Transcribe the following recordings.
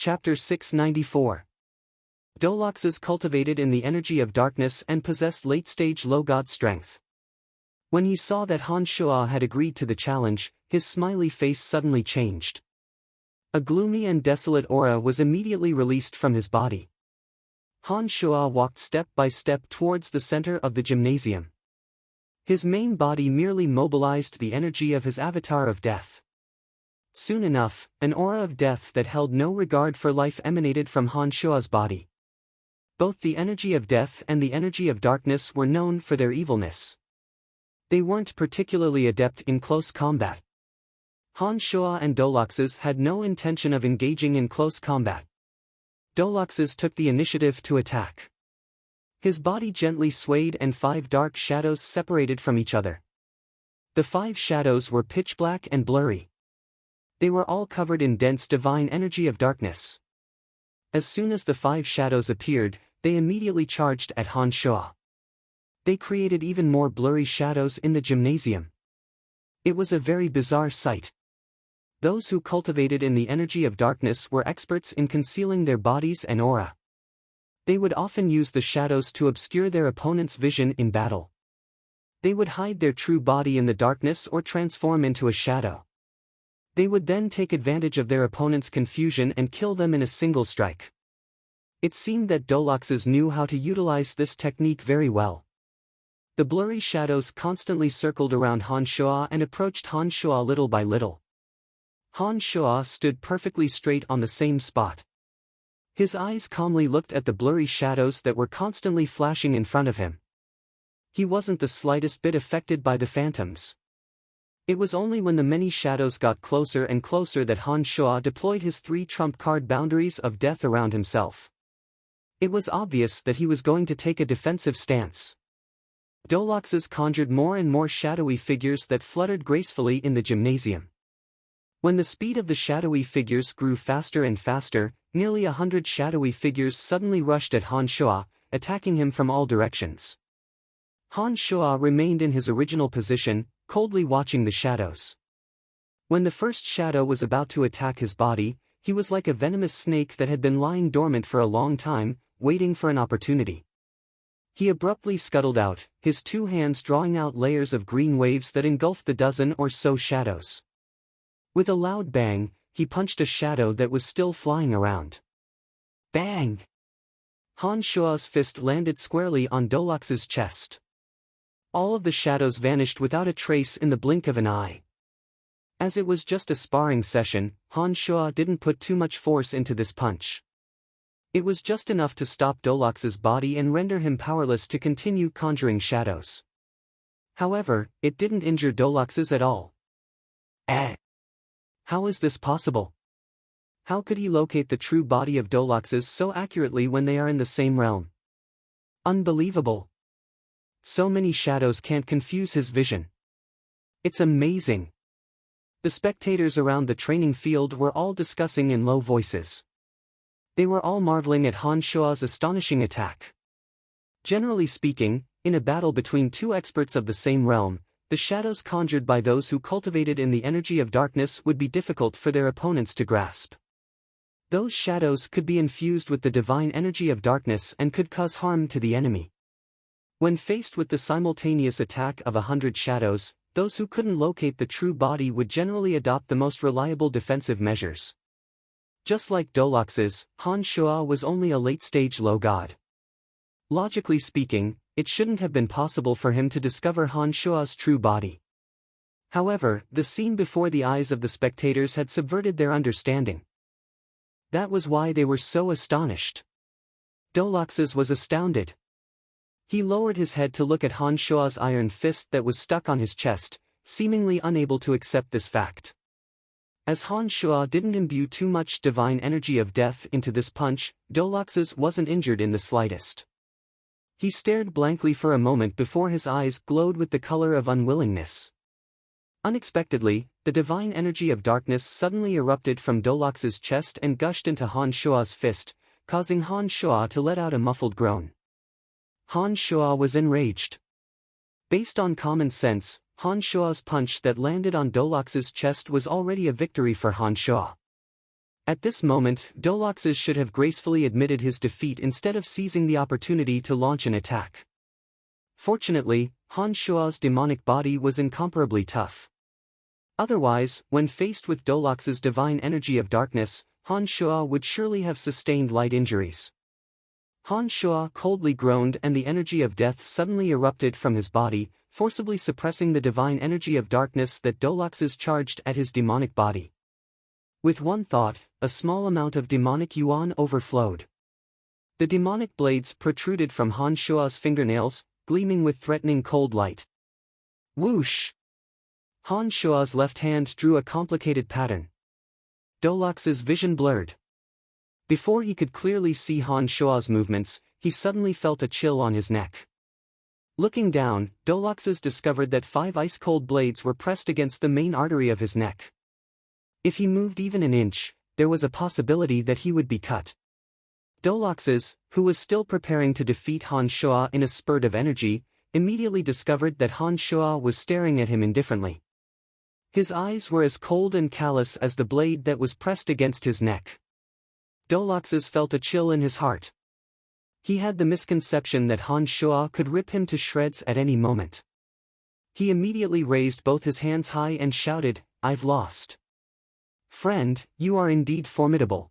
Chapter 694. Doloxes cultivated in the energy of darkness and possessed late-stage low-god strength. When he saw that Han Shuo had agreed to the challenge, his smiley face suddenly changed. A gloomy and desolate aura was immediately released from his body. Han Shuo walked step by step towards the center of the gymnasium. His main body merely mobilized the energy of his avatar of death. Soon enough, an aura of death that held no regard for life emanated from Han Shuo's body. Both the energy of death and the energy of darkness were known for their evilness. They weren't particularly adept in close combat. Han Shuo and Doloxes had no intention of engaging in close combat. Doloxes took the initiative to attack. His body gently swayed and 5 dark shadows separated from each other. The 5 shadows were pitch black and blurry. They were all covered in dense divine energy of darkness. As soon as the 5 shadows appeared, they immediately charged at Han Shuo. They created even more blurry shadows in the gymnasium. It was a very bizarre sight. Those who cultivated in the energy of darkness were experts in concealing their bodies and aura. They would often use the shadows to obscure their opponent's vision in battle. They would hide their true body in the darkness or transform into a shadow. They would then take advantage of their opponent's confusion and kill them in a single strike. It seemed that Doloxes knew how to utilize this technique very well. The blurry shadows constantly circled around Han Shuo and approached Han Shuo little by little. Han Shuo stood perfectly straight on the same spot. His eyes calmly looked at the blurry shadows that were constantly flashing in front of him. He wasn't the slightest bit affected by the phantoms. It was only when the many shadows got closer and closer that Han Shuo deployed his 3 trump card boundaries of death around himself. It was obvious that he was going to take a defensive stance. Doloxes conjured more and more shadowy figures that fluttered gracefully in the gymnasium. When the speed of the shadowy figures grew faster and faster, nearly 100 shadowy figures suddenly rushed at Han Shuo, attacking him from all directions. Han Shuo remained in his original position, coldly watching the shadows. When the first shadow was about to attack his body, he was like a venomous snake that had been lying dormant for a long time, waiting for an opportunity. He abruptly scuttled out, his 2 hands drawing out layers of green waves that engulfed the dozen or so shadows. With a loud bang, he punched a shadow that was still flying around. Bang! Han Shuo's fist landed squarely on Doloxes' chest. All of the shadows vanished without a trace in the blink of an eye. As it was just a sparring session, Han Shuo didn't put too much force into this punch. It was just enough to stop Doloxes' body and render him powerless to continue conjuring shadows. However, it didn't injure Doloxes at all. How is this possible? How could he locate the true body of Doloxes so accurately when they are in the same realm? Unbelievable. So many shadows can't confuse his vision. It's amazing. The spectators around the training field were all discussing in low voices. They were all marveling at Han Shuo's astonishing attack. Generally speaking, in a battle between 2 experts of the same realm, the shadows conjured by those who cultivated in the energy of darkness would be difficult for their opponents to grasp. Those shadows could be infused with the divine energy of darkness and could cause harm to the enemy. When faced with the simultaneous attack of 100 shadows, those who couldn't locate the true body would generally adopt the most reliable defensive measures. Just like Doloxes, Han Shuo was only a late-stage low god. Logically speaking, it shouldn't have been possible for him to discover Han Shuo's true body. However, the scene before the eyes of the spectators had subverted their understanding. That was why they were so astonished. Doloxes was astounded. He lowered his head to look at Han Shuo's iron fist that was stuck on his chest, seemingly unable to accept this fact. As Han Shuo didn't imbue too much divine energy of death into this punch, Doloxes wasn't injured in the slightest. He stared blankly for a moment before his eyes glowed with the color of unwillingness. Unexpectedly, the divine energy of darkness suddenly erupted from Doloxes' chest and gushed into Han Shuo's fist, causing Han Shuo to let out a muffled groan. Han Shuo was enraged. Based on common sense, Han Shuo's punch that landed on Doloxes' chest was already a victory for Han Shuo. At this moment, Doloxes should have gracefully admitted his defeat instead of seizing the opportunity to launch an attack. Fortunately, Han Shua's demonic body was incomparably tough. Otherwise, when faced with Dolox's divine energy of darkness, Han Shua would surely have sustained light injuries. Han Shua coldly groaned and the energy of death suddenly erupted from his body, forcibly suppressing the divine energy of darkness that Doloxes charged at his demonic body. With one thought, a small amount of demonic yuan overflowed. The demonic blades protruded from Han Shua's fingernails, gleaming with threatening cold light. Whoosh! Han Shua's left hand drew a complicated pattern. Dolox's vision blurred. Before he could clearly see Han Shua's movements, he suddenly felt a chill on his neck. Looking down, Doloxes discovered that 5 ice-cold blades were pressed against the main artery of his neck. If he moved even an inch, there was a possibility that he would be cut. Doloxes, who was still preparing to defeat Han Shua in a spurt of energy, immediately discovered that Han Shua was staring at him indifferently. His eyes were as cold and callous as the blade that was pressed against his neck. Doloxes felt a chill in his heart. He had the misconception that Han Shua could rip him to shreds at any moment. He immediately raised both his hands high and shouted, "I've lost. Friend, you are indeed formidable.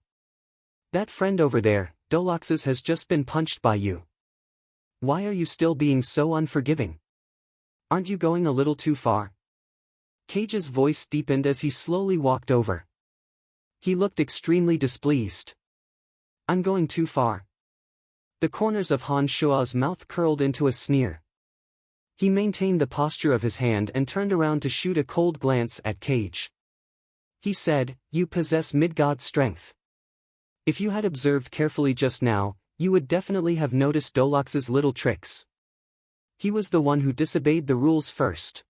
That friend over there, Doloxes, has just been punched by you. Why are you still being so unforgiving? Aren't you going a little too far?" Cage's voice deepened as he slowly walked over. He looked extremely displeased. "I'm going too far." The corners of Han Shua's mouth curled into a sneer. He maintained the posture of his hand and turned around to shoot a cold glance at Cage. He said, "You possess mid-god strength. If you had observed carefully just now, you would definitely have noticed Dolox's little tricks. He was the one who disobeyed the rules first.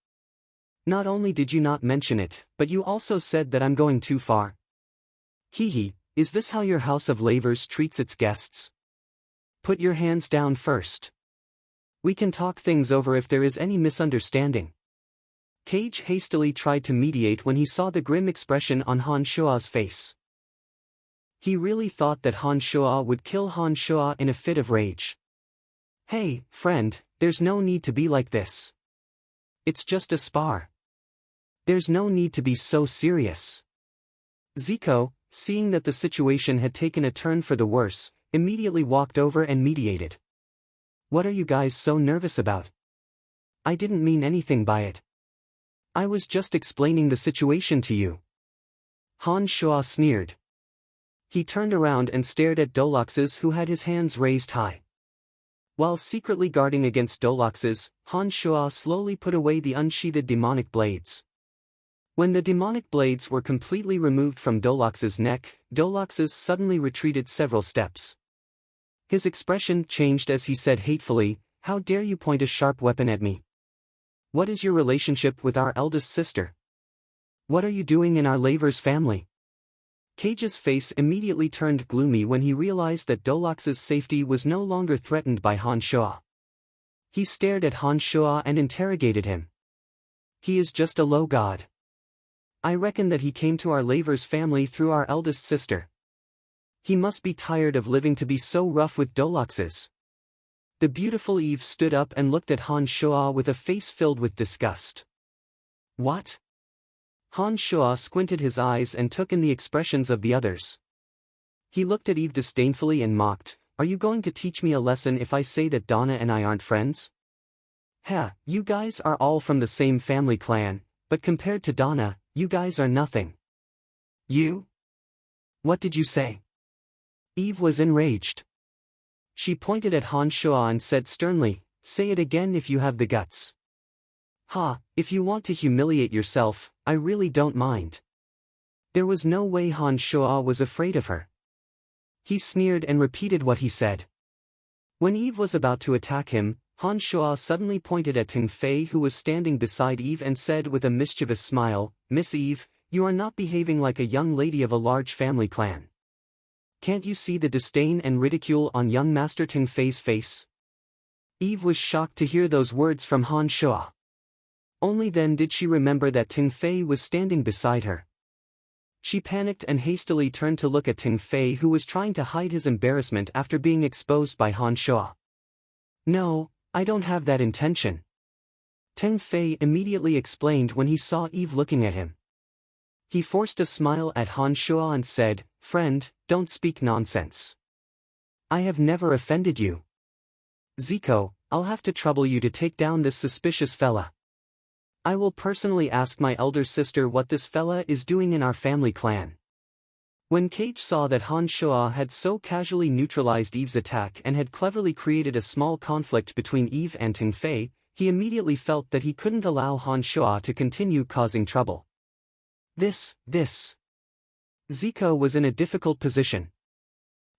Not only did you not mention it, but you also said that I'm going too far. Hehe, is this how your house of lavers treats its guests? Put your hands down first. We can talk things over if there is any misunderstanding." Cage hastily tried to mediate when he saw the grim expression on Han Shua's face. He really thought that Han Shua would kill Han Shua in a fit of rage. "Hey, friend, there's no need to be like this. It's just a spar. There's no need to be so serious." Zico, seeing that the situation had taken a turn for the worse, immediately walked over and mediated. "What are you guys so nervous about? I didn't mean anything by it. I was just explaining the situation to you." Han Shua sneered. He turned around and stared at Doloxes, who had his hands raised high. While secretly guarding against Doloxes, Han Shua slowly put away the unsheathed demonic blades. When the demonic blades were completely removed from Doloxes' neck, Doloxes suddenly retreated several steps. His expression changed as he said hatefully, "How dare you point a sharp weapon at me? What is your relationship with our eldest sister? What are you doing in our Lavers family?" Cage's face immediately turned gloomy when he realized that Dolox's safety was no longer threatened by Han Shua. He stared at Han Shua and interrogated him. "He is just a low god. I reckon that he came to our Lavers family through our eldest sister. He must be tired of living to be so rough with Doloxes." The beautiful Eve stood up and looked at Han Shua with a face filled with disgust. "What?" Han Shua squinted his eyes and took in the expressions of the others. He looked at Eve disdainfully and mocked, "Are you going to teach me a lesson if I say that Donna and I aren't friends? You guys are all from the same family clan, but compared to Donna, you guys are nothing." "You? What did you say?" Eve was enraged. She pointed at Han Shua and said sternly, "Say it again if you have the guts." If you want to humiliate yourself, I really don't mind." There was no way Han Shua was afraid of her. He sneered and repeated what he said. When Eve was about to attack him, Han Shua suddenly pointed at Ting Fei, who was standing beside Eve, and said with a mischievous smile, "Miss Eve, you are not behaving like a young lady of a large family clan. Can't you see the disdain and ridicule on young Master Ting Fei's face?" Eve was shocked to hear those words from Han Shua. Only then did she remember that Ting Fei was standing beside her. She panicked and hastily turned to look at Ting Fei, who was trying to hide his embarrassment after being exposed by Han Shuo. "No, I don't have that intention," Ting Fei immediately explained when he saw Eve looking at him. He forced a smile at Han Shuo and said, "Friend, don't speak nonsense. I have never offended you. Zico, I'll have to trouble you to take down this suspicious fella. I will personally ask my elder sister what this fella is doing in our family clan." When Cage saw that Han Shuo had so casually neutralized Eve's attack and had cleverly created a small conflict between Eve and Ting Fei, he immediately felt that he couldn't allow Han Shuo to continue causing trouble. This. Zico was in a difficult position.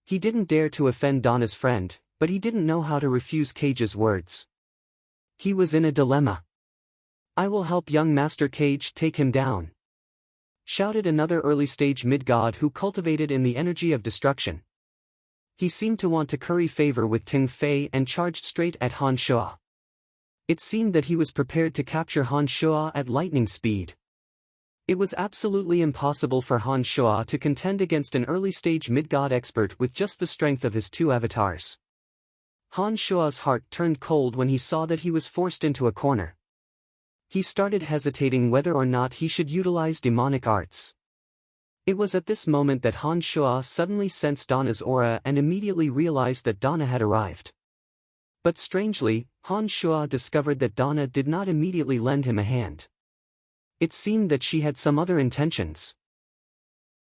He didn't dare to offend Donna's friend, but he didn't know how to refuse Cage's words. He was in a dilemma. "I will help young Master Cage take him down," shouted another early-stage mid-god who cultivated in the energy of destruction. He seemed to want to curry favor with Ting Fei and charged straight at Han Shuo. It seemed that he was prepared to capture Han Shuo at lightning speed. It was absolutely impossible for Han Shuo to contend against an early-stage mid-god expert with just the strength of his two avatars. Han Shuo's heart turned cold when he saw that he was forced into a corner. He started hesitating whether or not he should utilize demonic arts. It was at this moment that Han Shuo suddenly sensed Donna's aura and immediately realized that Donna had arrived. But strangely, Han Shuo discovered that Donna did not immediately lend him a hand. It seemed that she had some other intentions.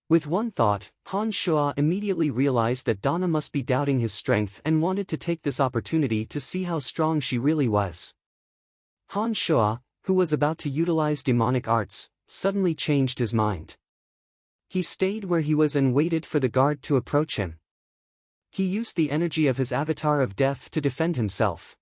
With one thought, Han Shuo immediately realized that Donna must be doubting his strength and wanted to take this opportunity to see how strong she really was. Han Shuo, who was about to utilize demonic arts, suddenly changed his mind. He stayed where he was and waited for the guard to approach him. He used the energy of his avatar of death to defend himself.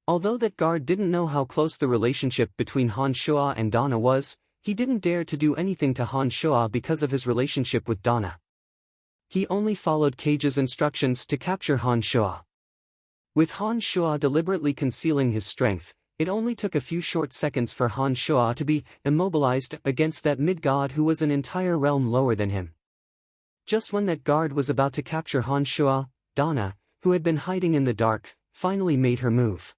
Although that guard didn't know how close the relationship between Han Shuo and Donna was, he didn't dare to do anything to Han Shuo because of his relationship with Donna. He only followed Cage's instructions to capture Han Shuo. With Han Shuo deliberately concealing his strength, it only took a few short seconds for Han Shuo to be immobilized against that mid-god who was an entire realm lower than him. Just when that guard was about to capture Han Shuo, Donna, who had been hiding in the dark, finally made her move.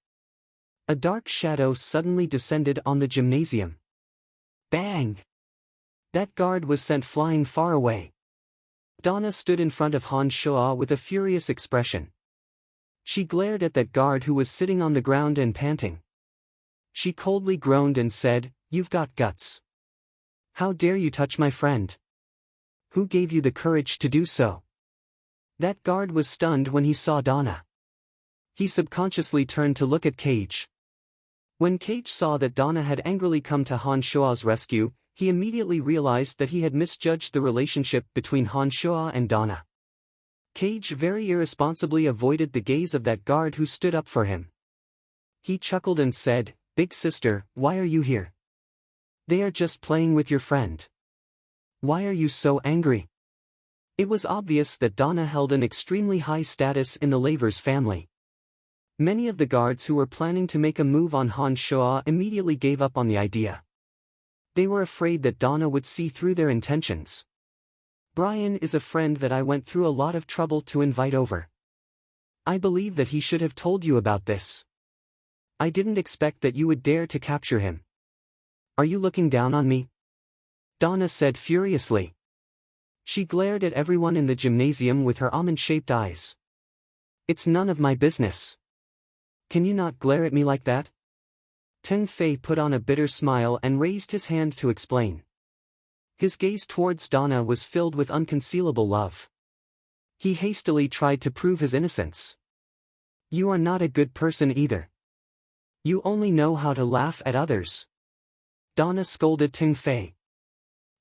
A dark shadow suddenly descended on the gymnasium. Bang! That guard was sent flying far away. Donna stood in front of Han Shuo with a furious expression. She glared at that guard who was sitting on the ground and panting. She coldly groaned and said, "You've got guts. How dare you touch my friend? Who gave you the courage to do so?" That guard was stunned when he saw Donna. He subconsciously turned to look at Cage. When Cage saw that Donna had angrily come to Han Shuo's rescue, he immediately realized that he had misjudged the relationship between Han Shuo and Donna. Cage very irresponsibly avoided the gaze of that guard who stood up for him. He chuckled and said, "Big sister, why are you here? They are just playing with your friend. Why are you so angry?" It was obvious that Donna held an extremely high status in the Lavers family. Many of the guards who were planning to make a move on Han Shuo immediately gave up on the idea. They were afraid that Donna would see through their intentions. "Brian is a friend that I went through a lot of trouble to invite over. I believe that he should have told you about this. I didn't expect that you would dare to capture him. Are you looking down on me?" Donna said furiously. She glared at everyone in the gymnasium with her almond-shaped eyes. "It's none of my business. Can you not glare at me like that?" Ting Fei put on a bitter smile and raised his hand to explain. His gaze towards Donna was filled with unconcealable love. He hastily tried to prove his innocence. "You are not a good person either. You only know how to laugh at others," Donna scolded Ting Fei.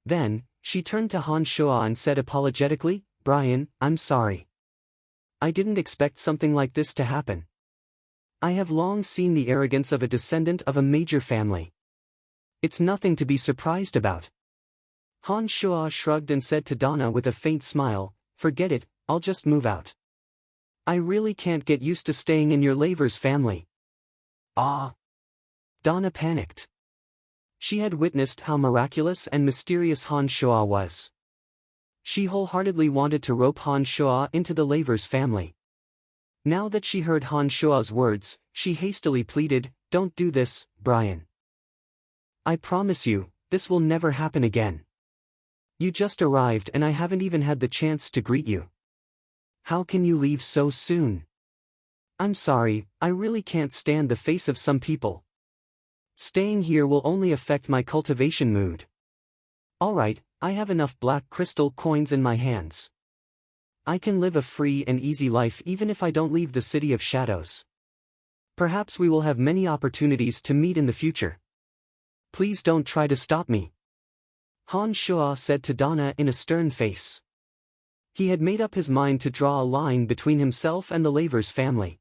Then, she turned to Han Shuo and said apologetically, "Brian, I'm sorry. I didn't expect something like this to happen. I have long seen the arrogance of a descendant of a major family. It's nothing to be surprised about." Han Shuo shrugged and said to Donna with a faint smile, "Forget it, I'll just move out. I really can't get used to staying in your Lavers family." "Ah!" Donna panicked. She had witnessed how miraculous and mysterious Han Shoa was. She wholeheartedly wanted to rope Han Shoa into the Lavers family. Now that she heard Han Shoa's words, she hastily pleaded, "Don't do this, Brian. I promise you, this will never happen again. You just arrived and I haven't even had the chance to greet you. How can you leave so soon? I'm sorry, I really can't stand the face of some people. Staying here will only affect my cultivation mood. Alright, I have enough black crystal coins in my hands. I can live a free and easy life even if I don't leave the City of Shadows. Perhaps we will have many opportunities to meet in the future. Please don't try to stop me," Han Shoa said to Donna in a stern face. He had made up his mind to draw a line between himself and the Lavers family.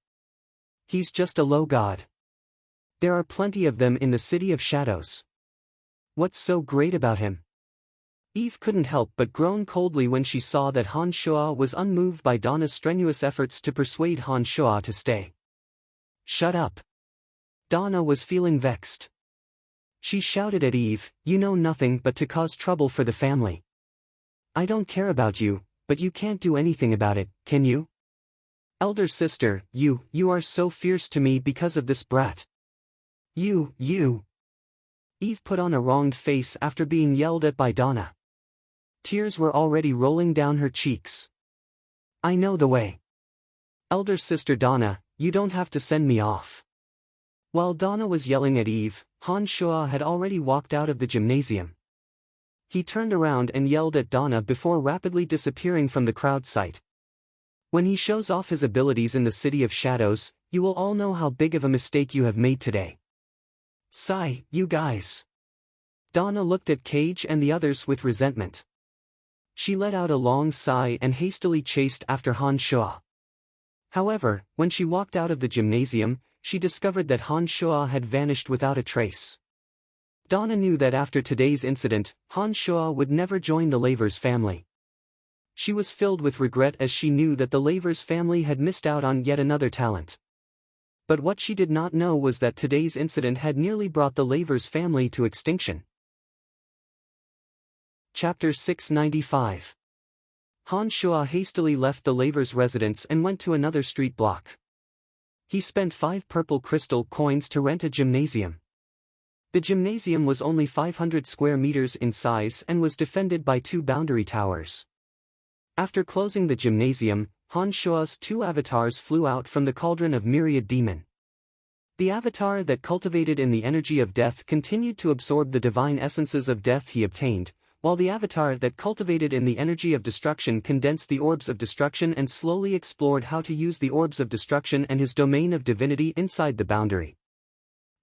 He's just a low god. There are plenty of them in the City of Shadows. What's so great about him? Eve couldn't help but groan coldly when she saw that Han Shoa was unmoved by Donna's strenuous efforts to persuade Han Shoa to stay. Shut up. Donna was feeling vexed. She shouted at Eve, "You know nothing but to cause trouble for the family. I don't care about you, but you can't do anything about it, can you? Elder sister, you are so fierce to me because of this brat. You. Eve put on a wronged face after being yelled at by Donna. Tears were already rolling down her cheeks. I know the way. Elder sister Donna, you don't have to send me off. While Donna was yelling at Eve, Han Shoa had already walked out of the gymnasium. He turned around and yelled at Donna before rapidly disappearing from the crowd sight. When he shows off his abilities in the City of Shadows, you will all know how big of a mistake you have made today. Sigh, you guys. Donna looked at Cage and the others with resentment. She let out a long sigh and hastily chased after Han Shoa. However, when she walked out of the gymnasium, she discovered that Han Shoa had vanished without a trace. Donna knew that after today's incident, Han Shoa would never join the Lavers family. She was filled with regret as she knew that the Lavers family had missed out on yet another talent. But what she did not know was that today's incident had nearly brought the Lavers family to extinction. Chapter 695. Han Shoa hastily left the Lavers' residence and went to another street block. He spent 5 purple crystal coins to rent a gymnasium. The gymnasium was only 500 square meters in size and was defended by 2 boundary towers. After closing the gymnasium, Han Shoa's 2 avatars flew out from the cauldron of Myriad Demon. The avatar that cultivated in the energy of death continued to absorb the divine essences of death he obtained, while the avatar that cultivated in the energy of destruction condensed the orbs of destruction and slowly explored how to use the orbs of destruction and his domain of divinity inside the boundary.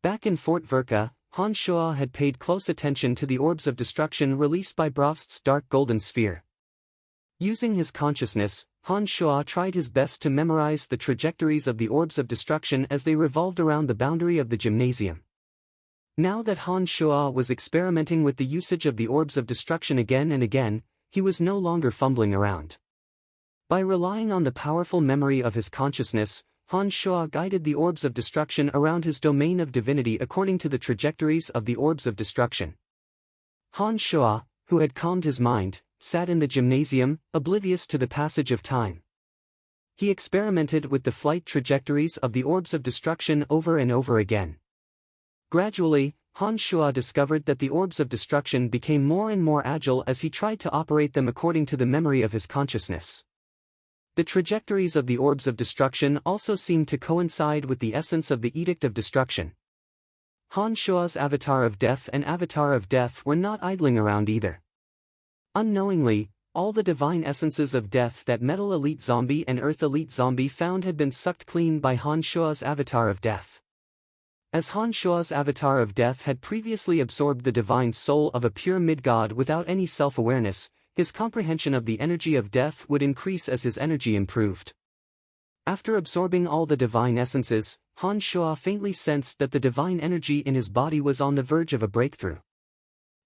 Back in Fort Verka, Han Shoa had paid close attention to the orbs of destruction released by Brost's dark golden sphere. Using his consciousness, Han Shoa tried his best to memorize the trajectories of the orbs of destruction as they revolved around the boundary of the gymnasium. Now that Han Shoa was experimenting with the usage of the orbs of destruction again and again, he was no longer fumbling around. By relying on the powerful memory of his consciousness, Han Shoa guided the orbs of destruction around his domain of divinity according to the trajectories of the orbs of destruction. Han Shoa, who had calmed his mind, sat in the gymnasium, oblivious to the passage of time. He experimented with the flight trajectories of the orbs of destruction over and over again. Gradually, Han Shoa discovered that the orbs of destruction became more and more agile as he tried to operate them according to the memory of his consciousness. The trajectories of the orbs of destruction also seemed to coincide with the essence of the Edict of Destruction. Han Shoa's avatar of death and avatar of death were not idling around either. Unknowingly, all the divine essences of death that Metal Elite Zombie and Earth Elite Zombie found had been sucked clean by Han Shoa's avatar of death. As Han Shoa's avatar of death had previously absorbed the divine soul of a pure mid-god without any self-awareness, his comprehension of the energy of death would increase as his energy improved. After absorbing all the divine essences, Han Shoa faintly sensed that the divine energy in his body was on the verge of a breakthrough.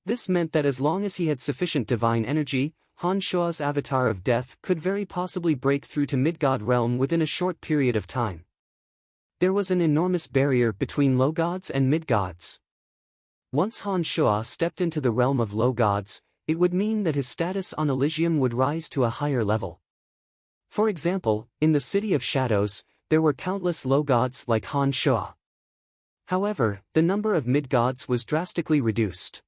This meant that as long as he had sufficient divine energy, Han Shoa's avatar of death could very possibly break through to mid-god realm within a short period of time. There was an enormous barrier between low gods and mid-gods. Once Han Shuo stepped into the realm of low gods, it would mean that his status on Elysium would rise to a higher level. For example, in the City of Shadows, there were countless low gods like Han Shuo. However, the number of mid-gods was drastically reduced.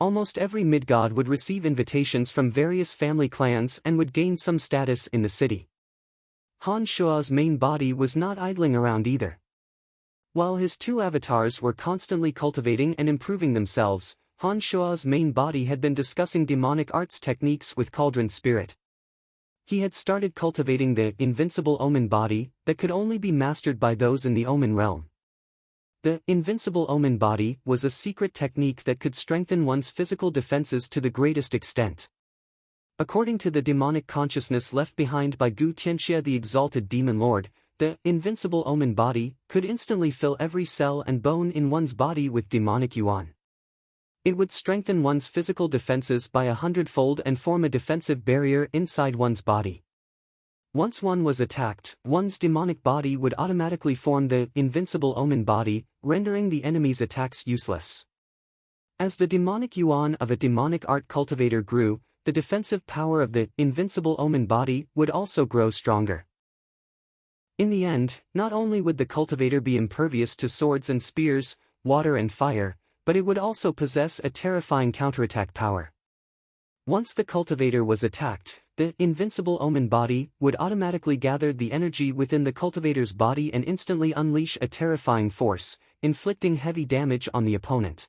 Almost every mid-god would receive invitations from various family clans and would gain some status in the city. Han Shuo's main body was not idling around either. While his two avatars were constantly cultivating and improving themselves, Han Shuo's main body had been discussing demonic arts techniques with Cauldron Spirit. He had started cultivating the invincible omen body that could only be mastered by those in the omen realm. The invincible omen body was a secret technique that could strengthen one's physical defenses to the greatest extent. According to the demonic consciousness left behind by Gu Tianxia, the exalted demon lord, the invincible omen body could instantly fill every cell and bone in one's body with demonic yuan. It would strengthen one's physical defenses by 100-fold and form a defensive barrier inside one's body. Once one was attacked, one's demonic body would automatically form the invincible omen body, rendering the enemy's attacks useless. As the demonic yuan of a demonic art cultivator grew, the defensive power of the invincible omen body would also grow stronger. In the end, not only would the cultivator be impervious to swords and spears, water and fire, but it would also possess a terrifying counterattack power. Once the cultivator was attacked, the invincible omen body would automatically gather the energy within the cultivator's body and instantly unleash a terrifying force, inflicting heavy damage on the opponent.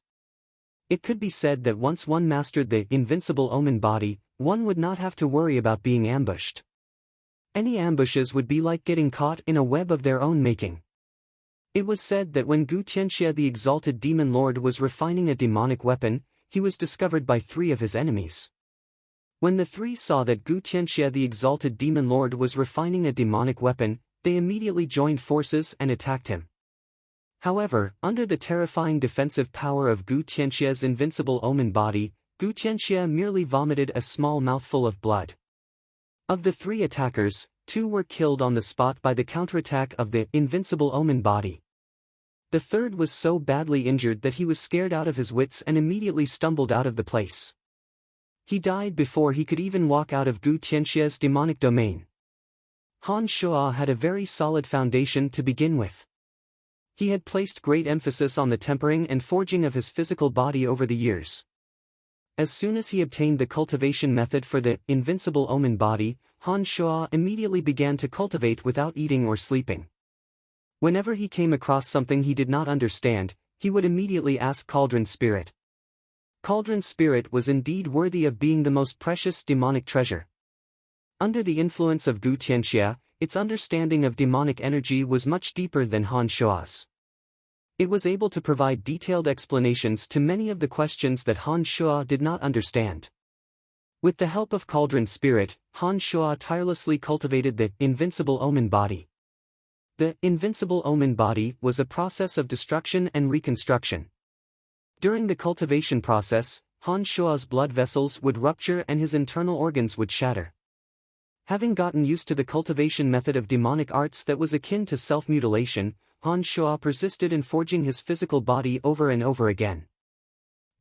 It could be said that once one mastered the invincible omen body, one would not have to worry about being ambushed. Any ambushes would be like getting caught in a web of their own making. It was said that when Gu Tianxia, the exalted demon lord, was refining a demonic weapon, he was discovered by 3 of his enemies. When the 3 saw that Gu Tianxia, the exalted demon lord, was refining a demonic weapon, they immediately joined forces and attacked him. However, under the terrifying defensive power of Gu Tianxia's invincible omen body, Gu Tianxia merely vomited a small mouthful of blood. Of the 3 attackers, 2 were killed on the spot by the counterattack of the invincible omen body. The 3rd was so badly injured that he was scared out of his wits and immediately stumbled out of the place. He died before he could even walk out of Gu Tianxia's demonic domain. Han Shuo had a very solid foundation to begin with. He had placed great emphasis on the tempering and forging of his physical body over the years. As soon as he obtained the cultivation method for the invincible omen body, Han Shuo immediately began to cultivate without eating or sleeping. Whenever he came across something he did not understand, he would immediately ask Cauldron Spirit. Cauldron Spirit was indeed worthy of being the most precious demonic treasure. Under the influence of Gu Tianxia, its understanding of demonic energy was much deeper than Han Shuo's. It was able to provide detailed explanations to many of the questions that Han Shuo did not understand. With the help of Cauldron Spirit, Han Shuo tirelessly cultivated the invincible omen body. The invincible omen body was a process of destruction and reconstruction. During the cultivation process, Han Shuo's blood vessels would rupture and his internal organs would shatter. Having gotten used to the cultivation method of demonic arts that was akin to self-mutilation, Han Shuo persisted in forging his physical body over and over again.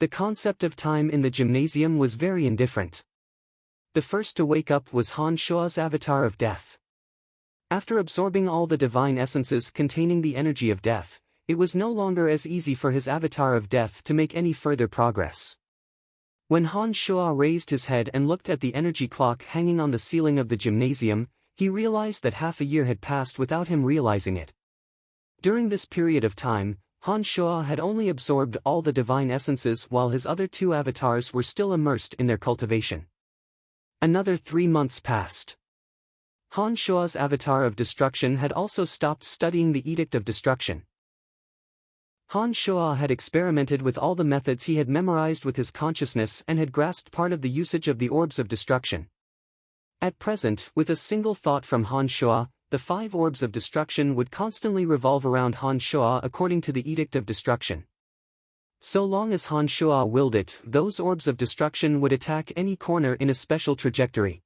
The concept of time in the gymnasium was very indifferent. The first to wake up was Han Shuo's avatar of death. After absorbing all the divine essences containing the energy of death, it was no longer as easy for his avatar of death to make any further progress. When Han Shuo raised his head and looked at the energy clock hanging on the ceiling of the gymnasium, he realized that half a year had passed without him realizing it. During this period of time, Han Shuo had only absorbed all the divine essences while his other 2 avatars were still immersed in their cultivation. Another 3 months passed. Han Shuo's avatar of destruction had also stopped studying the Edict of Destruction. Han Shuo had experimented with all the methods he had memorized with his consciousness and had grasped part of the usage of the orbs of destruction. At present, with a single thought from Han Shuo, the 5 orbs of destruction would constantly revolve around Han Shuo according to the Edict of Destruction. So long as Han Shuo willed it, those orbs of destruction would attack any corner in a special trajectory.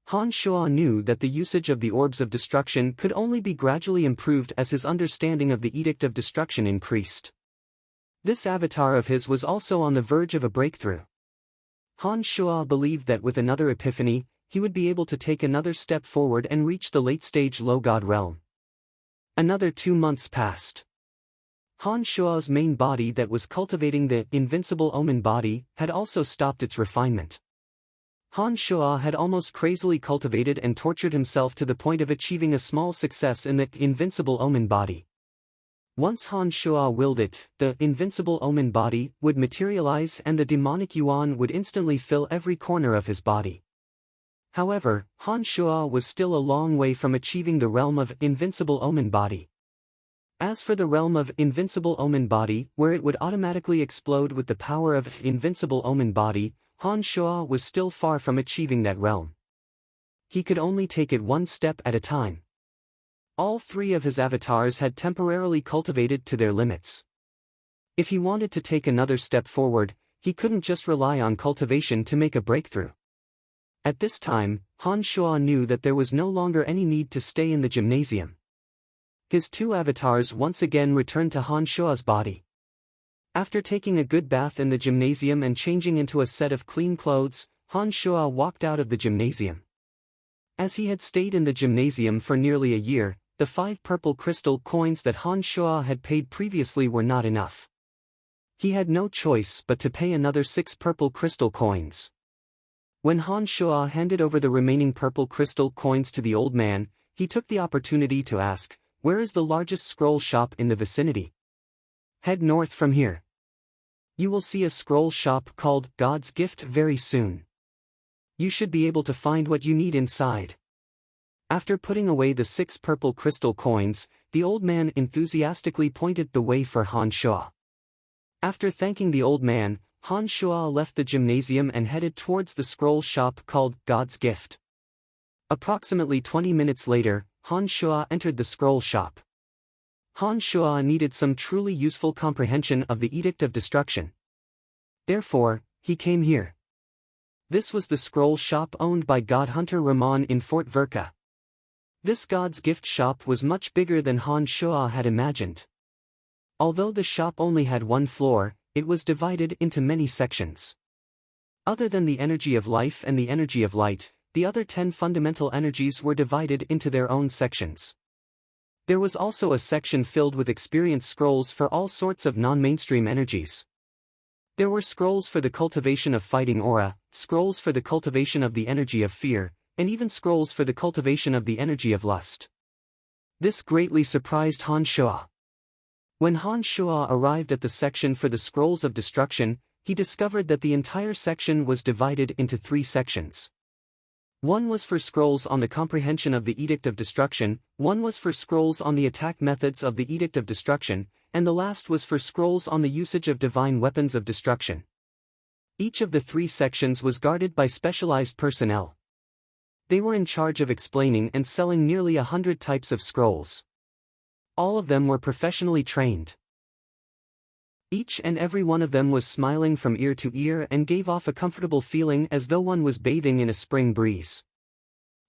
Han Shuo knew that the usage of the orbs of destruction could only be gradually improved as his understanding of the Edict of Destruction increased. This avatar of his was also on the verge of a breakthrough. Han Shuo believed that with another epiphany, he would be able to take another step forward and reach the late-stage low god realm. Another 2 months passed. Han Shuo's main body that was cultivating the invincible omen body had also stopped its refinement. Han Shuo had almost crazily cultivated and tortured himself to the point of achieving a small success in the invincible omen body. Once Han Shuo willed it, the invincible omen body would materialize and the demonic yuan would instantly fill every corner of his body. However, Han Shuo was still a long way from achieving the realm of invincible omen body. As for the realm of invincible omen body, where it would automatically explode with the power of invincible omen body, Han Shuo was still far from achieving that realm. He could only take it one step at a time. All 3 of his avatars had temporarily cultivated to their limits. If he wanted to take another step forward, he couldn't just rely on cultivation to make a breakthrough. At this time, Han Shuo knew that there was no longer any need to stay in the gymnasium. His 2 avatars once again returned to Han Shuo's body. After taking a good bath in the gymnasium and changing into a set of clean clothes, Han Shuo walked out of the gymnasium. As he had stayed in the gymnasium for nearly a year, the 5 purple crystal coins that Han Shuo had paid previously were not enough. He had no choice but to pay another 6 purple crystal coins. When Han Shuo handed over the remaining purple crystal coins to the old man, he took the opportunity to ask, "Where is the largest scroll shop in the vicinity?" "Head north from here. You will see a scroll shop called God's Gift very soon. You should be able to find what you need inside." After putting away the 6 purple crystal coins, the old man enthusiastically pointed the way for Han Shuo. After thanking the old man, Han Shuo left the gymnasium and headed towards the scroll shop called God's Gift. Approximately 20 minutes later, Han Shuo entered the scroll shop. Han Shuo needed some truly useful comprehension of the Edict of Destruction. Therefore, he came here. This was the scroll shop owned by God Hunter Ramon in Fort Verka. This God's Gift shop was much bigger than Han Shuo had imagined. Although the shop only had 1 floor, it was divided into many sections. Other than the energy of life and the energy of light, the other 10 fundamental energies were divided into their own sections. There was also a section filled with experience scrolls for all sorts of non-mainstream energies. There were scrolls for the cultivation of fighting aura, scrolls for the cultivation of the energy of fear, and even scrolls for the cultivation of the energy of lust. This greatly surprised Han Shuo. When Han Shuo arrived at the section for the scrolls of destruction, he discovered that the entire section was divided into 3 sections. One was for scrolls on the comprehension of the Edict of Destruction, one was for scrolls on the attack methods of the Edict of Destruction, and the last was for scrolls on the usage of divine weapons of destruction. Each of the 3 sections was guarded by specialized personnel. They were in charge of explaining and selling nearly 100 types of scrolls. All of them were professionally trained. Each and every one of them was smiling from ear to ear and gave off a comfortable feeling as though one was bathing in a spring breeze.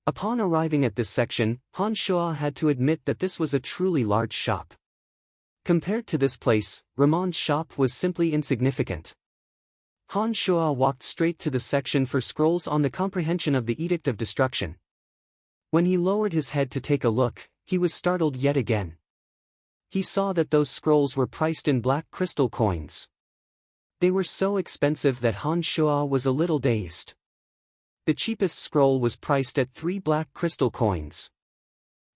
Upon arriving at this section, Han Shuo had to admit that this was a truly large shop. Compared to this place, Ramon's shop was simply insignificant. Han Shuo walked straight to the section for scrolls on the comprehension of the Edict of Destruction. When he lowered his head to take a look, he was startled yet again. He saw that those scrolls were priced in black crystal coins. They were so expensive that Han Shuo was a little dazed. The cheapest scroll was priced at 3 black crystal coins.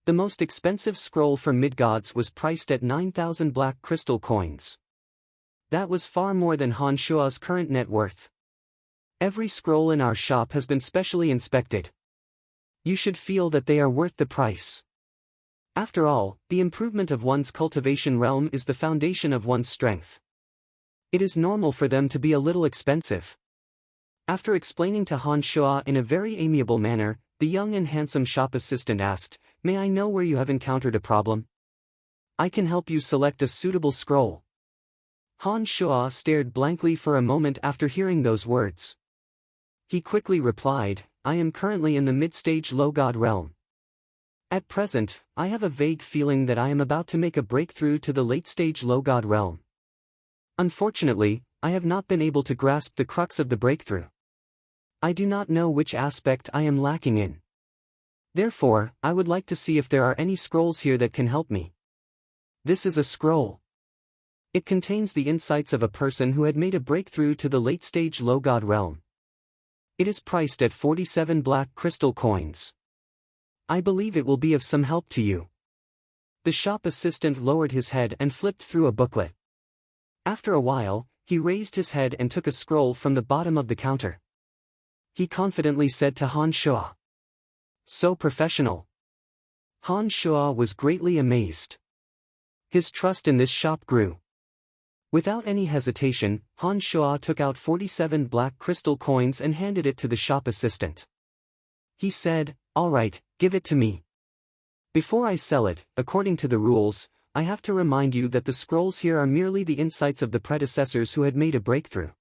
The most expensive scroll for mid-gods was priced at 9,000 black crystal coins. That was far more than Han Shuo's current net worth. Every scroll in our shop has been specially inspected. You should feel that they are worth the price. After all, the improvement of one's cultivation realm is the foundation of one's strength. It is normal for them to be a little expensive. After explaining to Han Shuo in a very amiable manner, the young and handsome shop assistant asked, "May I know where you have encountered a problem? I can help you select a suitable scroll." Han Shuo stared blankly for a moment after hearing those words. He quickly replied, "I am currently in the mid-stage low god realm. At present, I have a vague feeling that I am about to make a breakthrough to the late-stage low god realm." Unfortunately, I have not been able to grasp the crux of the breakthrough. I do not know which aspect I am lacking in. Therefore, I would like to see if there are any scrolls here that can help me. This is a scroll. It contains the insights of a person who had made a breakthrough to the late-stage low-god realm. It is priced at 47 black crystal coins. I believe it will be of some help to you. The shop assistant lowered his head and flipped through a booklet. After a while, he raised his head and took a scroll from the bottom of the counter. He confidently said to Han Shua. So professional. Han Shua was greatly amazed. His trust in this shop grew. Without any hesitation, Han Shua took out 47 black crystal coins and handed it to the shop assistant. He said, "All right, give it to me. Before I sell it, according to the rules, I have to remind you that the scrolls here are merely the insights of the predecessors who had made a breakthrough.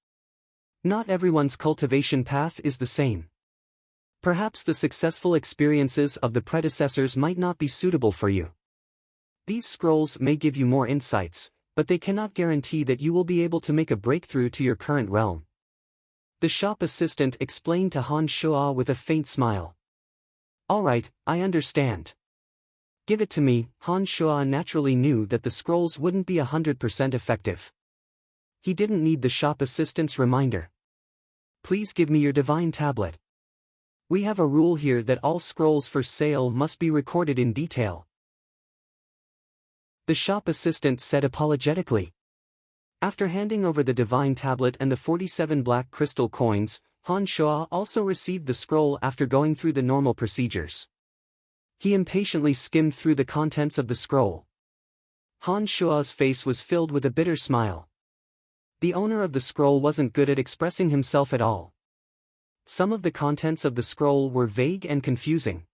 Not everyone's cultivation path is the same. Perhaps the successful experiences of the predecessors might not be suitable for you. These scrolls may give you more insights, but they cannot guarantee that you will be able to make a breakthrough to your current realm." The shop assistant explained to Han Shua with a faint smile. "All right, I understand. Give it to me." Han Shua naturally knew that the scrolls wouldn't be 100% effective. He didn't need the shop assistant's reminder. "Please give me your divine tablet. We have a rule here that all scrolls for sale must be recorded in detail." The shop assistant said apologetically. After handing over the divine tablet and the 47 black crystal coins, Han Shua also received the scroll after going through the normal procedures. He impatiently skimmed through the contents of the scroll. Han Shua's face was filled with a bitter smile. The owner of the scroll wasn't good at expressing himself at all. Some of the contents of the scroll were vague and confusing.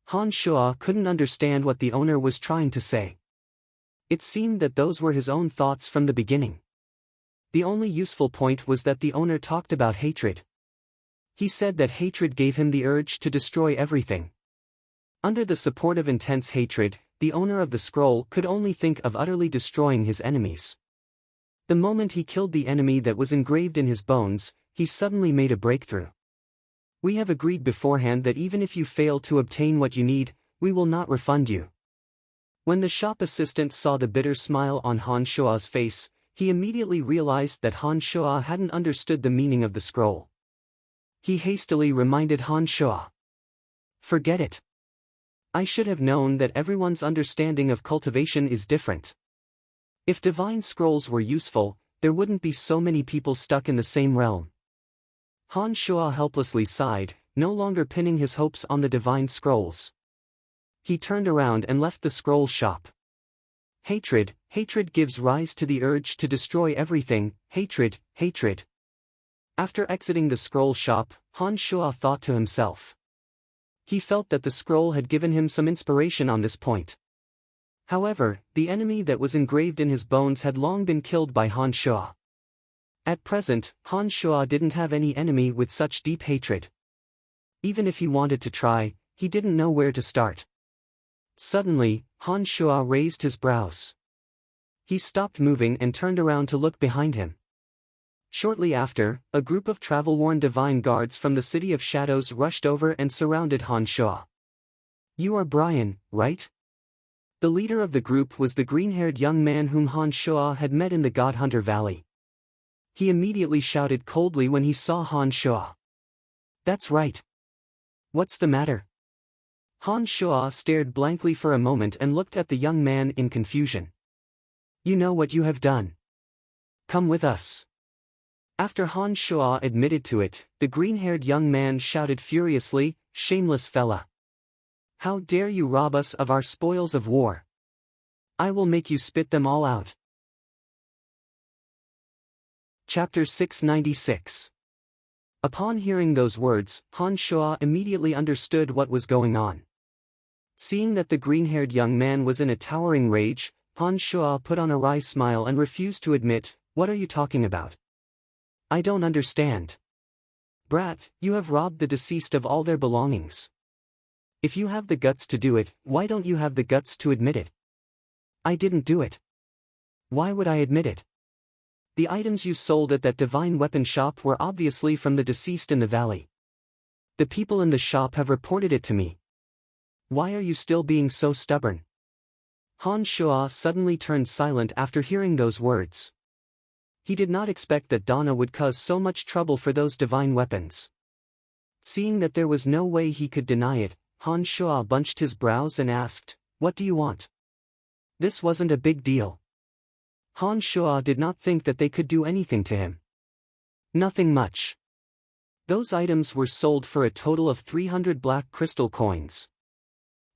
Han Shua couldn't understand what the owner was trying to say. It seemed that those were his own thoughts from the beginning. The only useful point was that the owner talked about hatred. He said that hatred gave him the urge to destroy everything. Under the support of intense hatred, the owner of the scroll could only think of utterly destroying his enemies. The moment he killed the enemy that was engraved in his bones, he suddenly made a breakthrough. "We have agreed beforehand that even if you fail to obtain what you need, we will not refund you." When the shop assistant saw the bitter smile on Han Shua's face, he immediately realized that Han Shua hadn't understood the meaning of the scroll. He hastily reminded Han Shua. "Forget it. I should have known that everyone's understanding of cultivation is different. If divine scrolls were useful, there wouldn't be so many people stuck in the same realm." Han Shua helplessly sighed, no longer pinning his hopes on the divine scrolls. He turned around and left the scroll shop. Hatred gives rise to the urge to destroy everything. Hatred. After exiting the scroll shop, Han Shua thought to himself. He felt that the scroll had given him some inspiration on this point. However, the enemy that was engraved in his bones had long been killed by Han Shua. At present, Han Shua didn't have any enemy with such deep hatred. Even if he wanted to try, he didn't know where to start. Suddenly, Han Shua raised his brows. He stopped moving and turned around to look behind him. Shortly after, a group of travel-worn divine guards from the City of Shadows rushed over and surrounded Han Shua. "You are Brian, right?" The leader of the group was the green-haired young man whom Han Shua had met in the God Hunter Valley. He immediately shouted coldly when he saw Han Shua. "That's right. What's the matter?" Han Shua stared blankly for a moment and looked at the young man in confusion. "You know what you have done. Come with us." After Han Shua admitted to it, the green-haired young man shouted furiously, "Shameless fella! How dare you rob us of our spoils of war? I will make you spit them all out." Chapter 696. Upon hearing those words, Han Shua immediately understood what was going on. Seeing that the green-haired young man was in a towering rage, Han Shua put on a wry smile and refused to admit, "What are you talking about? I don't understand." "Brat, you have robbed the deceased of all their belongings. If you have the guts to do it, why don't you have the guts to admit it?" "I didn't do it. Why would I admit it?" The items you sold at that divine weapon shop were obviously from the deceased in the valley. The people in the shop have reported it to me. Why are you still being so stubborn? Han Shuo suddenly turned silent after hearing those words. He did not expect that Donna would cause so much trouble for those divine weapons. Seeing that there was no way he could deny it, Han Shuo bunched his brows and asked, "What do you want?" This wasn't a big deal. Han Shuo did not think that they could do anything to him. Nothing much. Those items were sold for a total of 300 black crystal coins.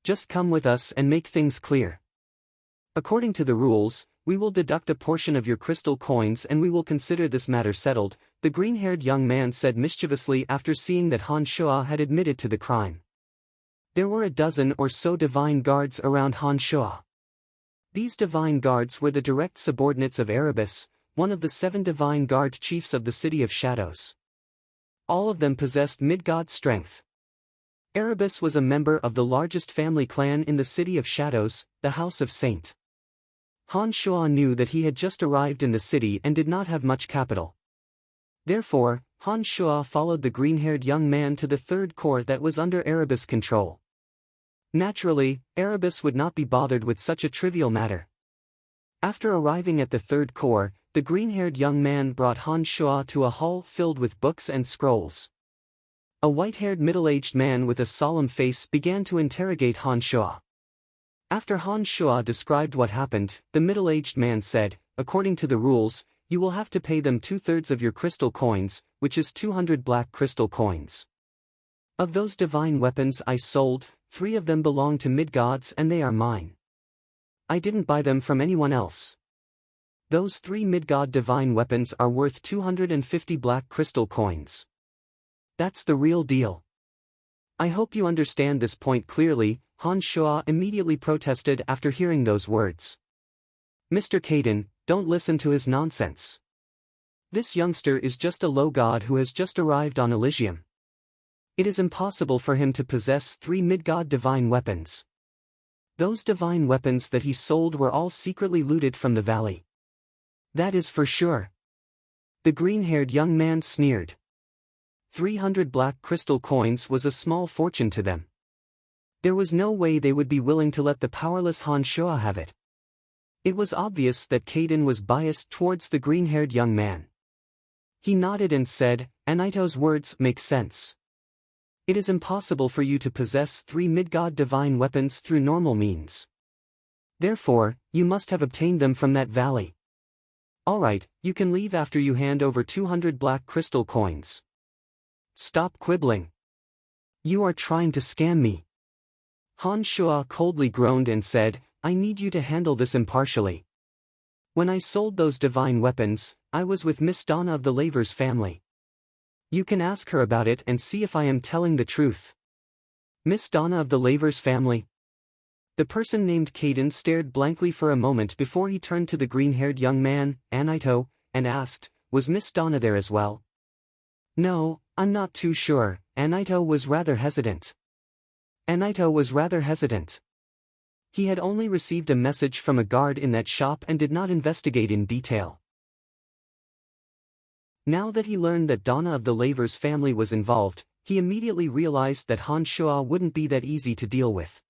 Just come with us and make things clear. According to the rules, we will deduct a portion of your crystal coins and we will consider this matter settled, the green-haired young man said mischievously after seeing that Han Shuo had admitted to the crime. There were a dozen or so divine guards around Han Shuo. These divine guards were the direct subordinates of Erebus, one of the 7 divine guard chiefs of the City of Shadows. All of them possessed mid-god strength. Erebus was a member of the largest family clan in the City of Shadows, the House of Saint. Han Shuo knew that he had just arrived in the city and did not have much capital. Therefore, Han Shuo followed the green-haired young man to the 3rd court that was under Erebus control. Naturally, Erebus would not be bothered with such a trivial matter. After arriving at the 3rd court, the green-haired young man brought Han Shuo to a hall filled with books and scrolls. A white-haired middle-aged man with a solemn face began to interrogate Han Shuo. After Han Shuo described what happened, the middle-aged man said, "According to the rules, you will have to pay them 2/3 of your crystal coins, which is 200 black crystal coins. Of those divine weapons I sold, 3 of them belong to mid-gods and they are mine. I didn't buy them from anyone else. Those 3 mid-god divine weapons are worth 250 black crystal coins. That's the real deal. I hope you understand this point clearly." Han Shuo immediately protested after hearing those words. "Mr. Caden, don't listen to his nonsense. This youngster is just a low god who has just arrived on Elysium. It is impossible for him to possess 3 mid-god divine weapons. Those divine weapons that he sold were all secretly looted from the valley. That is for sure." The green-haired young man sneered. 300 black crystal coins was a small fortune to them. There was no way they would be willing to let the powerless Han Shuo have it. It was obvious that Caden was biased towards the green-haired young man. He nodded and said, "Anaito's words make sense. It is impossible for you to possess 3 mid-god divine weapons through normal means. Therefore, you must have obtained them from that valley. Alright, you can leave after you hand over 200 black crystal coins. Stop quibbling. You are trying to scam me." Han Shuo coldly groaned and said, "I need you to handle this impartially. When I sold those divine weapons, I was with Miss Donna of the Lavers family. You can ask her about it and see if I am telling the truth." Miss Donna of the Lavers family? The person named Caden stared blankly for a moment before he turned to the green-haired young man, Anaito, and asked, "Was Miss Donna there as well?" "No, I'm not too sure." Anaito was rather hesitant. He had only received a message from a guard in that shop and did not investigate in detail. Now that he learned that Donna of the Lavers family was involved, he immediately realized that Han Shuo wouldn't be that easy to deal with.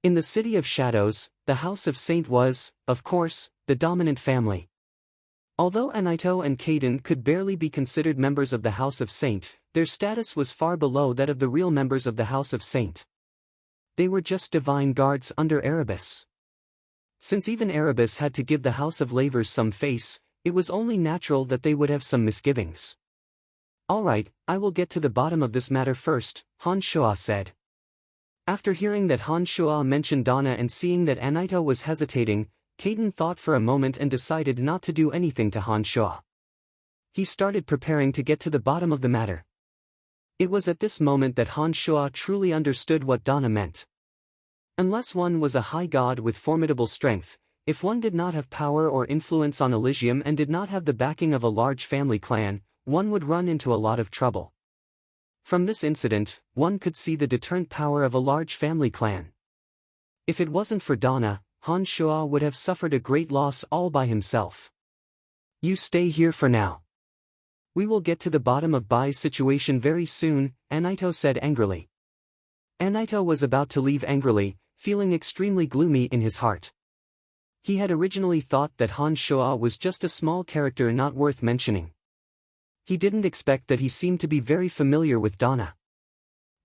In the City of Shadows, the House of Saint was, of course, the dominant family. Although Anaito and Caden could barely be considered members of the House of Saint, their status was far below that of the real members of the House of Saint. They were just divine guards under Erebus. Since even Erebus had to give the House of Lavers some face, it was only natural that they would have some misgivings. "Alright, I will get to the bottom of this matter first," Han Shuo said. After hearing that Han Shuo mentioned Donna and seeing that Anaito was hesitating, Caden thought for a moment and decided not to do anything to Han Shuo. He started preparing to get to the bottom of the matter. It was at this moment that Han Shuo truly understood what Donna meant. Unless one was a high god with formidable strength, if one did not have power or influence on Elysium and did not have the backing of a large family clan, one would run into a lot of trouble. From this incident, one could see the deterrent power of a large family clan. If it wasn't for Donna, Han Shuo would have suffered a great loss all by himself. You stay here for now. We will get to the bottom of Bai's situation very soon, Anaito said angrily. Anaito was about to leave angrily, feeling extremely gloomy in his heart. He had originally thought that Han Shoa was just a small character not worth mentioning. He didn't expect that he seemed to be very familiar with Donna.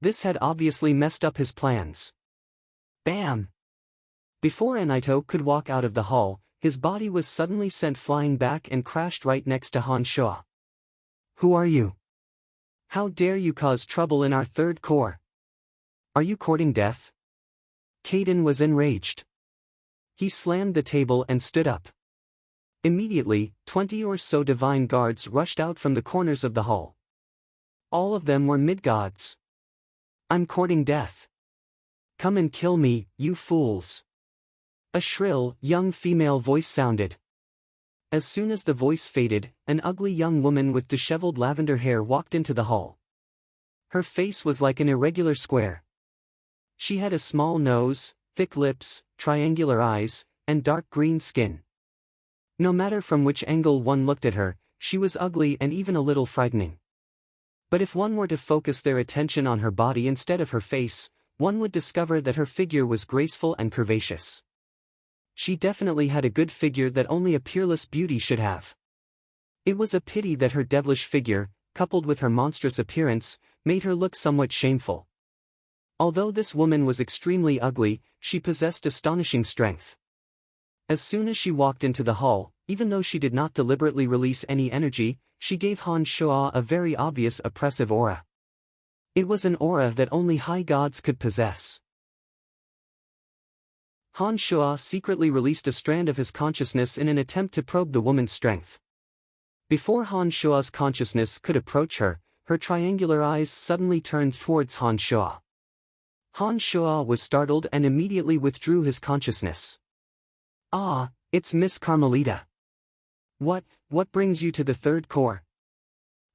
This had obviously messed up his plans. Bam! Before Anaito could walk out of the hall, his body was suddenly sent flying back and crashed right next to Han Shoa. Who are you? How dare you cause trouble in our third core? Are you courting death? Kaden was enraged. He slammed the table and stood up. Immediately, 20 or so divine guards rushed out from the corners of the hall. All of them were mid-gods. I'm courting death. Come and kill me, you fools. A shrill, young female voice sounded. As soon as the voice faded, an ugly young woman with disheveled lavender hair walked into the hall. Her face was like an irregular square. She had a small nose, thick lips, triangular eyes, and dark green skin. No matter from which angle one looked at her, she was ugly and even a little frightening. But if one were to focus their attention on her body instead of her face, one would discover that her figure was graceful and curvaceous. She definitely had a good figure that only a peerless beauty should have. It was a pity that her devilish figure, coupled with her monstrous appearance, made her look somewhat shameful. Although this woman was extremely ugly, she possessed astonishing strength. As soon as she walked into the hall, even though she did not deliberately release any energy, she gave Han Shoa a very obvious oppressive aura. It was an aura that only high gods could possess. Han Shoa secretly released a strand of his consciousness in an attempt to probe the woman's strength. Before Han Shoa's consciousness could approach her, her triangular eyes suddenly turned towards Han Shoa. Han Shoa was startled and immediately withdrew his consciousness. Ah, it's Miss Carmelita. What brings you to the third core?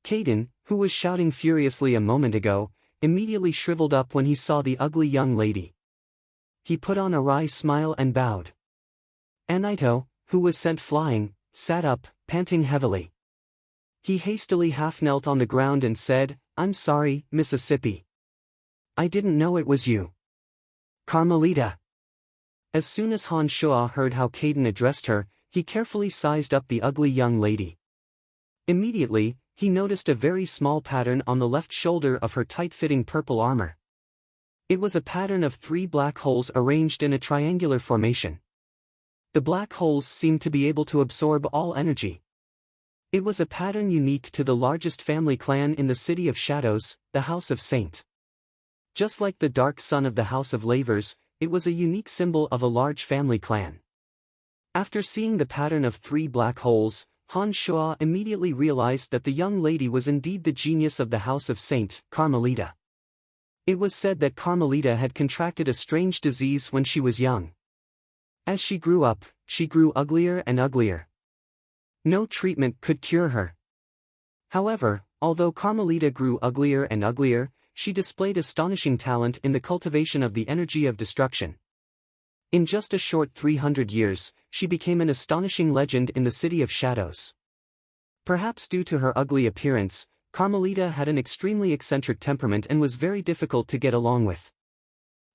Kaden, who was shouting furiously a moment ago, immediately shriveled up when he saw the ugly young lady. He put on a wry smile and bowed. Anaito, who was sent flying, sat up, panting heavily. He hastily half-knelt on the ground and said, I'm sorry, Mississippi. I didn't know it was you. Carmelita. As soon as Han Shoa heard how Kaden addressed her, he carefully sized up the ugly young lady. Immediately, he noticed a very small pattern on the left shoulder of her tight-fitting purple armor. It was a pattern of 3 black holes arranged in a triangular formation. The black holes seemed to be able to absorb all energy. It was a pattern unique to the largest family clan in the City of Shadows, the House of Saint. Just like the dark sun of the House of Lavers, it was a unique symbol of a large family clan. After seeing the pattern of 3 black holes, Han Shoa immediately realized that the young lady was indeed the genius of the House of Saint, Carmelita. It was said that Carmelita had contracted a strange disease when she was young. As she grew up, she grew uglier and uglier. No treatment could cure her. However, although Carmelita grew uglier and uglier, she displayed astonishing talent in the cultivation of the energy of destruction. In just a short 300 years, she became an astonishing legend in the City of Shadows. Perhaps due to her ugly appearance, Carmelita had an extremely eccentric temperament and was very difficult to get along with.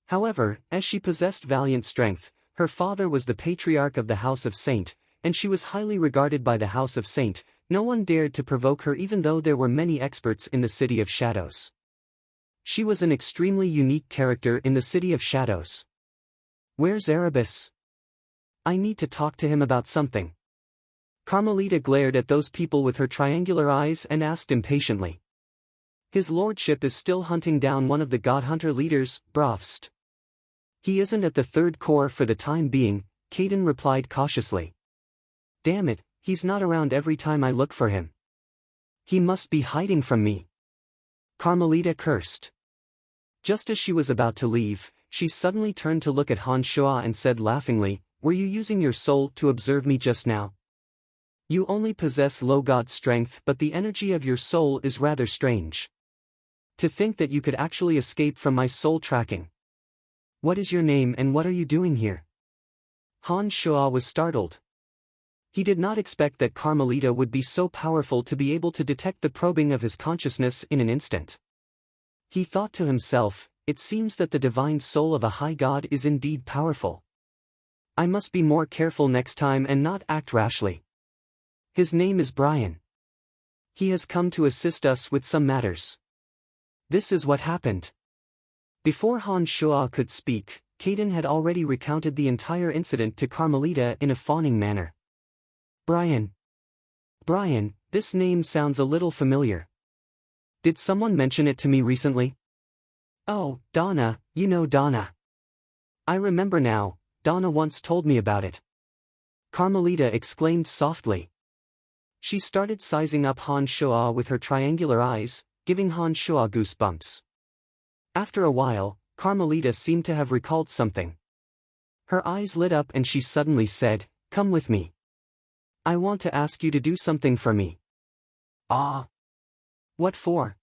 However, as she possessed valiant strength, her father was the patriarch of the House of Saint, and she was highly regarded by the House of Saint. No one dared to provoke her even though there were many experts in the City of Shadows. She was an extremely unique character in the City of Shadows. Where's Erebus? I need to talk to him about something. Carmelita glared at those people with her triangular eyes and asked impatiently. His lordship is still hunting down one of the God Hunter leaders, Bravst. He isn't at the third core for the time being, Kaden replied cautiously. Damn it, he's not around every time I look for him. He must be hiding from me. Carmelita cursed. Just as she was about to leave, she suddenly turned to look at Han Shoa and said laughingly, were you using your soul to observe me just now? You only possess low god strength, but the energy of your soul is rather strange. To think that you could actually escape from my soul tracking. What is your name and what are you doing here? Han Shoa was startled. He did not expect that Carmelita would be so powerful to be able to detect the probing of his consciousness in an instant. He thought to himself, it seems that the divine soul of a high god is indeed powerful. I must be more careful next time and not act rashly. His name is Brian. He has come to assist us with some matters. This is what happened. Before Han Shuo could speak, Caden had already recounted the entire incident to Carmelita in a fawning manner. Brian. Brian, this name sounds a little familiar. Did someone mention it to me recently? Oh, Donna, you know Donna. I remember now, Donna once told me about it. Carmelita exclaimed softly. She started sizing up Han Shuo with her triangular eyes, giving Han Shuo goosebumps. After a while, Carmelita seemed to have recalled something. Her eyes lit up and she suddenly said, "Come with me. I want to ask you to do something for me." Ah. What for?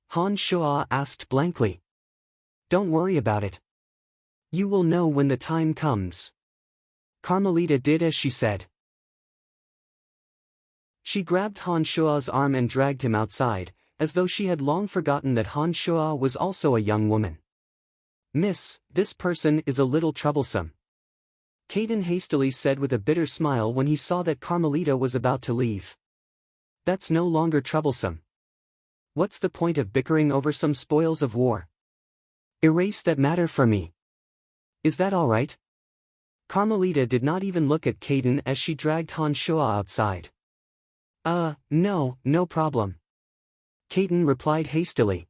Han Shuo asked blankly. Don't worry about it. You will know when the time comes. Carmelita did as she said. She grabbed Han Shuo's arm and dragged him outside, as though she had long forgotten that Han Shuo was also a young woman. Miss, this person is a little troublesome. Caden hastily said with a bitter smile when he saw that Carmelita was about to leave. That's no longer troublesome. What's the point of bickering over some spoils of war? Erase that matter for me. Is that all right? Carmelita did not even look at Caden as she dragged Han Shuo outside. No problem. Caden replied hastily.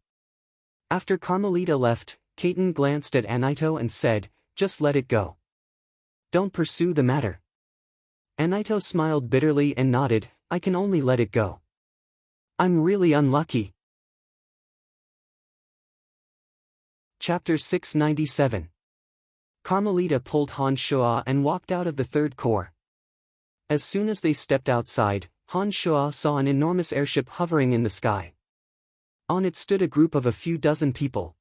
After Carmelita left, Caden glanced at Anito and said, just let it go. Don't pursue the matter. Anito smiled bitterly and nodded, I can only let it go. I'm really unlucky. Chapter 697. Carmelita pulled Han Shuo and walked out of the third corps. As soon as they stepped outside, Han Shuo saw an enormous airship hovering in the sky. On it stood a group of a few dozen people.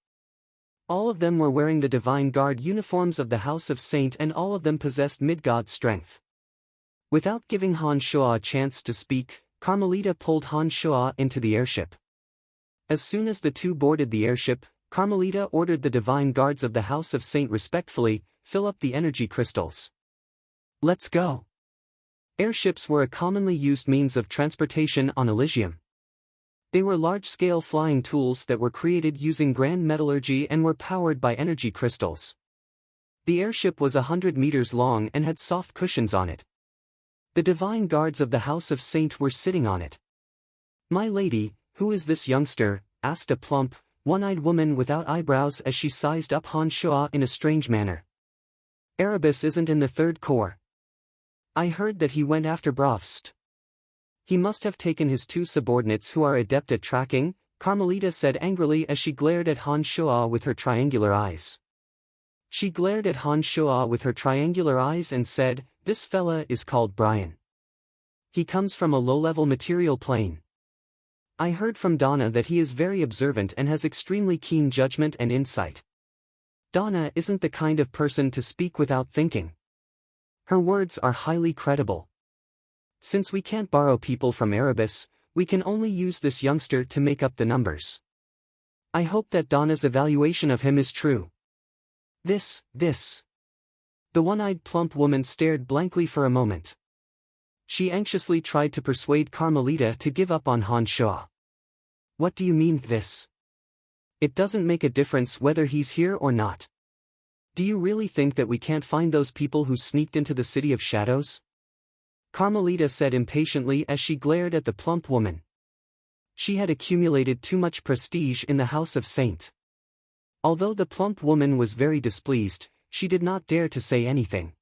All of them were wearing the Divine Guard uniforms of the House of Saint and all of them possessed mid-god strength. Without giving Han Shuo a chance to speak, Carmelita pulled Han Shuo into the airship. As soon as the two boarded the airship, Carmelita ordered the Divine Guards of the House of Saint respectfully, fill up the energy crystals. Let's go. Airships were a commonly used means of transportation on Elysium. They were large-scale flying tools that were created using grand metallurgy and were powered by energy crystals. The airship was 100 meters long and had soft cushions on it. The Divine Guards of the House of Saint were sitting on it. My lady, who is this youngster? Asked a plump, one-eyed woman without eyebrows as she sized up Han Shuo in a strange manner. Erebus isn't in the third corps. I heard that he went after Brovst. He must have taken his two subordinates who are adept at tracking, Carmelita said angrily as she glared at Han Shuo with her triangular eyes. She glared at Han Shuo with her triangular eyes and said, this fella is called Brian. He comes from a low-level material plane. I heard from Donna that he is very observant and has extremely keen judgment and insight. Donna isn't the kind of person to speak without thinking. Her words are highly credible. Since we can't borrow people from Erebus, we can only use this youngster to make up the numbers. I hope that Donna's evaluation of him is true. This. The one-eyed plump woman stared blankly for a moment. She anxiously tried to persuade Carmelita to give up on Han Shuo. What do you mean this? It doesn't make a difference whether he's here or not. Do you really think that we can't find those people who sneaked into the City of Shadows? Carmelita said impatiently as she glared at the plump woman. She had accumulated too much prestige in the House of Saint. Although the plump woman was very displeased, she did not dare to say anything.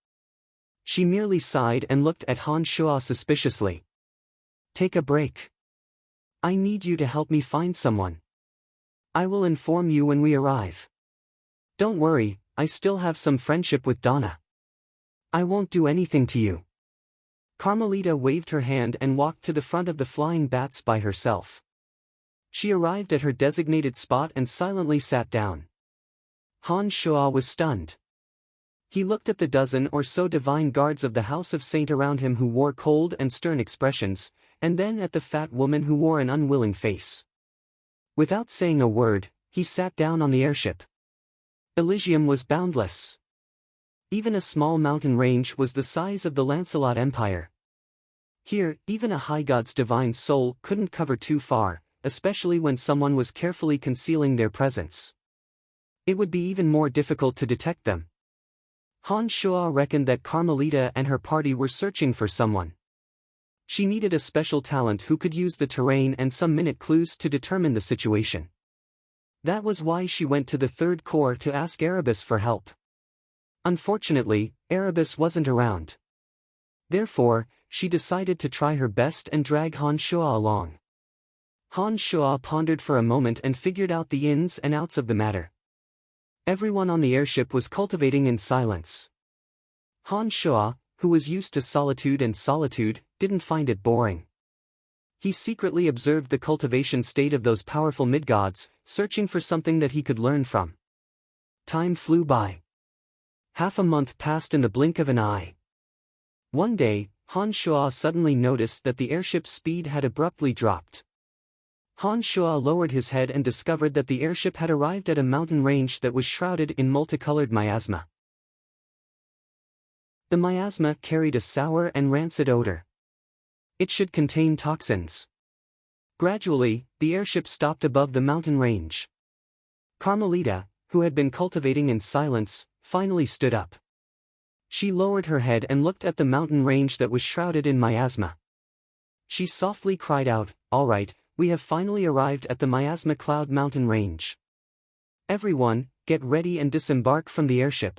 She merely sighed and looked at Han Shuo suspiciously. Take a break. I need you to help me find someone. I will inform you when we arrive. Don't worry, I still have some friendship with Donna. I won't do anything to you. Carmelita waved her hand and walked to the front of the flying bats by herself. She arrived at her designated spot and silently sat down. Han Shuo was stunned. He looked at the dozen or so divine guards of the House of Saint around him who wore cold and stern expressions, and then at the fat woman who wore an unwilling face. Without saying a word, he sat down on the airship. Elysium was boundless. Even a small mountain range was the size of the Lancelot Empire. Here, even a high god's divine soul couldn't cover too far, especially when someone was carefully concealing their presence. It would be even more difficult to detect them. Han Shuo reckoned that Carmelita and her party were searching for someone. She needed a special talent who could use the terrain and some minute clues to determine the situation. That was why she went to the Third Corps to ask Erebus for help. Unfortunately, Erebus wasn't around. Therefore, she decided to try her best and drag Han Shuo along. Han Shuo pondered for a moment and figured out the ins and outs of the matter. Everyone on the airship was cultivating in silence. Han Shuo, who was used to solitude, didn't find it boring. He secretly observed the cultivation state of those powerful mid-gods, searching for something that he could learn from. Time flew by. Half a month passed in the blink of an eye. One day, Han Shuo suddenly noticed that the airship's speed had abruptly dropped. Han Shuo lowered his head and discovered that the airship had arrived at a mountain range that was shrouded in multicolored miasma. The miasma carried a sour and rancid odor. It should contain toxins. Gradually, the airship stopped above the mountain range. Carmelita, who had been cultivating in silence, finally stood up. She lowered her head and looked at the mountain range that was shrouded in miasma. She softly cried out, "All right, we have finally arrived at the miasma cloud mountain range. Everyone, get ready and disembark from the airship.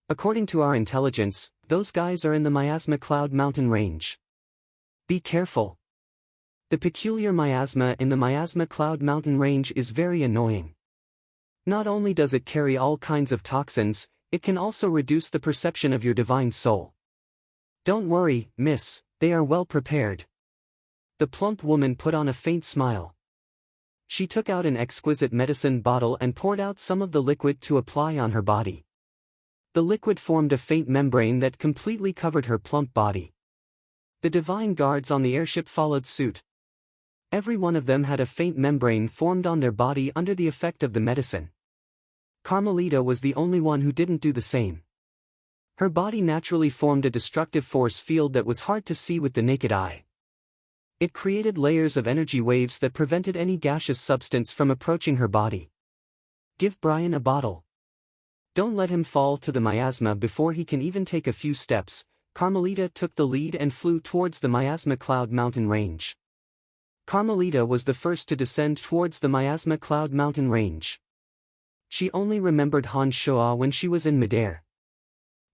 According to our intelligence, those guys are in the miasma cloud mountain range. Be careful. The peculiar miasma in the miasma cloud mountain range is very annoying. Not only does it carry all kinds of toxins, it can also reduce the perception of your divine soul. Don't worry, miss, they are well prepared." The plump woman put on a faint smile. She took out an exquisite medicine bottle and poured out some of the liquid to apply on her body. The liquid formed a faint membrane that completely covered her plump body. The divine guards on the airship followed suit. Every one of them had a faint membrane formed on their body under the effect of the medicine. Carmelita was the only one who didn't do the same. Her body naturally formed a destructive force field that was hard to see with the naked eye. It created layers of energy waves that prevented any gaseous substance from approaching her body. "Give Brian a bottle. Don't let him fall to the miasma before he can even take a few steps." Carmelita took the lead and flew towards the miasma cloud mountain range. Carmelita was the first to descend towards the miasma cloud mountain range. She only remembered Han Shuo when she was in midair.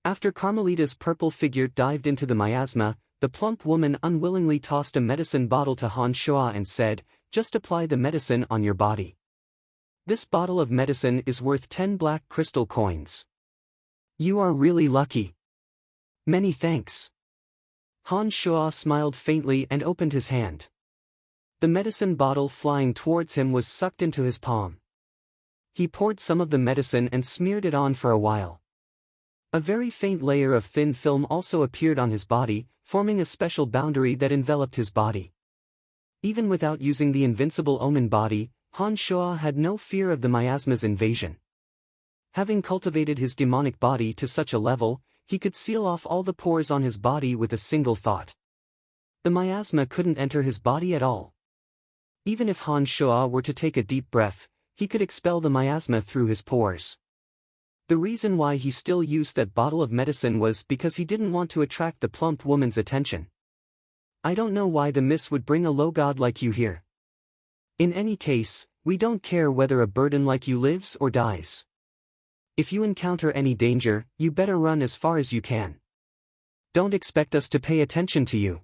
After Carmelita's purple figure dived into the miasma, the plump woman unwillingly tossed a medicine bottle to Han Shuo and said, "Just apply the medicine on your body. This bottle of medicine is worth 10 black crystal coins. You are really lucky. Many thanks." Han Shuo smiled faintly and opened his hand. The medicine bottle flying towards him was sucked into his palm. He poured some of the medicine and smeared it on for a while. A very faint layer of thin film also appeared on his body, forming a special boundary that enveloped his body. Even without using the invincible omen body, Han Shuo had no fear of the miasma's invasion. Having cultivated his demonic body to such a level, he could seal off all the pores on his body with a single thought. The miasma couldn't enter his body at all. Even if Han Shuo were to take a deep breath, he could expel the miasma through his pores. The reason why he still used that bottle of medicine was because he didn't want to attract the plump woman's attention. "I don't know why the miss would bring a low god like you here. In any case, we don't care whether a burden like you lives or dies. If you encounter any danger, you better run as far as you can. Don't expect us to pay attention to you."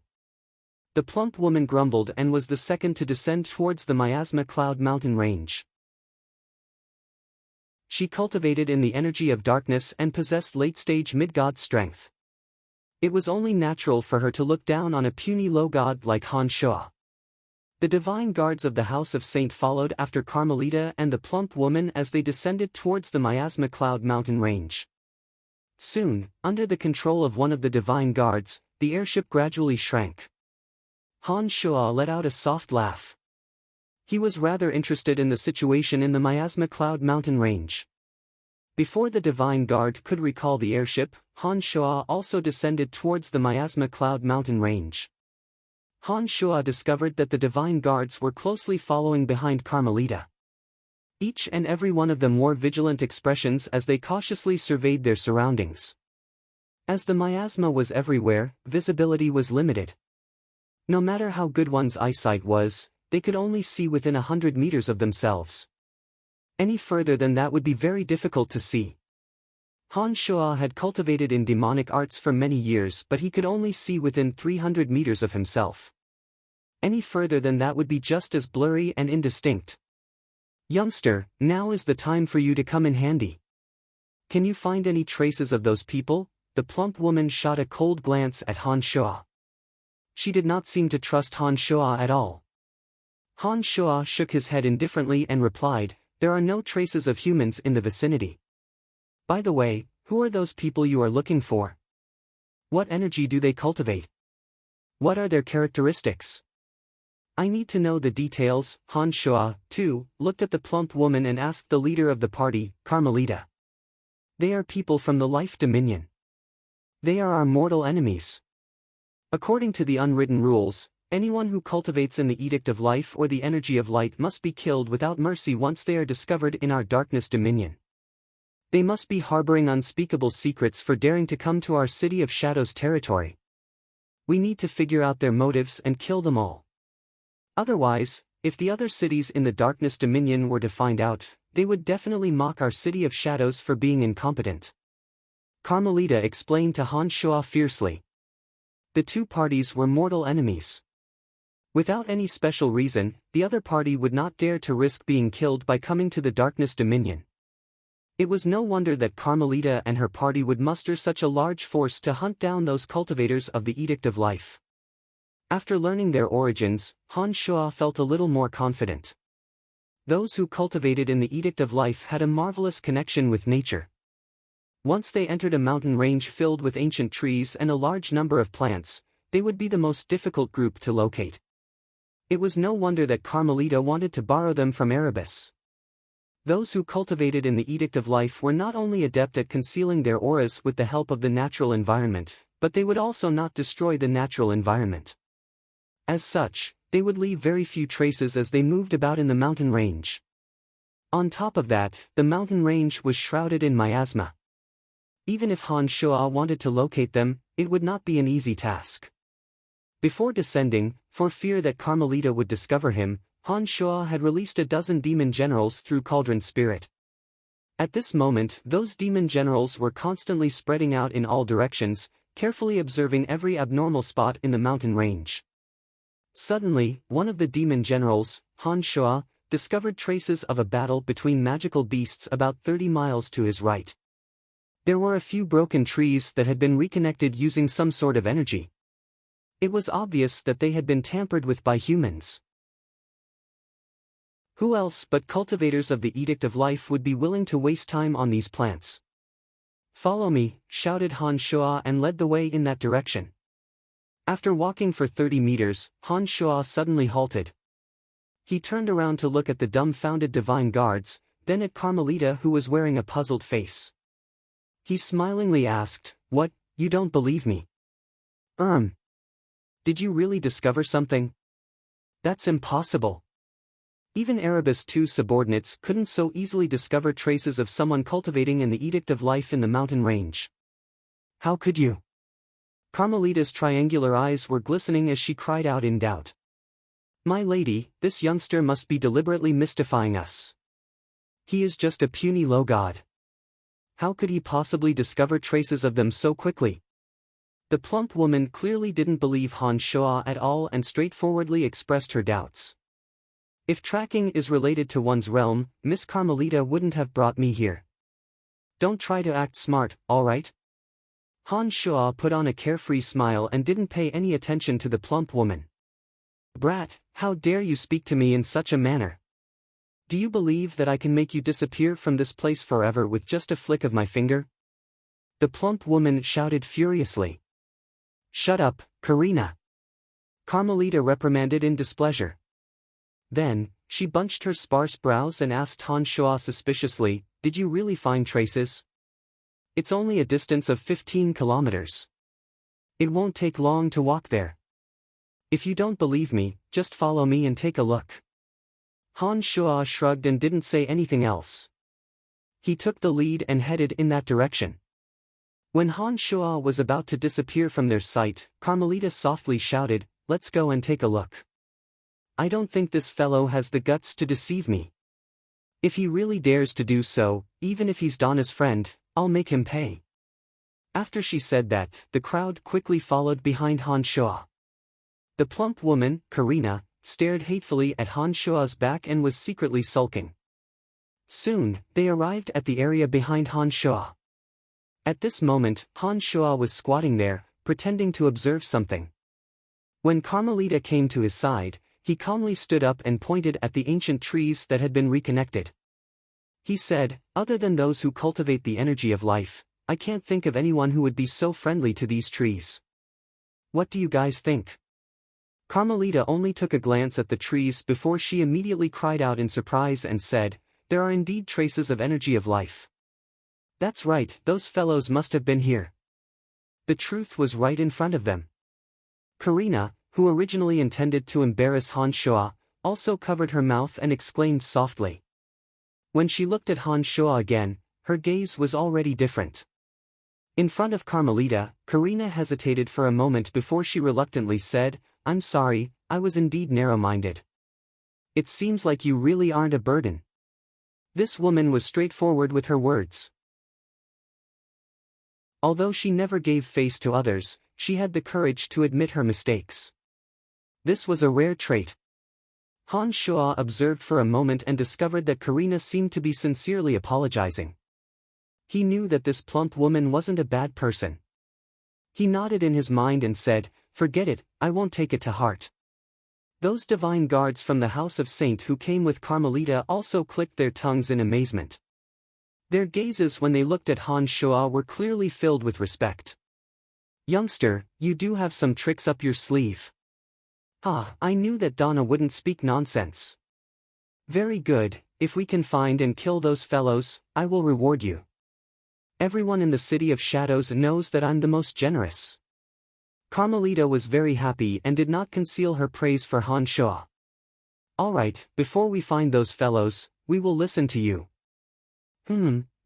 The plump woman grumbled and was the second to descend towards the miasma cloud mountain range. She cultivated in the energy of darkness and possessed late-stage mid-god strength. It was only natural for her to look down on a puny low god like Han Shuo. The divine guards of the House of Saint followed after Carmelita and the plump woman as they descended towards the miasma cloud mountain range. Soon, under the control of one of the divine guards, the airship gradually shrank. Han Shuo let out a soft laugh. He was rather interested in the situation in the Miasma Cloud mountain range. Before the divine guard could recall the airship, Han Shuo also descended towards the Miasma Cloud mountain range. Han Shuo discovered that the divine guards were closely following behind Carmelita. Each and every one of them wore vigilant expressions as they cautiously surveyed their surroundings. As the miasma was everywhere, visibility was limited. No matter how good one's eyesight was, they could only see within 100 meters of themselves. Any further than that would be very difficult to see. Han Shuo had cultivated in demonic arts for many years, but he could only see within 300 meters of himself. Any further than that would be just as blurry and indistinct. Youngster, now is the time for you to come in handy. Can you find any traces of those people? The plump woman shot a cold glance at Han Shuo. She did not seem to trust Han Shuo at all. Han Shuo shook his head indifferently and replied, "There are no traces of humans in the vicinity. By the way, who are those people you are looking for? What energy do they cultivate? What are their characteristics? I need to know the details." Han Shuo, too, looked at the plump woman and asked the leader of the party, Carmelita. "They are people from the Life Dominion. They are our mortal enemies. According to the unwritten rules, anyone who cultivates in the Edict of Life or the energy of light must be killed without mercy once they are discovered in our Darkness Dominion. They must be harboring unspeakable secrets for daring to come to our City of Shadows territory. We need to figure out their motives and kill them all. Otherwise, if the other cities in the Darkness Dominion were to find out, they would definitely mock our City of Shadows for being incompetent." Carmelita explained to Han Shuo fiercely. The two parties were mortal enemies. Without any special reason, the other party would not dare to risk being killed by coming to the Darkness Dominion. It was no wonder that Carmelita and her party would muster such a large force to hunt down those cultivators of the Edict of Life. After learning their origins, Han Shuo felt a little more confident. Those who cultivated in the Edict of Life had a marvelous connection with nature. Once they entered a mountain range filled with ancient trees and a large number of plants, they would be the most difficult group to locate. It was no wonder that Carmelita wanted to borrow them from Erebus. Those who cultivated in the Edict of Life were not only adept at concealing their auras with the help of the natural environment, but they would also not destroy the natural environment. As such, they would leave very few traces as they moved about in the mountain range. On top of that, the mountain range was shrouded in miasma. Even if Han Shuo wanted to locate them, it would not be an easy task. Before descending, for fear that Carmelita would discover him, Han Shuo had released a dozen demon generals through Cauldron Spirit. At this moment, those demon generals were constantly spreading out in all directions, carefully observing every abnormal spot in the mountain range. Suddenly, one of the demon generals, Han Shuo, discovered traces of a battle between magical beasts about 30 miles to his right. There were a few broken trees that had been reconnected using some sort of energy. It was obvious that they had been tampered with by humans. Who else but cultivators of the Edict of Life would be willing to waste time on these plants? "Follow me," shouted Han Shuo and led the way in that direction. After walking for 30 meters, Han Shuo suddenly halted. He turned around to look at the dumbfounded divine guards, then at Carmelita who was wearing a puzzled face. He smilingly asked, "What, you don't believe me? Did you really discover something? That's impossible. Even Erebus' two subordinates couldn't so easily discover traces of someone cultivating in the Edict of Life in the mountain range. How could you?" Carmelita's triangular eyes were glistening as she cried out in doubt. "My lady, this youngster must be deliberately mystifying us. He is just a puny low god. How could he possibly discover traces of them so quickly?" The plump woman clearly didn't believe Han Shuo at all and straightforwardly expressed her doubts. "If tracking is related to one's realm, Miss Carmelita wouldn't have brought me here. Don't try to act smart, alright?" Han Shuo put on a carefree smile and didn't pay any attention to the plump woman. "Brat, how dare you speak to me in such a manner? Do you believe that I can make you disappear from this place forever with just a flick of my finger? The plump woman shouted furiously. "Shut up, Karina!" Carmelita reprimanded in displeasure. Then, she bunched her sparse brows and asked Han Shuo suspiciously, "Did you really find traces? It's only a distance of 15 kilometers. It won't take long to walk there. If you don't believe me, just follow me and take a look." Han Shuo shrugged and didn't say anything else. He took the lead and headed in that direction. When Han Shuo was about to disappear from their sight, Carmelita softly shouted, "Let's go and take a look. I don't think this fellow has the guts to deceive me. If he really dares to do so, even if he's Donna's friend, I'll make him pay." After she said that, the crowd quickly followed behind Han Shuo. The plump woman, Karina, stared hatefully at Han Shuo's back and was secretly sulking. Soon, they arrived at the area behind Han Shuo. At this moment, Han Shuo was squatting there, pretending to observe something. When Carmelita came to his side, he calmly stood up and pointed at the ancient trees that had been reconnected. He said, "Other than those who cultivate the energy of life, I can't think of anyone who would be so friendly to these trees. What do you guys think?" Carmelita only took a glance at the trees before she immediately cried out in surprise and said, "There are indeed traces of energy of life. That's right, those fellows must have been here." The truth was right in front of them. Karina, who originally intended to embarrass Han Shuo, also covered her mouth and exclaimed softly. When she looked at Han Shuo again, her gaze was already different. In front of Carmelita, Karina hesitated for a moment before she reluctantly said, "I'm sorry, I was indeed narrow-minded. It seems like you really aren't a burden." This woman was straightforward with her words. Although she never gave face to others, she had the courage to admit her mistakes. This was a rare trait. Han Shuo observed for a moment and discovered that Karina seemed to be sincerely apologizing. He knew that this plump woman wasn't a bad person. He nodded in his mind and said, "Forget it, I won't take it to heart." Those divine guards from the House of Saint who came with Carmelita also clicked their tongues in amazement. Their gazes when they looked at Han Shuo were clearly filled with respect. "Youngster, you do have some tricks up your sleeve." "Ah, I knew that Donna wouldn't speak nonsense." "Very good, if we can find and kill those fellows, I will reward you. Everyone in the City of Shadows knows that I'm the most generous." Carmelita was very happy and did not conceal her praise for Han Shuo. "All right, before we find those fellows, we will listen to you."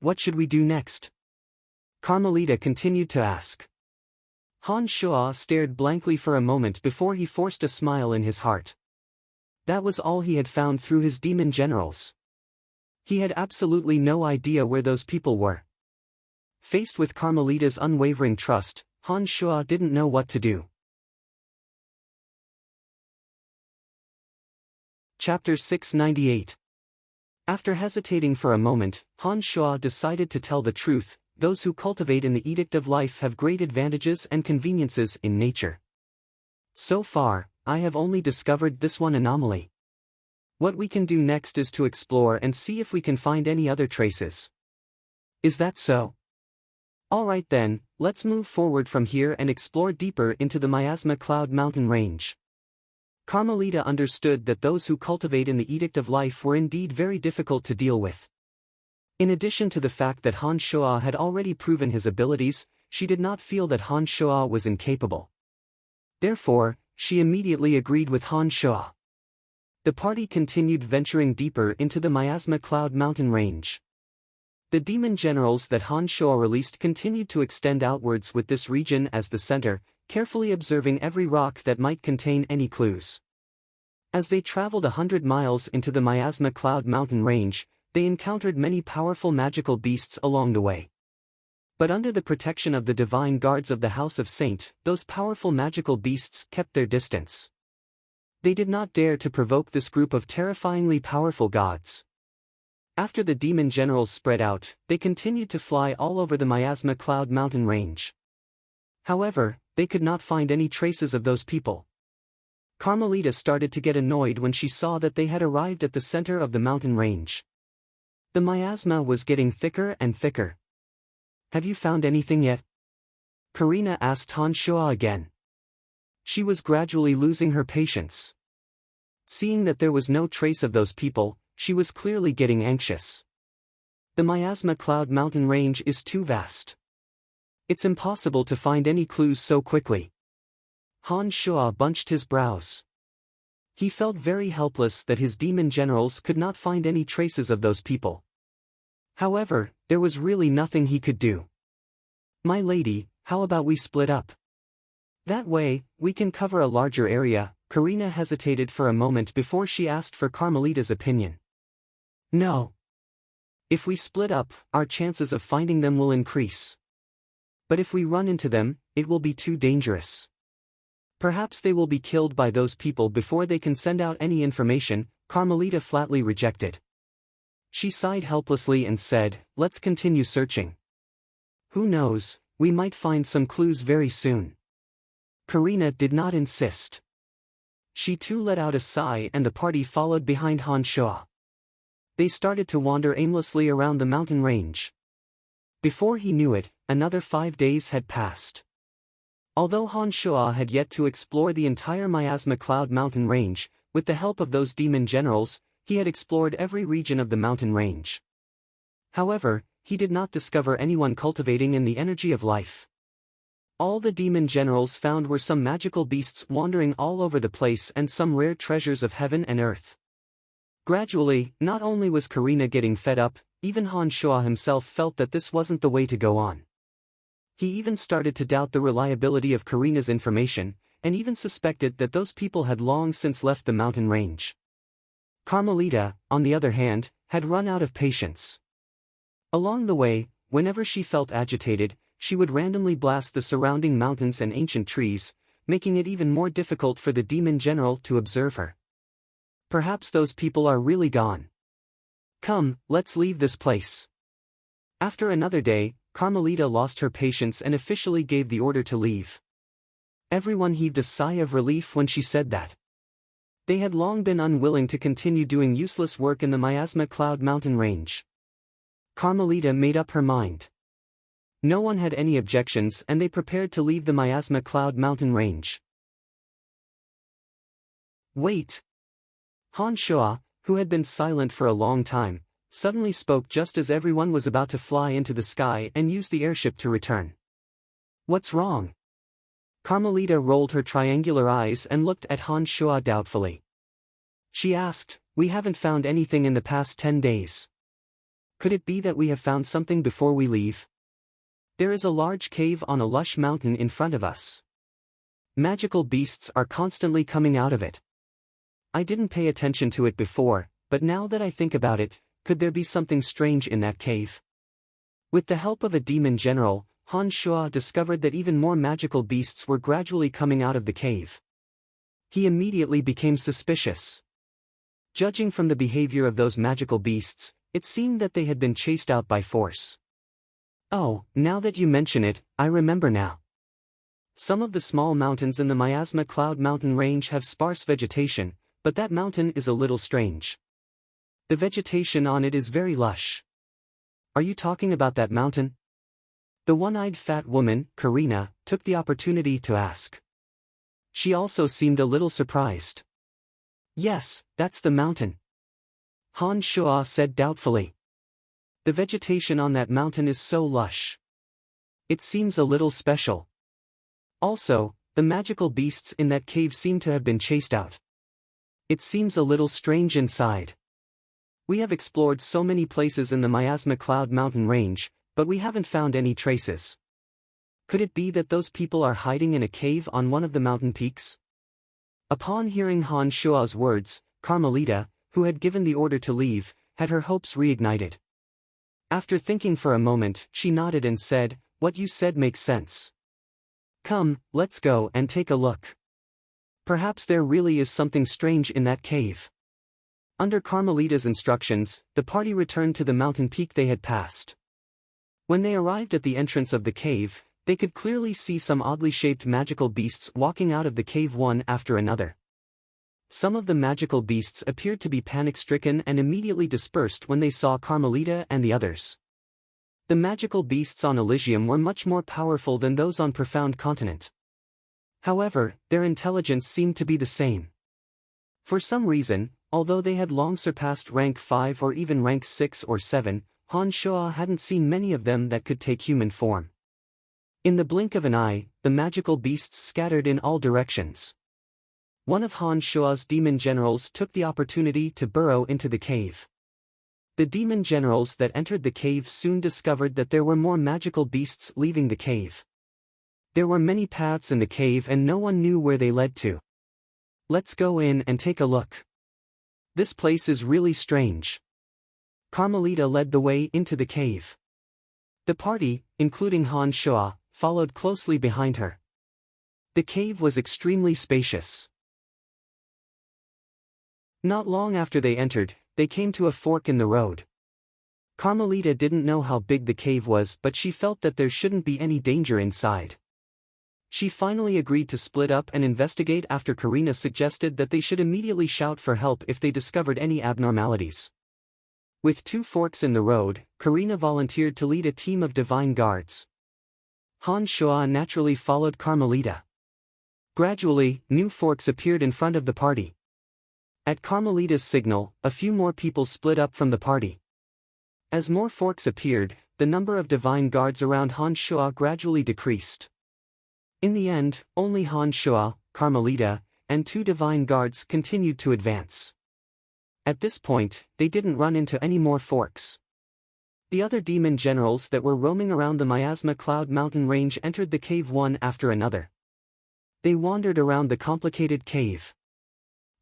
What should we do next?" Carmelita continued to ask. Han Shuo stared blankly for a moment before he forced a smile in his heart. That was all he had found through his demon generals. He had absolutely no idea where those people were. Faced with Carmelita's unwavering trust, Han Shuo didn't know what to do. Chapter 698. After hesitating for a moment, Han Shuo decided to tell the truth. Those who cultivate in the Edict of Life have great advantages and conveniences in nature. So far, I have only discovered this one anomaly. What we can do next is to explore and see if we can find any other traces. Is that so? Alright then, let's move forward from here and explore deeper into the Miasma Cloud Mountain Range. Carmelita understood that those who cultivate in the Edict of Life were indeed very difficult to deal with. In addition to the fact that Han Shuo had already proven his abilities, she did not feel that Han Shuo was incapable. Therefore, she immediately agreed with Han Shuo. The party continued venturing deeper into the Miasma Cloud Mountain Range. The demon generals that Han Shuo released continued to extend outwards with this region as the center, carefully observing every rock that might contain any clues. As they traveled 100 miles into the Miasma Cloud Mountain Range, they encountered many powerful magical beasts along the way. But under the protection of the divine guards of the House of Saint, those powerful magical beasts kept their distance. They did not dare to provoke this group of terrifyingly powerful gods. After the demon generals spread out, they continued to fly all over the Miasma Cloud Mountain Range. However, they could not find any traces of those people. Carmelita started to get annoyed when she saw that they had arrived at the center of the mountain range. The miasma was getting thicker and thicker. Have you found anything yet? Karina asked Han Shuo again. She was gradually losing her patience. Seeing that there was no trace of those people, she was clearly getting anxious. The Miasma Cloud mountain range is too vast. It's impossible to find any clues so quickly. Han Shuo bunched his brows. He felt very helpless that his demon generals could not find any traces of those people. However, there was really nothing he could do. My lady, how about we split up? That way, we can cover a larger area. Karina hesitated for a moment before she asked for Carmelita's opinion. No. If we split up, our chances of finding them will increase. But if we run into them, it will be too dangerous. Perhaps they will be killed by those people before they can send out any information, Carmelita flatly rejected. She sighed helplessly and said, let's continue searching. Who knows, we might find some clues very soon. Karina did not insist. She too let out a sigh and the party followed behind Han Shuo. They started to wander aimlessly around the mountain range. Before he knew it, another 5 days had passed. Although Han Shuo had yet to explore the entire Miasma Cloud mountain range, with the help of those demon generals, he had explored every region of the mountain range. However, he did not discover anyone cultivating in the energy of life. All the demon generals found were some magical beasts wandering all over the place and some rare treasures of heaven and earth. Gradually, not only was Karina getting fed up, even Han Shuo himself felt that this wasn't the way to go on. He even started to doubt the reliability of Karina's information, and even suspected that those people had long since left the mountain range. Carmelita, on the other hand, had run out of patience. Along the way, whenever she felt agitated, she would randomly blast the surrounding mountains and ancient trees, making it even more difficult for the demon general to observe her. Perhaps those people are really gone. Come, let's leave this place. After another day, Carmelita lost her patience and officially gave the order to leave. Everyone heaved a sigh of relief when she said that. They had long been unwilling to continue doing useless work in the Miasma Cloud mountain range. Carmelita made up her mind. No one had any objections and they prepared to leave the Miasma Cloud mountain range. Wait! Han Shuo, who had been silent for a long time, suddenly spoke just as everyone was about to fly into the sky and use the airship to return. What's wrong? Carmelita rolled her triangular eyes and looked at Han Shuo doubtfully. She asked, we haven't found anything in the past 10 days. Could it be that we have found something before we leave? There is a large cave on a lush mountain in front of us. Magical beasts are constantly coming out of it. I didn't pay attention to it before, but now that I think about it, could there be something strange in that cave? With the help of a demon general, Han Shuo discovered that even more magical beasts were gradually coming out of the cave. He immediately became suspicious. Judging from the behavior of those magical beasts, it seemed that they had been chased out by force. Oh, now that you mention it, I remember now. Some of the small mountains in the Miasma Cloud mountain range have sparse vegetation, but that mountain is a little strange. The vegetation on it is very lush. Are you talking about that mountain? The one-eyed fat woman, Karina, took the opportunity to ask. She also seemed a little surprised. Yes, that's the mountain. Han Shuo said doubtfully. The vegetation on that mountain is so lush. It seems a little special. Also, the magical beasts in that cave seem to have been chased out. It seems a little strange inside. We have explored so many places in the Miasma Cloud mountain range, but we haven't found any traces. Could it be that those people are hiding in a cave on one of the mountain peaks? Upon hearing Han Shuo's words, Carmelita, who had given the order to leave, had her hopes reignited. After thinking for a moment, she nodded and said, "What you said makes sense. Come, let's go and take a look. Perhaps there really is something strange in that cave." Under Carmelita's instructions, the party returned to the mountain peak they had passed. When they arrived at the entrance of the cave, they could clearly see some oddly shaped magical beasts walking out of the cave one after another. Some of the magical beasts appeared to be panic-stricken and immediately dispersed when they saw Carmelita and the others. The magical beasts on Elysium were much more powerful than those on Profound Continent. However, their intelligence seemed to be the same. For some reason, although they had long surpassed rank 5 or even rank 6 or 7, Han Shuo hadn't seen many of them that could take human form. In the blink of an eye, the magical beasts scattered in all directions. One of Han Shuo's demon generals took the opportunity to burrow into the cave. The demon generals that entered the cave soon discovered that there were more magical beasts leaving the cave. There were many paths in the cave and no one knew where they led to. Let's go in and take a look. This place is really strange. Carmelita led the way into the cave. The party, including Han Shuo, followed closely behind her. The cave was extremely spacious. Not long after they entered, they came to a fork in the road. Carmelita didn't know how big the cave was, but she felt that there shouldn't be any danger inside. She finally agreed to split up and investigate after Karina suggested that they should immediately shout for help if they discovered any abnormalities. With 2 forks in the road, Karina volunteered to lead a team of divine guards. Han Shuo naturally followed Carmelita. Gradually, new forks appeared in front of the party. At Carmelita's signal, a few more people split up from the party. As more forks appeared, the number of divine guards around Han Shuo gradually decreased. In the end, only Han Shuo, Carmelita, and 2 divine guards continued to advance. At this point, they didn't run into any more forks. The other demon generals that were roaming around the Miasma Cloud Mountain range entered the cave one after another. They wandered around the complicated cave.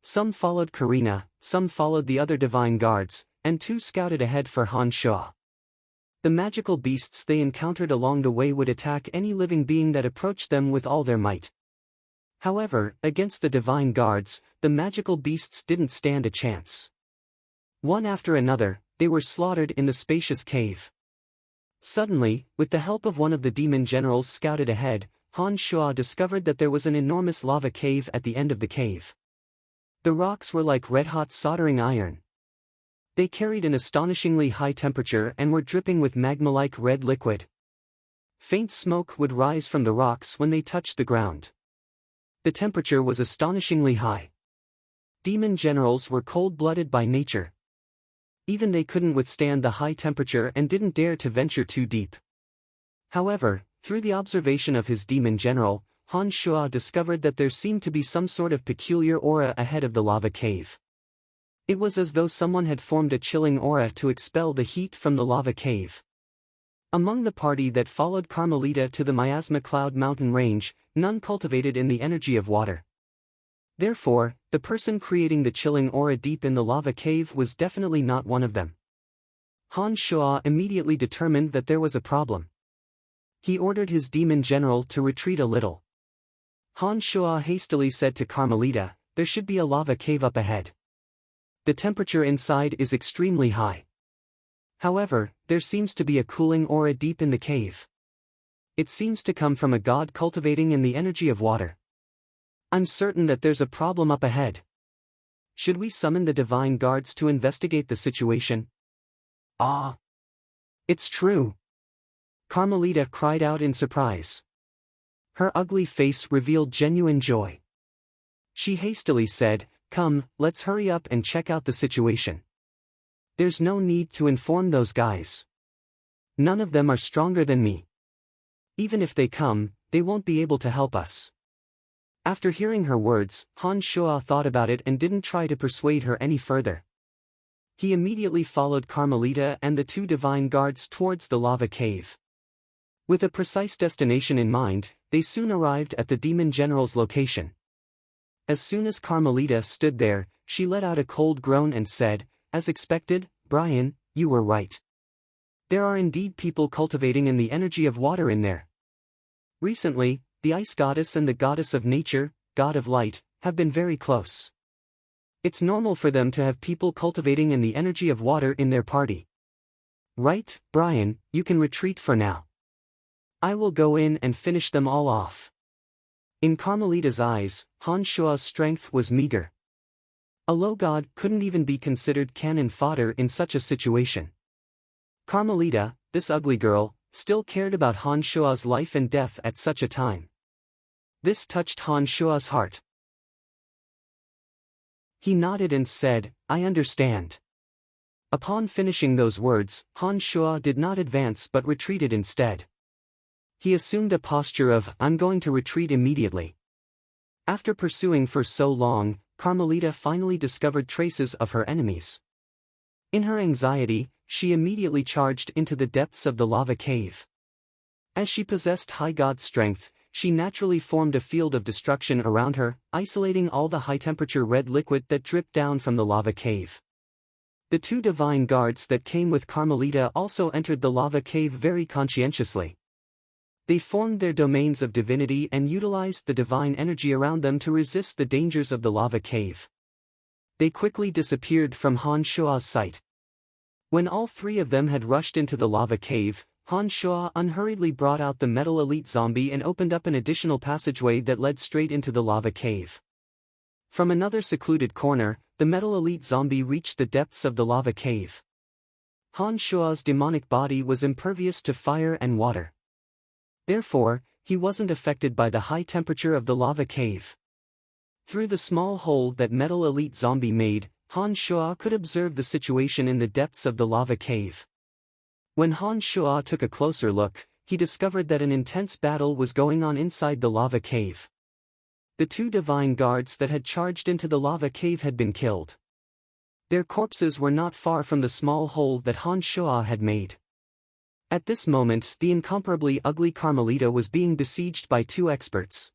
Some followed Karina, some followed the other divine guards, and 2 scouted ahead for Han Shuo. The magical beasts they encountered along the way would attack any living being that approached them with all their might. However, against the divine guards, the magical beasts didn't stand a chance. One after another, they were slaughtered in the spacious cave. Suddenly, with the help of one of the demon generals scouted ahead, Han Shuo discovered that there was an enormous lava cave at the end of the cave. The rocks were like red-hot soldering iron. They carried an astonishingly high temperature and were dripping with magma-like red liquid. Faint smoke would rise from the rocks when they touched the ground. The temperature was astonishingly high. Demon generals were cold-blooded by nature. Even they couldn't withstand the high temperature and didn't dare to venture too deep. However, through the observation of his demon general, Han Shuo discovered that there seemed to be some sort of peculiar aura ahead of the lava cave. It was as though someone had formed a chilling aura to expel the heat from the lava cave. Among the party that followed Carmelita to the Miasma Cloud Mountain range, none cultivated in the energy of water. Therefore, the person creating the chilling aura deep in the lava cave was definitely not one of them. Han Shuo immediately determined that there was a problem. He ordered his demon general to retreat a little. Han Shuo hastily said to Carmelita, "There should be a lava cave up ahead. The temperature inside is extremely high. However, there seems to be a cooling aura deep in the cave. It seems to come from a god cultivating in the energy of water. I'm certain that there's a problem up ahead. Should we summon the divine guards to investigate the situation?" "Ah! It's true!" Carmelita cried out in surprise. Her ugly face revealed genuine joy. She hastily said, "Come, let's hurry up and check out the situation. There's no need to inform those guys. None of them are stronger than me. Even if they come, they won't be able to help us." After hearing her words, Han Shuo thought about it and didn't try to persuade her any further. He immediately followed Carmelita and the 2 divine guards towards the lava cave. With a precise destination in mind, they soon arrived at the demon general's location. As soon as Carmelita stood there, she let out a cold groan and said, "As expected, Brian, you were right. There are indeed people cultivating in the energy of water in there. Recently, the ice goddess and the goddess of nature, god of light, have been very close. It's normal for them to have people cultivating in the energy of water in their party. Right, Brian, you can retreat for now. I will go in and finish them all off." In Carmelita's eyes, Han Shuo's strength was meager. A low god couldn't even be considered cannon fodder in such a situation. Carmelita, this ugly girl, still cared about Han Shua's life and death at such a time. This touched Han Shua's heart. He nodded and said, "I understand." Upon finishing those words, Han Shua did not advance but retreated instead. He assumed a posture of, "I'm going to retreat immediately." After pursuing for so long, Carmelita finally discovered traces of her enemies. In her anxiety, she immediately charged into the depths of the lava cave. As she possessed high god strength, she naturally formed a field of destruction around her, isolating all the high-temperature red liquid that dripped down from the lava cave. The two divine guards that came with Carmelita also entered the lava cave very conscientiously. They formed their domains of divinity and utilized the divine energy around them to resist the dangers of the lava cave. They quickly disappeared from Han Shua's sight. When all three of them had rushed into the lava cave, Han Shua unhurriedly brought out the metal elite zombie and opened up an additional passageway that led straight into the lava cave. From another secluded corner, the metal elite zombie reached the depths of the lava cave. Han Shua's demonic body was impervious to fire and water. Therefore, he wasn't affected by the high temperature of the lava cave. Through the small hole that metal elite zombie made, Han Shua could observe the situation in the depths of the lava cave. When Han Shua took a closer look, he discovered that an intense battle was going on inside the lava cave. The two divine guards that had charged into the lava cave had been killed. Their corpses were not far from the small hole that Han Shua had made. At this moment, the incomparably ugly Carmelita was being besieged by two experts.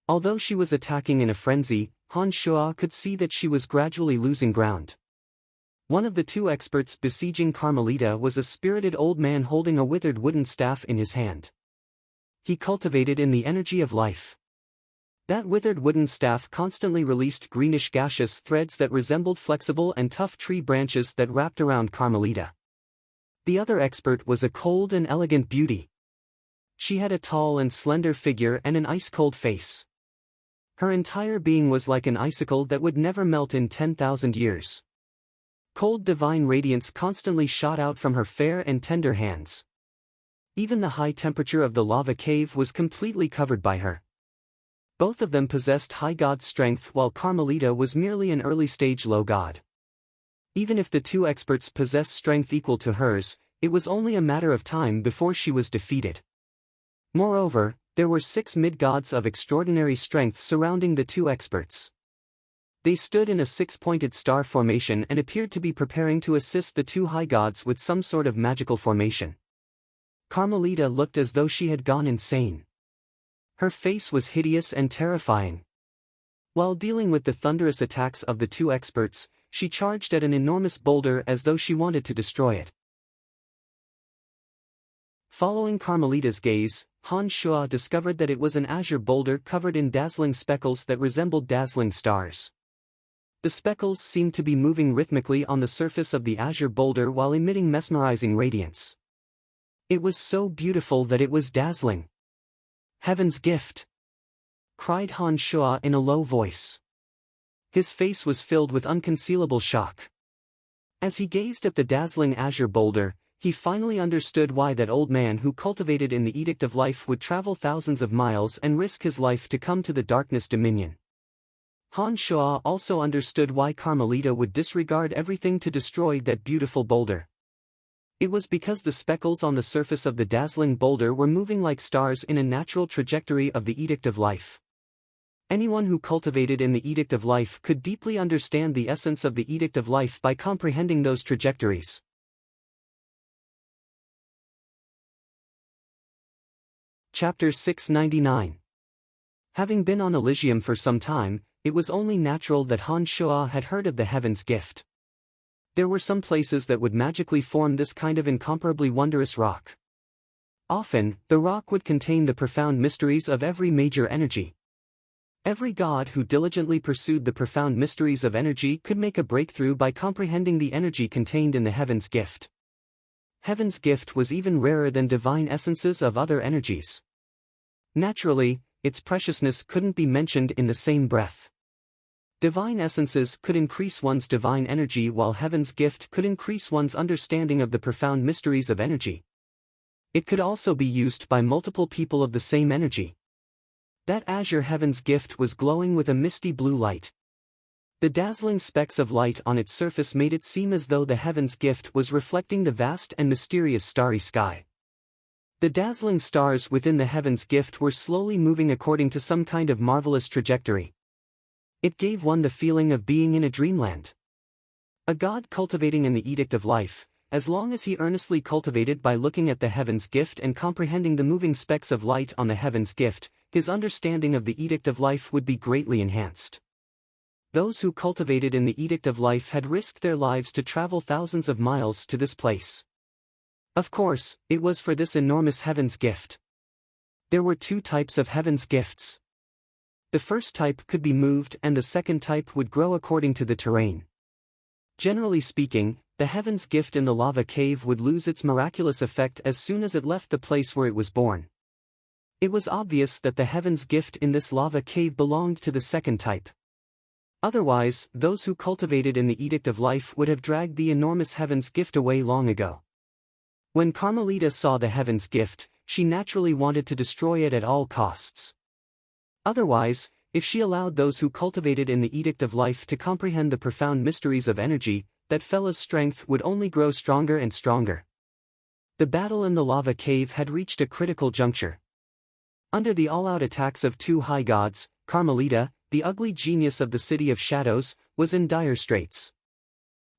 Although she was attacking in a frenzy, Han Shua could see that she was gradually losing ground. One of the two experts besieging Carmelita was a spirited old man holding a withered wooden staff in his hand. He cultivated in the energy of life. That withered wooden staff constantly released greenish gaseous threads that resembled flexible and tough tree branches that wrapped around Carmelita. The other expert was a cold and elegant beauty. She had a tall and slender figure and an ice-cold face. Her entire being was like an icicle that would never melt in 10,000 years. Cold divine radiance constantly shot out from her fair and tender hands. Even the high temperature of the lava cave was completely covered by her. Both of them possessed high god strength while Carmelita was merely an early-stage low god. Even if the two experts possessed strength equal to hers, it was only a matter of time before she was defeated. Moreover, there were 6 mid-gods of extraordinary strength surrounding the two experts. They stood in a 6-pointed star formation and appeared to be preparing to assist the two high gods with some sort of magical formation. Carmelita looked as though she had gone insane. Her face was hideous and terrifying. While dealing with the thunderous attacks of the two experts, she charged at an enormous boulder as though she wanted to destroy it. Following Carmelita's gaze, Han Shua discovered that it was an azure boulder covered in dazzling speckles that resembled dazzling stars. The speckles seemed to be moving rhythmically on the surface of the azure boulder while emitting mesmerizing radiance. It was so beautiful that it was dazzling. "Heaven's gift!" cried Han Shua in a low voice. His face was filled with unconcealable shock. As he gazed at the dazzling azure boulder, he finally understood why that old man who cultivated in the Edict of Life would travel thousands of miles and risk his life to come to the Darkness Dominion. Han Shua also understood why Carmelita would disregard everything to destroy that beautiful boulder. It was because the speckles on the surface of the dazzling boulder were moving like stars in a natural trajectory of the Edict of Life. Anyone who cultivated in the Edict of Life could deeply understand the essence of the Edict of Life by comprehending those trajectories. Chapter 699. Having been on Elysium for some time, it was only natural that Han Shua had heard of the Heaven's Gift. There were some places that would magically form this kind of incomparably wondrous rock. Often, the rock would contain the profound mysteries of every major energy. Every god who diligently pursued the profound mysteries of energy could make a breakthrough by comprehending the energy contained in the Heaven's Gift. Heaven's Gift was even rarer than divine essences of other energies. Naturally, its preciousness couldn't be mentioned in the same breath. Divine essences could increase one's divine energy while Heaven's Gift could increase one's understanding of the profound mysteries of energy. It could also be used by multiple people of the same energy. That azure heaven's gift was glowing with a misty blue light. The dazzling specks of light on its surface made it seem as though the heaven's gift was reflecting the vast and mysterious starry sky. The dazzling stars within the heaven's gift were slowly moving according to some kind of marvelous trajectory. It gave one the feeling of being in a dreamland. A god cultivating in the edict of life, as long as he earnestly cultivated by looking at the heaven's gift and comprehending the moving specks of light on the heaven's gift, his understanding of the edict of life would be greatly enhanced. Those who cultivated in the edict of life had risked their lives to travel thousands of miles to this place. Of course, it was for this enormous heaven's gift. There were two types of heaven's gifts. The first type could be moved and the second type would grow according to the terrain. Generally speaking, the heaven's gift in the lava cave would lose its miraculous effect as soon as it left the place where it was born. It was obvious that the heaven's gift in this lava cave belonged to the second type. Otherwise, those who cultivated in the edict of life would have dragged the enormous heaven's gift away long ago. When Carmelita saw the heaven's gift, she naturally wanted to destroy it at all costs. Otherwise, if she allowed those who cultivated in the edict of life to comprehend the profound mysteries of energy, that fella's strength would only grow stronger and stronger. The battle in the lava cave had reached a critical juncture. Under the all-out attacks of two high gods, Carmelita, the ugly genius of the City of Shadows, was in dire straits.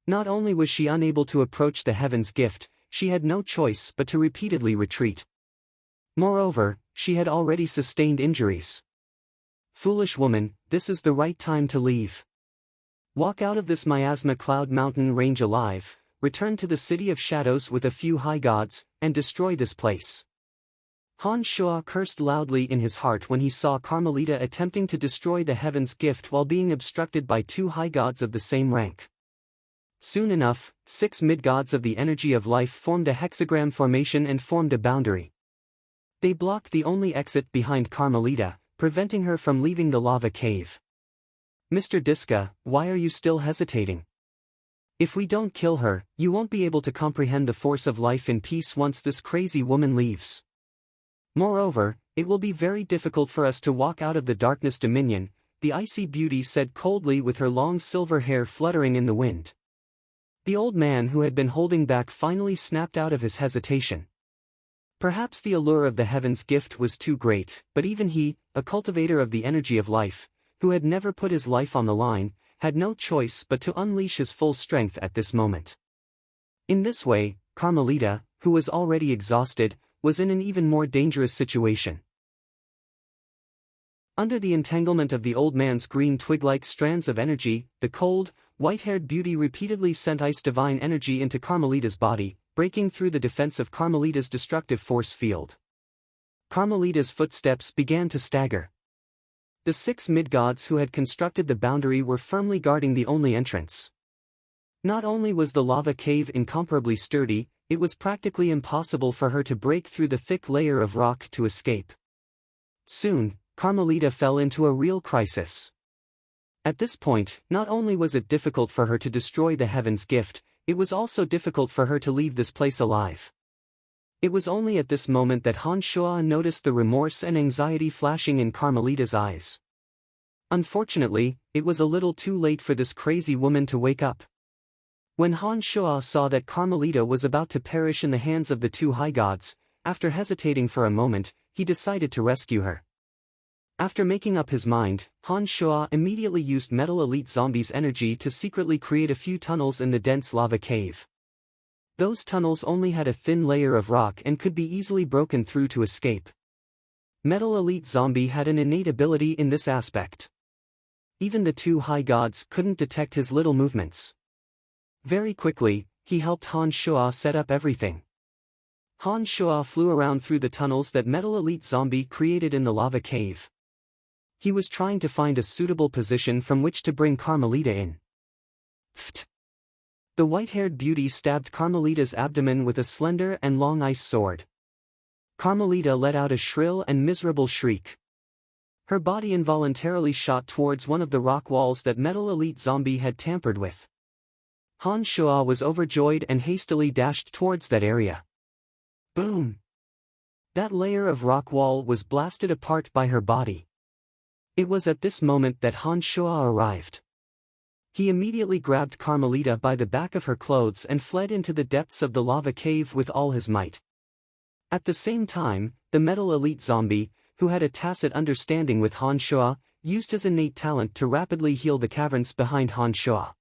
Not only was she unable to approach the heaven's gift, she had no choice but to repeatedly retreat. Moreover, she had already sustained injuries. Foolish woman, this is the right time to leave. Walk out of this miasma cloud mountain range alive, return to the City of Shadows with a few high gods, and destroy this place. Han Shua cursed loudly in his heart when he saw Carmelita attempting to destroy the heaven's gift while being obstructed by two high gods of the same rank. Soon enough, 6 mid-gods of the energy of life formed a hexagram formation and formed a boundary. They blocked the only exit behind Carmelita, preventing her from leaving the lava cave. Mr. Diska, why are you still hesitating? If we don't kill her, you won't be able to comprehend the force of life in peace once this crazy woman leaves. Moreover, it will be very difficult for us to walk out of the darkness dominion, the icy beauty said coldly with her long silver hair fluttering in the wind. The old man who had been holding back finally snapped out of his hesitation. Perhaps the allure of the heaven's gift was too great, but even he, a cultivator of the energy of life, who had never put his life on the line, had no choice but to unleash his full strength at this moment. In this way, Carmelita, who was already exhausted, was in an even more dangerous situation. Under the entanglement of the old man's green twig-like strands of energy, the cold, white-haired beauty repeatedly sent ice divine energy into Carmelita's body, breaking through the defense of Carmelita's destructive force field. Carmelita's footsteps began to stagger. The 6 mid-gods who had constructed the boundary were firmly guarding the only entrance. Not only was the lava cave incomparably sturdy, it was practically impossible for her to break through the thick layer of rock to escape. Soon, Carmelita fell into a real crisis. At this point, not only was it difficult for her to destroy the heaven's gift, it was also difficult for her to leave this place alive. It was only at this moment that Han Shua noticed the remorse and anxiety flashing in Carmelita's eyes. Unfortunately, it was a little too late for this crazy woman to wake up. When Han Shua saw that Carmelita was about to perish in the hands of the two high gods, after hesitating for a moment, he decided to rescue her. After making up his mind, Han Shua immediately used Metal Elite Zombie's energy to secretly create a few tunnels in the dense lava cave. Those tunnels only had a thin layer of rock and could be easily broken through to escape. Metal Elite Zombie had an innate ability in this aspect. Even the two high gods couldn't detect his little movements. Very quickly, he helped Han Shua set up everything. Han Shua flew around through the tunnels that Metal Elite Zombie created in the lava cave. He was trying to find a suitable position from which to bring Carmelita in. Pfft! The white-haired beauty stabbed Carmelita's abdomen with a slender and long ice sword. Carmelita let out a shrill and miserable shriek. Her body involuntarily shot towards one of the rock walls that Metal Elite Zombie had tampered with. Han Shua was overjoyed and hastily dashed towards that area. Boom! That layer of rock wall was blasted apart by her body. It was at this moment that Han Shuo arrived. He immediately grabbed Carmelita by the back of her clothes and fled into the depths of the lava cave with all his might. At the same time, the metal elite zombie, who had a tacit understanding with Han Shuo, used his innate talent to rapidly heal the caverns behind Han Shuo.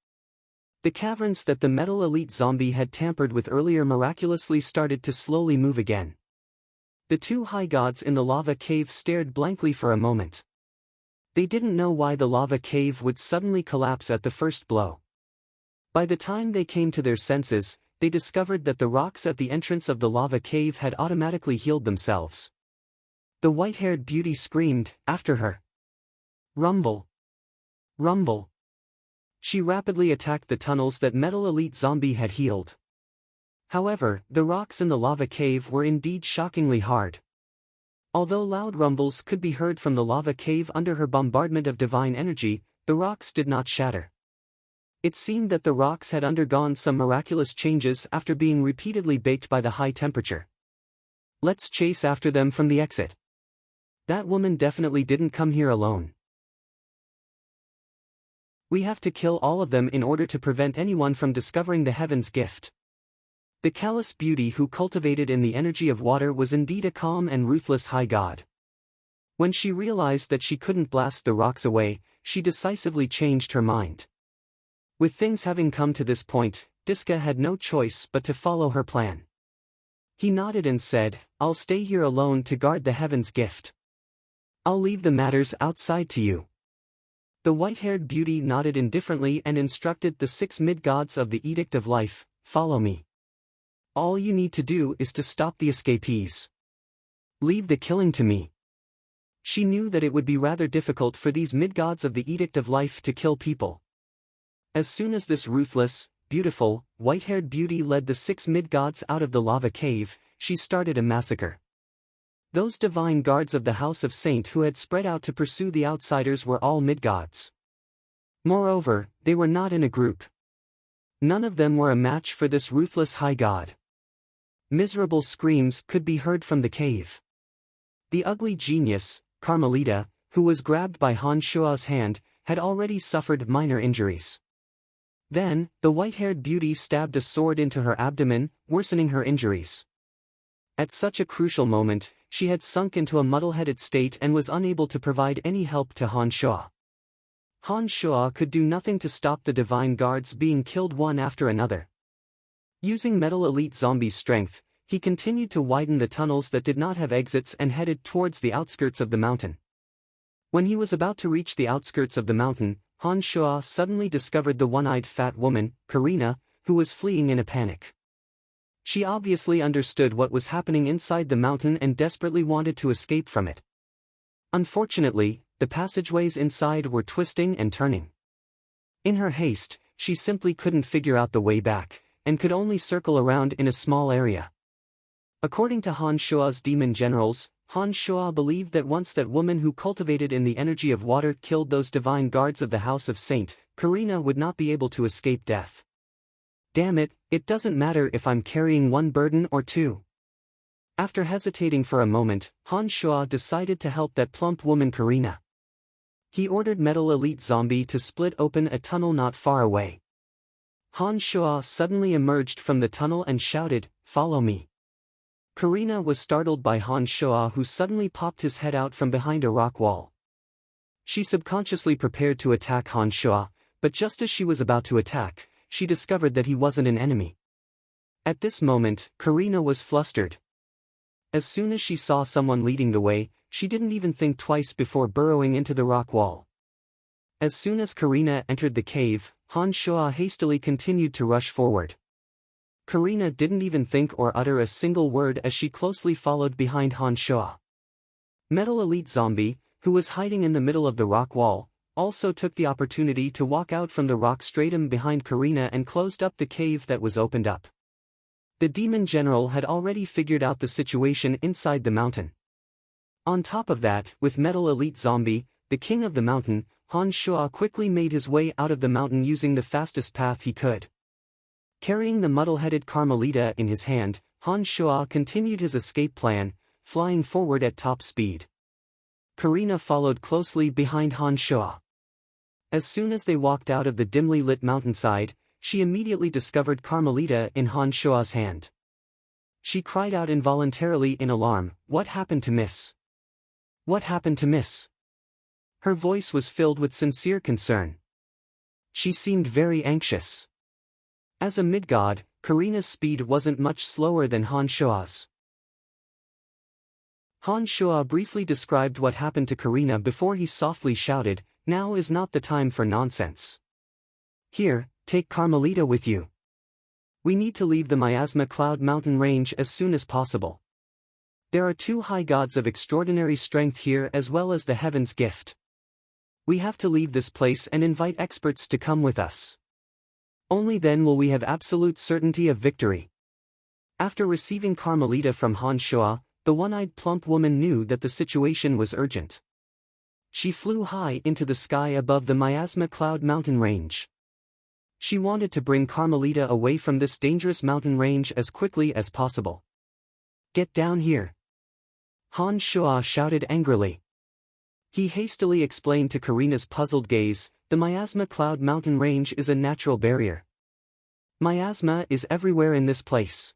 The caverns that the metal elite zombie had tampered with earlier miraculously started to slowly move again. The two high gods in the lava cave stared blankly for a moment. They didn't know why the lava cave would suddenly collapse at the first blow. By the time they came to their senses, they discovered that the rocks at the entrance of the lava cave had automatically healed themselves. The white-haired beauty screamed, after her. Rumble! Rumble! She rapidly attacked the tunnels that Metal Elite Zombie had healed. However, the rocks in the lava cave were indeed shockingly hard. Although loud rumbles could be heard from the lava cave under her bombardment of divine energy, the rocks did not shatter. It seemed that the rocks had undergone some miraculous changes after being repeatedly baked by the high temperature. Let's chase after them from the exit. That woman definitely didn't come here alone. We have to kill all of them in order to prevent anyone from discovering the heaven's gift. The callous beauty who cultivated in the energy of water was indeed a calm and ruthless high god. When she realized that she couldn't blast the rocks away, she decisively changed her mind. With things having come to this point, Diska had no choice but to follow her plan. He nodded and said, "I'll stay here alone to guard the heaven's gift. I'll leave the matters outside to you." The white-haired beauty nodded indifferently and instructed the 6 mid-gods of the Edict of Life, "Follow me. All you need to do is to stop the escapees. Leave the killing to me." She knew that it would be rather difficult for these mid-gods of the Edict of Life to kill people. As soon as this ruthless, beautiful, white-haired beauty led the 6 mid-gods out of the lava cave, she started a massacre. Those divine guards of the House of Saint who had spread out to pursue the outsiders were all mid-gods. Moreover, they were not in a group. None of them were a match for this ruthless high god. Miserable screams could be heard from the cave. The ugly genius, Carmelita, who was grabbed by Han Shuo's hand, had already suffered minor injuries. Then, the white-haired beauty stabbed a sword into her abdomen, worsening her injuries. At such a crucial moment, she had sunk into a muddle-headed state and was unable to provide any help to Han Shuo. Han Shuo could do nothing to stop the divine guards being killed one after another. Using Metal Elite Zombie's strength, he continued to widen the tunnels that did not have exits and headed towards the outskirts of the mountain. When he was about to reach the outskirts of the mountain, Han Shuo suddenly discovered the one-eyed fat woman, Karina, who was fleeing in a panic. She obviously understood what was happening inside the mountain and desperately wanted to escape from it. Unfortunately, the passageways inside were twisting and turning. In her haste, she simply couldn't figure out the way back, and could only circle around in a small area. According to Han Shuo's demon generals, Han Shuo believed that once that woman who cultivated in the energy of water killed those divine guards of the House of Saint, Karina would not be able to escape death. Damn it, it doesn't matter if I'm carrying one burden or two. After hesitating for a moment, Han Shuo decided to help that plump woman Karina. He ordered Metal Elite Zombie to split open a tunnel not far away. Han Shuo suddenly emerged from the tunnel and shouted, "Follow me." Karina was startled by Han Shuo, who suddenly popped his head out from behind a rock wall. She subconsciously prepared to attack Han Shuo, but just as she was about to attack, she discovered that he wasn't an enemy. At this moment, Karina was flustered. As soon as she saw someone leading the way, she didn't even think twice before burrowing into the rock wall. As soon as Karina entered the cave, Han Shuo hastily continued to rush forward. Karina didn't even think or utter a single word as she closely followed behind Han Shuo. Metal Elite Zombie, who was hiding in the middle of the rock wall, also took the opportunity to walk out from the rock stratum behind Karina and closed up the cave that was opened up. The demon general had already figured out the situation inside the mountain. On top of that, with Metal Elite Zombie, the king of the mountain, Han Shuo quickly made his way out of the mountain using the fastest path he could. Carrying the muddle-headed Carmelita in his hand, Han Shuo continued his escape plan, flying forward at top speed. Karina followed closely behind Han Shuo. As soon as they walked out of the dimly lit mountainside, she immediately discovered Carmelita in Han Shuo's hand. She cried out involuntarily in alarm, "What happened to Miss? What happened to Miss?" Her voice was filled with sincere concern. She seemed very anxious. As a mid-god, Karina's speed wasn't much slower than Han Shuo's. Han Shuo briefly described what happened to Karina before he softly shouted, "Now is not the time for nonsense. Here, take Carmelita with you. We need to leave the Miasma Cloud Mountain range as soon as possible. There are two high gods of extraordinary strength here as well as the heaven's gift. We have to leave this place and invite experts to come with us. Only then will we have absolute certainty of victory." After receiving Carmelita from Han Shuo, the one-eyed plump woman knew that the situation was urgent. She flew high into the sky above the Miasma Cloud Mountain range. She wanted to bring Carmelita away from this dangerous mountain range as quickly as possible. "Get down here!" Han Shuo shouted angrily. He hastily explained to Karina's puzzled gaze, "The Miasma Cloud Mountain range is a natural barrier. Miasma is everywhere in this place.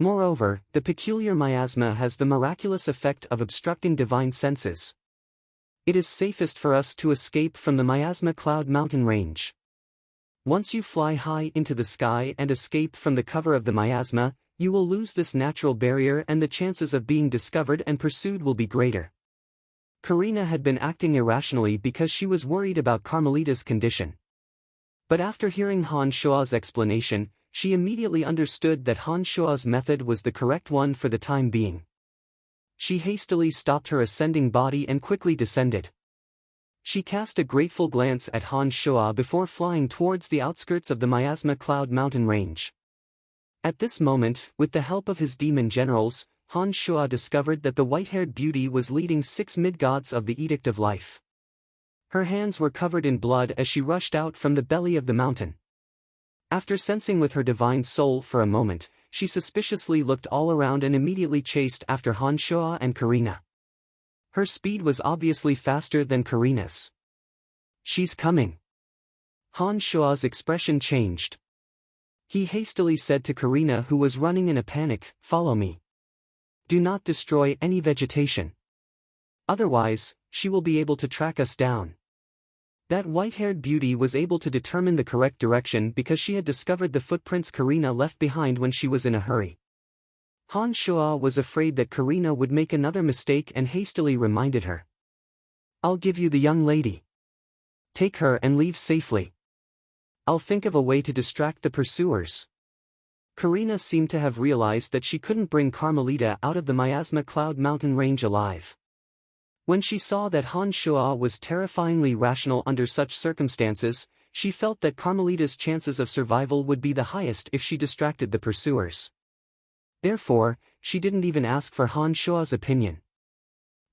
Moreover, the peculiar miasma has the miraculous effect of obstructing divine senses. It is safest for us to escape from the Miasma Cloud Mountain range. Once you fly high into the sky and escape from the cover of the miasma, you will lose this natural barrier and the chances of being discovered and pursued will be greater." Karina had been acting irrationally because she was worried about Carmelita's condition. But after hearing Han Shuo's explanation, she immediately understood that Han Shuo's method was the correct one for the time being. She hastily stopped her ascending body and quickly descended. She cast a grateful glance at Han Shuo before flying towards the outskirts of the Miasma Cloud Mountain range. At this moment, with the help of his demon generals, Han Shuo discovered that the white-haired beauty was leading 6 mid-gods of the Edict of Life. Her hands were covered in blood as she rushed out from the belly of the mountain. After sensing with her divine soul for a moment, she suspiciously looked all around and immediately chased after Han Shuo and Karina. Her speed was obviously faster than Karina's. "She's coming." Han Shuo's expression changed. He hastily said to Karina, who was running in a panic, "Follow me. Do not destroy any vegetation. Otherwise, she will be able to track us down." That white-haired beauty was able to determine the correct direction because she had discovered the footprints Karina left behind when she was in a hurry. Han Shuo was afraid that Karina would make another mistake and hastily reminded her. "I'll give you the young lady. Take her and leave safely. I'll think of a way to distract the pursuers." Karina seemed to have realized that she couldn't bring Carmelita out of the Miasma Cloud Mountain range alive. When she saw that Han Shuo was terrifyingly rational under such circumstances, she felt that Carmelita's chances of survival would be the highest if she distracted the pursuers. Therefore, she didn't even ask for Han Shuo's opinion.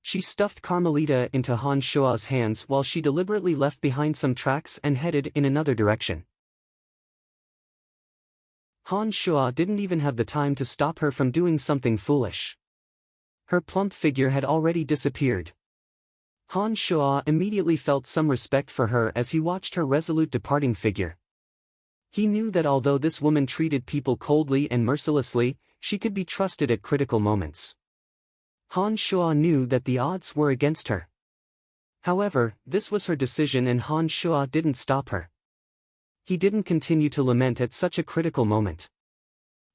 She stuffed Carmelita into Han Shuo's hands while she deliberately left behind some tracks and headed in another direction. Han Shuo didn't even have the time to stop her from doing something foolish. Her plump figure had already disappeared. Han Shuo immediately felt some respect for her as he watched her resolute departing figure. He knew that although this woman treated people coldly and mercilessly, she could be trusted at critical moments. Han Shuo knew that the odds were against her. However, this was her decision and Han Shuo didn't stop her. He didn't continue to lament at such a critical moment.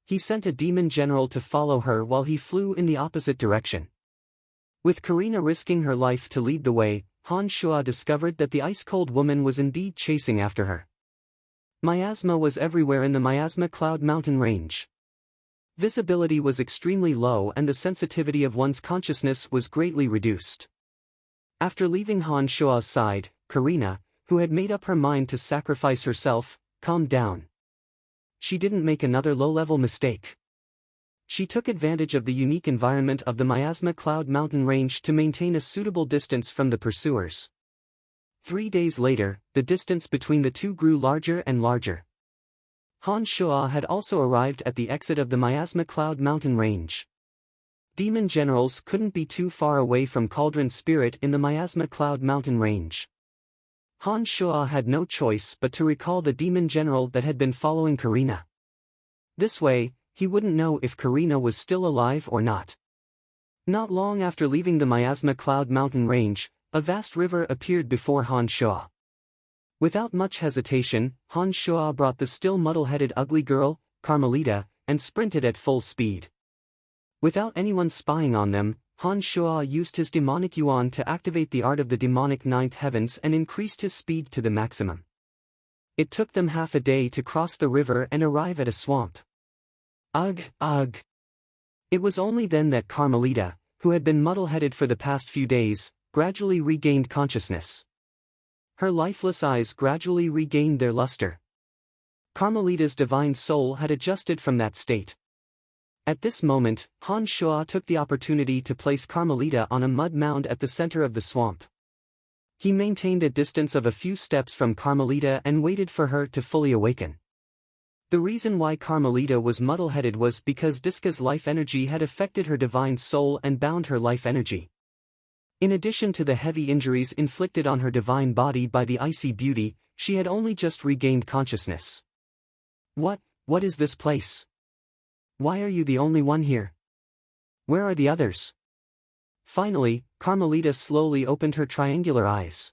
He sent a demon general to follow her while he flew in the opposite direction. With Karina risking her life to lead the way, Han Shuo discovered that the ice-cold woman was indeed chasing after her. Miasma was everywhere in the Miasma Cloud Mountain range. Visibility was extremely low and the sensitivity of one's consciousness was greatly reduced. After leaving Han Shuo's side, Karina, who had made up her mind to sacrifice herself, calmed down. She didn't make another low-level mistake. She took advantage of the unique environment of the Miasma Cloud Mountain range to maintain a suitable distance from the pursuers. 3 days later, the distance between the two grew larger and larger. Han Shuo had also arrived at the exit of the Miasma Cloud Mountain range. Demon generals couldn't be too far away from Cauldron Spirit in the Miasma Cloud Mountain range. Han Shuo had no choice but to recall the demon general that had been following Karina. This way, he wouldn't know if Karina was still alive or not. Not long after leaving the Miasma Cloud Mountain range, a vast river appeared before Han Shuo. Without much hesitation, Han Shuo brought the still muddle-headed ugly girl, Carmelita, and sprinted at full speed. Without anyone spying on them, Han Shuo used his demonic yuan to activate the art of the demonic ninth heavens and increased his speed to the maximum. It took them half a day to cross the river and arrive at a swamp. Ugh, ugh. It was only then that Carmelita, who had been muddle-headed for the past few days, gradually regained consciousness. Her lifeless eyes gradually regained their luster. Carmelita's divine soul had adjusted from that state. At this moment, Han Shuo took the opportunity to place Carmelita on a mud mound at the center of the swamp. He maintained a distance of a few steps from Carmelita and waited for her to fully awaken. The reason why Carmelita was muddle-headed was because Diska's life energy had affected her divine soul and bound her life energy. In addition to the heavy injuries inflicted on her divine body by the icy beauty, she had only just regained consciousness. What is this place? Why are you the only one here? Where are the others? Finally, Carmelita slowly opened her triangular eyes.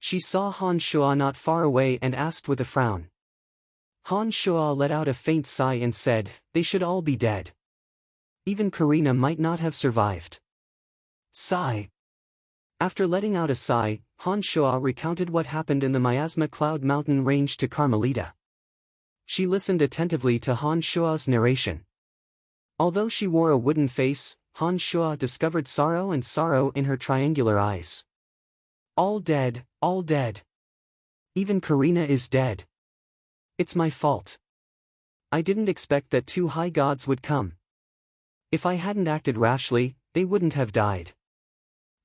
She saw Han Shuo not far away and asked with a frown. Han Shuo let out a faint sigh and said, "They should all be dead. Even Karina might not have survived." Sigh. After letting out a sigh, Han Shuo recounted what happened in the Miasma Cloud Mountain range to Carmelita. She listened attentively to Han Shuo's narration. Although she wore a wooden face, Han Shuo discovered sorrow in her triangular eyes. All dead, all dead. Even Karina is dead. It's my fault. I didn't expect that two high gods would come. If I hadn't acted rashly, they wouldn't have died.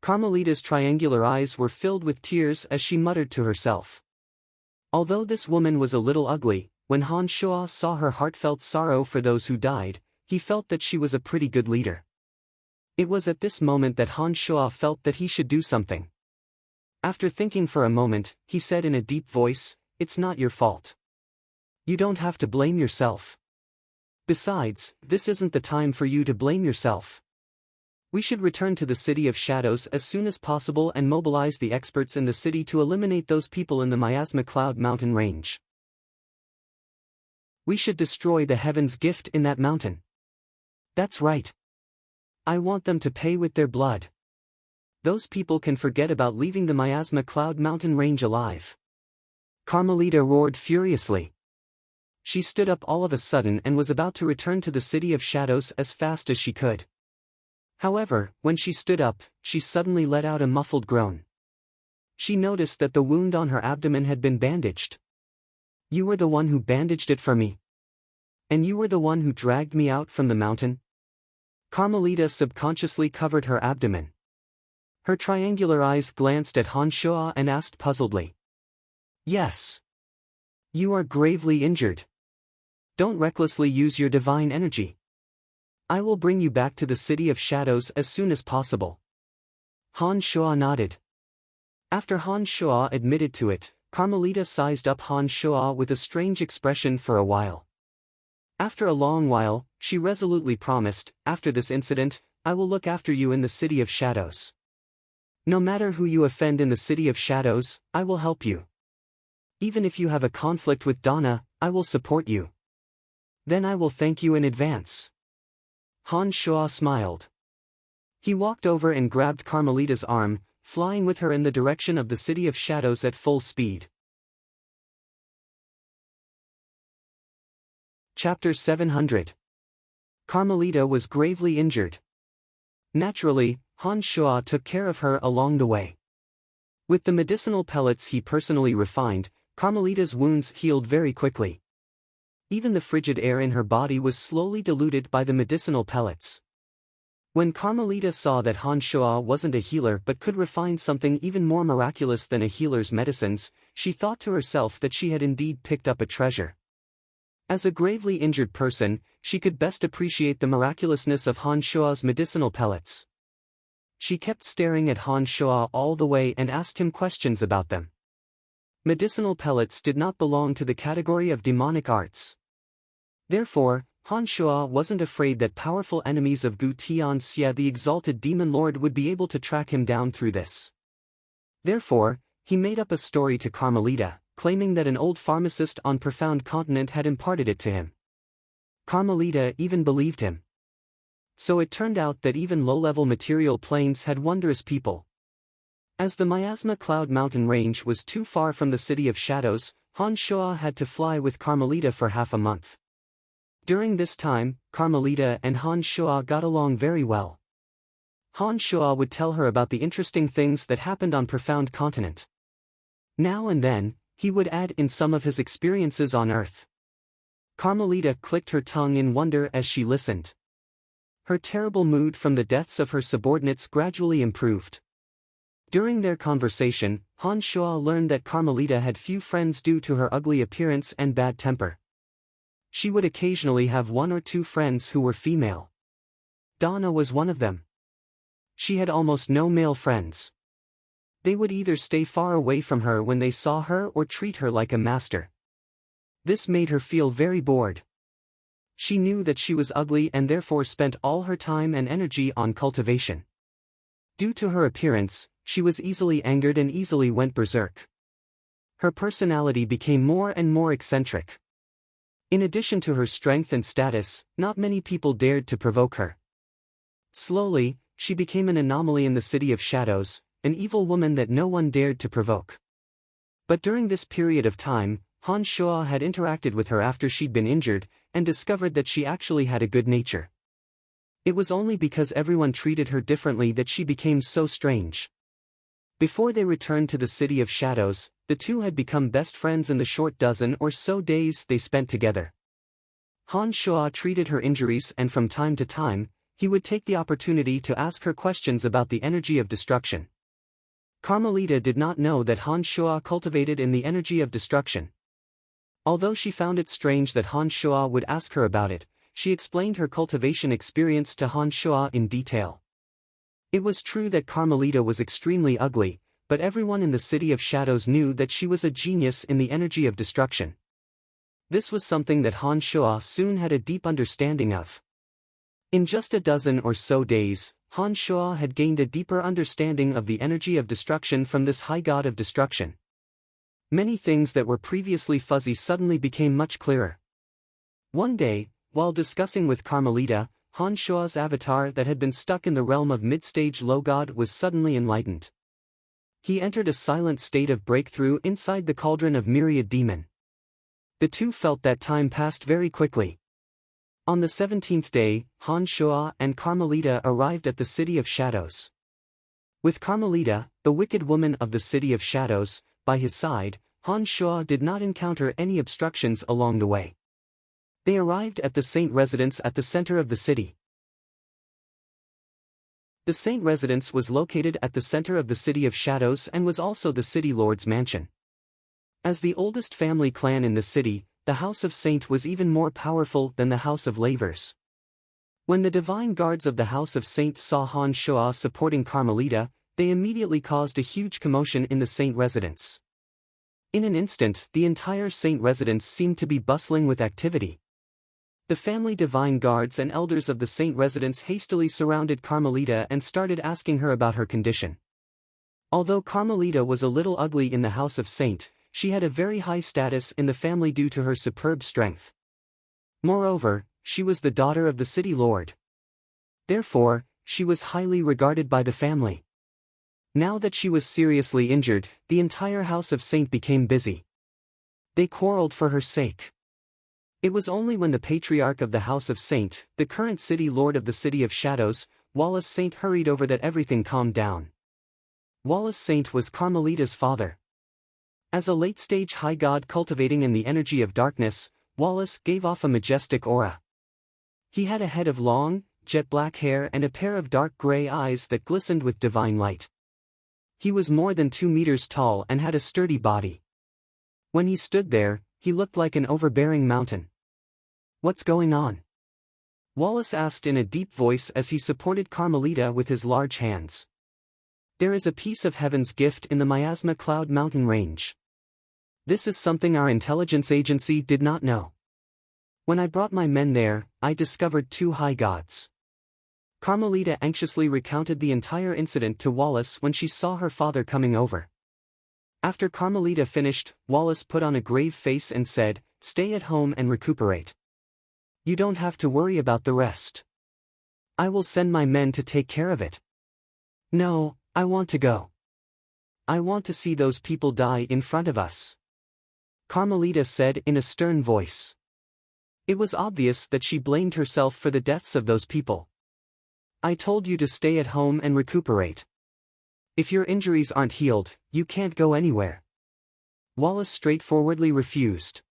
Carmelita's triangular eyes were filled with tears as she muttered to herself. Although this woman was a little ugly, when Han Shuo saw her heartfelt sorrow for those who died, he felt that she was a pretty good leader. It was at this moment that Han Shuo felt that he should do something. After thinking for a moment, he said in a deep voice, "It's not your fault. You don't have to blame yourself. Besides, this isn't the time for you to blame yourself. We should return to the City of Shadows as soon as possible and mobilize the experts in the city to eliminate those people in the Miasma Cloud Mountain range. We should destroy the Heaven's Gift in that mountain. That's right. I want them to pay with their blood. Those people can forget about leaving the Miasma Cloud Mountain range alive." Carmelita roared furiously. She stood up all of a sudden and was about to return to the City of Shadows as fast as she could. However, when she stood up, she suddenly let out a muffled groan. She noticed that the wound on her abdomen had been bandaged. "You were the one who bandaged it for me. And you were the one who dragged me out from the mountain?" Carmelita subconsciously covered her abdomen. Her triangular eyes glanced at Han Shuo and asked puzzledly. "Yes. You are gravely injured. Don't recklessly use your divine energy. I will bring you back to the City of Shadows as soon as possible." Han Shuo nodded. After Han Shuo admitted to it, Carmelita sized up Han Shuo with a strange expression for a while. After a long while, she resolutely promised, "After this incident, I will look after you in the City of Shadows. No matter who you offend in the City of Shadows, I will help you. Even if you have a conflict with Donna, I will support you. Then I will thank you in advance." Han Shuo smiled. He walked over and grabbed Carmelita's arm, flying with her in the direction of the City of Shadows at full speed. Chapter 700. Carmelita was gravely injured. Naturally, Han Shuo took care of her along the way. With the medicinal pellets he personally refined, Carmelita's wounds healed very quickly. Even the frigid air in her body was slowly diluted by the medicinal pellets. When Carmelita saw that Han Shuo wasn't a healer but could refine something even more miraculous than a healer's medicines, she thought to herself that she had indeed picked up a treasure. As a gravely injured person, she could best appreciate the miraculousness of Han Shua's medicinal pellets. She kept staring at Han Shua all the way and asked him questions about them. Medicinal pellets did not belong to the category of demonic arts. Therefore, Han Shua wasn't afraid that powerful enemies of Gu Tianxia, the exalted demon lord, would be able to track him down through this. Therefore, he made up a story to Carmelita, claiming that an old pharmacist on Profound Continent had imparted it to him. Carmelita even believed him. So it turned out that even low-level material planes had wondrous people. As the Miasma Cloud Mountain Range was too far from the City of Shadows, Han Shua had to fly with Carmelita for half a month. During this time, Carmelita and Han Shua got along very well. Han Shua would tell her about the interesting things that happened on Profound Continent. Now and then, he would add in some of his experiences on Earth. Carmelita clicked her tongue in wonder as she listened. Her terrible mood from the deaths of her subordinates gradually improved. During their conversation, Han Shua learned that Carmelita had few friends due to her ugly appearance and bad temper. She would occasionally have one or two friends who were female. Donna was one of them. She had almost no male friends. They would either stay far away from her when they saw her or treat her like a master. This made her feel very bored. She knew that she was ugly and therefore spent all her time and energy on cultivation. Due to her appearance, she was easily angered and easily went berserk. Her personality became more and more eccentric. In addition to her strength and status, not many people dared to provoke her. Slowly, she became an anomaly in the City of Shadows, an evil woman that no one dared to provoke. But during this period of time, Han Shua had interacted with her after she'd been injured, and discovered that she actually had a good nature. It was only because everyone treated her differently that she became so strange. Before they returned to the City of Shadows, the two had become best friends in the short dozen or so days they spent together. Han Shua treated her injuries, and from time to time, he would take the opportunity to ask her questions about the energy of destruction. Carmelita did not know that Han Shua cultivated in the energy of destruction. Although she found it strange that Han Shua would ask her about it, she explained her cultivation experience to Han Shua in detail. It was true that Carmelita was extremely ugly, but everyone in the City of Shadows knew that she was a genius in the energy of destruction. This was something that Han Shua soon had a deep understanding of. In just a dozen or so days, Han Shua had gained a deeper understanding of the energy of destruction from this high god of destruction. Many things that were previously fuzzy suddenly became much clearer. One day, while discussing with Carmelita, Han Shua's avatar that had been stuck in the realm of mid-stage low god was suddenly enlightened. He entered a silent state of breakthrough inside the cauldron of myriad demon. The two felt that time passed very quickly. On the 17th day, Han Shua and Carmelita arrived at the City of Shadows. With Carmelita, the wicked woman of the City of Shadows, by his side, Han Shua did not encounter any obstructions along the way. They arrived at the Saint Residence at the center of the city. The Saint Residence was located at the center of the City of Shadows and was also the City Lord's mansion. As the oldest family clan in the city, the House of Saint was even more powerful than the House of Lavers. When the divine guards of the House of Saint saw Han Shua supporting Carmelita, they immediately caused a huge commotion in the Saint Residence. In an instant, the entire Saint Residence seemed to be bustling with activity. The family divine guards and elders of the Saint Residence hastily surrounded Carmelita and started asking her about her condition. Although Carmelita was a little ugly in the House of Saint, she had a very high status in the family due to her superb strength. Moreover, she was the daughter of the city lord. Therefore, she was highly regarded by the family. Now that she was seriously injured, the entire House of Saint became busy. They quarreled for her sake. It was only when the patriarch of the House of Saint, the current city lord of the City of Shadows, Wallace Saint, hurried over that everything calmed down. Wallace Saint was Carmelita's father. As a late-stage high god cultivating in the energy of darkness, Wallace gave off a majestic aura. He had a head of long, jet-black hair and a pair of dark gray eyes that glistened with divine light. He was more than 2 meters tall and had a sturdy body. When he stood there, he looked like an overbearing mountain. What's going on? Wallace asked in a deep voice as he supported Carmelita with his large hands. There is a piece of heaven's gift in the Miasma Cloud mountain range. This is something our intelligence agency did not know. When I brought my men there, I discovered 2 high gods. Carmelita anxiously recounted the entire incident to Wallace when she saw her father coming over. After Carmelita finished, Wallace put on a grave face and said, "Stay at home and recuperate. You don't have to worry about the rest. I will send my men to take care of it." "No, I want to go. I want to see those people die in front of us," Carmelita said in a stern voice. It was obvious that she blamed herself for the deaths of those people. "I told you to stay at home and recuperate. If your injuries aren't healed, you can't go anywhere." Wallace straightforwardly refused.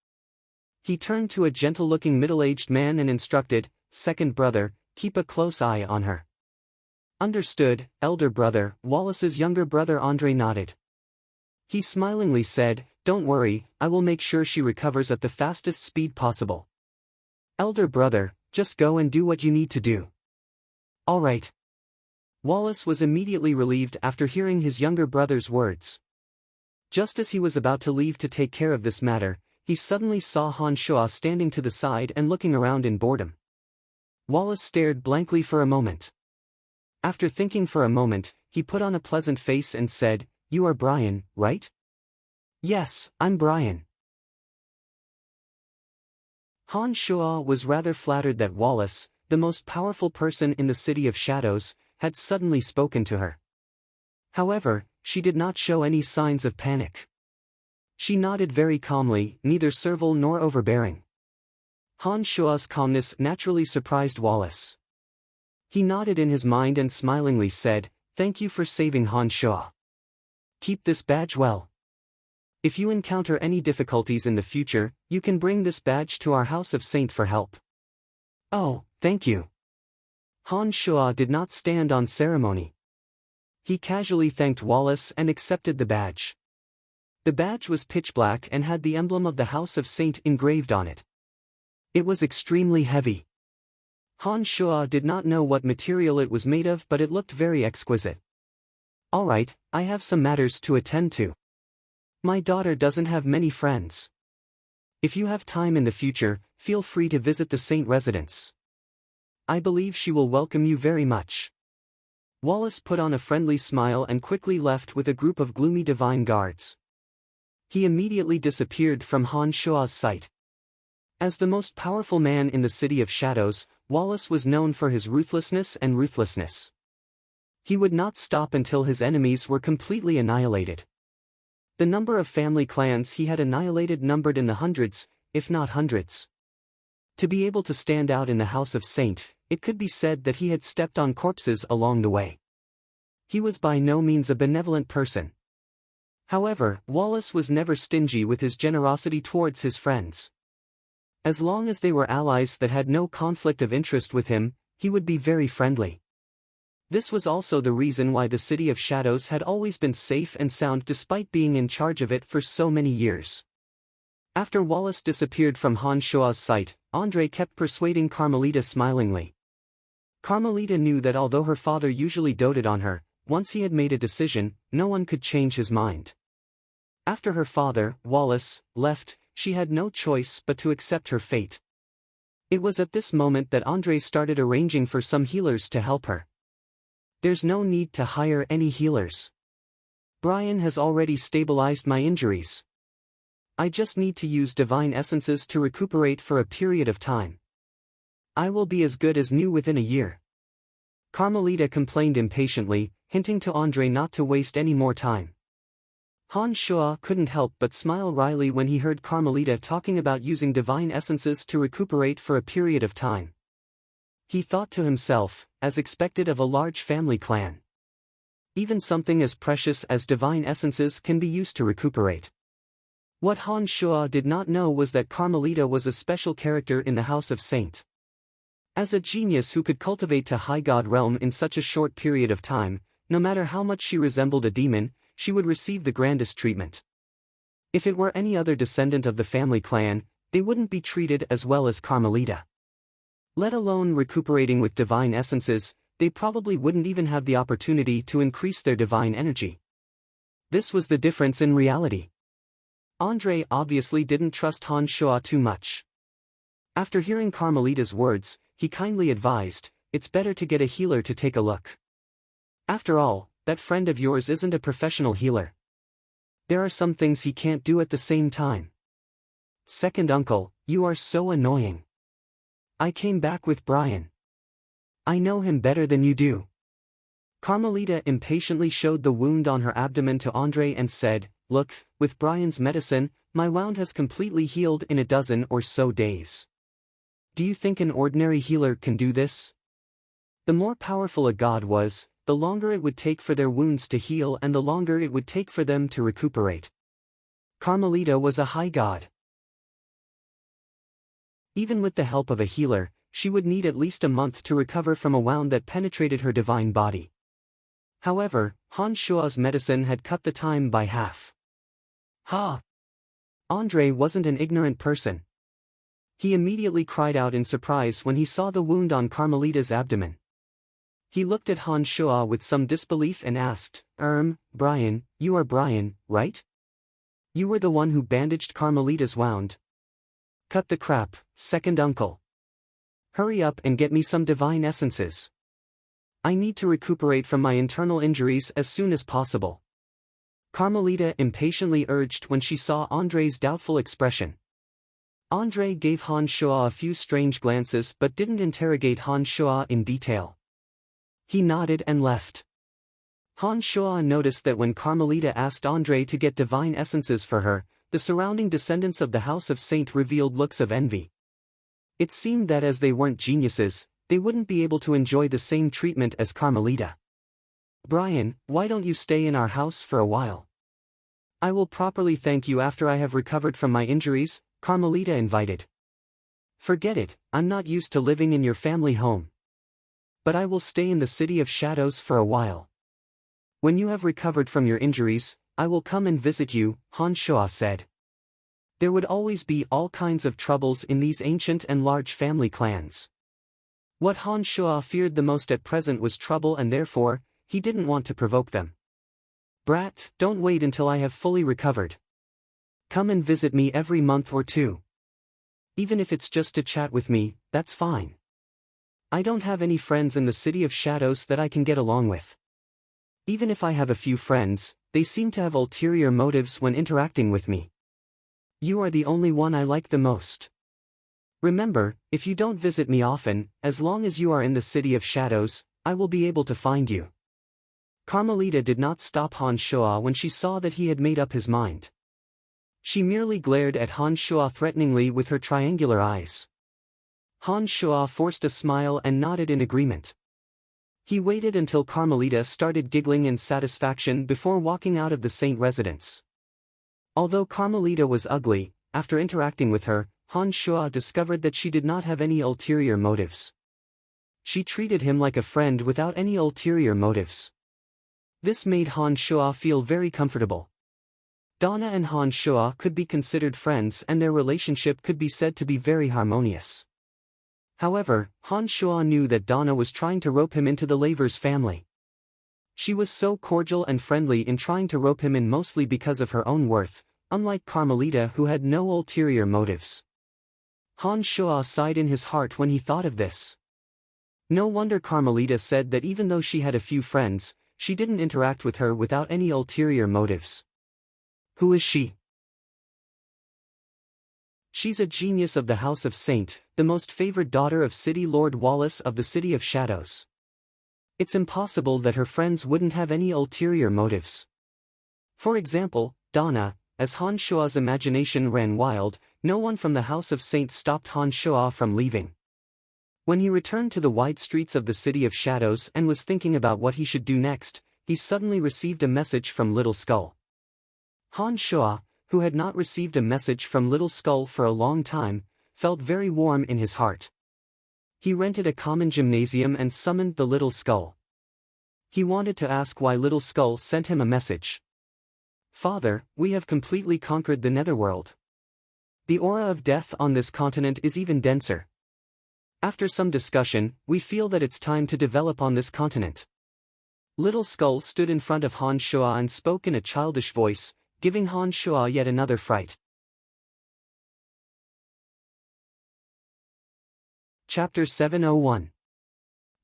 He turned to a gentle-looking middle-aged man and instructed, "Second brother, keep a close eye on her." "Understood, elder brother." Wallace's younger brother Andre nodded. He smilingly said, "Don't worry, I will make sure she recovers at the fastest speed possible." "Elder brother, just go and do what you need to do." "All right." Wallace was immediately relieved after hearing his younger brother's words. Just as he was about to leave to take care of this matter, he suddenly saw Han Shuo standing to the side and looking around in boredom. Wallace stared blankly for a moment. After thinking for a moment, he put on a pleasant face and said, "You are Brian, right?" "Yes, I'm Brian." Han Shuo was rather flattered that Wallace, the most powerful person in the City of Shadows, had suddenly spoken to her. However, she did not show any signs of panic. She nodded very calmly, neither servile nor overbearing. Han Shuo's calmness naturally surprised Wallace. He nodded in his mind and smilingly said, "Thank you for saving Han Shuo. Keep this badge well. If you encounter any difficulties in the future, you can bring this badge to our House of Saint for help." "Oh, thank you." Han Shuo did not stand on ceremony. He casually thanked Wallace and accepted the badge. The badge was pitch black and had the emblem of the House of Saint engraved on it. It was extremely heavy. Han Shuo did not know what material it was made of, but it looked very exquisite. "All right, I have some matters to attend to. My daughter doesn't have many friends. If you have time in the future, feel free to visit the Saint residence. I believe she will welcome you very much." Wallace put on a friendly smile and quickly left with a group of gloomy divine guards. He immediately disappeared from Han Shuo's sight. As the most powerful man in the City of Shadows, Wallace was known for his ruthlessness and ruthlessness. He would not stop until his enemies were completely annihilated. The number of family clans he had annihilated numbered in the hundreds, if not hundreds. To be able to stand out in the House of Saint, it could be said that he had stepped on corpses along the way. He was by no means a benevolent person. However, Wallace was never stingy with his generosity towards his friends. As long as they were allies that had no conflict of interest with him, he would be very friendly. This was also the reason why the City of Shadows had always been safe and sound despite being in charge of it for so many years. After Wallace disappeared from Han Shuo's sight, Andre kept persuading Carmelita smilingly. Carmelita knew that although her father usually doted on her, once he had made a decision, no one could change his mind. After her father, Wallace, left, she had no choice but to accept her fate. It was at this moment that Andre started arranging for some healers to help her. "There's no need to hire any healers. Brian has already stabilized my injuries. I just need to use divine essences to recuperate for a period of time. I will be as good as new within a year." Carmelita complained impatiently, hinting to Andre not to waste any more time. Han Shuo couldn't help but smile wryly when he heard Carmelita talking about using divine essences to recuperate for a period of time. He thought to himself, as expected of a large family clan. Even something as precious as divine essences can be used to recuperate. What Han Shuo did not know was that Carmelita was a special character in the House of Saint. As a genius who could cultivate to high god realm in such a short period of time, no matter how much she resembled a demon, she would receive the grandest treatment. If it were any other descendant of the family clan, they wouldn't be treated as well as Carmelita. Let alone recuperating with divine essences, they probably wouldn't even have the opportunity to increase their divine energy. This was the difference in reality. Andre obviously didn't trust Han Shuo too much. After hearing Carmelita's words, he kindly advised, "It's better to get a healer to take a look. After all, that friend of yours isn't a professional healer. There are some things he can't do at the same time. Second uncle, you are so annoying. I came back with Brian. I know him better than you do." Carmelita impatiently showed the wound on her abdomen to Andre and said, "Look, with Brian's medicine, my wound has completely healed in a dozen or so days. Do you think an ordinary healer can do this?" The more powerful a god was, the longer it would take for their wounds to heal and the longer it would take for them to recuperate. Carmelita was a high god. Even with the help of a healer, she would need at least a month to recover from a wound that penetrated her divine body. However, Han Shuo's medicine had cut the time by half. Ha! Andre wasn't an ignorant person. He immediately cried out in surprise when he saw the wound on Carmelita's abdomen. He looked at Han Shuo with some disbelief and asked, Brian, you are Brian, right? You were the one who bandaged Carmelita's wound." "Cut the crap, second uncle. Hurry up and get me some divine essences. I need to recuperate from my internal injuries as soon as possible," Carmelita impatiently urged when she saw Andre's doubtful expression. Andre gave Han Shuo a few strange glances but didn't interrogate Han Shuo in detail. He nodded and left. Han Shuo noticed that when Carmelita asked Andre to get divine essences for her, the surrounding descendants of the House of Saint revealed looks of envy. It seemed that as they weren't geniuses, they wouldn't be able to enjoy the same treatment as Carmelita. "Brian, why don't you stay in our house for a while? I will properly thank you after I have recovered from my injuries," Carmelita invited. "Forget it, I'm not used to living in your family home. But I will stay in the City of Shadows for a while. When you have recovered from your injuries, I will come and visit you," Han Shuo said. There would always be all kinds of troubles in these ancient and large family clans. What Han Shuo feared the most at present was trouble, and therefore, he didn't want to provoke them. "Brat, don't wait until I have fully recovered. Come and visit me every month or two. Even if it's just to chat with me, that's fine. I don't have any friends in the City of Shadows that I can get along with. Even if I have a few friends, they seem to have ulterior motives when interacting with me. You are the only one I like the most. Remember, if you don't visit me often, as long as you are in the City of Shadows, I will be able to find you." Carmelita did not stop Han Shuo when she saw that he had made up his mind. She merely glared at Han Shuo threateningly with her triangular eyes. Han Shuo forced a smile and nodded in agreement. He waited until Carmelita started giggling in satisfaction before walking out of the saint residence. Although Carmelita was ugly, after interacting with her, Han Shuo discovered that she did not have any ulterior motives. She treated him like a friend without any ulterior motives. This made Han Shuo feel very comfortable. Donna and Han Shuo could be considered friends, and their relationship could be said to be very harmonious. However, Han Shuo knew that Donna was trying to rope him into the Lavers family. She was so cordial and friendly in trying to rope him in, mostly because of her own worth, unlike Carmelita, who had no ulterior motives. Han Shuo sighed in his heart when he thought of this. No wonder Carmelita said that even though she had a few friends, she didn't interact with her without any ulterior motives. Who is she? She's a genius of the House of Saint, the most favored daughter of City Lord Wallace of the City of Shadows. It's impossible that her friends wouldn't have any ulterior motives. For example, Donna. As Han Shuo's imagination ran wild, no one from the House of Saint stopped Han Shuo from leaving. When he returned to the wide streets of the City of Shadows and was thinking about what he should do next, he suddenly received a message from Little Skull. Han Shuo, who had not received a message from Little Skull for a long time, felt very warm in his heart. He rented a common gymnasium and summoned the Little Skull. He wanted to ask why Little Skull sent him a message. "Father, we have completely conquered the Netherworld. The aura of death on this continent is even denser. After some discussion, we feel that it's time to develop on this continent. Little Skull stood in front of Han Shua and spoke in a childish voice, giving Han Shua yet another fright. Chapter 701.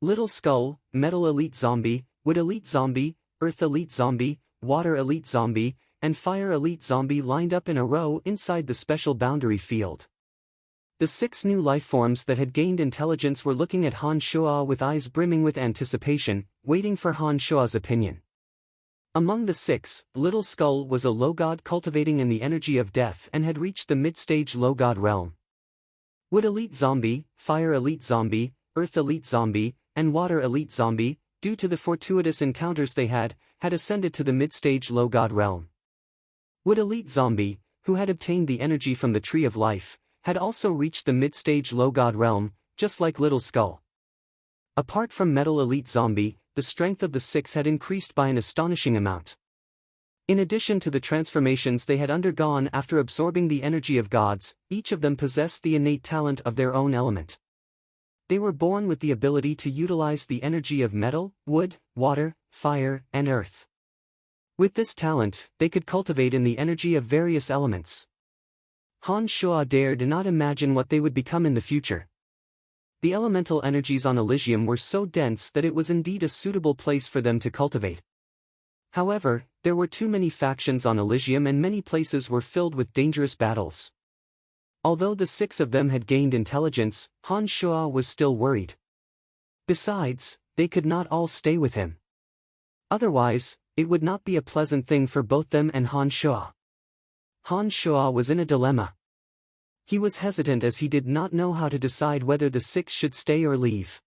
Little Skull, Metal Elite Zombie, Wood Elite Zombie, Earth Elite Zombie, Water Elite Zombie, and Fire Elite Zombie lined up in a row inside the special boundary field. The 6 new lifeforms that had gained intelligence were looking at Han Shua with eyes brimming with anticipation, waiting for Han Shua's opinion. Among the 6, Little Skull was a low god cultivating in the energy of death and had reached the mid-stage low god realm. Wood Elite Zombie, Fire Elite Zombie, Earth Elite Zombie, and Water Elite Zombie, due to the fortuitous encounters they had ascended to the mid-stage low god realm. Wood Elite Zombie, who had obtained the energy from the Tree of Life, had also reached the mid-stage low god realm, just like Little Skull. Apart from Metal Elite Zombie, the strength of the 6 had increased by an astonishing amount. In addition to the transformations they had undergone after absorbing the energy of gods, each of them possessed the innate talent of their own element. They were born with the ability to utilize the energy of metal, wood, water, fire, and earth. With this talent, they could cultivate in the energy of various elements. Han Shua dared not imagine what they would become in the future. The elemental energies on Elysium were so dense that it was indeed a suitable place for them to cultivate. However, there were too many factions on Elysium and many places were filled with dangerous battles. Although the 6 of them had gained intelligence, Han Shua was still worried. Besides, they could not all stay with him. Otherwise, it would not be a pleasant thing for both them and Han Shua. Han Shua was in a dilemma. He was hesitant as he did not know how to decide whether the 6 should stay or leave.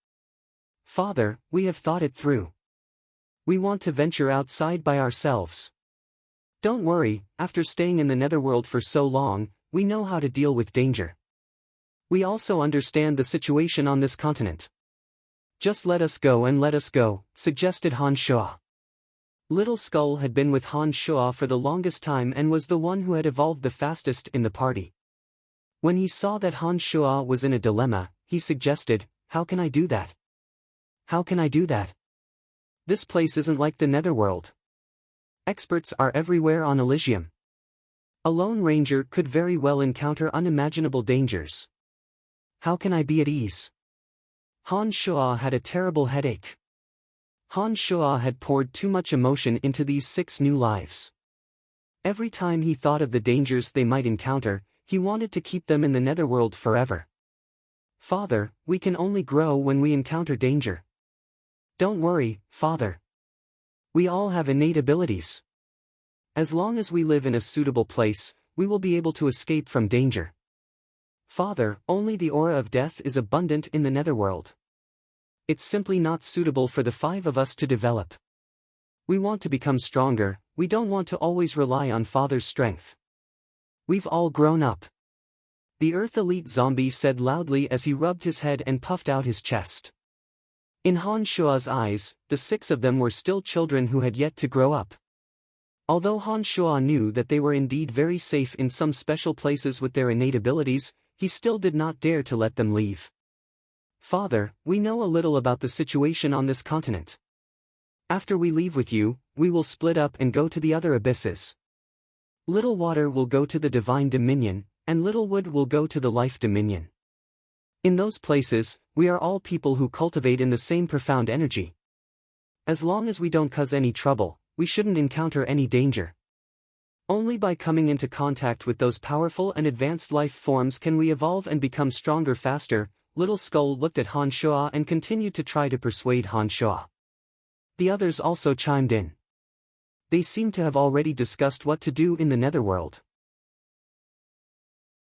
"Father, we have thought it through. We want to venture outside by ourselves. Don't worry, after staying in the netherworld for so long, we know how to deal with danger. We also understand the situation on this continent. Just let us go and let us go," suggested Han Shua. Little Skull had been with Han Shua for the longest time and was the one who had evolved the fastest in the party. When he saw that Han Shua was in a dilemma, he suggested, "How can I do that? How can I do that? This place isn't like the netherworld. Experts are everywhere on Elysium. A lone ranger could very well encounter unimaginable dangers. How can I be at ease?" Han Shua had a terrible headache. Han Shua had poured too much emotion into these 6 new lives. Every time he thought of the dangers they might encounter, he wanted to keep them in the netherworld forever. "Father, we can only grow when we encounter danger. Don't worry, Father. We all have innate abilities. As long as we live in a suitable place, we will be able to escape from danger. Father, only the aura of death is abundant in the netherworld. It's simply not suitable for the 5 of us to develop. We want to become stronger, we don't want to always rely on Father's strength. We've all grown up." The Earth Elite Zombie said loudly as he rubbed his head and puffed out his chest. In Han Shua's eyes, the 6 of them were still children who had yet to grow up. Although Han Shua knew that they were indeed very safe in some special places with their innate abilities, he still did not dare to let them leave. "Father, we know a little about the situation on this continent. After we leave with you, we will split up and go to the other abysses. Little Water will go to the Divine Dominion, and Little Wood will go to the Life Dominion. In those places, we are all people who cultivate in the same profound energy. As long as we don't cause any trouble, we shouldn't encounter any danger. Only by coming into contact with those powerful and advanced life forms can we evolve and become stronger faster." Little Skull looked at Han Shua and continued to try to persuade Han Shua. The others also chimed in. They seemed to have already discussed what to do in the netherworld.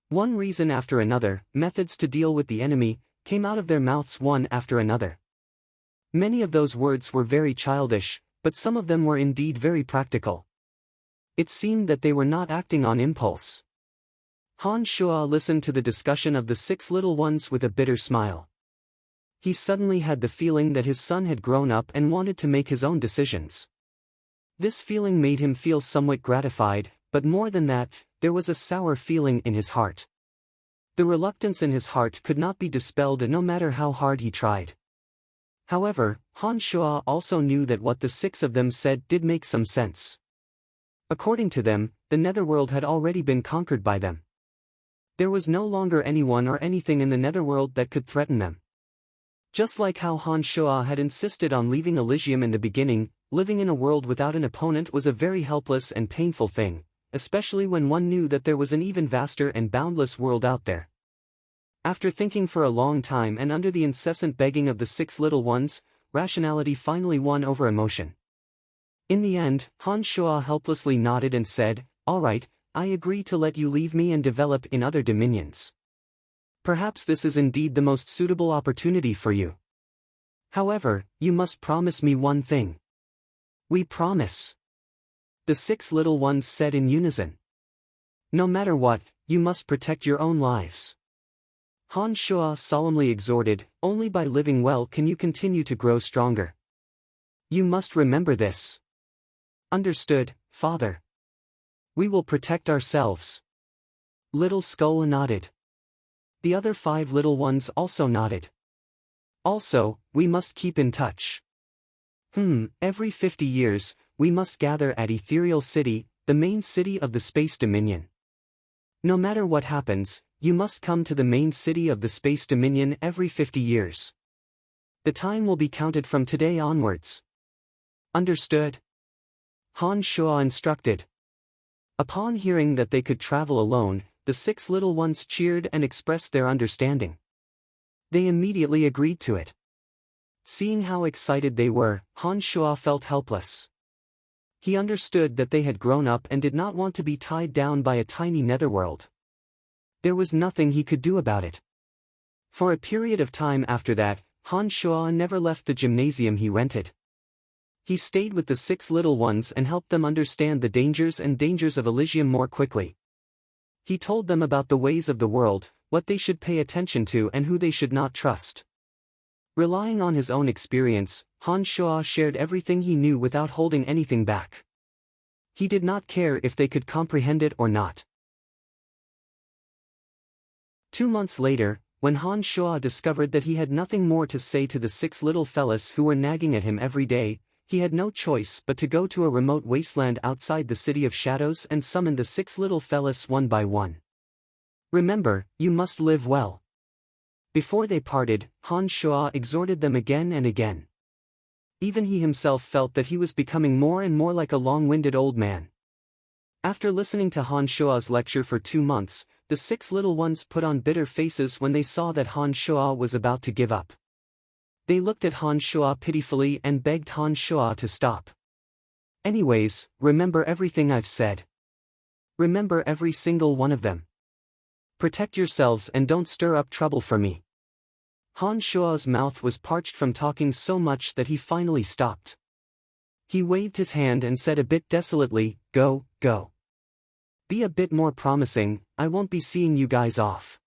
One reason after another, methods to deal with the enemy, came out of their mouths one after another. Many of those words were very childish, but some of them were indeed very practical. It seemed that they were not acting on impulse. Han Shua listened to the discussion of the 6 little ones with a bitter smile. He suddenly had the feeling that his son had grown up and wanted to make his own decisions. This feeling made him feel somewhat gratified, But more than that, there was a sour feeling in his heart. The reluctance in his heart could not be dispelled no matter how hard he tried. However, Han Shuo also knew that what the six of them said did make some sense. According to them, the netherworld had already been conquered by them. There was no longer anyone or anything in the netherworld that could threaten them. Just like how Han Shuo had insisted on leaving Elysium in the beginning, living in a world without an opponent was a very helpless and painful thing, especially when one knew that there was an even vaster and boundless world out there. After thinking for a long time and under the incessant begging of the six little ones, rationality finally won over emotion. In the end, Han Shuo helplessly nodded and said, "All right, I agree to let you leave me and develop in other dominions. Perhaps this is indeed the most suitable opportunity for you. However, you must promise me one thing." "We promise," the six little ones said in unison. "No matter what, you must protect your own lives." Han Shuo solemnly exhorted, "Only by living well can you continue to grow stronger. You must remember this." "Understood, Father. We will protect ourselves." Little Skull nodded. The other five little ones also nodded. "Also, we must keep in touch. Every 50 years, we must gather at Ethereal City, the main city of the Space Dominion. No matter what happens, you must come to the main city of the Space Dominion every 50 years. The time will be counted from today onwards." "Understood?" Han Shuo instructed. Upon hearing that they could travel alone, the six little ones cheered and expressed their understanding. They immediately agreed to it. Seeing how excited they were, Han Shuo felt helpless. He understood that they had grown up and did not want to be tied down by a tiny netherworld. There was nothing he could do about it. For a period of time after that, Han Shuo never left the gymnasium he rented. He stayed with the six little ones and helped them understand the dangers of Elysium more quickly. He told them about the ways of the world, what they should pay attention to and who they should not trust. Relying on his own experience, Han Shuo shared everything he knew without holding anything back. He did not care if they could comprehend it or not. 2 months later, when Han Shuo discovered that he had nothing more to say to the six little fellas who were nagging at him every day, he had no choice but to go to a remote wasteland outside the City of Shadows and summon the six little fellas one by one. "Remember, you must live well." Before they parted, Han Shuo exhorted them again and again. Even he himself felt that he was becoming more and more like a long-winded old man. After listening to Han Shuo's lecture for 2 months, the six little ones put on bitter faces when they saw that Han Shuo was about to give up. They looked at Han Shuo pitifully and begged Han Shuo to stop. "Anyways, remember everything I've said. Remember every single one of them. Protect yourselves and don't stir up trouble for me." Han Shuo's mouth was parched from talking so much that he finally stopped. He waved his hand and said a bit desolately, Go. Be a bit more promising, I won't be seeing you guys off.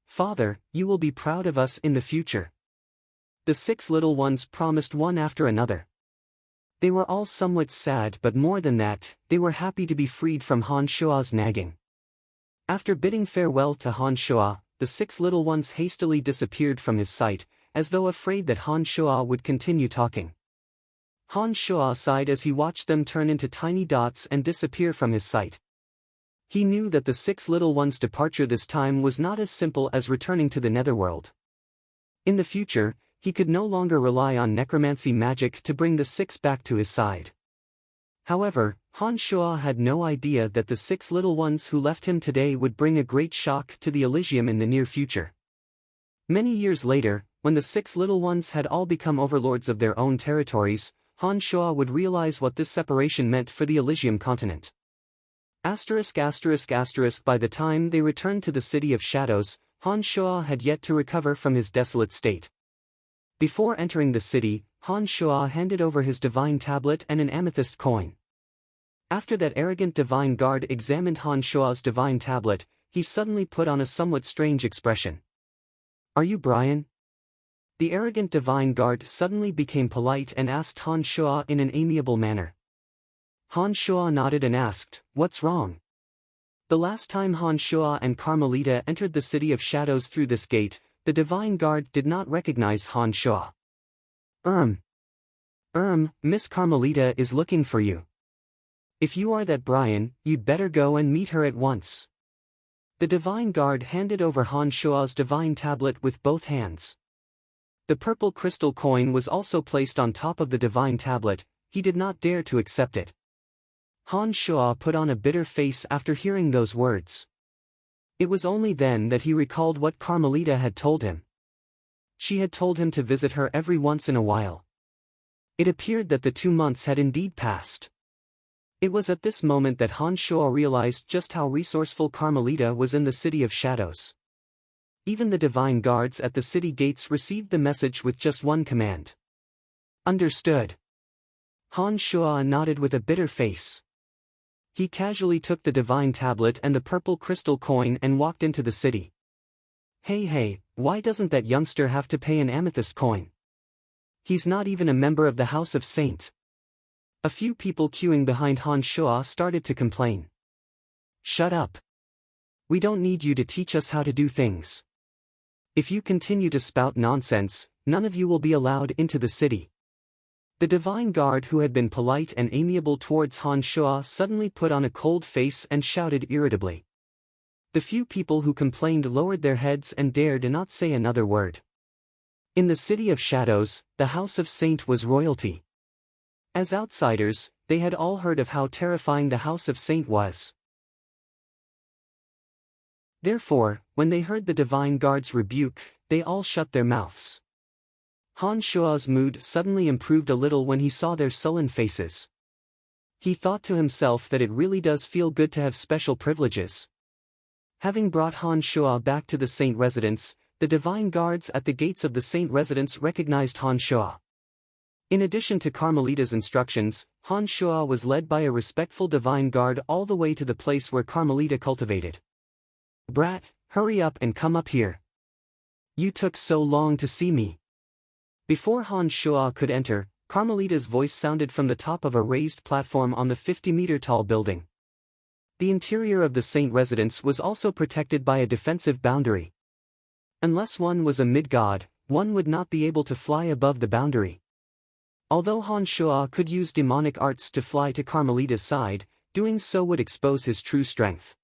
Father, you will be proud of us in the future." The six little ones promised one after another. They were all somewhat sad, but more than that, they were happy to be freed from Han Shuo's nagging. After bidding farewell to Han Shuo, the six little ones hastily disappeared from his sight, as though afraid that Han Shuo would continue talking. Han Shuo sighed as he watched them turn into tiny dots and disappear from his sight. He knew that the six little ones' departure this time was not as simple as returning to the netherworld. In the future, he could no longer rely on necromancy magic to bring the six back to his side. However, Han Shuo had no idea that the six little ones who left him today would bring a great shock to the Elysium in the near future. Many years later, when the six little ones had all become overlords of their own territories, Han Shuo would realize what this separation meant for the Elysium continent. By the time they returned to the City of Shadows, Han Shuo had yet to recover from his desolate state. Before entering the city, Han Shuo handed over his divine tablet and an amethyst coin. After that arrogant divine guard examined Han Shuo's divine tablet, he suddenly put on a somewhat strange expression. "Are you Brian?" The arrogant divine guard suddenly became polite and asked Han Shuo in an amiable manner. Han Shua nodded and asked, "What's wrong?" The last time Han Shua and Carmelita entered the City of Shadows through this gate, the Divine Guard did not recognize Han Shua. Miss Carmelita is looking for you. If you are that Brian, you'd better go and meet her at once." The Divine Guard handed over Han Shua's divine tablet with both hands. The purple crystal coin was also placed on top of the divine tablet. He did not dare to accept it. Han Shua put on a bitter face after hearing those words. It was only then that he recalled what Carmelita had told him. She had told him to visit her every once in a while. It appeared that the 2 months had indeed passed. It was at this moment that Han Shua realized just how resourceful Carmelita was in the City of Shadows. Even the divine guards at the city gates received the message with just one command. "Understood." Han Shua nodded with a bitter face. He casually took the divine tablet and the purple crystal coin and walked into the city. Hey, why doesn't that youngster have to pay an amethyst coin? He's not even a member of the House of Saint. A few people queuing behind Han Shua started to complain. "Shut up. We don't need you to teach us how to do things. If you continue to spout nonsense, none of you will be allowed into the city." The Divine Guard, who had been polite and amiable towards Han Shua, suddenly put on a cold face and shouted irritably. The few people who complained lowered their heads and dared not say another word. In the City of Shadows, the House of Saint was royalty. As outsiders, they had all heard of how terrifying the House of Saint was. Therefore, when they heard the Divine Guard's rebuke, they all shut their mouths. Han Shua's mood suddenly improved a little when he saw their sullen faces. He thought to himself that it really does feel good to have special privileges. Having brought Han Shua back to the Saint residence, the Divine Guards at the gates of the Saint residence recognized Han Shua. In addition to Carmelita's instructions, Han Shua was led by a respectful Divine Guard all the way to the place where Carmelita cultivated. "Brat, hurry up and come up here. You took so long to see me." Before Han Shua could enter, Carmelita's voice sounded from the top of a raised platform on the 50-meter-tall building. The interior of the Saint residence was also protected by a defensive boundary. Unless one was a mid-god, one would not be able to fly above the boundary. Although Han Shua could use demonic arts to fly to Carmelita's side, doing so would expose his true strength.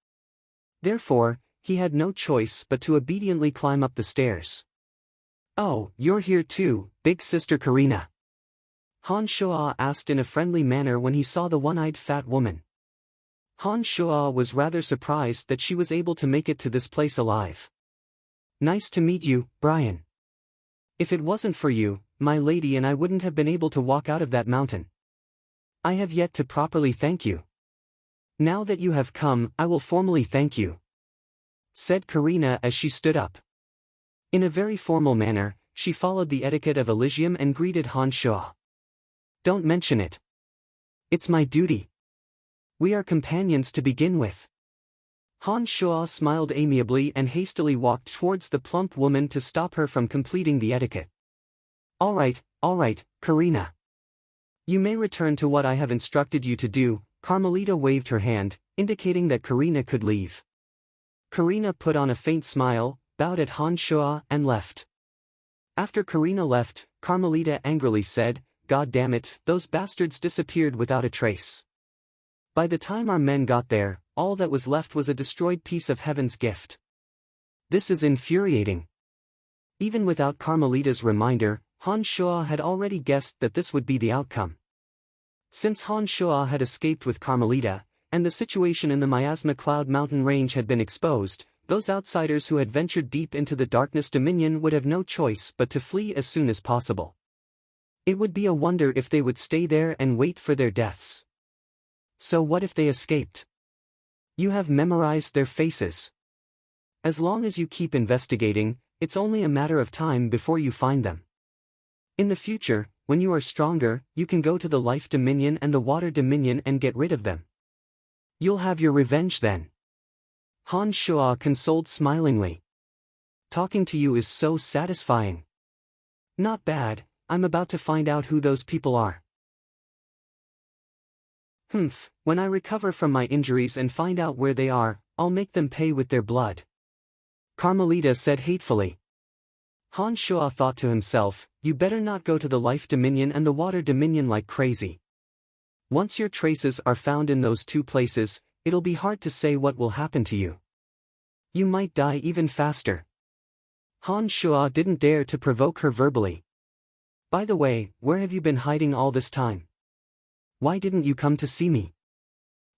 Therefore, he had no choice but to obediently climb up the stairs. "Oh, you're here too, big sister Karina?" Han Shua asked in a friendly manner when he saw the one-eyed fat woman. Han Shua was rather surprised that she was able to make it to this place alive. "Nice to meet you, Brian. If it wasn't for you, my lady and I wouldn't have been able to walk out of that mountain. I have yet to properly thank you. Now that you have come, I will formally thank you," said Karina as she stood up. In a very formal manner, she followed the etiquette of Elysium and greeted Han Shua. "Don't mention it. It's my duty. We are companions to begin with." Han Shua smiled amiably and hastily walked towards the plump woman to stop her from completing the etiquette. All right, Karina. You may return to what I have instructed you to do." Carmelita waved her hand, indicating that Karina could leave. Karina put on a faint smile, bowed at Han Shua and left. After Karina left, Carmelita angrily said, "God damn it, those bastards disappeared without a trace. By the time our men got there, all that was left was a destroyed piece of heaven's gift. This is infuriating." Even without Carmelita's reminder, Han Shua had already guessed that this would be the outcome. Since Han Shua had escaped with Carmelita, and the situation in the Miasma Cloud Mountain range had been exposed, those outsiders who had ventured deep into the Darkness Dominion would have no choice but to flee as soon as possible. It would be a wonder if they would stay there and wait for their deaths. So what if they escaped? You have memorized their faces. As long as you keep investigating, it's only a matter of time before you find them. In the future, when you are stronger, you can go to the Life Dominion and the Water Dominion and get rid of them. You'll have your revenge then. Han Shua consoled smilingly. Talking to you is so satisfying. Not bad, I'm about to find out who those people are. When I recover from my injuries and find out where they are, I'll make them pay with their blood. Carmelita said hatefully. Han Shuo thought to himself, you better not go to the Life Dominion and the Water Dominion like crazy. Once your traces are found in those two places, it'll be hard to say what will happen to you. You might die even faster. Han Shuo didn't dare to provoke her verbally. By the way, where have you been hiding all this time? Why didn't you come to see me?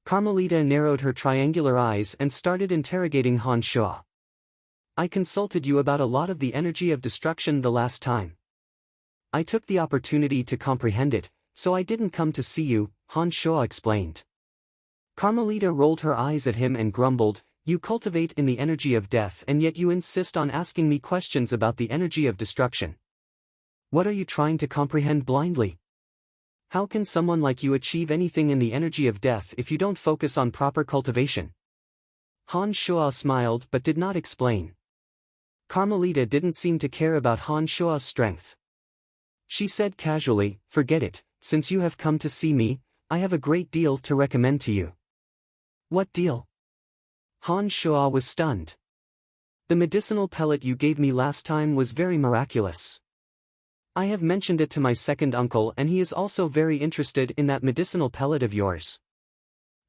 Carmelita narrowed her triangular eyes and started interrogating Han Shuo. I consulted you about a lot of the energy of destruction the last time. I took the opportunity to comprehend it, so I didn't come to see you, Han Shuo explained. Carmelita rolled her eyes at him and grumbled, you cultivate in the energy of death and yet you insist on asking me questions about the energy of destruction. What are you trying to comprehend blindly? How can someone like you achieve anything in the energy of death if you don't focus on proper cultivation? Han Shuo smiled but did not explain. Carmelita didn't seem to care about Han Shuo's strength. She said casually, forget it, since you have come to see me, I have a great deal to recommend to you. What deal? Han Shuo was stunned. The medicinal pellet you gave me last time was very miraculous. I have mentioned it to my second uncle and he is also very interested in that medicinal pellet of yours.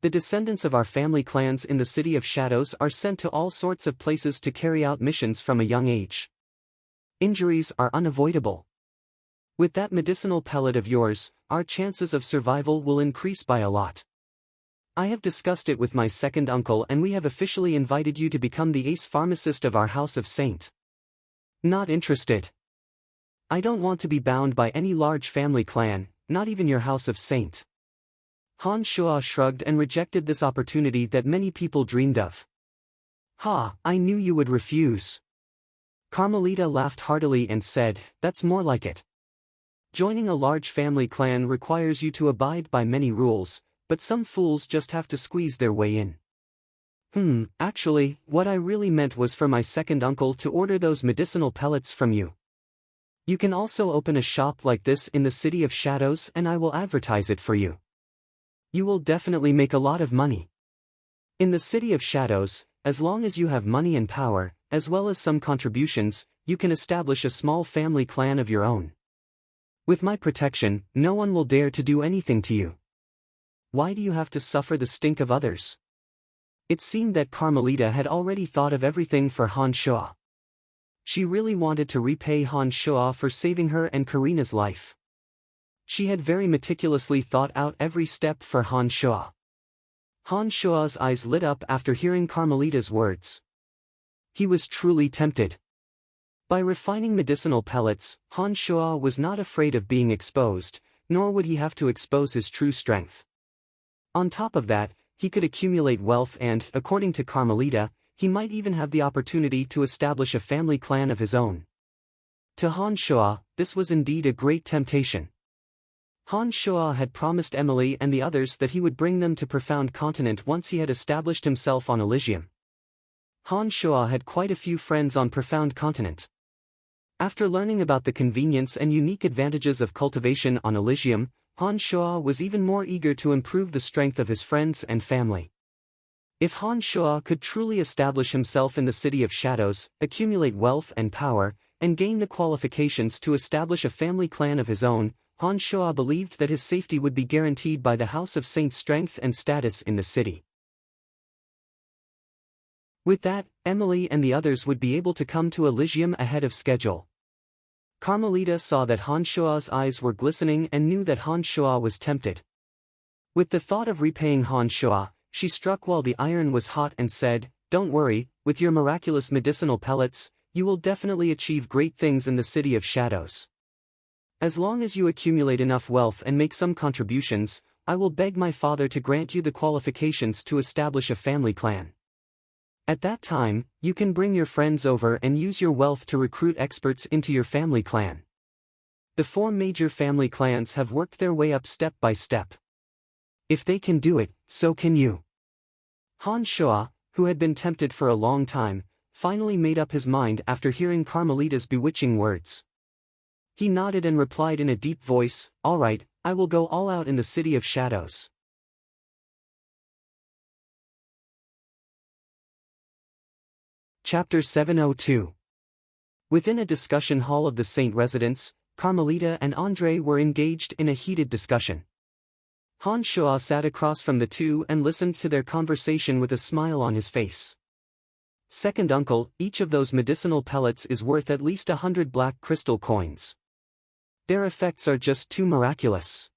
The descendants of our family clans in the City of Shadows are sent to all sorts of places to carry out missions from a young age. Injuries are unavoidable. With that medicinal pellet of yours, our chances of survival will increase by a lot. I have discussed it with my second uncle and we have officially invited you to become the ace pharmacist of our House of Saint. Not interested. I don't want to be bound by any large family clan, not even your House of Saint. Han Shuo shrugged and rejected this opportunity that many people dreamed of. Ha, I knew you would refuse. Carmelita laughed heartily and said, that's more like it. Joining a large family clan requires you to abide by many rules, but some fools just have to squeeze their way in. Actually, what I really meant was for my second uncle to order those medicinal pellets from you. You can also open a shop like this in the City of Shadows and I will advertise it for you. You will definitely make a lot of money. In the City of Shadows, as long as you have money and power, as well as some contributions, you can establish a small family clan of your own. With my protection, no one will dare to do anything to you. Why do you have to suffer the stink of others? It seemed that Carmelita had already thought of everything for Han Shuo. She really wanted to repay Han Shuo for saving her and Karina's life. She had very meticulously thought out every step for Han Shuo. Han Shuo's eyes lit up after hearing Carmelita's words. He was truly tempted. By refining medicinal pellets, Han Shuo was not afraid of being exposed, nor would he have to expose his true strength. On top of that, he could accumulate wealth and, according to Carmelita, he might even have the opportunity to establish a family clan of his own. To Han Shuo, this was indeed a great temptation. Han Shuo had promised Emily and the others that he would bring them to Profound Continent once he had established himself on Elysium. Han Shuo had quite a few friends on Profound Continent. After learning about the convenience and unique advantages of cultivation on Elysium, Han Shuo was even more eager to improve the strength of his friends and family. If Han Shuo could truly establish himself in the City of Shadows, accumulate wealth and power, and gain the qualifications to establish a family clan of his own, Han Shuo believed that his safety would be guaranteed by the House of Saint's strength and status in the city. With that, Emily and the others would be able to come to Elysium ahead of schedule. Carmelita saw that Han Shuo's eyes were glistening and knew that Han Shuo was tempted. With the thought of repaying Han Shuo, she struck while the iron was hot and said, don't worry, with your miraculous medicinal pellets, you will definitely achieve great things in the City of Shadows. As long as you accumulate enough wealth and make some contributions, I will beg my father to grant you the qualifications to establish a family clan. At that time, you can bring your friends over and use your wealth to recruit experts into your family clan. The 4 major family clans have worked their way up step by step. If they can do it, so can you. Han Shuo, who had been tempted for a long time, finally made up his mind after hearing Carmelita's bewitching words. He nodded and replied in a deep voice, all right, I will go all out in the City of Shadows. Chapter 702. Within a discussion hall of the Saint residence, Carmelita and André were engaged in a heated discussion. Han Shua sat across from the two and listened to their conversation with a smile on his face. "Second uncle, each of those medicinal pellets is worth at least 100 black crystal coins. Their effects are just too miraculous,"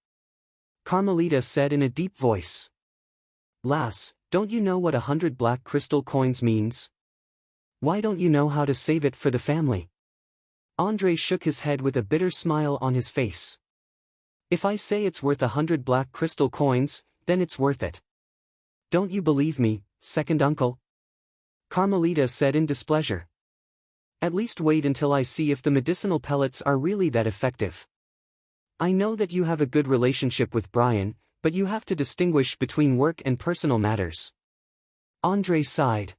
Carmelita said in a deep voice. "Lass, don't you know what 100 black crystal coins means? Why don't you know how to save it for the family?" André shook his head with a bitter smile on his face. "If I say it's worth 100 black crystal coins, then it's worth it. Don't you believe me, second uncle?" Carmelita said in displeasure. "At least wait until I see if the medicinal pellets are really that effective. I know that you have a good relationship with Brian, but you have to distinguish between work and personal matters." André sighed.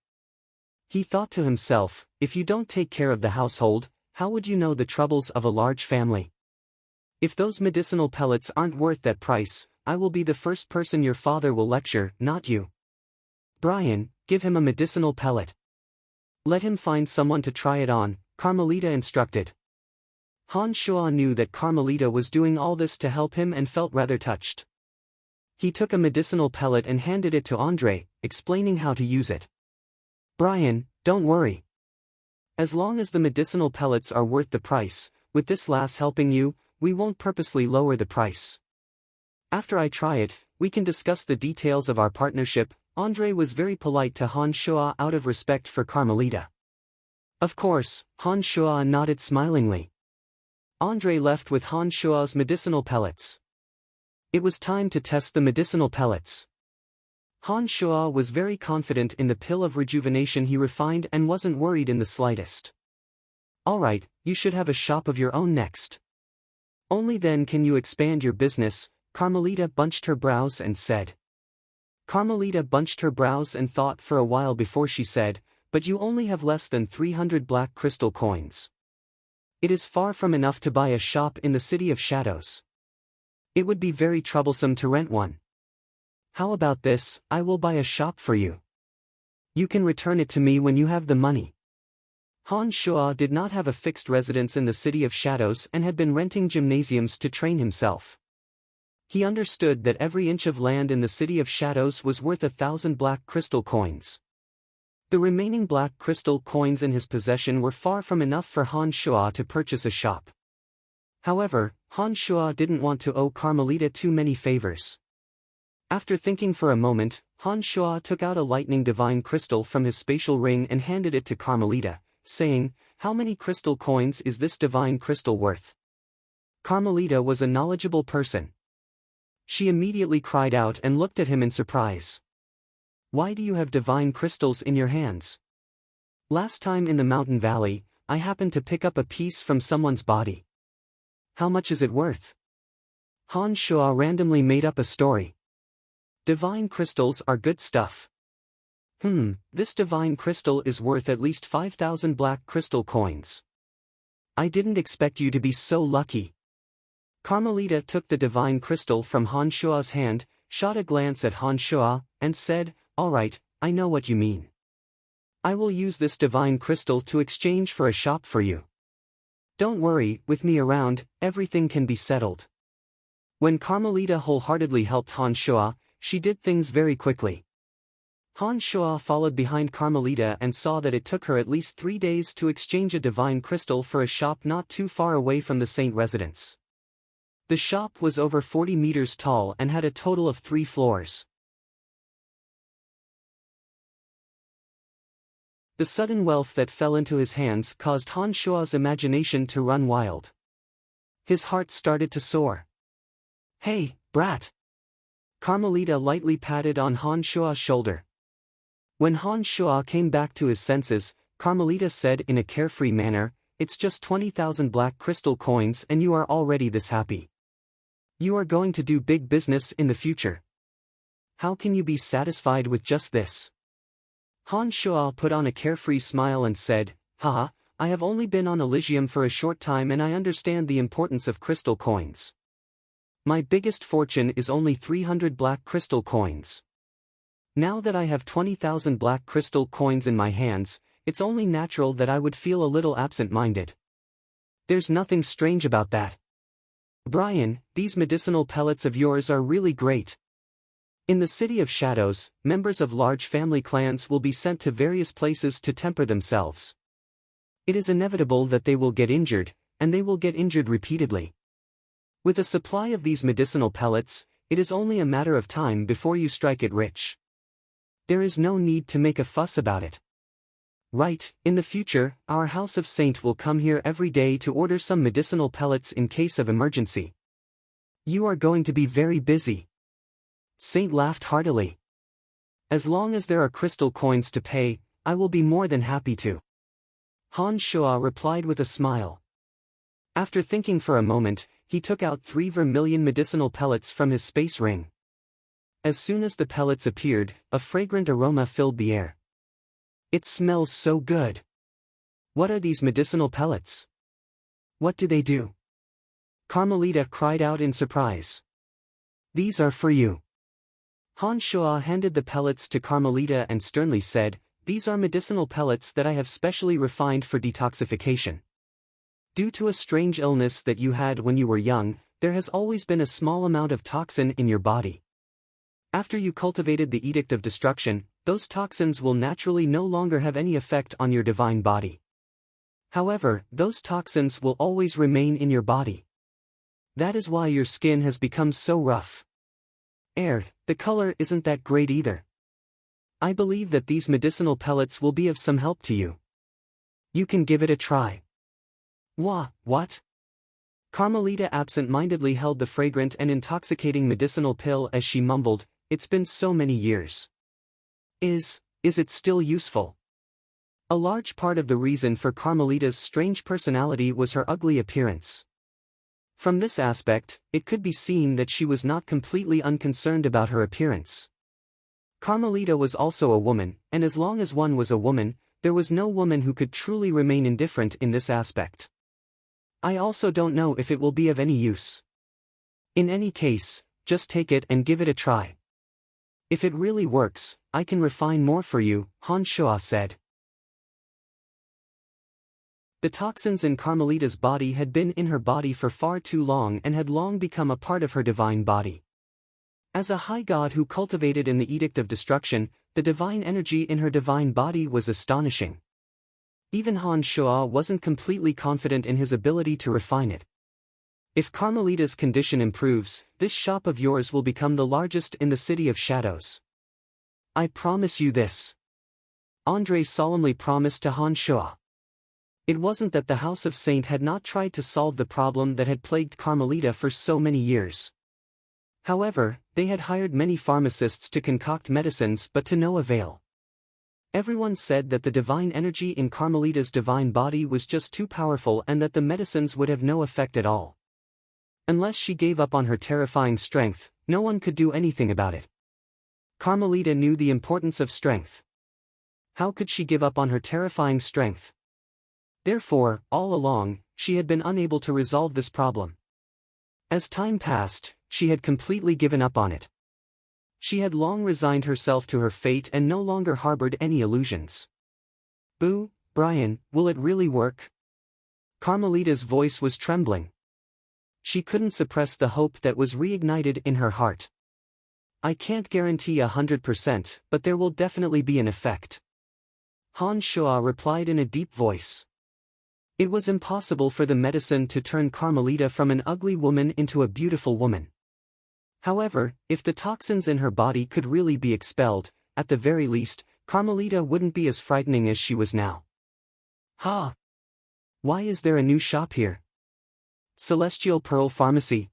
He thought to himself, if you don't take care of the household, how would you know the troubles of a large family? If those medicinal pellets aren't worth that price, I will be the first person your father will lecture, not you. Brian, give him a medicinal pellet. Let him find someone to try it on, Carmelita instructed. Han Shua knew that Carmelita was doing all this to help him and felt rather touched. He took a medicinal pellet and handed it to André, explaining how to use it. "Brian, don't worry. As long as the medicinal pellets are worth the price, with this lass helping you, we won't purposely lower the price. After I try it, we can discuss the details of our partnership." André was very polite to Han Shua out of respect for Carmelita. Of course, Han Shua nodded smilingly. André left with Han Shua's medicinal pellets. It was time to test the medicinal pellets. Han Shua was very confident in the pill of rejuvenation he refined and wasn't worried in the slightest. "Alright, you should have a shop of your own next. Only then can you expand your business," Carmelita bunched her brows and said. Carmelita bunched her brows and thought for a while before she said, "But you only have less than 300 black crystal coins. It is far from enough to buy a shop in the City of Shadows. It would be very troublesome to rent one. How about this, I will buy a shop for you. You can return it to me when you have the money." Han Shua did not have a fixed residence in the City of Shadows and had been renting gymnasiums to train himself. He understood that every inch of land in the City of Shadows was worth 1,000 black crystal coins. The remaining black crystal coins in his possession were far from enough for Han Shua to purchase a shop. However, Han Shua didn't want to owe Carmelita too many favors. After thinking for a moment, Han Shua took out a lightning divine crystal from his spatial ring and handed it to Carmelita, saying, "How many crystal coins is this divine crystal worth?" Carmelita was a knowledgeable person. She immediately cried out and looked at him in surprise. "Why do you have divine crystals in your hands? Last time in the mountain valley, I happened to pick up a piece from someone's body. How much is it worth?" Han Shua randomly made up a story. "Divine crystals are good stuff. This divine crystal is worth at least 5,000 black crystal coins. I didn't expect you to be so lucky." Carmelita took the divine crystal from Han Shua's hand, shot a glance at Han Shua, and said, "Alright, I know what you mean. I will use this divine crystal to exchange for a shop for you. Don't worry, with me around, everything can be settled." When Carmelita wholeheartedly helped Han Shua, she did things very quickly. Han Shua followed behind Carmelita and saw that it took her at least 3 days to exchange a divine crystal for a shop not too far away from the Saint residence. The shop was over 40 meters tall and had a total of 3 floors. The sudden wealth that fell into his hands caused Han Shua's imagination to run wild. His heart started to soar. "Hey, brat!" Carmelita lightly patted on Han Shua's shoulder. When Han Shua came back to his senses, Carmelita said in a carefree manner, "It's just 20,000 black crystal coins and you are already this happy. You are going to do big business in the future. How can you be satisfied with just this?" Han Shua put on a carefree smile and said, "Haha, I have only been on Elysium for a short time and I understand the importance of crystal coins. My biggest fortune is only 300 black crystal coins. Now that I have 20,000 black crystal coins in my hands, it's only natural that I would feel a little absent-minded. There's nothing strange about that. Brian, these medicinal pellets of yours are really great. In the City of Shadows, members of large family clans will be sent to various places to temper themselves. It is inevitable that they will get injured, and they will get injured repeatedly. With a supply of these medicinal pellets, it is only a matter of time before you strike it rich. There is no need to make a fuss about it. Right, in the future, our House of Saint will come here every day to order some medicinal pellets in case of emergency. You are going to be very busy. Saint laughed heartily. As long as there are crystal coins to pay, I will be more than happy to. Han Shua replied with a smile. After thinking for a moment, he took out 3 vermilion medicinal pellets from his space ring. As soon as the pellets appeared, a fragrant aroma filled the air. It smells so good. What are these medicinal pellets? What do they do? Carmelita cried out in surprise. These are for you. Han Shua handed the pellets to Carmelita and sternly said, "These are medicinal pellets that I have specially refined for detoxification. Due to a strange illness that you had when you were young, there has always been a small amount of toxin in your body. After you cultivated the Edict of Destruction, those toxins will naturally no longer have any effect on your divine body. However, those toxins will always remain in your body. That is why your skin has become so rough. The color isn't that great either. I believe that these medicinal pellets will be of some help to you. You can give it a try." What? Carmelita absent-mindedly held the fragrant and intoxicating medicinal pill as she mumbled, "It's been so many years. Is it still useful?" A large part of the reason for Carmelita's strange personality was her ugly appearance. From this aspect, it could be seen that she was not completely unconcerned about her appearance. Carmelita was also a woman, and as long as one was a woman, there was no woman who could truly remain indifferent in this aspect. I also don't know if it will be of any use. In any case, just take it and give it a try. If it really works, I can refine more for you, Han Shua said. The toxins in Carmelita's body had been in her body for far too long and had long become a part of her divine body. As a high god who cultivated in the Edict of Destruction, the divine energy in her divine body was astonishing. Even Han Shua wasn't completely confident in his ability to refine it. If Carmelita's condition improves, this shop of yours will become the largest in the City of Shadows. I promise you this. Andre solemnly promised to Han Shua. It wasn't that the House of Saint had not tried to solve the problem that had plagued Carmelita for so many years. However, they had hired many pharmacists to concoct medicines but to no avail. Everyone said that the divine energy in Carmelita's divine body was just too powerful and that the medicines would have no effect at all. Unless she gave up on her terrifying strength, no one could do anything about it. Carmelita knew the importance of strength. How could she give up on her terrifying strength? Therefore, all along, she had been unable to resolve this problem. As time passed, she had completely given up on it. She had long resigned herself to her fate and no longer harbored any illusions. "Boo, Brian, will it really work?" Carmelita's voice was trembling. She couldn't suppress the hope that was reignited in her heart. "I can't guarantee 100%, but there will definitely be an effect." Han Shua replied in a deep voice. It was impossible for the medicine to turn Carmelita from an ugly woman into a beautiful woman. However, if the toxins in her body could really be expelled, at the very least, Carmelita wouldn't be as frightening as she was now. Why is there a new shop here? Celestial Pearl Pharmacy.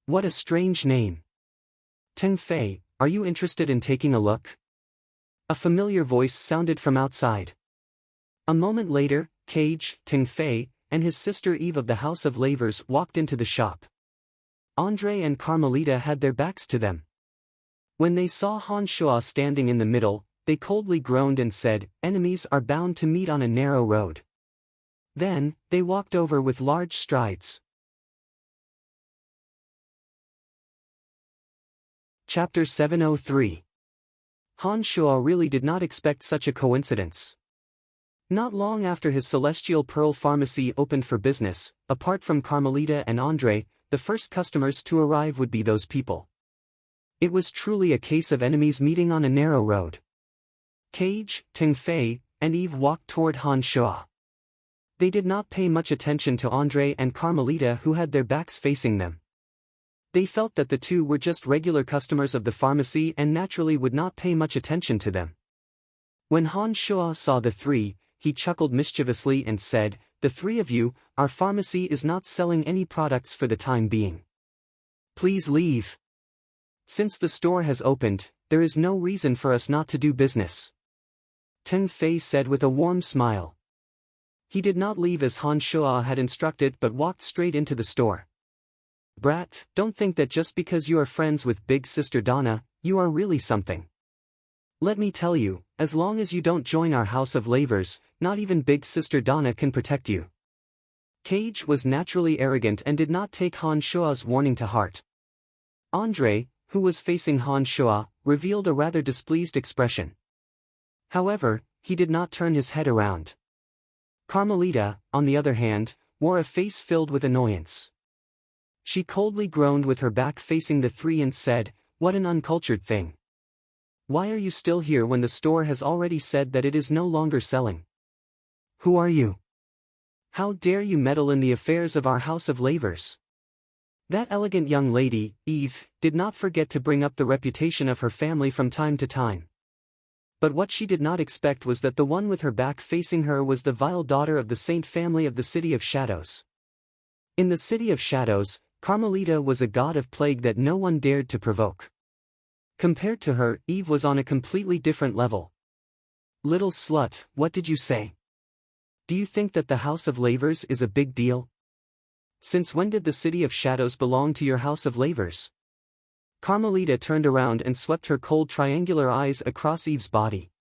What a strange name. Teng Fei, are you interested in taking a look? A familiar voice sounded from outside. A moment later, Cage, Teng Fei, and his sister Eve of the House of Lavers walked into the shop. Andre and Carmelita had their backs to them. When they saw Han Shua standing in the middle, they coldly groaned and said, "Enemies are bound to meet on a narrow road." Then, they walked over with large strides. Chapter 703. Han Shua really did not expect such a coincidence. Not long after his Celestial Pearl Pharmacy opened for business, apart from Carmelita and Andre, the first customers to arrive would be those people. It was truly a case of enemies meeting on a narrow road. Cage, Ting Fei, and Eve walked toward Han Shuo. They did not pay much attention to Andre and Carmelita, who had their backs facing them. They felt that the two were just regular customers of the pharmacy and naturally would not pay much attention to them. When Han Shuo saw the three, he chuckled mischievously and said, "The three of you, our pharmacy is not selling any products for the time being. Please leave. Since the store has opened, there is no reason for us not to do business," Ting Fei said with a warm smile. He did not leave as Han Shuo had instructed but walked straight into the store. "Brat, don't think that just because you are friends with Big Sister Donna, you are really something. Let me tell you, as long as you don't join our House of Lavers, not even Big Sister Donna can protect you." Cage was naturally arrogant and did not take Han Shuo's warning to heart. Andre, who was facing Han Shuo, revealed a rather displeased expression. However, he did not turn his head around. Carmelita, on the other hand, wore a face filled with annoyance. She coldly groaned with her back facing the three and said, "What an uncultured thing. Why are you still here when the store has already said that it is no longer selling? Who are you? How dare you meddle in the affairs of our House of Lavers?" That elegant young lady, Eve, did not forget to bring up the reputation of her family from time to time. But what she did not expect was that the one with her back facing her was the vile daughter of the Saint family of the City of Shadows. In the City of Shadows, Carmelita was a god of plague that no one dared to provoke. Compared to her, Eve was on a completely different level. "Little slut, what did you say? Do you think that the House of Lavers is a big deal? Since when did the City of Shadows belong to your House of Lavers?" Carmelita turned around and swept her cold triangular eyes across Eve's body.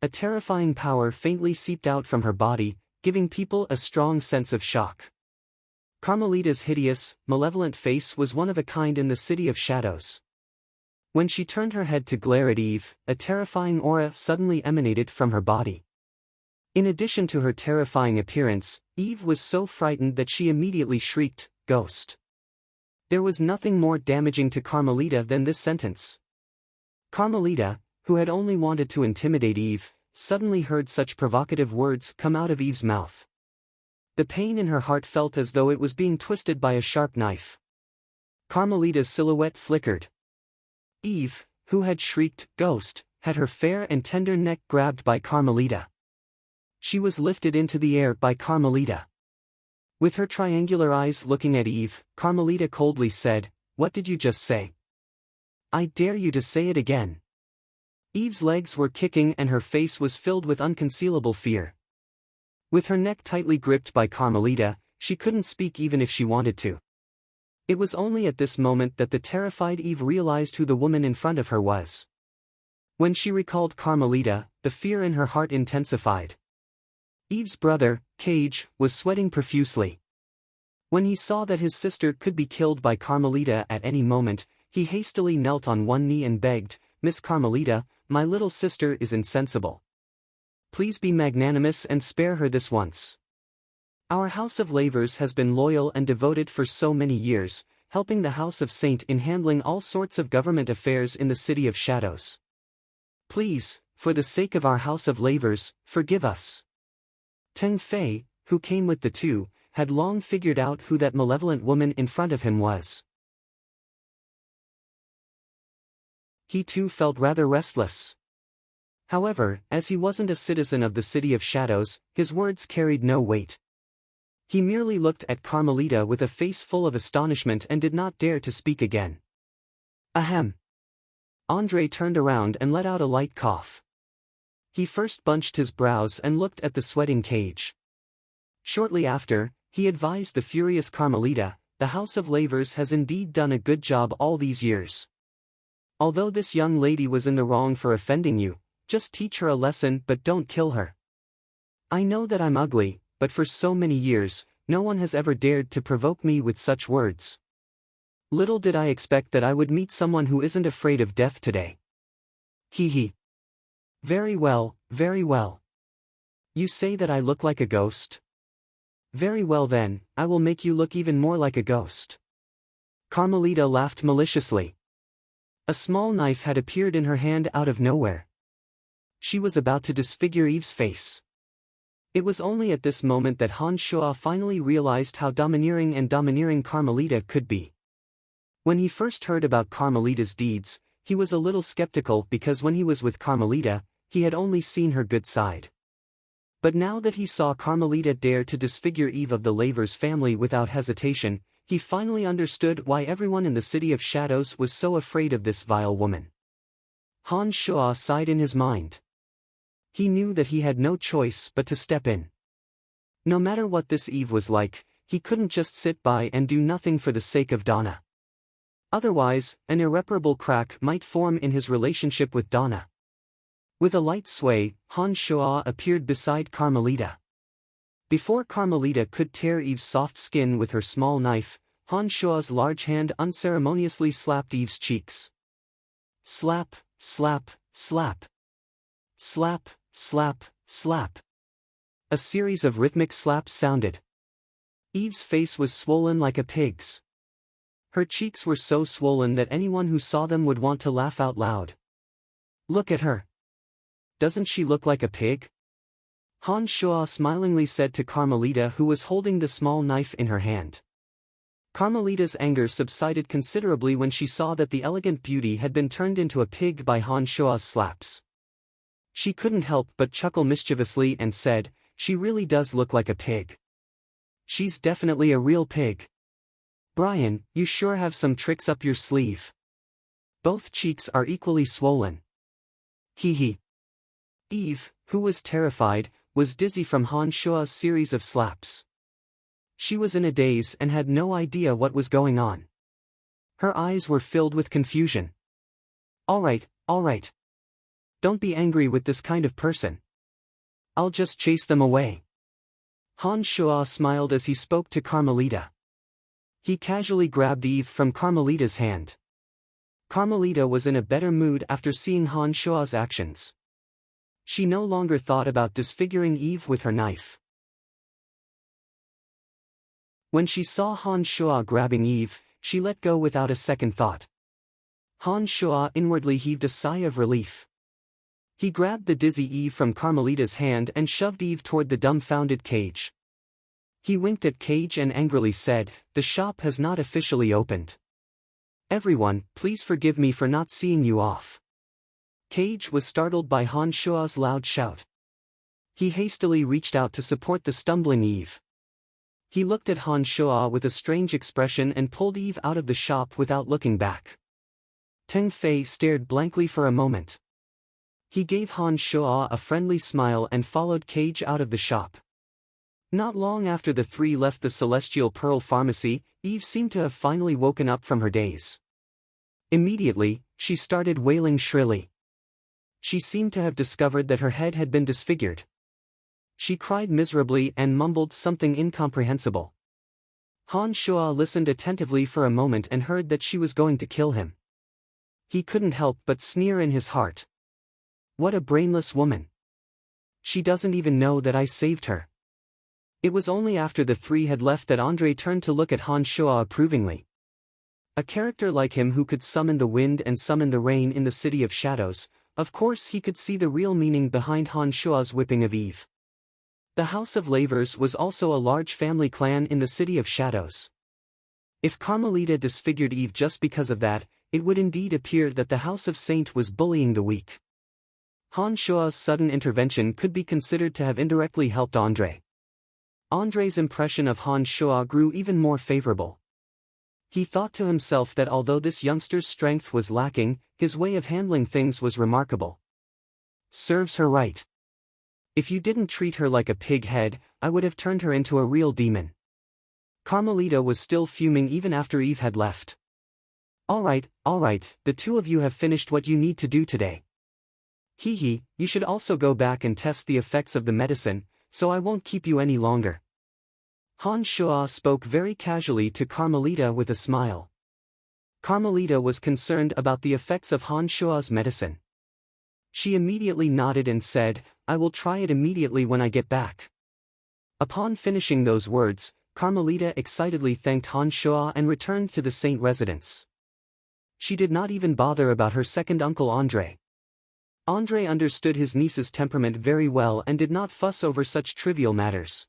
A terrifying power faintly seeped out from her body, giving people a strong sense of shock. Carmelita's hideous, malevolent face was one of a kind in the City of Shadows. When she turned her head to glare at Eve, a terrifying aura suddenly emanated from her body. In addition to her terrifying appearance, Eve was so frightened that she immediately shrieked, "Ghost!" There was nothing more damaging to Carmelita than this sentence. Carmelita, who had only wanted to intimidate Eve, suddenly heard such provocative words come out of Eve's mouth. The pain in her heart felt as though it was being twisted by a sharp knife. Carmelita's silhouette flickered. Eve, who had shrieked, "Ghost!" had her fair and tender neck grabbed by Carmelita. She was lifted into the air by Carmelita. With her triangular eyes looking at Eve, Carmelita coldly said, "What did you just say? I dare you to say it again." Eve's legs were kicking and her face was filled with unconcealable fear. With her neck tightly gripped by Carmelita, she couldn't speak even if she wanted to. It was only at this moment that the terrified Eve realized who the woman in front of her was. When she recalled Carmelita, the fear in her heart intensified. Eve's brother, Cage, was sweating profusely. When he saw that his sister could be killed by Carmelita at any moment, he hastily knelt on one knee and begged, "Miss Carmelita, my little sister is insensible. Please be magnanimous and spare her this once. Our House of Lavers has been loyal and devoted for so many years, helping the House of Saint in handling all sorts of government affairs in the City of Shadows. Please, for the sake of our House of Lavers, forgive us." Ting Fei, who came with the two, had long figured out who that malevolent woman in front of him was. He too felt rather restless. However, as he wasn't a citizen of the City of Shadows, his words carried no weight. He merely looked at Carmelita with a face full of astonishment and did not dare to speak again. Ahem. Andre turned around and let out a light cough. He first bunched his brows and looked at the sweating Cage. Shortly after, he advised the furious Carmelita, "The House of Lavers has indeed done a good job all these years. Although this young lady was in the wrong for offending you, just teach her a lesson but don't kill her. I know that I'm ugly, but for so many years, no one has ever dared to provoke me with such words. Little did I expect that I would meet someone who isn't afraid of death today. Hee hee. Very well, very well. You say that I look like a ghost? Very well then, I will make you look even more like a ghost. Carmelita laughed maliciously. A small knife had appeared in her hand out of nowhere. She was about to disfigure Eve's face. It was only at this moment that Han Shua finally realized how domineering Carmelita could be. When he first heard about Carmelita's deeds, he was a little skeptical because when he was with Carmelita, he had only seen her good side. But now that he saw Carmelita dare to disfigure Eve of the Lavers family without hesitation, he finally understood why everyone in the City of Shadows was so afraid of this vile woman. Han Shua sighed in his mind. He knew that he had no choice but to step in. No matter what this Eve was like, he couldn't just sit by and do nothing for the sake of Donna. Otherwise, an irreparable crack might form in his relationship with Donna. With a light sway, Han Shua appeared beside Carmelita. Before Carmelita could tear Eve's soft skin with her small knife, Han Shua's large hand unceremoniously slapped Eve's cheeks. Slap, slap, slap. Slap, slap, slap. A series of rhythmic slaps sounded. Eve's face was swollen like a pig's. Her cheeks were so swollen that anyone who saw them would want to laugh out loud. Look at her. Doesn't she look like a pig? Han Shua smilingly said to Carmelita, who was holding the small knife in her hand. Carmelita's anger subsided considerably when she saw that the elegant beauty had been turned into a pig by Han Shua's slaps. She couldn't help but chuckle mischievously and said, "She really does look like a pig. She's definitely a real pig. Brian, you sure have some tricks up your sleeve. Both cheeks are equally swollen." Hee hee. Eve, who was terrified, was dizzy from Han Shua's series of slaps. She was in a daze and had no idea what was going on. Her eyes were filled with confusion. All right. Don't be angry with this kind of person. I'll just chase them away." Han Shua smiled as he spoke to Carmelita. He casually grabbed Eve from Carmelita's hand. Carmelita was in a better mood after seeing Han Shua's actions. She no longer thought about disfiguring Eve with her knife. When she saw Han Shua grabbing Eve, she let go without a second thought. Han Shua inwardly heaved a sigh of relief. He grabbed the dizzy Eve from Carmelita's hand and shoved Eve toward the dumbfounded Cage. He winked at Cage and angrily said, "The shop has not officially opened. Everyone, please forgive me for not seeing you off." Cage was startled by Han Shua's loud shout. He hastily reached out to support the stumbling Eve. He looked at Han Shua with a strange expression and pulled Eve out of the shop without looking back. Teng Fei stared blankly for a moment. He gave Han Shua a friendly smile and followed Cage out of the shop. Not long after the three left the Celestial Pearl Pharmacy, Eve seemed to have finally woken up from her daze. Immediately, she started wailing shrilly. She seemed to have discovered that her head had been disfigured. She cried miserably and mumbled something incomprehensible. Han Shua listened attentively for a moment and heard that she was going to kill him. He couldn't help but sneer in his heart. What a brainless woman. She doesn't even know that I saved her. It was only after the three had left that Andre turned to look at Han Shua approvingly. A character like him who could summon the wind and summon the rain in the City of Shadows, of course he could see the real meaning behind Han Shua's whipping of Eve. The House of Lavers was also a large family clan in the City of Shadows. If Carmelita disfigured Eve just because of that, it would indeed appear that the House of Saint was bullying the weak. Han Shua's sudden intervention could be considered to have indirectly helped Andre. Andre's impression of Han Shua grew even more favorable. He thought to himself that although this youngster's strength was lacking, his way of handling things was remarkable. Serves her right. If you didn't treat her like a pig head, I would have turned her into a real demon. Carmelita was still fuming even after Eve had left. All right, the two of you have finished what you need to do today. Hee hee, you should also go back and test the effects of the medicine, so I won't keep you any longer. Han Shua spoke very casually to Carmelita with a smile. Carmelita was concerned about the effects of Han Shua's medicine. She immediately nodded and said, I will try it immediately when I get back." Upon finishing those words, Carmelita excitedly thanked Han Shuo and returned to the saint residence. She did not even bother about her second uncle André. André understood his niece's temperament very well and did not fuss over such trivial matters.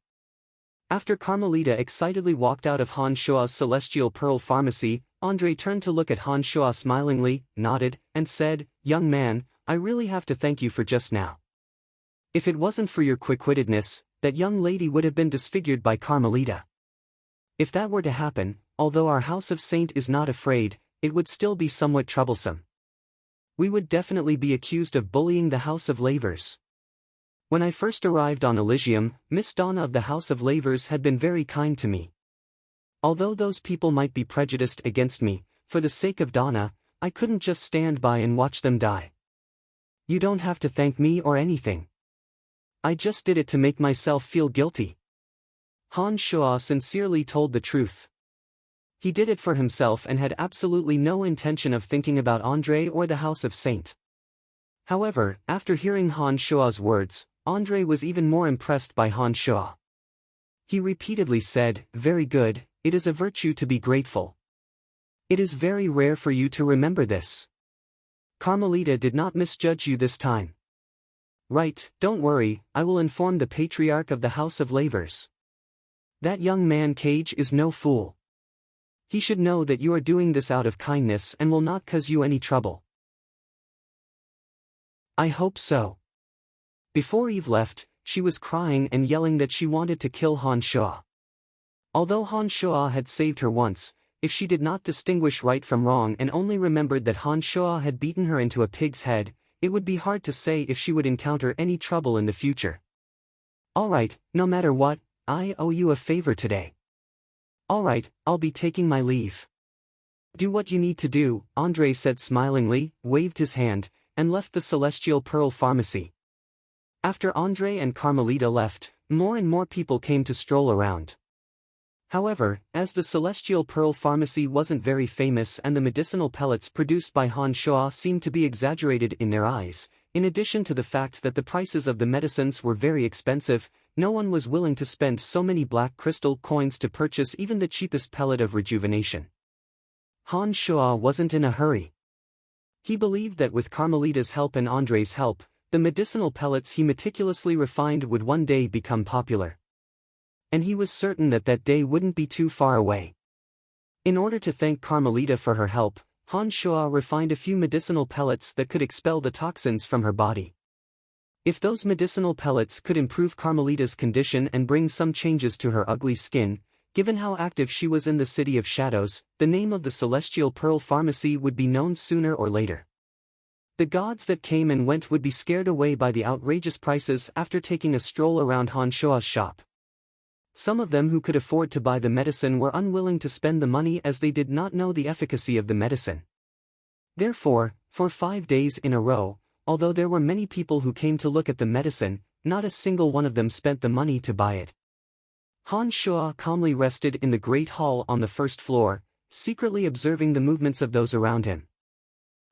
After Carmelita excitedly walked out of Han Shuo's Celestial Pearl Pharmacy, André turned to look at Han Shuo smilingly, nodded, and said, "Young man, I really have to thank you for just now. If it wasn't for your quick-wittedness, that young lady would have been disfigured by Carmelita. If that were to happen, although our House of Saint is not afraid, it would still be somewhat troublesome. We would definitely be accused of bullying the House of Lavers. When I first arrived on Elysium, Miss Donna of the House of Lavers had been very kind to me. Although those people might be prejudiced against me, for the sake of Donna, I couldn't just stand by and watch them die. You don't have to thank me or anything. I just did it to make myself feel guilty." Han Shuo sincerely told the truth. He did it for himself and had absolutely no intention of thinking about André or the House of Saint. However, after hearing Han Shuo's words, André was even more impressed by Han Shuo. He repeatedly said, "Very good, it is a virtue to be grateful. It is very rare for you to remember this. Carmelita did not misjudge you this time. Right, don't worry, I will inform the Patriarch of the House of Lavers. That young man Cage is no fool. He should know that you are doing this out of kindness and will not cause you any trouble." "I hope so." Before Eve left, she was crying and yelling that she wanted to kill Han Shuo. Although Han Shuo had saved her once, if she did not distinguish right from wrong and only remembered that Han Shuo had beaten her into a pig's head, it would be hard to say if she would encounter any trouble in the future. "Alright, no matter what, I owe you a favor today." "Alright, I'll be taking my leave." "Do what you need to do," André said smilingly, waved his hand, and left the Celestial Pearl Pharmacy. After André and Carmelita left, more and more people came to stroll around. However, as the Celestial Pearl Pharmacy wasn't very famous and the medicinal pellets produced by Han Shuo seemed to be exaggerated in their eyes, in addition to the fact that the prices of the medicines were very expensive, no one was willing to spend so many black crystal coins to purchase even the cheapest pellet of rejuvenation. Han Shuo wasn't in a hurry. He believed that with Carmelita's help and André's help, the medicinal pellets he meticulously refined would one day become popular. And he was certain that that day wouldn't be too far away. In order to thank Carmelita for her help, Han Shuo refined a few medicinal pellets that could expel the toxins from her body. If those medicinal pellets could improve Carmelita's condition and bring some changes to her ugly skin, given how active she was in the City of Shadows, the name of the Celestial Pearl Pharmacy would be known sooner or later. The gods that came and went would be scared away by the outrageous prices after taking a stroll around Han Shuo's shop. Some of them who could afford to buy the medicine were unwilling to spend the money as they did not know the efficacy of the medicine. Therefore, for 5 days in a row, although there were many people who came to look at the medicine, not a single one of them spent the money to buy it. Han Shuo calmly rested in the great hall on the first floor, secretly observing the movements of those around him.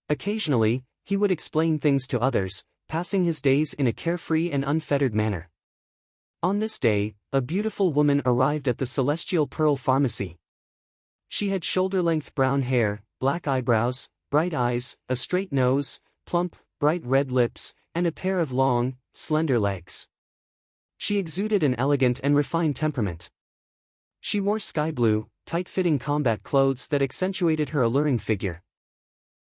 Occasionally, he would explain things to others, passing his days in a carefree and unfettered manner. On this day, a beautiful woman arrived at the Celestial Pearl Pharmacy. She had shoulder-length brown hair, black eyebrows, bright eyes, a straight nose, plump, bright red lips, and a pair of long, slender legs. She exuded an elegant and refined temperament. She wore sky-blue, tight-fitting combat clothes that accentuated her alluring figure.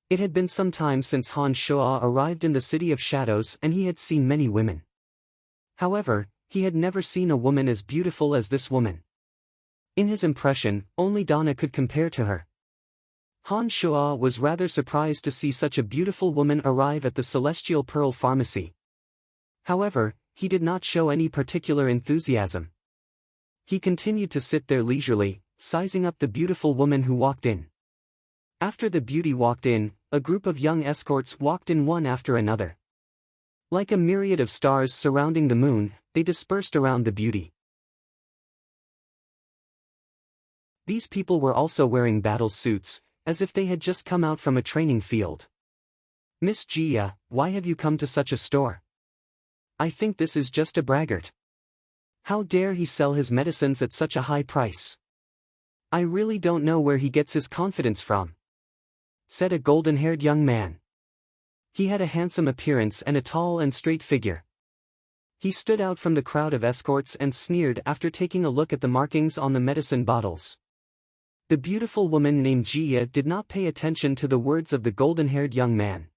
It had been some time since Han Shuo arrived in the City of Shadows and he had seen many women. However, he had never seen a woman as beautiful as this woman. In his impression, only Donna could compare to her. Han Shuo was rather surprised to see such a beautiful woman arrive at the Celestial Pearl Pharmacy. However, he did not show any particular enthusiasm. He continued to sit there leisurely, sizing up the beautiful woman who walked in. After the beauty walked in, a group of young escorts walked in one after another. Like a myriad of stars surrounding the moon, they dispersed around the beauty. These people were also wearing battle suits, as if they had just come out from a training field. "Miss Jia, why have you come to such a store?" I think this is just a braggart. How dare he sell his medicines at such a high price? I really don't know where he gets his confidence from," said a golden-haired young man. He had a handsome appearance and a tall and straight figure. He stood out from the crowd of escorts and sneered after taking a look at the markings on the medicine bottles. The beautiful woman named Jia did not pay attention to the words of the golden-haired young man.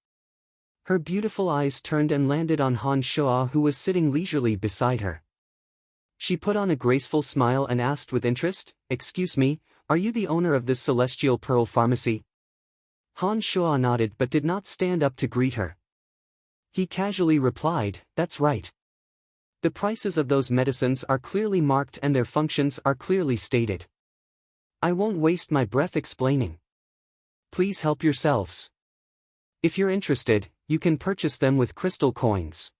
Her beautiful eyes turned and landed on Han Shuo, who was sitting leisurely beside her. She put on a graceful smile and asked with interest, "Excuse me, are you the owner of this Celestial Pearl Pharmacy?" Han Shuo nodded but did not stand up to greet her. He casually replied, "That's right. The prices of those medicines are clearly marked and their functions are clearly stated. I won't waste my breath explaining. Please help yourselves. If you're interested, you can purchase them with crystal coins.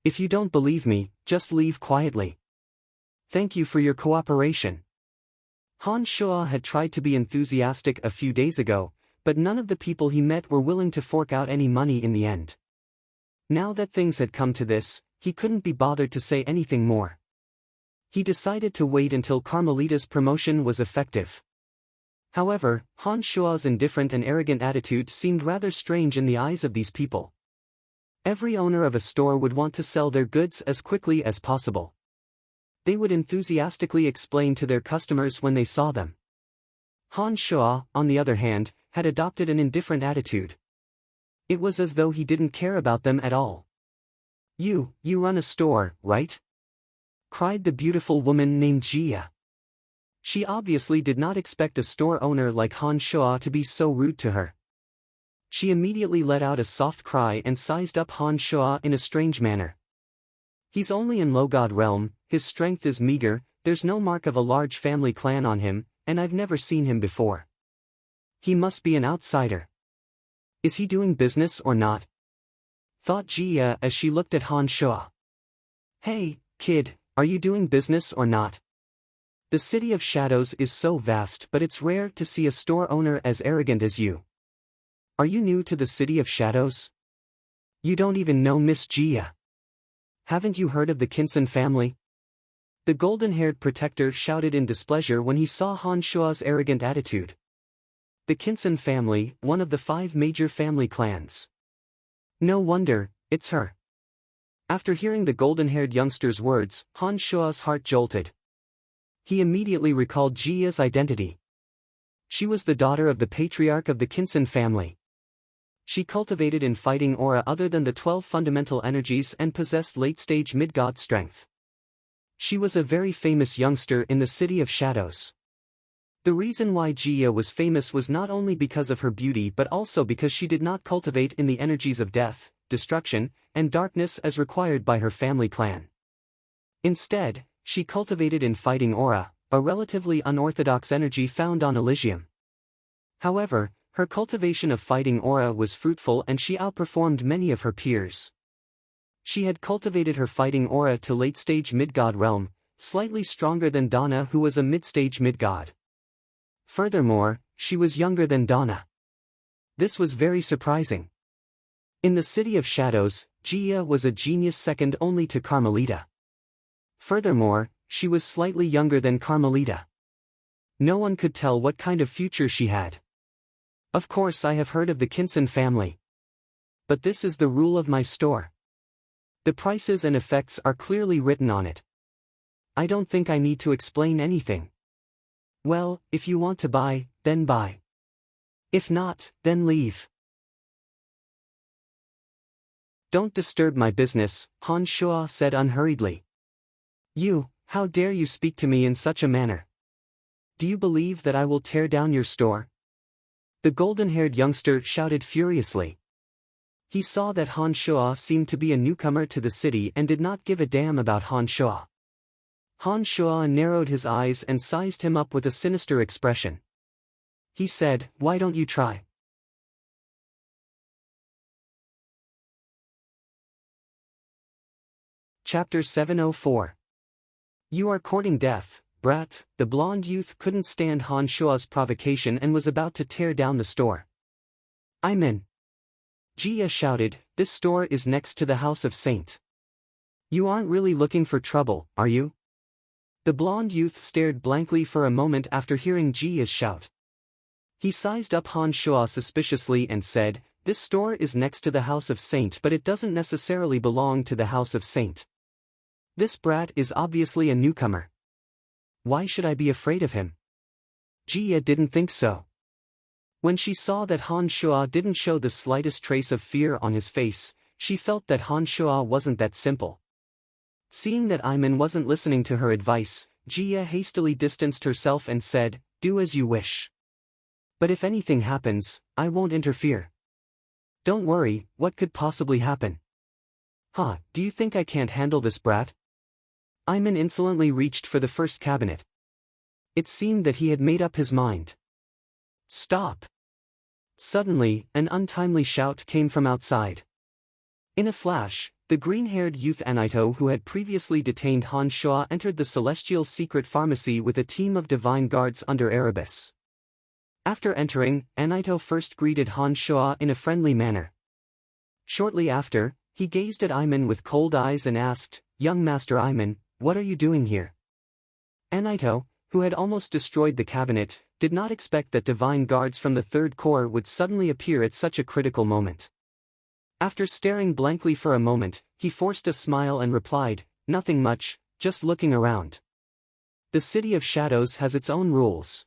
If you don't believe me, just leave quietly. Thank you for your cooperation." Han Shuo had tried to be enthusiastic a few days ago, but none of the people he met were willing to fork out any money in the end. Now that things had come to this, he couldn't be bothered to say anything more. He decided to wait until Carmelita's promotion was effective. However, Han Shuo's indifferent and arrogant attitude seemed rather strange in the eyes of these people. Every owner of a store would want to sell their goods as quickly as possible. They would enthusiastically explain to their customers when they saw them. Han Shuo, on the other hand, had adopted an indifferent attitude. It was as though he didn't care about them at all. You run a store, right?" cried the beautiful woman named Jia. She obviously did not expect a store owner like Han Shuo to be so rude to her. She immediately let out a soft cry and sized up Han Shuo in a strange manner. "He's only in low god realm, his strength is meager, there's no mark of a large family clan on him, and I've never seen him before. He must be an outsider. Is he doing business or not?" thought Jia as she looked at Han Shuo. "Hey, kid, are you doing business or not? The City of Shadows is so vast, but it's rare to see a store owner as arrogant as you. Are you new to the City of Shadows? You don't even know Miss Jia. Haven't you heard of the Kinson family?" The golden-haired protector shouted in displeasure when he saw Han Shuo's arrogant attitude. The Kinson family, one of the 5 major family clans. No wonder, it's her. After hearing the golden-haired youngster's words, Han Shuo's heart jolted. He immediately recalled Jia's identity. She was the daughter of the patriarch of the Kinson family. She cultivated in fighting aura other than the 12 fundamental energies and possessed late-stage mid-god strength. She was a very famous youngster in the City of Shadows. The reason why Jia was famous was not only because of her beauty but also because she did not cultivate in the energies of death, destruction, and darkness as required by her family clan. Instead, she cultivated in fighting aura, a relatively unorthodox energy found on Elysium. However, her cultivation of fighting aura was fruitful and she outperformed many of her peers. She had cultivated her fighting aura to late-stage mid-god realm, slightly stronger than Donna, who was a mid-stage mid-god. Furthermore, she was younger than Donna. This was very surprising. In the City of Shadows, Jia was a genius second only to Carmelita. Furthermore, she was slightly younger than Carmelita. No one could tell what kind of future she had. Of course, I have heard of the Kinson family. But this is the rule of my store. The prices and effects are clearly written on it. I don't think I need to explain anything. Well, if you want to buy, then buy. If not, then leave. Don't disturb my business, Han Shuo said unhurriedly. How dare you speak to me in such a manner? Do you believe that I will tear down your store? The golden-haired youngster shouted furiously. He saw that Han Shuo seemed to be a newcomer to the city and did not give a damn about Han Shuo. Han Shuo narrowed his eyes and sized him up with a sinister expression. He said, "Why don't you try?" Chapter 704. You are courting death, brat. The blonde youth couldn't stand Han Shuo's provocation and was about to tear down the store. I'm in. Jia shouted, "This store is next to the House of Saint. You aren't really looking for trouble, are you? The blonde youth stared blankly for a moment after hearing Jiya's shout. He sized up Han Shuo suspiciously and said, "This store is next to the House of Saint, but it doesn't necessarily belong to the House of Saint. This brat is obviously a newcomer. Why should I be afraid of him?" Jiya didn't think so. When she saw that Han Shuo didn't show the slightest trace of fear on his face, she felt that Han Shuo wasn't that simple. Seeing that Iman wasn't listening to her advice, Jiya hastily distanced herself and said, "Do as you wish. But if anything happens, I won't interfere." "Don't worry, what could possibly happen?" "Huh, do you think I can't handle this brat?" Iman insolently reached for the first cabinet. It seemed that he had made up his mind. "Stop!" Suddenly, an untimely shout came from outside. In a flash, the green-haired youth Anaito who had previously detained Han Shuo entered the celestial secret pharmacy with a team of divine guards under Erebus. After entering, Anaito first greeted Han Shuo in a friendly manner. Shortly after, he gazed at Iman with cold eyes and asked, "Young Master Iman, what are you doing here?" Anaito, who had almost destroyed the cabinet, did not expect that divine guards from the Third Corps would suddenly appear at such a critical moment. After staring blankly for a moment, he forced a smile and replied, "Nothing much, just looking around. The City of Shadows has its own rules.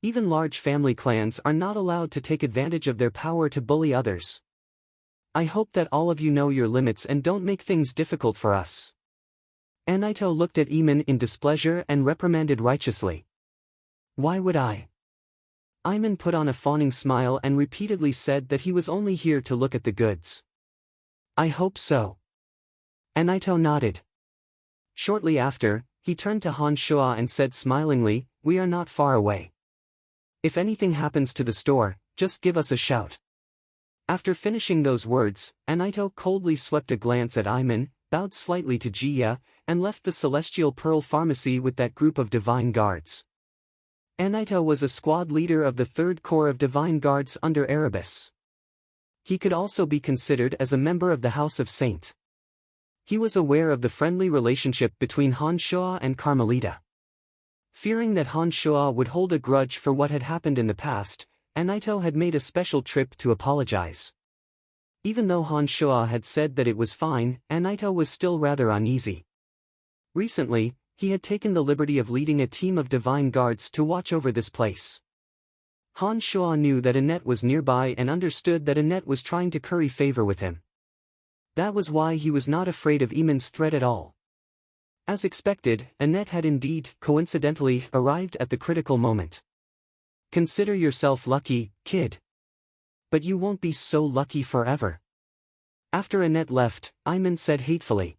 Even large family clans are not allowed to take advantage of their power to bully others. I hope that all of you know your limits and don't make things difficult for us." Anaito looked at Iman in displeasure and reprimanded righteously. "Why would I?" Iman put on a fawning smile and repeatedly said that he was only here to look at the goods. "I hope so." Anaito nodded. Shortly after, he turned to Han Shuo and said smilingly, "We are not far away. If anything happens to the store, just give us a shout." After finishing those words, Anaito coldly swept a glance at Iman, bowed slightly to Jiya, and left the Celestial Pearl Pharmacy with that group of divine guards. Anaito was a squad leader of the Third Corps of Divine Guards under Erebus. He could also be considered as a member of the House of Saint. He was aware of the friendly relationship between Han Shuo and Carmelita. Fearing that Han Shuo would hold a grudge for what had happened in the past, Anaito had made a special trip to apologize. Even though Han Shuo had said that it was fine, Anaito was still rather uneasy. Recently, he had taken the liberty of leading a team of divine guards to watch over this place. Han Shuo knew that Annette was nearby and understood that Annette was trying to curry favor with him. That was why he was not afraid of Iman's threat at all. As expected, Annette had indeed, coincidentally, arrived at the critical moment. "Consider yourself lucky, kid. But you won't be so lucky forever." After Annette left, Iman said hatefully,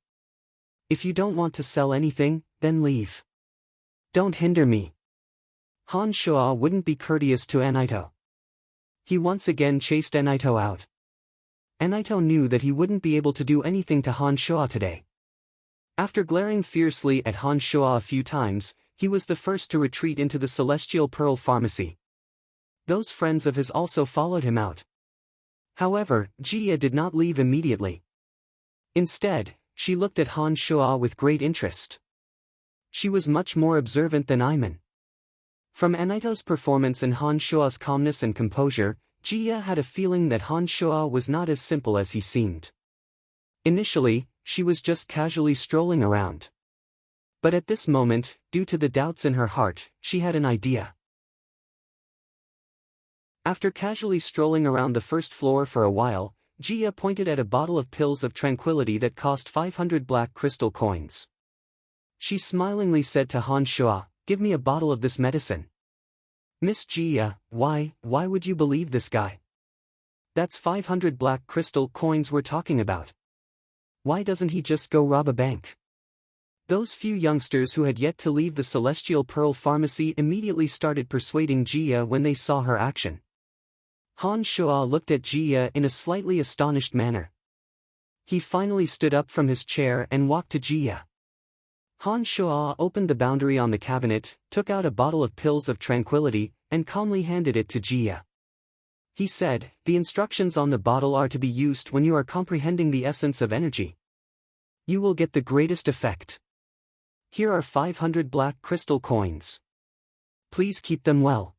"If you don't want to sell anything, then leave. Don't hinder me." Han Shuo wouldn't be courteous to Anaito. He once again chased Anaito out. Anaito knew that he wouldn't be able to do anything to Han Shuo today. After glaring fiercely at Han Shuo a few times, he was the first to retreat into the Celestial Pearl Pharmacy. Those friends of his also followed him out. However, Jiya did not leave immediately. Instead, she looked at Han Shuo with great interest. She was much more observant than Iman. From Anaito's performance and Han Shuo's calmness and composure, Jiya had a feeling that Han Shuo was not as simple as he seemed. Initially, she was just casually strolling around. But at this moment, due to the doubts in her heart, she had an idea. After casually strolling around the first floor for a while, Jiya pointed at a bottle of pills of tranquility that cost 500 black crystal coins. She smilingly said to Han Shuo, "Give me a bottle of this medicine." "Miss Jiya, why would you believe this guy? That's 500 black crystal coins we're talking about. Why doesn't he just go rob a bank?" Those few youngsters who had yet to leave the Celestial Pearl Pharmacy immediately started persuading Jiya when they saw her action. Han Shuo looked at Jiya in a slightly astonished manner. He finally stood up from his chair and walked to Jiya. Han Shuo opened the boundary on the cabinet, took out a bottle of pills of tranquility, and calmly handed it to Jiya. He said, "The instructions on the bottle are to be used when you are comprehending the essence of energy. You will get the greatest effect. Here are 500 black crystal coins. Please keep them well,"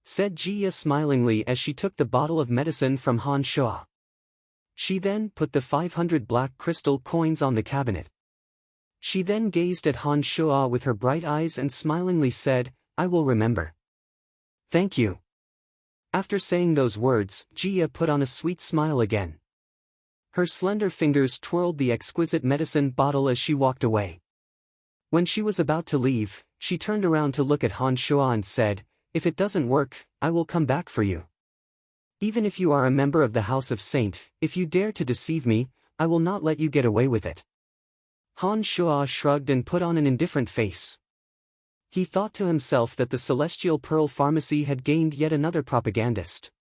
said Jia smilingly as she took the bottle of medicine from Han Shuo. She then put the 500 black crystal coins on the cabinet. She then gazed at Han Shuo with her bright eyes and smilingly said, "I will remember." "Thank you." After saying those words, Jia put on a sweet smile again. Her slender fingers twirled the exquisite medicine bottle as she walked away. When she was about to leave, she turned around to look at Han Shuo and said, "If it doesn't work, I will come back for you. Even if you are a member of the House of Saint, if you dare to deceive me, I will not let you get away with it." Han Shuo shrugged and put on an indifferent face. He thought to himself that the Celestial Pearl Pharmacy had gained yet another propagandist.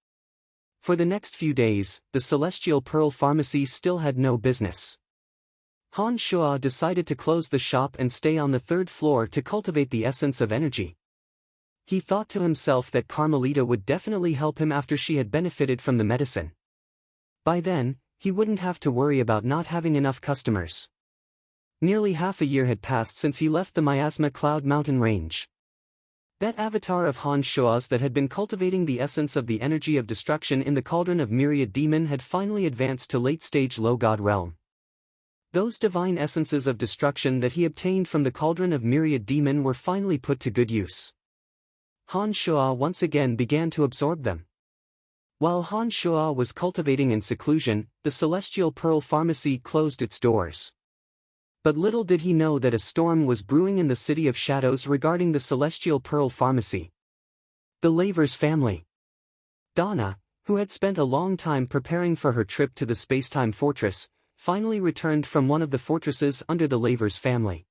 For the next few days, the Celestial Pearl Pharmacy still had no business. Han Shuo decided to close the shop and stay on the third floor to cultivate the essence of energy. He thought to himself that Carmelita would definitely help him after she had benefited from the medicine. By then, he wouldn't have to worry about not having enough customers. Nearly half a year had passed since he left the Miasma Cloud Mountain Range. That avatar of Han Shuo's that had been cultivating the essence of the energy of destruction in the cauldron of Myriad Demon had finally advanced to late-stage low god realm. Those divine essences of destruction that he obtained from the cauldron of Myriad Demon were finally put to good use. Han Shuo once again began to absorb them. While Han Shuo was cultivating in seclusion, the Celestial Pearl Pharmacy closed its doors. But little did he know that a storm was brewing in the City of Shadows regarding the Celestial Pearl Pharmacy. The Lavers family. Donna, who had spent a long time preparing for her trip to the Spacetime Fortress, finally returned from one of the fortresses under the Lavers family.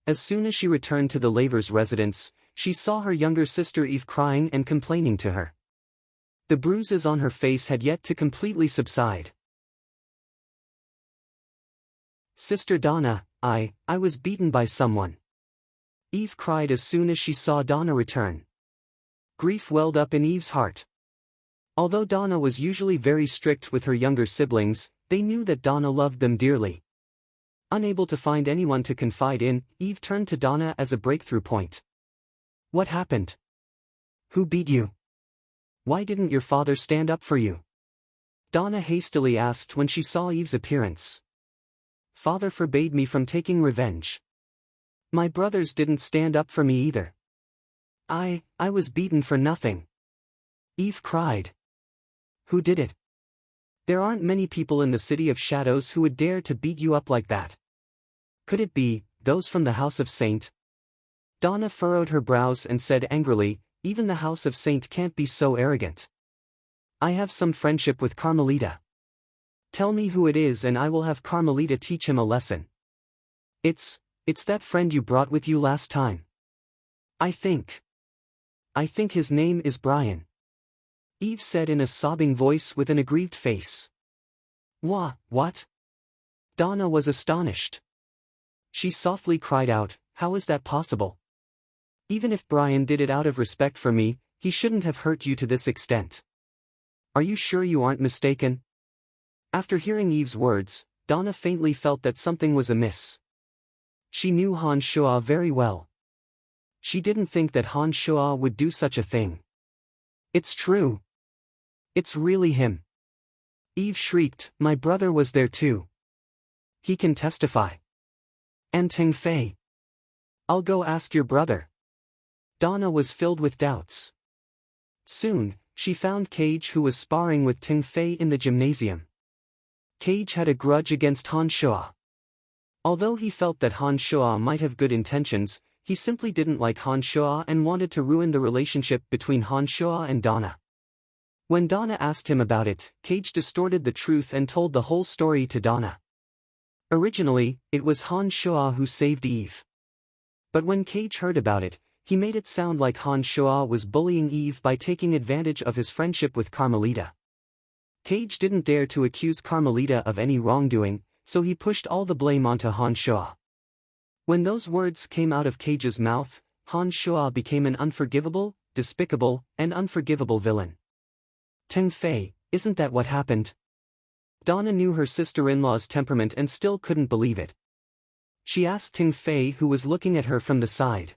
As soon as she returned to the Lavers' residence, she saw her younger sister Eve crying and complaining to her. The bruises on her face had yet to completely subside. "Sister Donna, I was beaten by someone," Eve cried as soon as she saw Donna return. Grief welled up in Eve's heart. Although Donna was usually very strict with her younger siblings, they knew that Donna loved them dearly. Unable to find anyone to confide in, Eve turned to Donna as a breakthrough point. "What happened? Who beat you? Why didn't your father stand up for you?" Donna hastily asked when she saw Eve's appearance. "Father forbade me from taking revenge. My brothers didn't stand up for me either. I was beaten for nothing," Eve cried. "Who did it? There aren't many people in the City of Shadows who would dare to beat you up like that. Could it be those from the House of Saint?" Donna furrowed her brows and said angrily, "Even the House of Saint can't be so arrogant. I have some friendship with Carmelita. Tell me who it is and I will have Carmelita teach him a lesson." It's that friend you brought with you last time. I think his name is Brian," Eve said in a sobbing voice with an aggrieved face. What? Donna was astonished. She softly cried out, "How is that possible? Even if Brian did it out of respect for me, he shouldn't have hurt you to this extent. Are you sure you aren't mistaken?" After hearing Eve's words, Donna faintly felt that something was amiss. She knew Han Shuo very well. She didn't think that Han Shuo would do such a thing. "It's true. It's really him," Eve shrieked. "My brother was there too. He can testify. And Ting Fei. I'll go ask your brother." Donna was filled with doubts. Soon, she found Cage, who was sparring with Ting Fei in the gymnasium. Cage had a grudge against Han Shuo. Although he felt that Han Shuo might have good intentions, he simply didn't like Han Shuo and wanted to ruin the relationship between Han Shuo and Donna. When Donna asked him about it, Cage distorted the truth and told the whole story to Donna. Originally, it was Han Shuo who saved Eve. But when Cage heard about it, he made it sound like Han Shuo was bullying Eve by taking advantage of his friendship with Carmelita. Cage didn't dare to accuse Carmelita of any wrongdoing, so he pushed all the blame onto Han Shuo. When those words came out of Cage's mouth, Han Shuo became an unforgivable, despicable, and unforgivable villain. "Ting Fei, isn't that what happened?" Donna knew her sister-in-law's temperament and still couldn't believe it. She asked Ting Fei, who was looking at her from the side.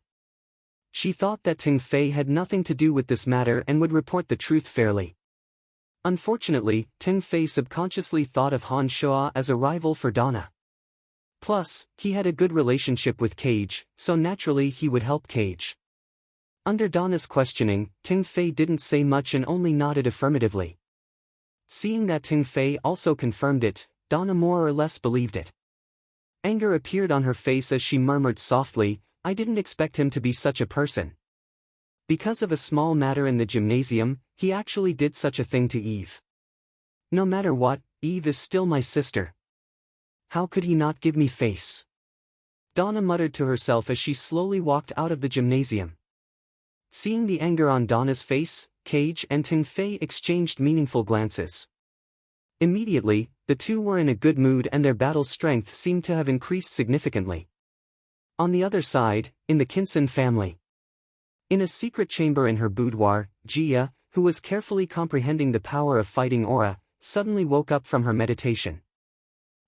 She thought that Ting Fei had nothing to do with this matter and would report the truth fairly. Unfortunately, Ting Fei subconsciously thought of Han Shuo as a rival for Donna. Plus, he had a good relationship with Cage, so naturally he would help Cage. Under Donna's questioning, Ting Fei didn't say much and only nodded affirmatively. Seeing that Ting Fei also confirmed it, Donna more or less believed it. Anger appeared on her face as she murmured softly, "I didn't expect him to be such a person." Because of a small matter in the gymnasium, he actually did such a thing to Eve. No matter what, Eve is still my sister. How could he not give me face? Donna muttered to herself as she slowly walked out of the gymnasium. Seeing the anger on Donna's face, Cage and Ting Fei exchanged meaningful glances. Immediately, the two were in a good mood and their battle strength seemed to have increased significantly. On the other side, in the Kinson family. In a secret chamber in her boudoir, Jia, who was carefully comprehending the power of fighting aura, suddenly woke up from her meditation.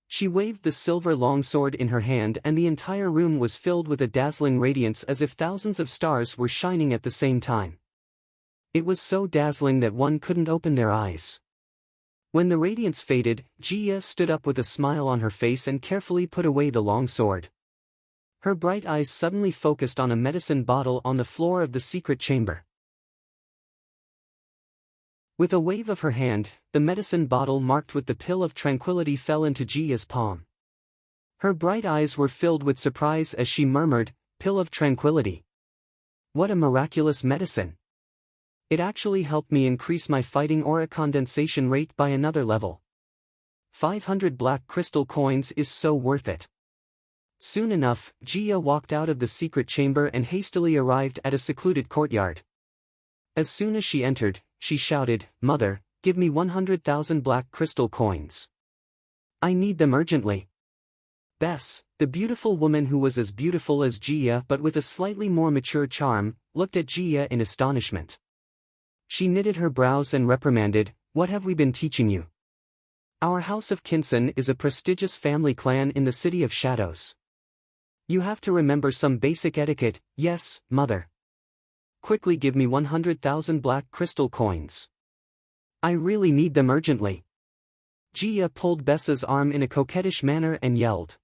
She waved the silver longsword in her hand and the entire room was filled with a dazzling radiance as if thousands of stars were shining at the same time. It was so dazzling that one couldn't open their eyes. When the radiance faded, Jia stood up with a smile on her face and carefully put away the long sword. Her bright eyes suddenly focused on a medicine bottle on the floor of the secret chamber. With a wave of her hand, the medicine bottle marked with the pill of tranquility fell into Jia's palm. Her bright eyes were filled with surprise as she murmured, "Pill of tranquility. What a miraculous medicine! It actually helped me increase my fighting aura condensation rate by another level. 500 black crystal coins is so worth it." Soon enough, Jia walked out of the secret chamber and hastily arrived at a secluded courtyard. As soon as she entered, she shouted, "Mother, give me 100,000 black crystal coins. I need them urgently." Bess, the beautiful woman who was as beautiful as Jia but with a slightly more mature charm, looked at Jia in astonishment. She knitted her brows and reprimanded, "What have we been teaching you? Our House of Kinson is a prestigious family clan in the City of Shadows. You have to remember some basic etiquette." "Yes, mother." "Quickly give me 100,000 black crystal coins. I really need them urgently." Jia pulled Bessa's arm in a coquettish manner and yelled.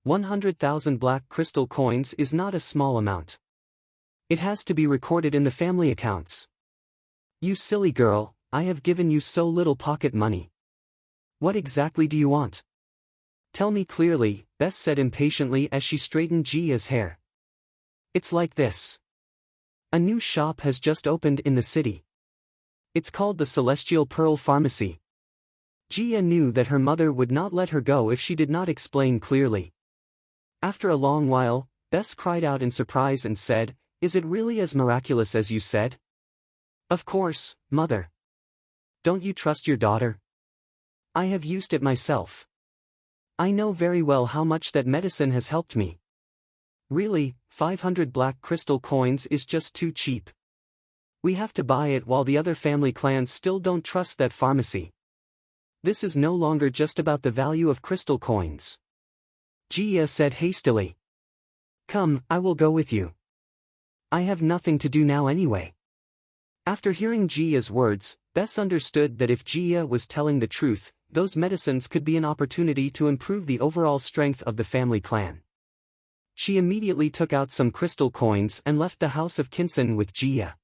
100,000 black crystal coins is not a small amount. It has to be recorded in the family accounts. "You silly girl, I have given you so little pocket money. What exactly do you want? Tell me clearly," Bess said impatiently as she straightened Jia's hair. "It's like this. A new shop has just opened in the city. It's called the Celestial Pearl Pharmacy." Jia knew that her mother would not let her go if she did not explain clearly. After a long while, Bess cried out in surprise and said, "Is it really as miraculous as you said?" "Of course, mother. Don't you trust your daughter? I have used it myself. I know very well how much that medicine has helped me. Really, 500 black crystal coins is just too cheap. We have to buy it while the other family clans still don't trust that pharmacy. This is no longer just about the value of crystal coins." Jia said hastily. "Come, I will go with you. I have nothing to do now anyway." After hearing Jia's words, Bess understood that if Jia was telling the truth, those medicines could be an opportunity to improve the overall strength of the family clan. She immediately took out some crystal coins and left the House of Kinson with Jia.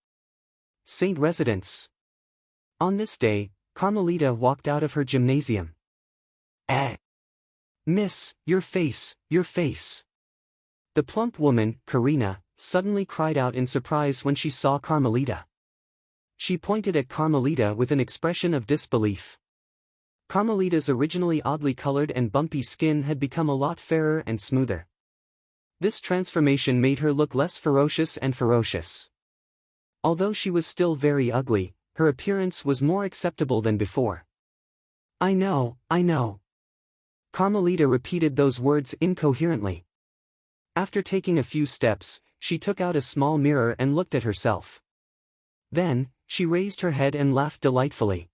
Saint Residence. On this day, Carmelita walked out of her gymnasium. Miss, your face, your face." The plump woman, Karina, suddenly cried out in surprise when she saw Carmelita. She pointed at Carmelita with an expression of disbelief. Carmelita's originally oddly colored and bumpy skin had become a lot fairer and smoother. This transformation made her look less ferocious and ferocious. Although she was still very ugly, her appearance was more acceptable than before. I know. Carmelita repeated those words incoherently. After taking a few steps, she took out a small mirror and looked at herself. Then, she raised her head and laughed delightfully.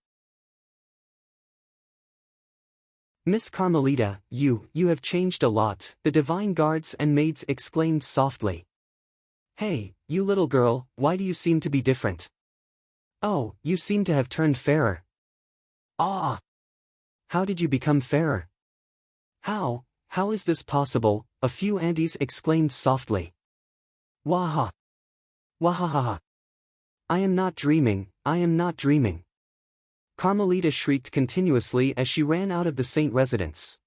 Miss Carmelita, you have changed a lot, the divine guards and maids exclaimed softly. Hey, you little girl, why do you seem to be different? Oh, you seem to have turned fairer. Ah! How did you become fairer? How is this possible? A few aunties exclaimed softly. Waha! Wahahaha! I am not dreaming, I am not dreaming. Carmelita shrieked continuously as she ran out of the saint residence.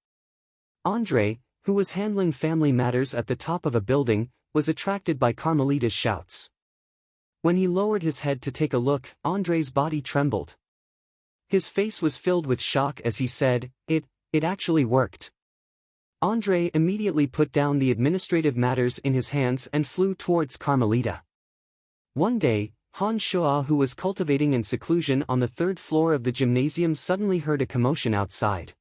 André, who was handling family matters at the top of a building, was attracted by Carmelita's shouts. When he lowered his head to take a look, André's body trembled. His face was filled with shock as he said, It actually worked. André immediately put down the administrative matters in his hands and flew towards Carmelita. One day, Han Shua, who was cultivating in seclusion on the third floor of the gymnasium, suddenly heard a commotion outside.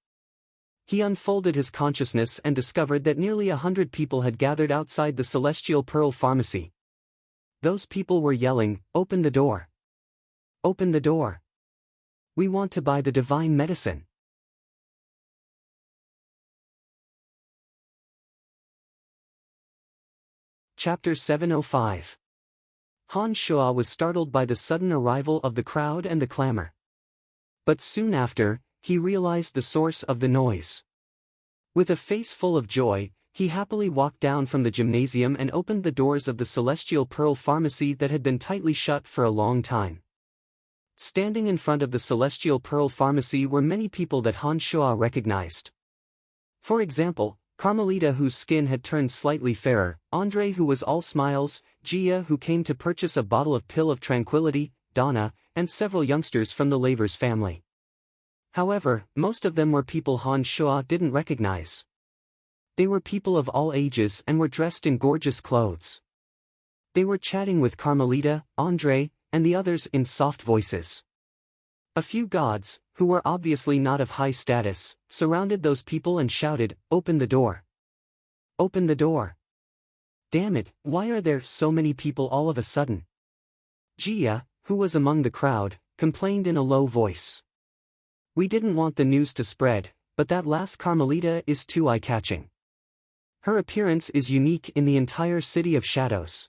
He unfolded his consciousness and discovered that nearly 100 people had gathered outside the Celestial Pearl Pharmacy. Those people were yelling, "Open the door! Open the door! We want to buy the divine medicine!" Chapter 705. Han Shua was startled by the sudden arrival of the crowd and the clamor. But soon after, he realized the source of the noise. With a face full of joy, he happily walked down from the gymnasium and opened the doors of the Celestial Pearl Pharmacy that had been tightly shut for a long time. Standing in front of the Celestial Pearl Pharmacy were many people that Han Shua recognized. For example, Carmelita, whose skin had turned slightly fairer, André, who was all smiles, Gia, who came to purchase a bottle of pill of tranquility, Donna, and several youngsters from the Lavers family. However, most of them were people Han Shua didn't recognize. They were people of all ages and were dressed in gorgeous clothes. They were chatting with Carmelita, André, and the others in soft voices. A few gods, who were obviously not of high status, surrounded those people and shouted, "Open the door! Open the door! Damn it, why are there so many people all of a sudden?" Gia, who was among the crowd, complained in a low voice. "We didn't want the news to spread, but that last Carmelita is too eye-catching. Her appearance is unique in the entire City of Shadows.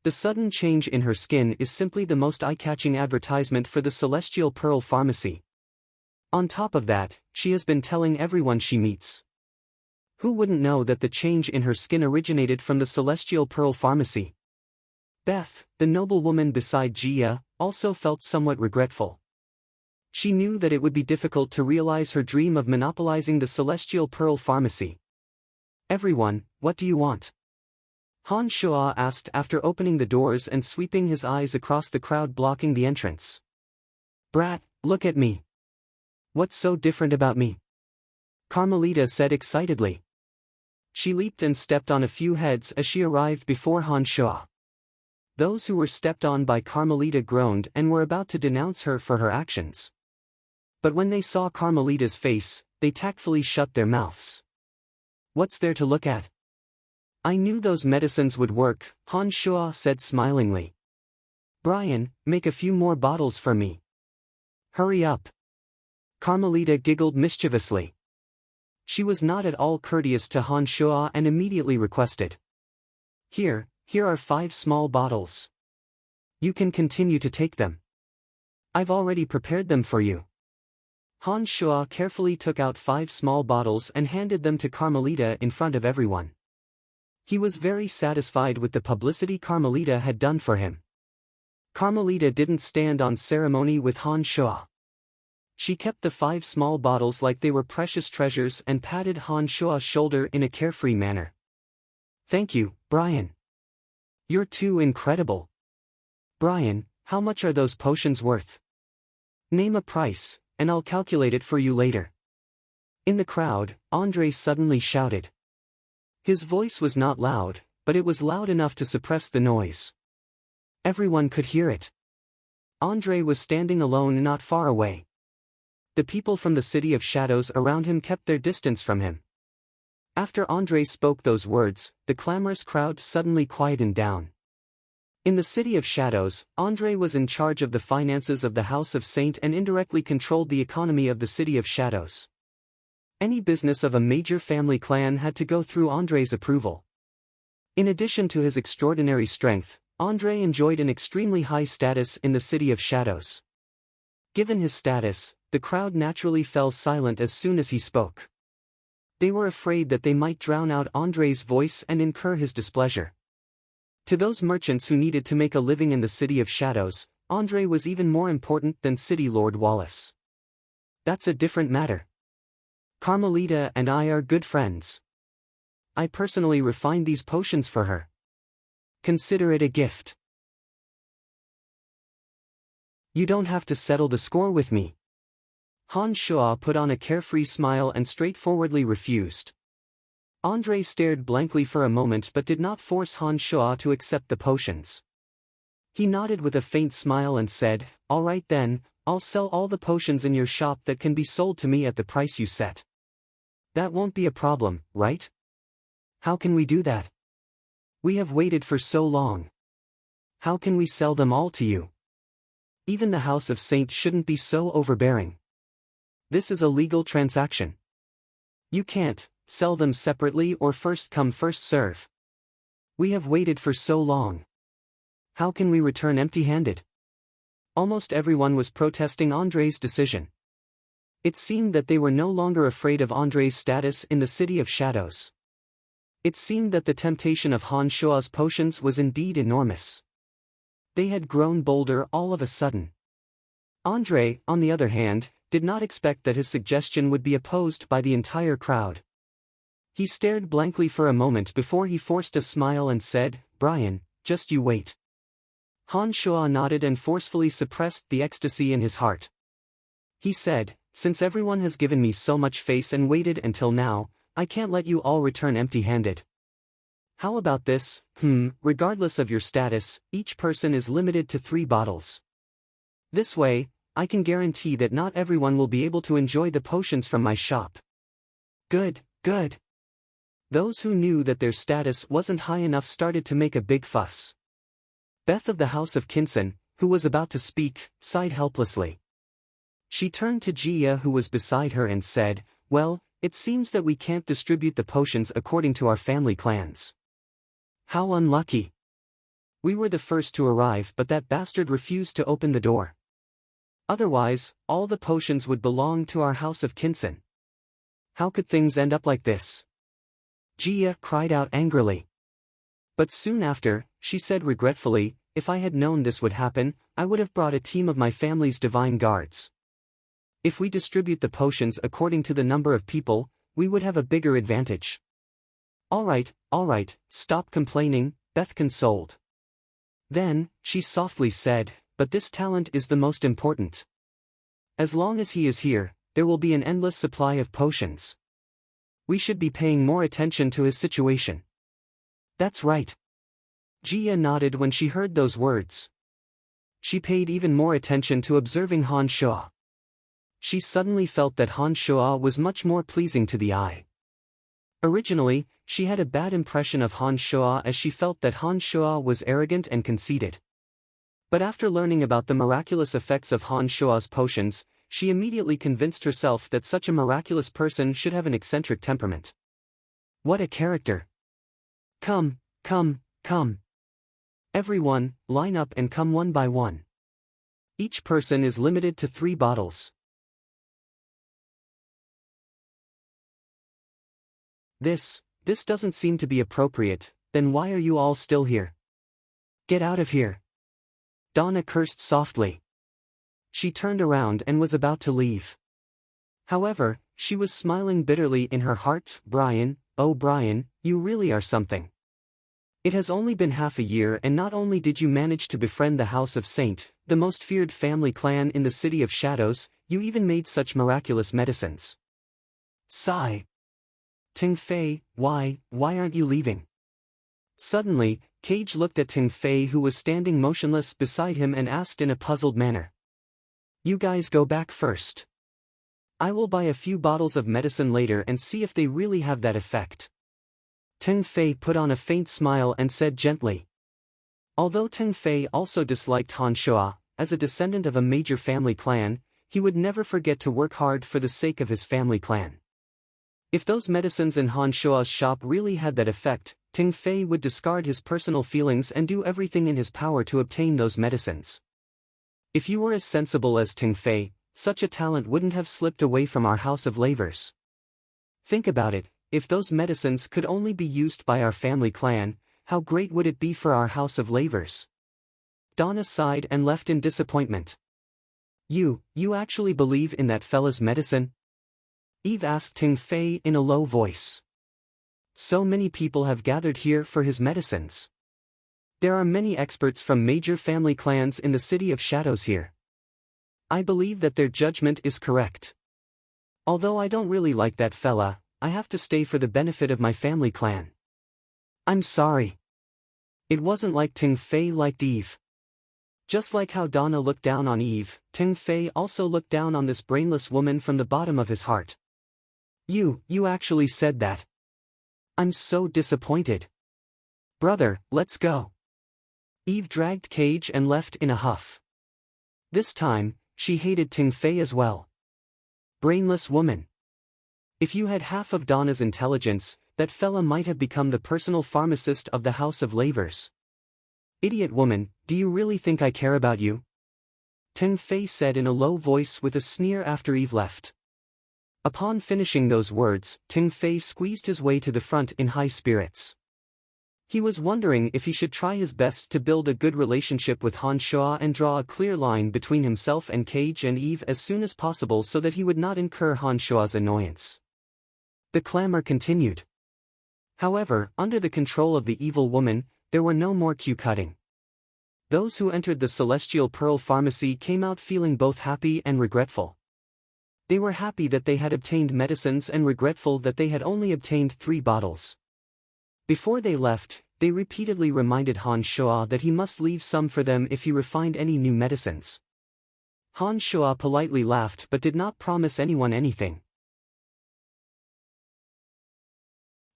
The sudden change in her skin is simply the most eye-catching advertisement for the Celestial Pearl Pharmacy. On top of that, she has been telling everyone she meets. Who wouldn't know that the change in her skin originated from the Celestial Pearl Pharmacy?" Beth, the noblewoman beside Gia, also felt somewhat regretful. She knew that it would be difficult to realize her dream of monopolizing the Celestial Pearl Pharmacy. "Everyone, what do you want?" Han Shua asked after opening the doors and sweeping his eyes across the crowd blocking the entrance. "Brat, look at me. What's so different about me?" Carmelita said excitedly. She leaped and stepped on a few heads as she arrived before Han Shua. Those who were stepped on by Carmelita groaned and were about to denounce her for her actions. But when they saw Carmelita's face, they tactfully shut their mouths. "What's there to look at? I knew those medicines would work," Han Shua said smilingly. "Brian, make a few more bottles for me. Hurry up." Carmelita giggled mischievously. She was not at all courteous to Han Shua and immediately requested. Here are 5 small bottles. You can continue to take them. I've already prepared them for you." Han Shua carefully took out 5 small bottles and handed them to Carmelita in front of everyone. He was very satisfied with the publicity Carmelita had done for him. Carmelita didn't stand on ceremony with Han Shua. She kept the 5 small bottles like they were precious treasures and patted Han Shua's shoulder in a carefree manner. "Thank you, Brian. You're too incredible. Brian, how much are those potions worth? Name a price, and I'll calculate it for you later." In the crowd, André suddenly shouted. His voice was not loud, but it was loud enough to suppress the noise. Everyone could hear it. André was standing alone not far away. The people from the City of Shadows around him kept their distance from him. After André spoke those words, the clamorous crowd suddenly quietened down. In the City of Shadows, André was in charge of the finances of the House of Saint and indirectly controlled the economy of the City of Shadows. Any business of a major family clan had to go through Andre's approval. In addition to his extraordinary strength, Andre enjoyed an extremely high status in the City of Shadows. Given his status, the crowd naturally fell silent as soon as he spoke. They were afraid that they might drown out Andre's voice and incur his displeasure. To those merchants who needed to make a living in the City of Shadows, Andre was even more important than City Lord Wallace. That's a different matter. Carmelita and I are good friends. I personally refined these potions for her. Consider it a gift. You don't have to settle the score with me. Han Shuo put on a carefree smile and straightforwardly refused. Andre stared blankly for a moment but did not force Han Shuo to accept the potions. He nodded with a faint smile and said, "All right then, I'll sell all the potions in your shop that can be sold to me at the price you set. That won't be a problem, right? How can we do that? We have waited for so long. How can we sell them all to you? Even the House of Saint shouldn't be so overbearing. This is a legal transaction. You can't sell them separately or first come first serve. We have waited for so long. How can we return empty-handed?" Almost everyone was protesting Andre's decision. It seemed that they were no longer afraid of Andre's status in the City of Shadows. It seemed that the temptation of Han Shuo's potions was indeed enormous. They had grown bolder all of a sudden. Andre, on the other hand, did not expect that his suggestion would be opposed by the entire crowd. He stared blankly for a moment before he forced a smile and said, "Brian, just you wait." Han Shuo nodded and forcefully suppressed the ecstasy in his heart. He said, "Since everyone has given me so much face and waited until now, I can't let you all return empty-handed. How about this? Regardless of your status, each person is limited to 3 bottles. This way, I can guarantee that not everyone will be able to enjoy the potions from my shop." Good, good. Those who knew that their status wasn't high enough started to make a big fuss. Beth of the House of Kinson, who was about to speak, sighed helplessly. She turned to Jia, who was beside her, and said, "Well, it seems that we can't distribute the potions according to our family clans. How unlucky. We were the first to arrive, but that bastard refused to open the door. Otherwise, all the potions would belong to our House of Kinson. How could things end up like this?" Jia cried out angrily. But soon after, she said regretfully, "If I had known this would happen, I would have brought a team of my family's divine guards. If we distribute the potions according to the number of people, we would have a bigger advantage." All right, stop complaining," Beth consoled. Then, she softly said, "But this talent is the most important. As long as he is here, there will be an endless supply of potions. We should be paying more attention to his situation." "That's right." Jia nodded when she heard those words. She paid even more attention to observing Han Shuo. She suddenly felt that Han Shuo was much more pleasing to the eye. Originally, she had a bad impression of Han Shuo as she felt that Han Shuo was arrogant and conceited. But after learning about the miraculous effects of Han Shuo's potions, she immediately convinced herself that such a miraculous person should have an eccentric temperament. What a character! Come. Everyone, line up and come one by one. Each person is limited to 3 bottles. This doesn't seem to be appropriate. Then why are you all still here? Get out of here. Donna cursed softly. She turned around and was about to leave. However, she was smiling bitterly in her heart. "Brian, oh Brian, you really are something. It has only been half a year and not only did you manage to befriend the House of Saint, the most feared family clan in the City of Shadows, you even made such miraculous medicines." Sigh. Ting Fei, why aren't you leaving? Suddenly, Cage looked at Ting Fei, who was standing motionless beside him, and asked in a puzzled manner. "You guys go back first. I will buy a few bottles of medicine later and see if they really have that effect." Ting Fei put on a faint smile and said gently. Although Ting Fei also disliked Han Shuo, as a descendant of a major family clan, he would never forget to work hard for the sake of his family clan. If those medicines in Han Shua's shop really had that effect, Ting Fei would discard his personal feelings and do everything in his power to obtain those medicines. If you were as sensible as Ting Fei, such a talent wouldn't have slipped away from our house of lavers. Think about it, if those medicines could only be used by our family clan, how great would it be for our house of lavers? Donna sighed and left in disappointment. You actually believe in that fella's medicine? Eve asked Ting Fei in a low voice. So many people have gathered here for his medicines. There are many experts from major family clans in the City of Shadows here. I believe that their judgment is correct. Although I don't really like that fella, I have to stay for the benefit of my family clan. I'm sorry. It wasn't like Ting Fei liked Eve. Just like how Donna looked down on Eve, Ting Fei also looked down on this brainless woman from the bottom of his heart. You actually said that. I'm so disappointed. Brother, let's go. Eve dragged Cage and left in a huff. This time, she hated Ting Fei as well. Brainless woman. If you had half of Donna's intelligence, that fella might have become the personal pharmacist of the House of Lavers. Idiot woman, do you really think I care about you? Ting Fei said in a low voice with a sneer after Eve left. Upon finishing those words, Ting Fei squeezed his way to the front in high spirits. He was wondering if he should try his best to build a good relationship with Han Shua and draw a clear line between himself and Cage and Eve as soon as possible so that he would not incur Han Shua's annoyance. The clamor continued. However, under the control of the evil woman, there were no more queue cutting. Those who entered the Celestial Pearl Pharmacy came out feeling both happy and regretful. They were happy that they had obtained medicines and regretful that they had only obtained 3 bottles. Before they left, they repeatedly reminded Han Shua that he must leave some for them if he refined any new medicines. Han Shua politely laughed but did not promise anyone anything.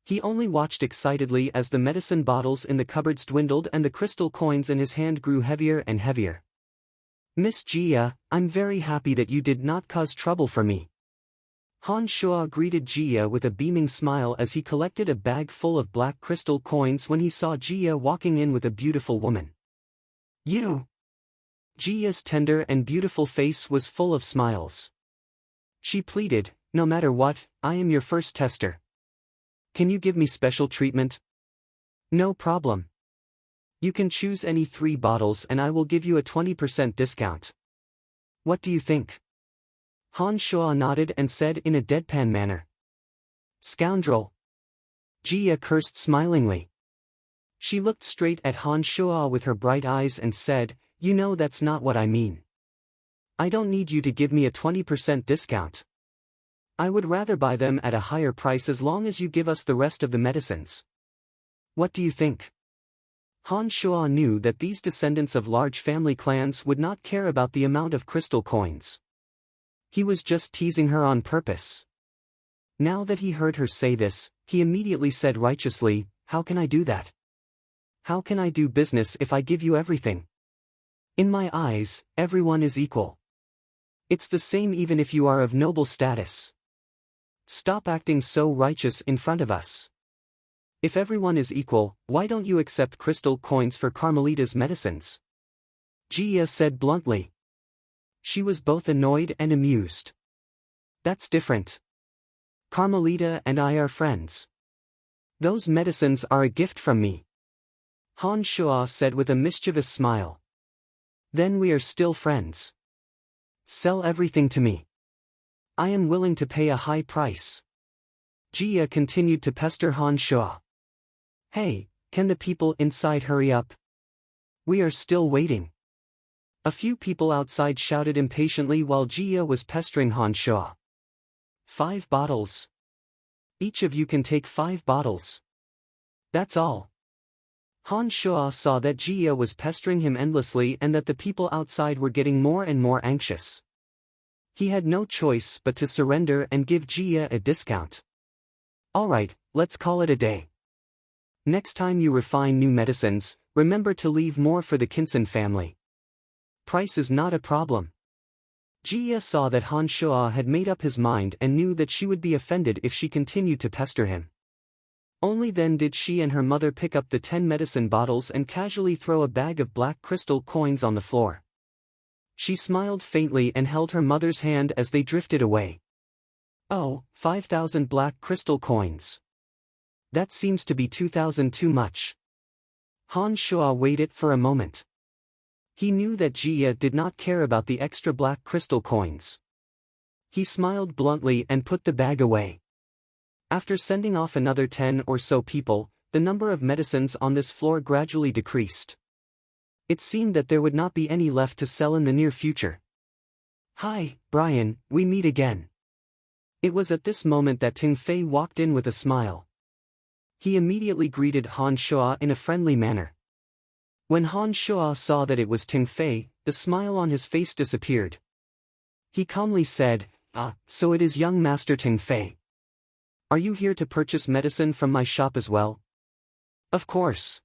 He only watched excitedly as the medicine bottles in the cupboards dwindled and the crystal coins in his hand grew heavier and heavier. Miss Jia, I'm very happy that you did not cause trouble for me. Han Shua greeted Jia with a beaming smile as he collected a bag full of black crystal coins when he saw Jia walking in with a beautiful woman. You! Jia's tender and beautiful face was full of smiles. She pleaded, no matter what, I am your first tester. Can you give me special treatment? No problem. You can choose any 3 bottles and I will give you a 20% discount. What do you think? Han Shua nodded and said in a deadpan manner. Scoundrel! Jia cursed smilingly. She looked straight at Han Shua with her bright eyes and said, you know that's not what I mean. I don't need you to give me a 20% discount. I would rather buy them at a higher price as long as you give us the rest of the medicines. What do you think? Han Shua knew that these descendants of large family clans would not care about the amount of crystal coins. He was just teasing her on purpose. Now that he heard her say this, he immediately said righteously, how can I do that? How can I do business if I give you everything? In my eyes, everyone is equal. It's the same even if you are of noble status. Stop acting so righteous in front of us. If everyone is equal, why don't you accept crystal coins for Carmelita's medicines? Jia said bluntly. She was both annoyed and amused. That's different. Carmelita and I are friends. Those medicines are a gift from me. Han Shua said with a mischievous smile. Then we are still friends. Sell everything to me. I am willing to pay a high price. Jia continued to pester Han Shua. Hey, can the people inside hurry up? We are still waiting. A few people outside shouted impatiently while Jia was pestering Han Shua. 5 bottles. Each of you can take 5 bottles. That's all. Han Shua saw that Jia was pestering him endlessly and that the people outside were getting more and more anxious. He had no choice but to surrender and give Jia a discount. Alright, let's call it a day. Next time you refine new medicines, remember to leave more for the Kinson family. Price is not a problem. Jia saw that Han Shuo had made up his mind and knew that she would be offended if she continued to pester him. Only then did she and her mother pick up the 10 medicine bottles and casually throw a bag of black crystal coins on the floor. She smiled faintly and held her mother's hand as they drifted away. Oh, 5,000 black crystal coins. That seems to be 2,000 too much. Han Shuo waited for a moment. He knew that Jia did not care about the extra black crystal coins. He smiled bluntly and put the bag away. After sending off another 10 or so people, the number of medicines on this floor gradually decreased. It seemed that there would not be any left to sell in the near future. Hi, Brian, we meet again. It was at this moment that Ting Fei walked in with a smile. He immediately greeted Han Shuo in a friendly manner. When Han Shuo saw that it was Ting Fei, the smile on his face disappeared. He calmly said, "Ah, so it is young Master Ting Fei. Are you here to purchase medicine from my shop as well?" "Of course."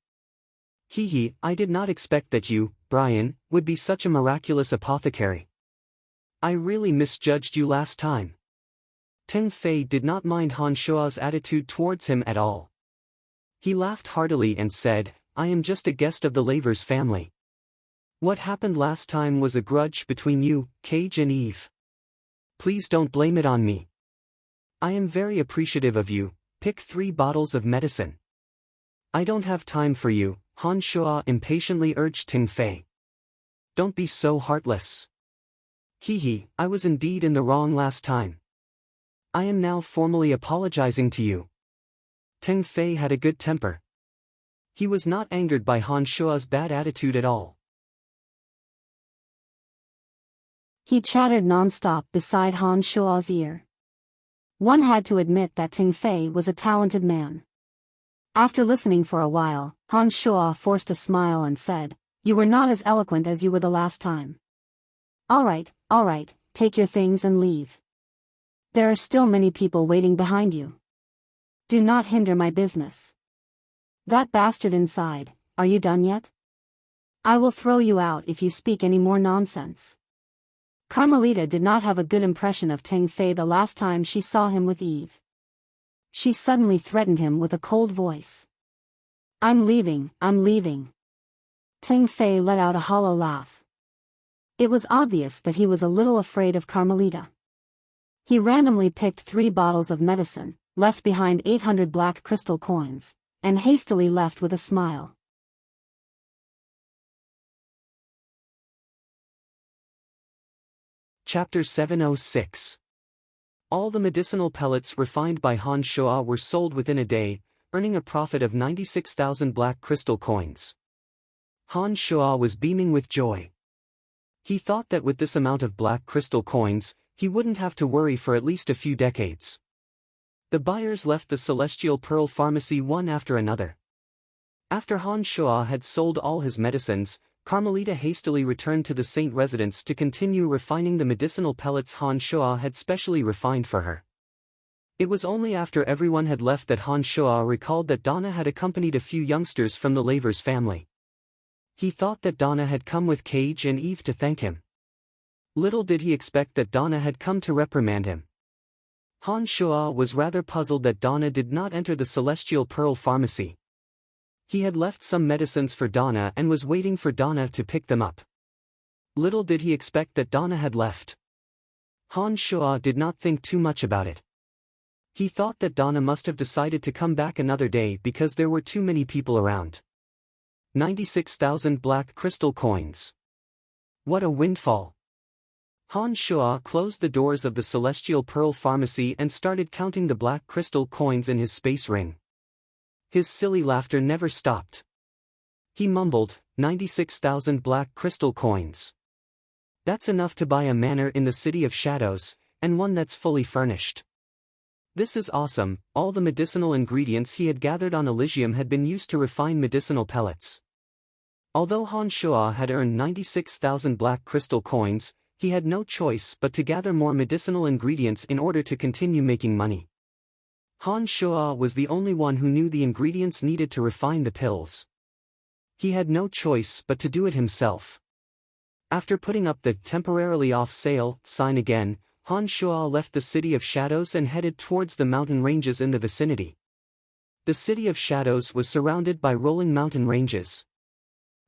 "Hee, I did not expect that you, Brian, would be such a miraculous apothecary. I really misjudged you last time." Ting Fei did not mind Han Shuo's attitude towards him at all. He laughed heartily and said, "I am just a guest of the Lavers family. What happened last time was a grudge between you, Cage and Eve. Please don't blame it on me. I am very appreciative of you. Pick 3 bottles of medicine." "I don't have time for you," Han Shuo impatiently urged Ting Fei. "Don't be so heartless. I was indeed in the wrong last time. I am now formally apologizing to you." Ting Fei had a good temper. He was not angered by Han Shuo's bad attitude at all. He chattered non-stop beside Han Shuo's ear. One had to admit that Ting Fei was a talented man. After listening for a while, Han Shuo forced a smile and said, "You were not as eloquent as you were the last time. All right, take your things and leave. There are still many people waiting behind you. Do not hinder my business. That bastard inside, are you done yet? I will throw you out if you speak any more nonsense." Carmelita did not have a good impression of Ting Fei the last time she saw him with Eve. She suddenly threatened him with a cold voice. I'm leaving." Ting Fei let out a hollow laugh. It was obvious that he was a little afraid of Carmelita. He randomly picked 3 bottles of medicine, left behind 800 black crystal coins, and hastily left with a smile. Chapter 706. All the medicinal pellets refined by Han Shuo were sold within a day, earning a profit of 96,000 black crystal coins. Han Shuo was beaming with joy. He thought that with this amount of black crystal coins, he wouldn't have to worry for at least a few decades. The buyers left the Celestial Pearl Pharmacy one after another. After Han Shuo had sold all his medicines, Carmelita hastily returned to the Saint residence to continue refining the medicinal pellets Han Shuo had specially refined for her. It was only after everyone had left that Han Shuo recalled that Donna had accompanied a few youngsters from the Lavers family. He thought that Donna had come with Cage and Eve to thank him. Little did he expect that Donna had come to reprimand him. Han Shuo was rather puzzled that Donna did not enter the Celestial Pearl Pharmacy. He had left some medicines for Donna and was waiting for Donna to pick them up. Little did he expect that Donna had left. Han Shuo did not think too much about it. He thought that Donna must have decided to come back another day because there were too many people around. 96,000 black crystal coins. What a windfall. Han Shuo closed the doors of the Celestial Pearl Pharmacy and started counting the black crystal coins in his space ring. His silly laughter never stopped. He mumbled, 96,000 black crystal coins. That's enough to buy a manor in the City of Shadows, and one that's fully furnished. This is awesome. All the medicinal ingredients he had gathered on Elysium had been used to refine medicinal pellets. Although Han Shuo had earned 96,000 black crystal coins, he had no choice but to gather more medicinal ingredients in order to continue making money. Han Shuo was the only one who knew the ingredients needed to refine the pills. He had no choice but to do it himself. After putting up the temporarily off sale sign again, Han Shuo left the City of Shadows and headed towards the mountain ranges in the vicinity. The City of Shadows was surrounded by rolling mountain ranges.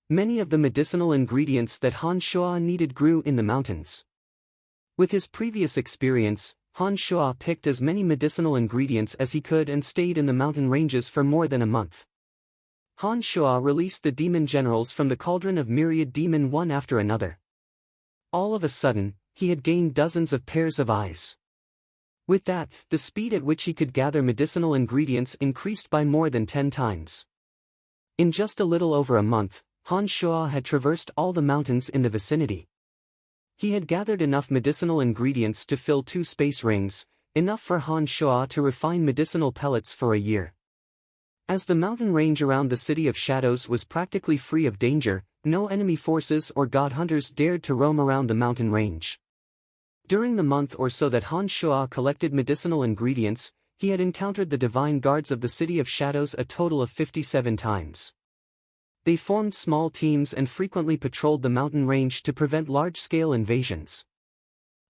Many of the medicinal ingredients that Han Shuo needed grew in the mountains. With his previous experience, Han Shuo picked as many medicinal ingredients as he could and stayed in the mountain ranges for more than a month. Han Shuo released the demon generals from the cauldron of myriad demon one after another. All of a sudden, he had gained dozens of pairs of eyes. With that, the speed at which he could gather medicinal ingredients increased by more than 10 times. In just a little over a month, Han Shuo had traversed all the mountains in the vicinity. He had gathered enough medicinal ingredients to fill 2 space rings, enough for Han Shuo to refine medicinal pellets for a year. As the mountain range around the City of Shadows was practically free of danger, no enemy forces or god hunters dared to roam around the mountain range. During the month or so that Han Shuo collected medicinal ingredients, he had encountered the divine guards of the City of Shadows a total of 57 times. They formed small teams and frequently patrolled the mountain range to prevent large-scale invasions.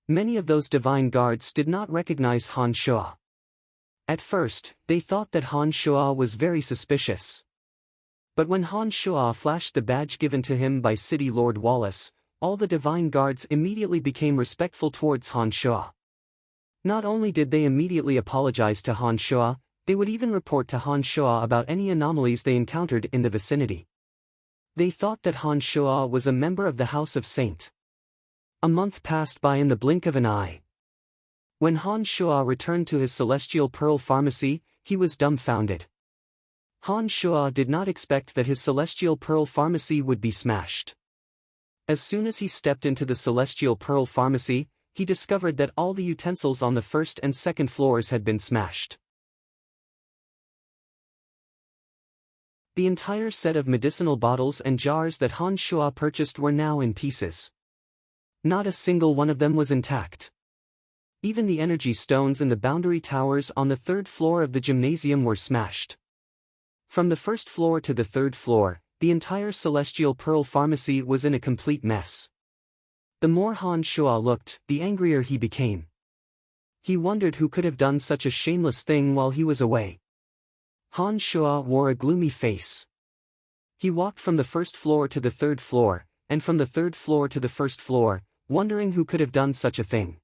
Many of those divine guards did not recognize Han Shuo. At first, they thought that Han Shuo was very suspicious. But when Han Shuo flashed the badge given to him by City Lord Wallace, all the divine guards immediately became respectful towards Han Shuo. Not only did they immediately apologize to Han Shuo, they would even report to Han Shuo about any anomalies they encountered in the vicinity. They thought that Han Shuo was a member of the House of Saint. A month passed by in the blink of an eye. When Han Shuo returned to his Celestial Pearl Pharmacy, he was dumbfounded. Han Shuo did not expect that his Celestial Pearl Pharmacy would be smashed. As soon as he stepped into the Celestial Pearl Pharmacy, he discovered that all the utensils on the first and second floors had been smashed. The entire set of medicinal bottles and jars that Han Shuo purchased were now in pieces. Not a single one of them was intact. Even the energy stones in the boundary towers on the 3rd floor of the gymnasium were smashed. From the 1st floor to the 3rd floor, the entire Celestial Pearl Pharmacy was in a complete mess. The more Han Shuo looked, the angrier he became. He wondered who could have done such a shameless thing while he was away. Han Shuo wore a gloomy face. He walked from the 1st floor to the 3rd floor, and from the 3rd floor to the 1st floor, wondering who could have done such a thing.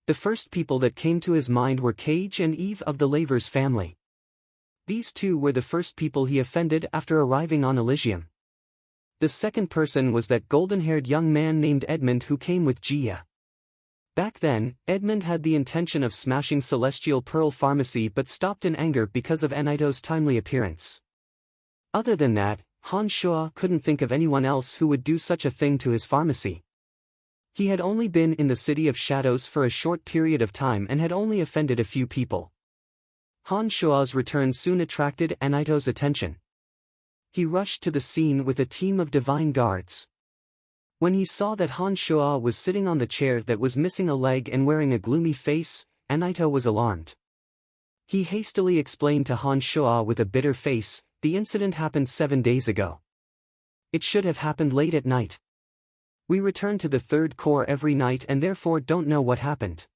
The first people that came to his mind were Cage and Eve of the Lavers family. These two were the first people he offended after arriving on Elysium. The second person was that golden-haired young man named Edmund who came with Jia. Back then, Edmund had the intention of smashing Celestial Pearl Pharmacy but stopped in anger because of Anito's timely appearance. Other than that, Han Shuo couldn't think of anyone else who would do such a thing to his pharmacy. He had only been in the City of Shadows for a short period of time and had only offended a few people. Han Shuo's return soon attracted Anito's attention. He rushed to the scene with a team of divine guards. When he saw that Han Shuo was sitting on the chair that was missing a leg and wearing a gloomy face, Anito was alarmed. He hastily explained to Han Shuo with a bitter face, "The incident happened 7 days ago. It should have happened late at night. We return to the 3rd core every night and therefore don't know what happened.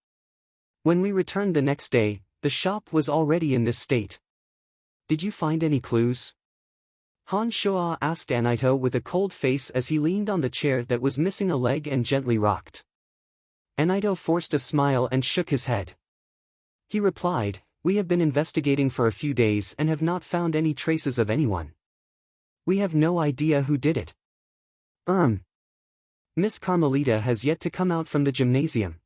When we returned the next day, the shop was already in this state. Did you find any clues?" Han Shuo asked Anito with a cold face as he leaned on the chair that was missing a leg and gently rocked. Anito forced a smile and shook his head. He replied, "We have been investigating for a few days and have not found any traces of anyone. We have no idea who did it. Miss Carmelita has yet to come out from the gymnasium.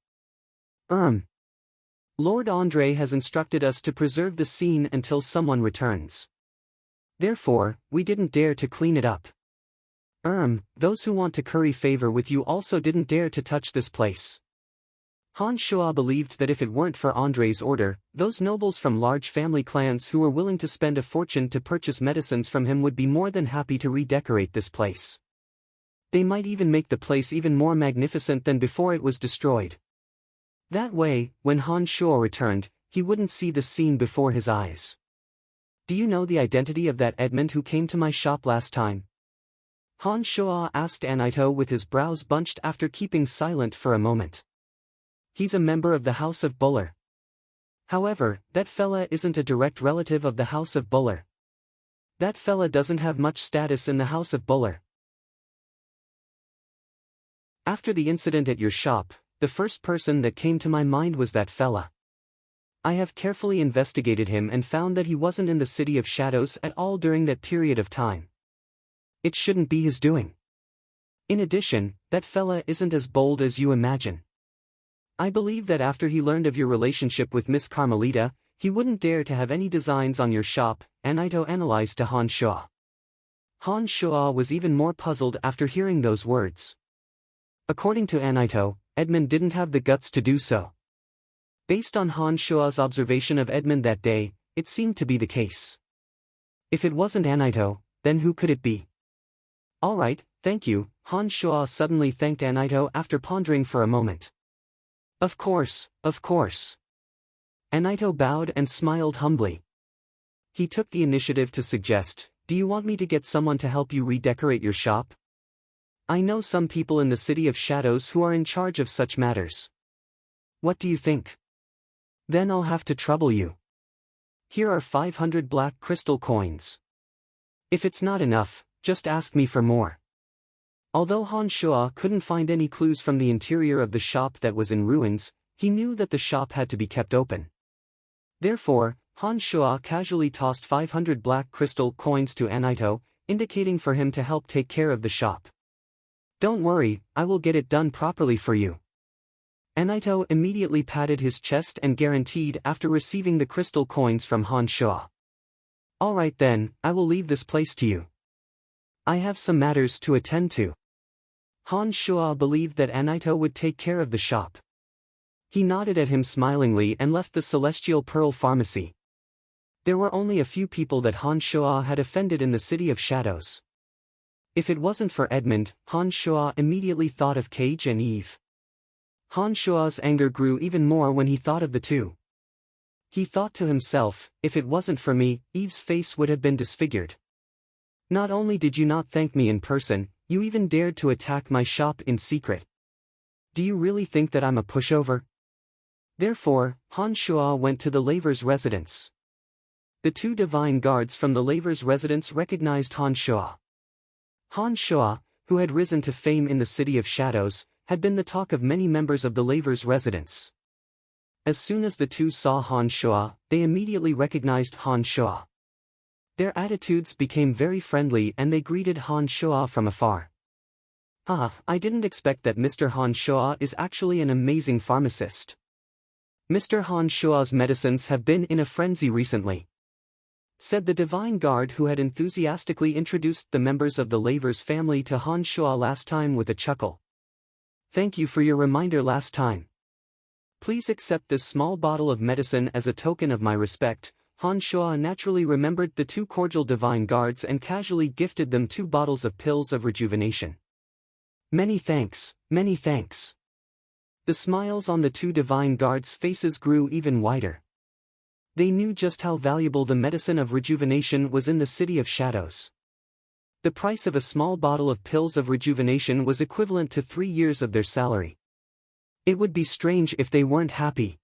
Lord Andre has instructed us to preserve the scene until someone returns. Therefore, we didn't dare to clean it up. Those who want to curry favor with you also didn't dare to touch this place." Han Shuo believed that if it weren't for Andre's order, those nobles from large family clans who were willing to spend a fortune to purchase medicines from him would be more than happy to redecorate this place. They might even make the place even more magnificent than before it was destroyed. That way, when Han Shuo returned, he wouldn't see the scene before his eyes. "Do you know the identity of that Edmund who came to my shop last time?" Han Shoa asked Anaito with his brows bunched after keeping silent for a moment. He's a member of the House of Buller. However, that fella isn't a direct relative of the House of Buller. That fella doesn't have much status in the House of Buller. After the incident at your shop, the first person that came to my mind was that fella. I have carefully investigated him and found that he wasn't in the City of Shadows at all during that period of time. It shouldn't be his doing. In addition, that fella isn't as bold as you imagine. I believe that after he learned of your relationship with Miss Carmelita, he wouldn't dare to have any designs on your shop, Anaito analyzed to Han Shoa. Han Shoa was even more puzzled after hearing those words. According to Anaito, Edmund didn't have the guts to do so. Based on Han Shoa's observation of Edmund that day, it seemed to be the case. If it wasn't Anaito, then who could it be? Alright, thank you, Han Shoa suddenly thanked Anaito after pondering for a moment. Of course, of course. Anaito bowed and smiled humbly. He took the initiative to suggest, do you want me to get someone to help you redecorate your shop? I know some people in the City of Shadows who are in charge of such matters. What do you think? Then I'll have to trouble you. Here are 500 black crystal coins. If it's not enough, just ask me for more. Although Han Shoa couldn't find any clues from the interior of the shop that was in ruins, he knew that the shop had to be kept open. Therefore, Han Shoa casually tossed 500 black crystal coins to Anaito, indicating for him to help take care of the shop. Don't worry, I will get it done properly for you. Anaito immediately patted his chest and guaranteed after receiving the crystal coins from Han Shoa. Alright then, I will leave this place to you. I have some matters to attend to. Han Shoa believed that Anaito would take care of the shop. He nodded at him smilingly and left the Celestial Pearl Pharmacy. There were only a few people that Han Shoa had offended in the City of Shadows. If it wasn't for Edmund, Han Shoa immediately thought of Cage and Eve. Han Shoa's anger grew even more when he thought of the two. He thought to himself, if it wasn't for me, Eve's face would have been disfigured. Not only did you not thank me in person, you even dared to attack my shop in secret. Do you really think that I'm a pushover? Therefore, Han Shoa went to the Laver's residence. The two divine guards from the Laver's residence recognized Han Shoa. Han Shoa, who had risen to fame in the City of Shadows, had been the talk of many members of the Laver's residence. As soon as the two saw Han Shoa, they immediately recognized Han Shoa. Their attitudes became very friendly and they greeted Han Shoa from afar. I didn't expect that Mr. Han Shoa is actually an amazing pharmacist. Mr. Han Shoa's medicines have been in a frenzy recently, said the divine guard who had enthusiastically introduced the members of the Laver's family to Han Shoa last time with a chuckle. Thank you for your reminder last time. Please accept this small bottle of medicine as a token of my respect. Han Shoa naturally remembered the two cordial divine guards and casually gifted them 2 bottles of pills of rejuvenation. Many thanks, many thanks. The smiles on the two divine guards' faces grew even wider. They knew just how valuable the medicine of rejuvenation was in the City of Shadows. The price of a small bottle of pills of rejuvenation was equivalent to 3 years of their salary. It would be strange if they weren't happy.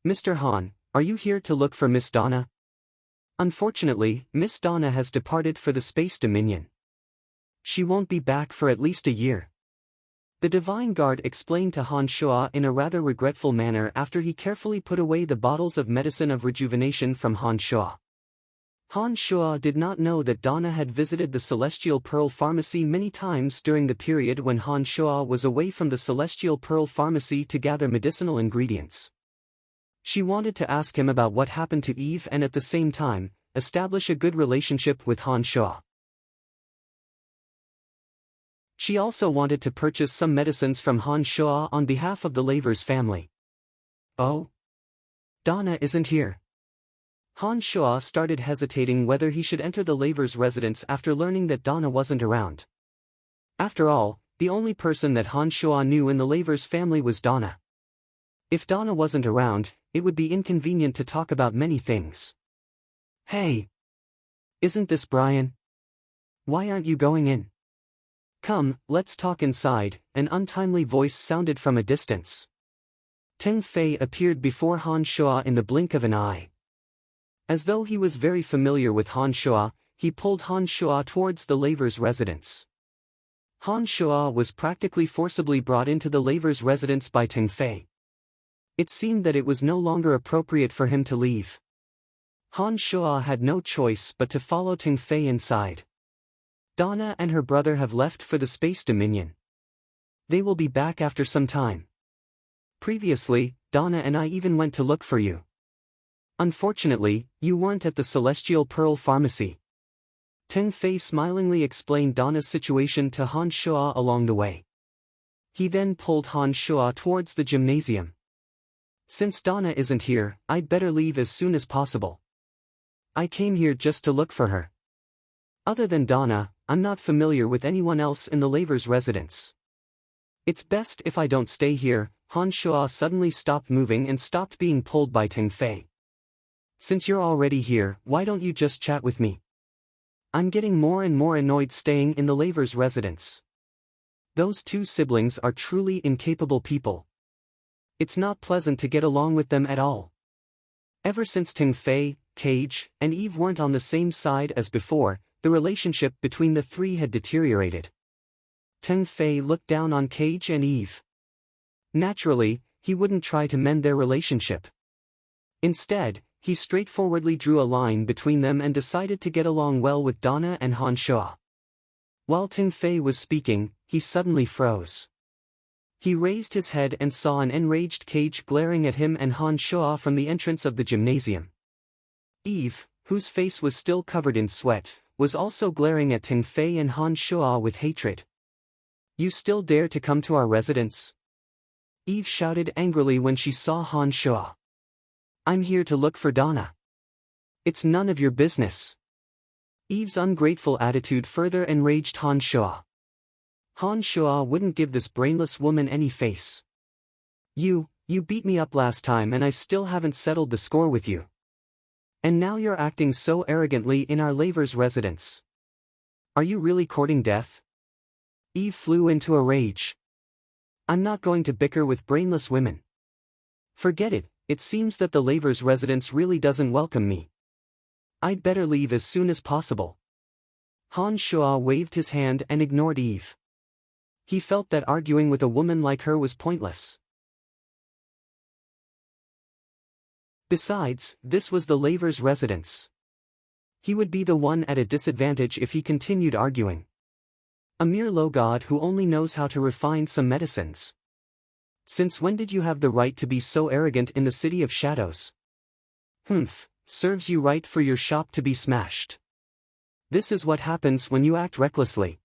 Mr. Han, are you here to look for Miss Donna? Unfortunately, Miss Donna has departed for the Space Dominion. She won't be back for at least a year. The Divine Guard explained to Han Shoa in a rather regretful manner after he carefully put away the bottles of medicine of rejuvenation from Han Shoa. Han Shoa did not know that Donna had visited the Celestial Pearl Pharmacy many times during the period when Han Shoa was away from the Celestial Pearl Pharmacy to gather medicinal ingredients. She wanted to ask him about what happened to Eve and at the same time, establish a good relationship with Han Shoa. She also wanted to purchase some medicines from Han Shoa on behalf of the Laver's family. Oh? Donna isn't here. Han Shoa started hesitating whether he should enter the Laver's residence after learning that Donna wasn't around. After all, the only person that Han Shoa knew in the Laver's family was Donna. If Donna wasn't around, it would be inconvenient to talk about many things. Hey! Isn't this Brian? Why aren't you going in? Come, let's talk inside, an untimely voice sounded from a distance. Teng Fei appeared before Han Shuo in the blink of an eye. As though he was very familiar with Han Shuo, he pulled Han Shuo towards the laver's residence. Han Shuo was practically forcibly brought into the laver's residence by Teng Fei. It seemed that it was no longer appropriate for him to leave. Han Shuo had no choice but to follow Teng Fei inside. Donna and her brother have left for the Space Dominion. They will be back after some time. Previously, Donna and I even went to look for you. Unfortunately, you weren't at the Celestial Pearl Pharmacy. Teng Fei smilingly explained Donna's situation to Han Shuo along the way. He then pulled Han Shuo towards the gymnasium. Since Donna isn't here, I'd better leave as soon as possible. I came here just to look for her. Other than Donna, I'm not familiar with anyone else in the laver's residence. It's best if I don't stay here. Han Shuo suddenly stopped moving and stopped being pulled by Teng Fei. Since you're already here, why don't you just chat with me? I'm getting more and more annoyed staying in the laver's residence. Those two siblings are truly incapable people. It's not pleasant to get along with them at all. Ever since Teng Fei, Cage, and Eve weren't on the same side as before, the relationship between the three had deteriorated. Teng Fei looked down on Cage and Eve. Naturally, he wouldn't try to mend their relationship. Instead, he straightforwardly drew a line between them and decided to get along well with Donna and Han Shuo. While Teng Fei was speaking, he suddenly froze. He raised his head and saw an enraged Cage glaring at him and Han Shuo from the entrance of the gymnasium. Eve, whose face was still covered in sweat, was also glaring at Teng Fei and Han Shuo with hatred. You still dare to come to our residence? Eve shouted angrily when she saw Han Shuo. I'm here to look for Donna. It's none of your business. Eve's ungrateful attitude further enraged Han Shuo. Han Shuo wouldn't give this brainless woman any face. You beat me up last time and I still haven't settled the score with you. And now you're acting so arrogantly in our laver's residence. Are you really courting death? Eve flew into a rage. I'm not going to bicker with brainless women. Forget it, it seems that the laver's residence really doesn't welcome me. I'd better leave as soon as possible. Han Shuo waved his hand and ignored Eve. He felt that arguing with a woman like her was pointless. Besides, this was the laver's residence. He would be the one at a disadvantage if he continued arguing. A mere low god who only knows how to refine some medicines. Since when did you have the right to be so arrogant in the City of Shadows? Humph, serves you right for your shop to be smashed. This is what happens when you act recklessly.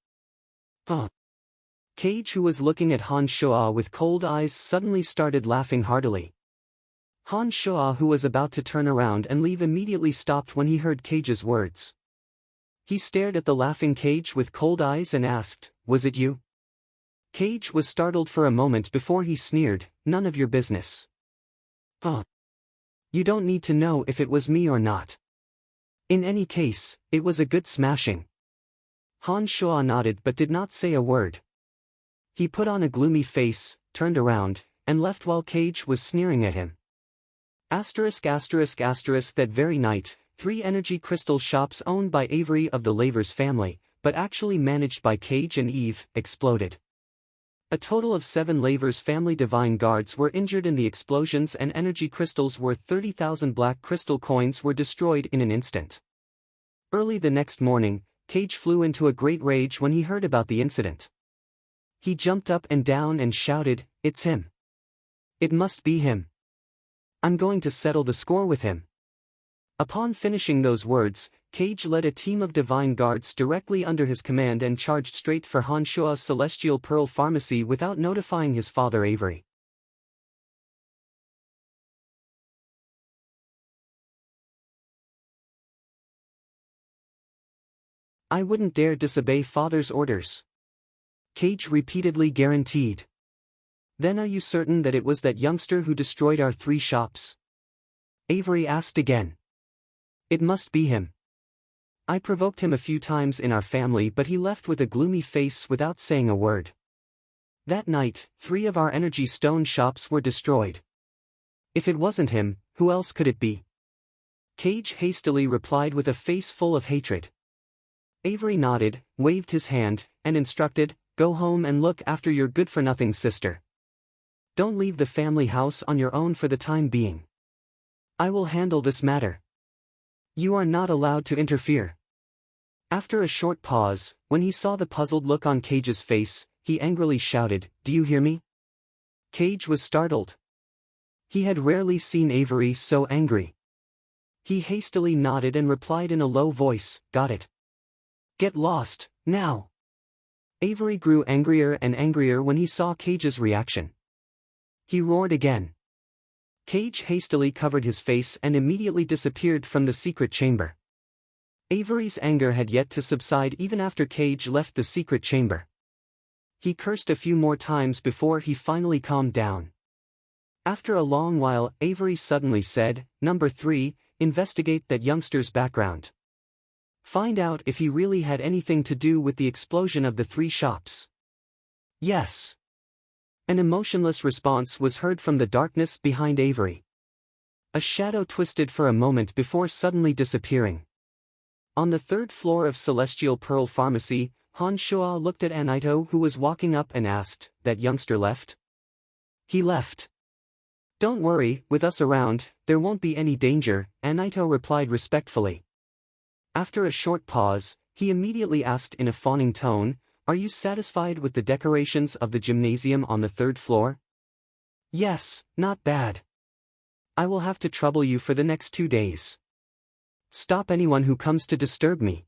Cage, who was looking at Han Shuo with cold eyes, suddenly started laughing heartily. Han Shuo, who was about to turn around and leave, immediately stopped when he heard Cage's words. He stared at the laughing Cage with cold eyes and asked, "Was it you?" Cage was startled for a moment before he sneered, "None of your business." You don't need to know if it was me or not. In any case, it was a good smashing. Han Shuo nodded but did not say a word. He put on a gloomy face, turned around, and left while Cage was sneering at him. That very night, 3 energy crystal shops owned by Avery of the Lavers family, but actually managed by Cage and Eve, exploded. A total of 7 Lavers family divine guards were injured in the explosions, and energy crystals worth 30,000 black crystal coins were destroyed in an instant. Early the next morning, Cage flew into a great rage when he heard about the incident. He jumped up and down and shouted, "It's him! It must be him! I'm going to settle the score with him." Upon finishing those words, Cage led a team of divine guards directly under his command and charged straight for Han Shuo's Celestial Pearl Pharmacy without notifying his father Avery. I wouldn't dare disobey father's orders. Cage repeatedly guaranteed. Then are you certain that it was that youngster who destroyed our 3 shops? Avery asked again. It must be him. I provoked him a few times in our family, but he left with a gloomy face without saying a word. That night, 3 of our energy stone shops were destroyed. If it wasn't him, who else could it be? Cage hastily replied with a face full of hatred. Avery nodded, waved his hand, and instructed, "Go home and look after your good-for-nothing sister. Don't leave the family house on your own for the time being. I will handle this matter. You are not allowed to interfere." After a short pause, when he saw the puzzled look on Cage's face, he angrily shouted, "Do you hear me?" Cage was startled. He had rarely seen Avery so angry. He hastily nodded and replied in a low voice, "Got it. Get lost, now." Avery grew angrier and angrier when he saw Cage's reaction. He roared again. Cage hastily covered his face and immediately disappeared from the secret chamber. Avery's anger had yet to subside even after Cage left the secret chamber. He cursed a few more times before he finally calmed down. After a long while, Avery suddenly said, "Number 3, investigate that youngster's background. Find out if he really had anything to do with the explosion of the 3 shops." "Yes." An emotionless response was heard from the darkness behind Avery. A shadow twisted for a moment before suddenly disappearing. On the 3rd floor of Celestial Pearl Pharmacy, Han Shuo looked at Anaito, who was walking up, and asked, "That youngster left?" "He left. Don't worry, with us around, there won't be any danger," Anaito replied respectfully. After a short pause, he immediately asked in a fawning tone, "Are you satisfied with the decorations of the gymnasium on the 3rd floor?" "Yes, not bad. I will have to trouble you for the next 2 days. Stop anyone who comes to disturb me.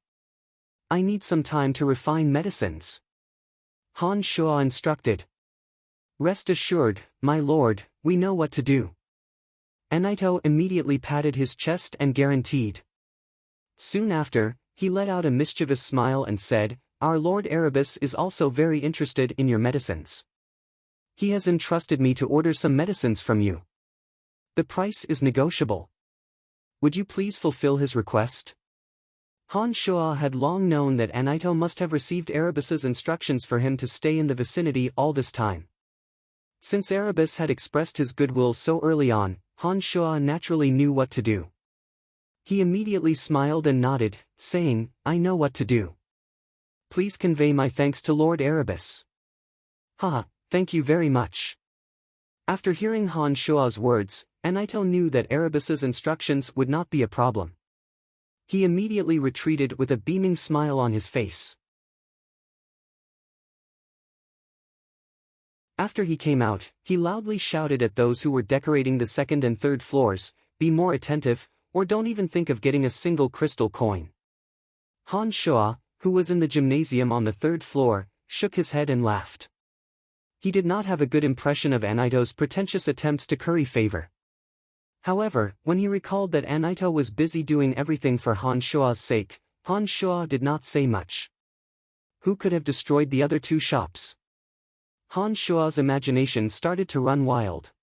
I need some time to refine medicines," Han Shuo instructed. "Rest assured, my lord, we know what to do." Anaito immediately patted his chest and guaranteed. Soon after, he let out a mischievous smile and said, "Our Lord Erebus is also very interested in your medicines. He has entrusted me to order some medicines from you. The price is negotiable. Would you please fulfill his request?" Han Shuo had long known that Anaito must have received Erebus's instructions for him to stay in the vicinity all this time. Since Erebus had expressed his goodwill so early on, Han Shuo naturally knew what to do. He immediately smiled and nodded, saying, "I know what to do. Please convey my thanks to Lord Erebus." "Ha, thank you very much." After hearing Han Shuo's words, Anaito knew that Erebus's instructions would not be a problem. He immediately retreated with a beaming smile on his face. After he came out, he loudly shouted at those who were decorating the 2nd and 3rd floors, "Be more attentive, or don't even think of getting a single crystal coin." Han Shuo, who was in the gymnasium on the 3rd floor, shook his head and laughed. He did not have a good impression of Anaito's pretentious attempts to curry favor. However, when he recalled that Anaito was busy doing everything for Han Shuo's sake, Han Shuo did not say much. Who could have destroyed the other 2 shops? Han Shuo's imagination started to run wild.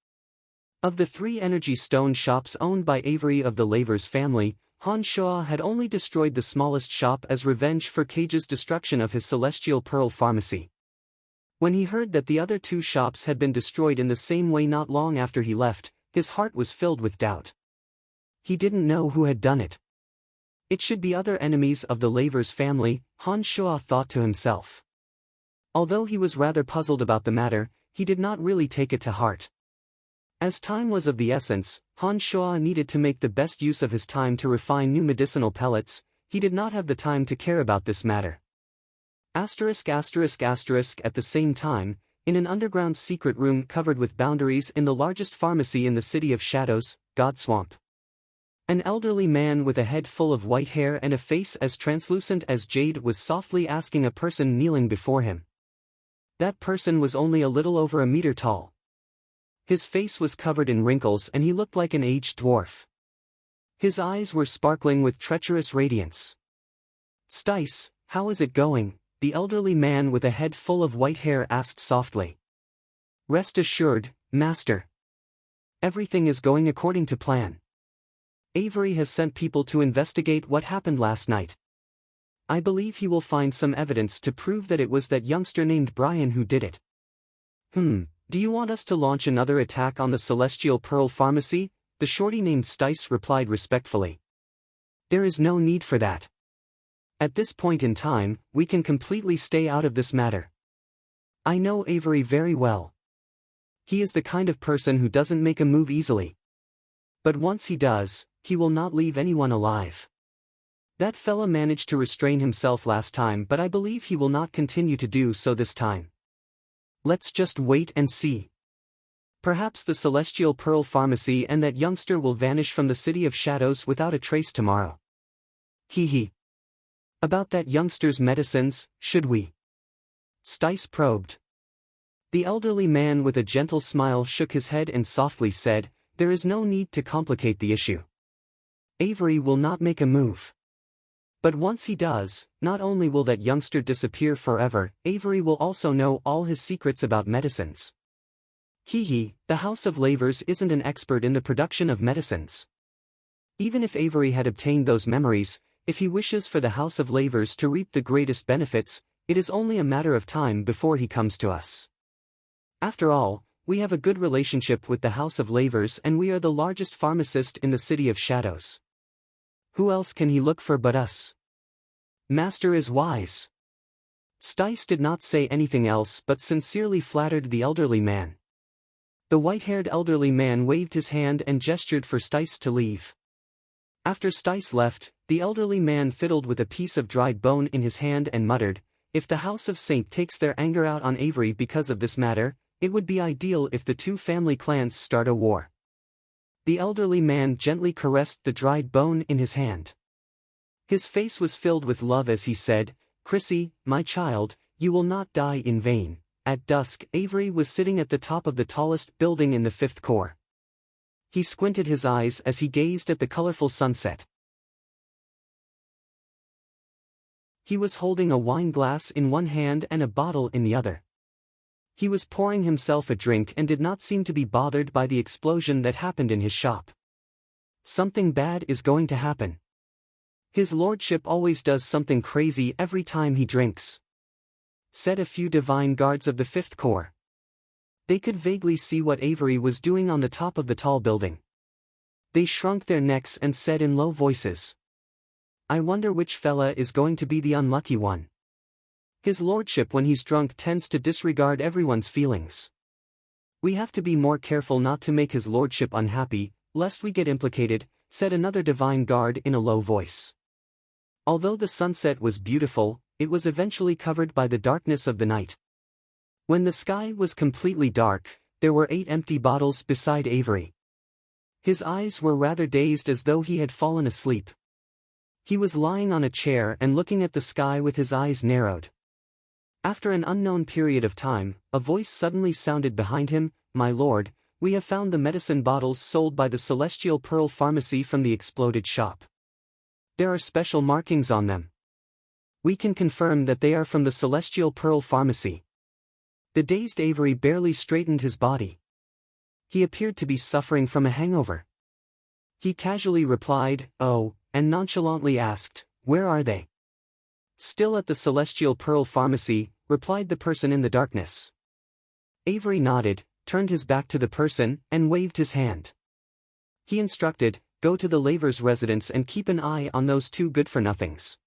Of the 3 energy stone shops owned by Avery of the Lavers family, Han Shuo had only destroyed the smallest shop as revenge for Cage's destruction of his Celestial Pearl Pharmacy. When he heard that the other 2 shops had been destroyed in the same way not long after he left, his heart was filled with doubt. He didn't know who had done it. It should be other enemies of the Lavers family, Han Shuo thought to himself. Although he was rather puzzled about the matter, he did not really take it to heart. As time was of the essence, Han Shuo needed to make the best use of his time to refine new medicinal pellets. He did not have the time to care about this matter. At the same time, in an underground secret room covered with boundaries in the largest pharmacy in the City of Shadows, Godswamp. An elderly man with a head full of white hair and a face as translucent as jade was softly asking a person kneeling before him. That person was only a little over a meter tall. His face was covered in wrinkles and he looked like an aged dwarf. His eyes were sparkling with treacherous radiance. "Stice, how is it going?" the elderly man with a head full of white hair asked softly. "Rest assured, master. Everything is going according to plan. Avery has sent people to investigate what happened last night. I believe he will find some evidence to prove that it was that youngster named Brian who did it. Do you want us to launch another attack on the Celestial Pearl Pharmacy? The shorty named Stice replied respectfully. There is no need for that. At this point in time, we can completely stay out of this matter. I know Avery very well. He is the kind of person who doesn't make a move easily. But once he does, he will not leave anyone alive. That fella managed to restrain himself last time, but I believe he will not continue to do so this time. Let's just wait and see. Perhaps the Celestial Pearl Pharmacy and that youngster will vanish from the City of Shadows without a trace tomorrow. Hee. About that youngster's medicines, should we? Stice probed. The elderly man with a gentle smile shook his head and softly said, there is no need to complicate the issue. Avery will not make a move. But once he does, not only will that youngster disappear forever, Avery will also know all his secrets about medicines. The House of Lavers isn't an expert in the production of medicines. Even if Avery had obtained those memories, if he wishes for the House of Lavers to reap the greatest benefits, it is only a matter of time before he comes to us. After all, we have a good relationship with the House of Lavers and we are the largest pharmacist in the City of Shadows. Who else can he look for but us? Master is wise. Stice did not say anything else but sincerely flattered the elderly man. The white-haired elderly man waved his hand and gestured for Stice to leave. After Stice left, the elderly man fiddled with a piece of dried bone in his hand and muttered, if the House of Saint takes their anger out on Avery because of this matter, it would be ideal if the two family clans start a war. The elderly man gently caressed the dried bone in his hand. His face was filled with love as he said, Chrissy, my child, you will not die in vain. At dusk, Avery was sitting at the top of the tallest building in the 5th Corps. He squinted his eyes as he gazed at the colorful sunset. He was holding a wine glass in one hand and a bottle in the other. He was pouring himself a drink and did not seem to be bothered by the explosion that happened in his shop. Something bad is going to happen. His lordship always does something crazy every time he drinks, said a few divine guards of the 5th Corps. They could vaguely see what Avery was doing on the top of the tall building. They shrunk their necks and said in low voices, I wonder which fella is going to be the unlucky one. His lordship when he's drunk tends to disregard everyone's feelings. We have to be more careful not to make his lordship unhappy, lest we get implicated, said another divine guard in a low voice. Although the sunset was beautiful, it was eventually covered by the darkness of the night. When the sky was completely dark, there were 8 empty bottles beside Avery. His eyes were rather dazed as though he had fallen asleep. He was lying on a chair and looking at the sky with his eyes narrowed. After an unknown period of time, a voice suddenly sounded behind him, My lord, we have found the medicine bottles sold by the Celestial Pearl Pharmacy from the exploded shop. There are special markings on them. We can confirm that they are from the Celestial Pearl Pharmacy. The dazed Avery barely straightened his body. He appeared to be suffering from a hangover. He casually replied, Oh, and nonchalantly asked, Where are they? Still at the Celestial Pearl Pharmacy, replied the person in the darkness. Avery nodded, turned his back to the person, and waved his hand. He instructed, Go to the Lavers' residence and keep an eye on those 2 good-for-nothings.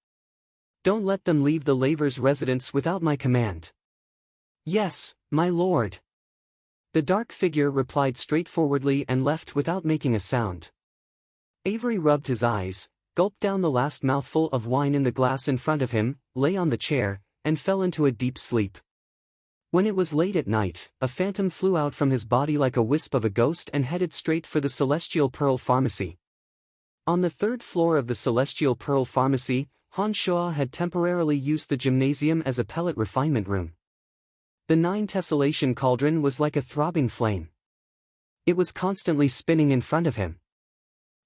Don't let them leave the Lavers' residence without my command. Yes, my lord. The dark figure replied straightforwardly and left without making a sound. Avery rubbed his eyes, gulped down the last mouthful of wine in the glass in front of him, lay on the chair, and fell into a deep sleep. When it was late at night, a phantom flew out from his body like a wisp of a ghost and headed straight for the Celestial Pearl Pharmacy. On the 3rd floor of the Celestial Pearl Pharmacy, Han Shoa had temporarily used the gymnasium as a pellet refinement room. The 9 tessellation cauldron was like a throbbing flame. It was constantly spinning in front of him.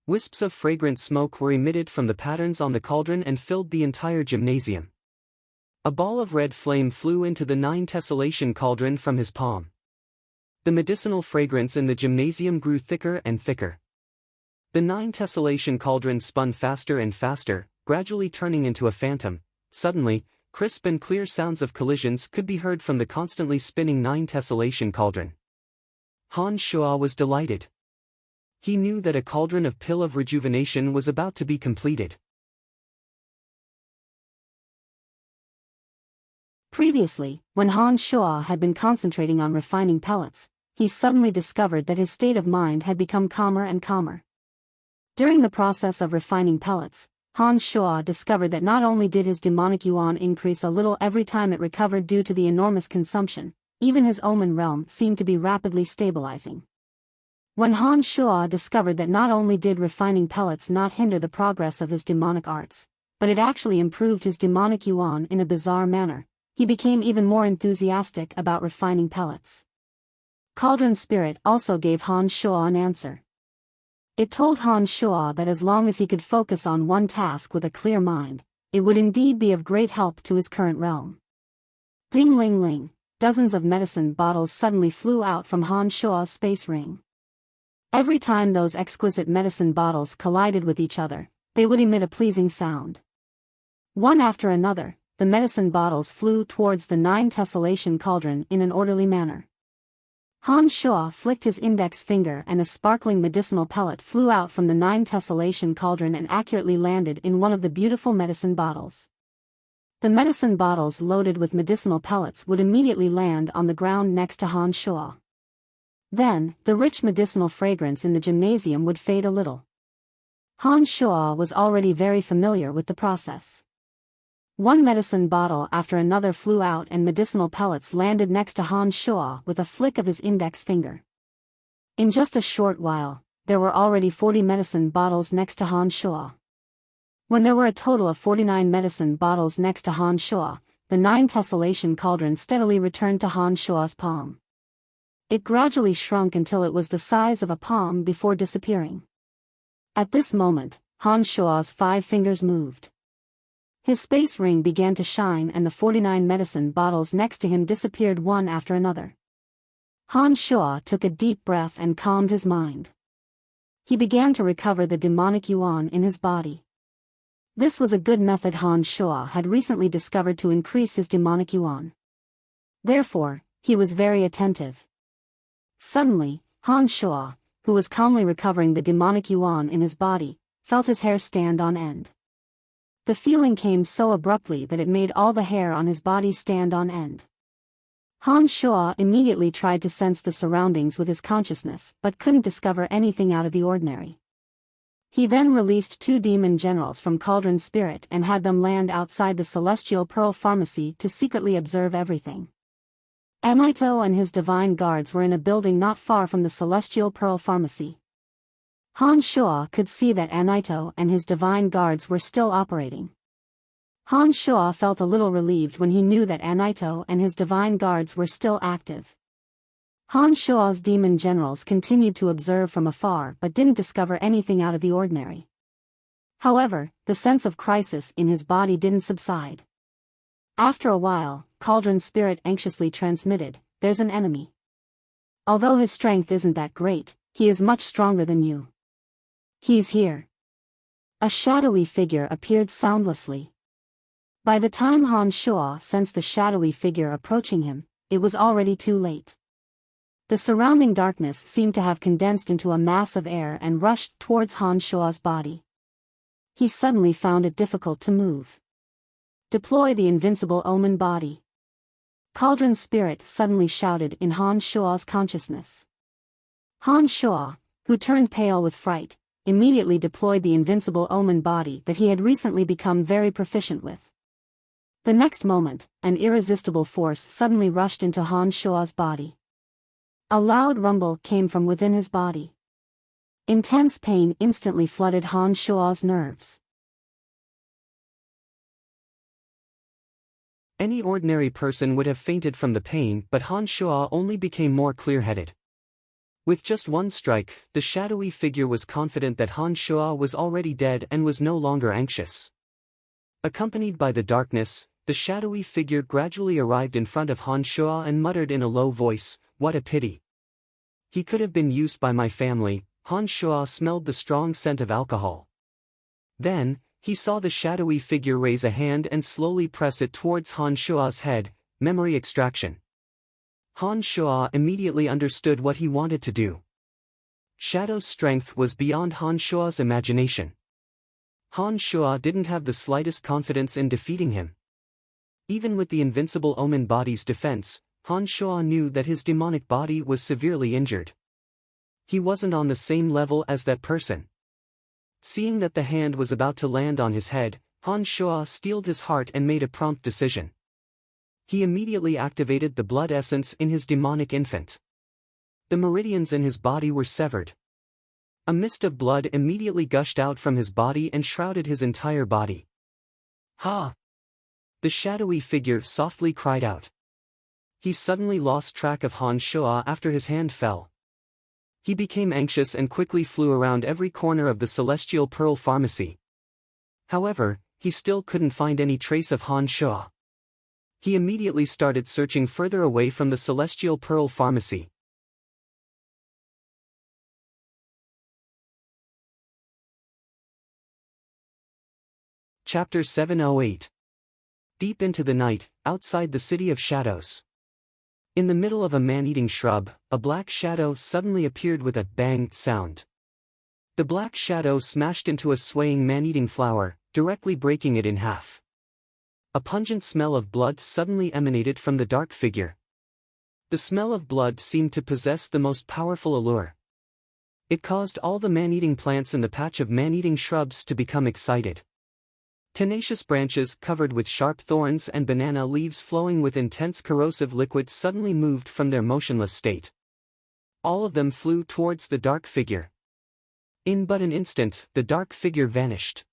Wisps of fragrant smoke were emitted from the patterns on the cauldron and filled the entire gymnasium. A ball of red flame flew into the 9 tessellation cauldron from his palm. The medicinal fragrance in the gymnasium grew thicker and thicker. The 9 tessellation cauldron spun faster and faster, gradually turning into a phantom, Suddenly, crisp and clear sounds of collisions could be heard from the constantly spinning 9 tessellation cauldron. Han Shuo was delighted. He knew that a cauldron of pill of rejuvenation was about to be completed. Previously, when Han Shuo had been concentrating on refining pellets, he suddenly discovered that his state of mind had become calmer and calmer. During the process of refining pellets, Han Shuo discovered that not only did his demonic yuan increase a little every time it recovered due to the enormous consumption, even his omen realm seemed to be rapidly stabilizing. When Han Shuo discovered that not only did refining pellets not hinder the progress of his demonic arts, but it actually improved his demonic yuan in a bizarre manner, he became even more enthusiastic about refining pellets. Cauldron Spirit also gave Han Shuo an answer. It told Han Shuo that as long as he could focus on one task with a clear mind, it would indeed be of great help to his current realm. Ding ling ling, dozens of medicine bottles suddenly flew out from Han Shuo's space ring. Every time those exquisite medicine bottles collided with each other, they would emit a pleasing sound. One after another, the medicine bottles flew towards the 9 tessellation cauldron in an orderly manner. Han Shuo flicked his index finger and a sparkling medicinal pellet flew out from the 9 tessellation cauldron and accurately landed in one of the beautiful medicine bottles. The medicine bottles loaded with medicinal pellets would immediately land on the ground next to Han Shuo. Then, the rich medicinal fragrance in the gymnasium would fade a little. Han Shuo was already very familiar with the process. One medicine bottle after another flew out and medicinal pellets landed next to Han Shuo with a flick of his index finger. In just a short while, there were already 40 medicine bottles next to Han Shuo. When there were a total of 49 medicine bottles next to Han Shuo, the 9 tessellation cauldron steadily returned to Han Shuo's palm. It gradually shrunk until it was the size of a palm before disappearing. At this moment, Han Shuo's 5 fingers moved. His space ring began to shine and the 49 medicine bottles next to him disappeared one after another. Han Shuo took a deep breath and calmed his mind. He began to recover the demonic yuan in his body. This was a good method Han Shuo had recently discovered to increase his demonic yuan. Therefore, he was very attentive. Suddenly, Han Shuo, who was calmly recovering the demonic yuan in his body, felt his hair stand on end. The feeling came so abruptly that it made all the hair on his body stand on end. Han Shuo immediately tried to sense the surroundings with his consciousness but couldn't discover anything out of the ordinary. He then released 2 demon generals from Cauldron Spirit and had them land outside the Celestial Pearl Pharmacy to secretly observe everything. Anaito and his divine guards were in a building not far from the Celestial Pearl Pharmacy. Han Shuo could see that Anaito and his divine guards were still operating. Han Shuo felt a little relieved when he knew that Anaito and his divine guards were still active. Han Shuo's demon generals continued to observe from afar but didn't discover anything out of the ordinary. However, the sense of crisis in his body didn't subside. After a while, Cauldron Spirit anxiously transmitted, "There's an enemy. Although his strength isn't that great, he is much stronger than you. He's here." A shadowy figure appeared soundlessly. By the time Han Shuo sensed the shadowy figure approaching him, it was already too late. The surrounding darkness seemed to have condensed into a mass of air and rushed towards Han Shuo's body. He suddenly found it difficult to move. "Deploy the invincible omen body." Cauldron Spirit suddenly shouted in Han Shuo's consciousness. Han Shuo, who turned pale with fright, immediately deployed the invincible omen body that he had recently become very proficient with. The next moment, an irresistible force suddenly rushed into Han Shuo's body. A loud rumble came from within his body. Intense pain instantly flooded Han Shuo's nerves. Any ordinary person would have fainted from the pain, but Han Shuo only became more clear-headed. With just one strike, the shadowy figure was confident that Han Shuo was already dead and was no longer anxious. Accompanied by the darkness, the shadowy figure gradually arrived in front of Han Shuo and muttered in a low voice, "What a pity. He could have been used by my family." Han Shuo smelled the strong scent of alcohol. Then, he saw the shadowy figure raise a hand and slowly press it towards Han Shua's head. Memory extraction. Han Shua immediately understood what he wanted to do. Shadow's strength was beyond Han Shua's imagination. Han Shua didn't have the slightest confidence in defeating him. Even with the invincible Omen body's defense, Han Shua knew that his demonic body was severely injured. He wasn't on the same level as that person. Seeing that the hand was about to land on his head, Han Shua steeled his heart and made a prompt decision. He immediately activated the blood essence in his demonic infant. The meridians in his body were severed. A mist of blood immediately gushed out from his body and shrouded his entire body. Ha! The shadowy figure softly cried out. He suddenly lost track of Han Shua after his hand fell. He became anxious and quickly flew around every corner of the Celestial Pearl Pharmacy. However, he still couldn't find any trace of Han Shua. He immediately started searching further away from the Celestial Pearl Pharmacy. Chapter 708. Deep into the night, outside the City of Shadows. In the middle of a man-eating shrub, a black shadow suddenly appeared with a bang sound. The black shadow smashed into a swaying man-eating flower, directly breaking it in half. A pungent smell of blood suddenly emanated from the dark figure. The smell of blood seemed to possess the most powerful allure. It caused all the man-eating plants in the patch of man-eating shrubs to become excited. Tenacious branches covered with sharp thorns and banana leaves flowing with intense corrosive liquid suddenly moved from their motionless state. All of them flew towards the dark figure. In but an instant, the dark figure vanished.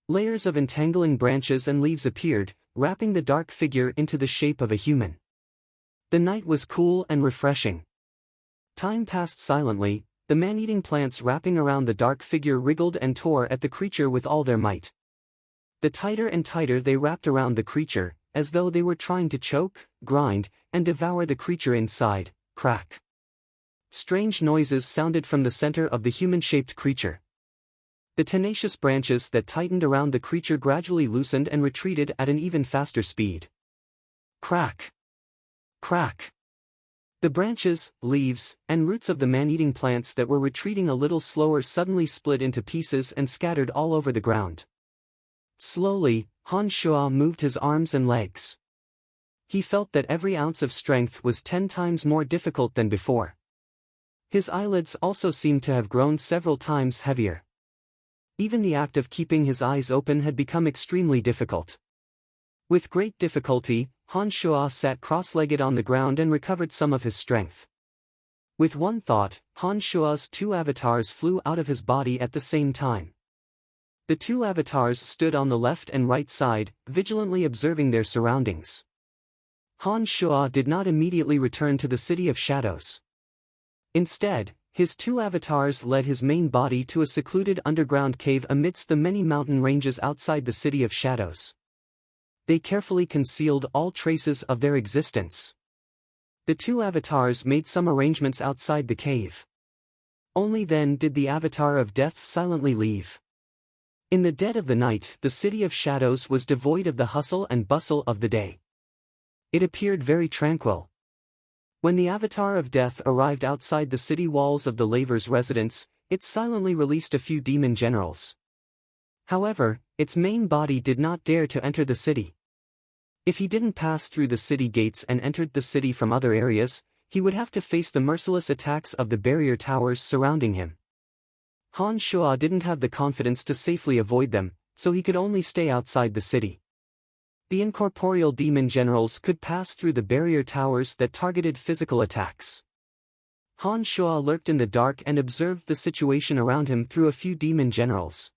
Layers of entangling branches and leaves appeared, wrapping the dark figure into the shape of a human. The night was cool and refreshing. Time passed silently, the man-eating plants wrapping around the dark figure wriggled and tore at the creature with all their might. The tighter and tighter they wrapped around the creature, as though they were trying to choke, grind, and devour the creature inside. Crack. Strange noises sounded from the center of the human-shaped creature. The tenacious branches that tightened around the creature gradually loosened and retreated at an even faster speed. Crack. Crack. The branches, leaves, and roots of the man-eating plants that were retreating a little slower suddenly split into pieces and scattered all over the ground. Slowly, Han Shua moved his arms and legs. He felt that every ounce of strength was 10 times more difficult than before. His eyelids also seemed to have grown several times heavier. Even the act of keeping his eyes open had become extremely difficult. With great difficulty, Han Shua sat cross-legged on the ground and recovered some of his strength. With one thought, Han Shua's 2 avatars flew out of his body at the same time. The 2 avatars stood on the left and right side, vigilantly observing their surroundings. Han Shua did not immediately return to the City of Shadows. Instead, his 2 avatars led his main body to a secluded underground cave amidst the many mountain ranges outside the City of Shadows. They carefully concealed all traces of their existence. The 2 avatars made some arrangements outside the cave. Only then did the avatar of death silently leave. In the dead of the night, the City of Shadows was devoid of the hustle and bustle of the day. It appeared very tranquil. When the avatar of death arrived outside the city walls of the Laver's residence, it silently released a few demon generals. However, its main body did not dare to enter the city. If he didn't pass through the city gates and entered the city from other areas, he would have to face the merciless attacks of the barrier towers surrounding him. Han Shua didn't have the confidence to safely avoid them, so he could only stay outside the city. The incorporeal demon generals could pass through the barrier towers that targeted physical attacks. Han Shua lurked in the dark and observed the situation around him through a few demon generals.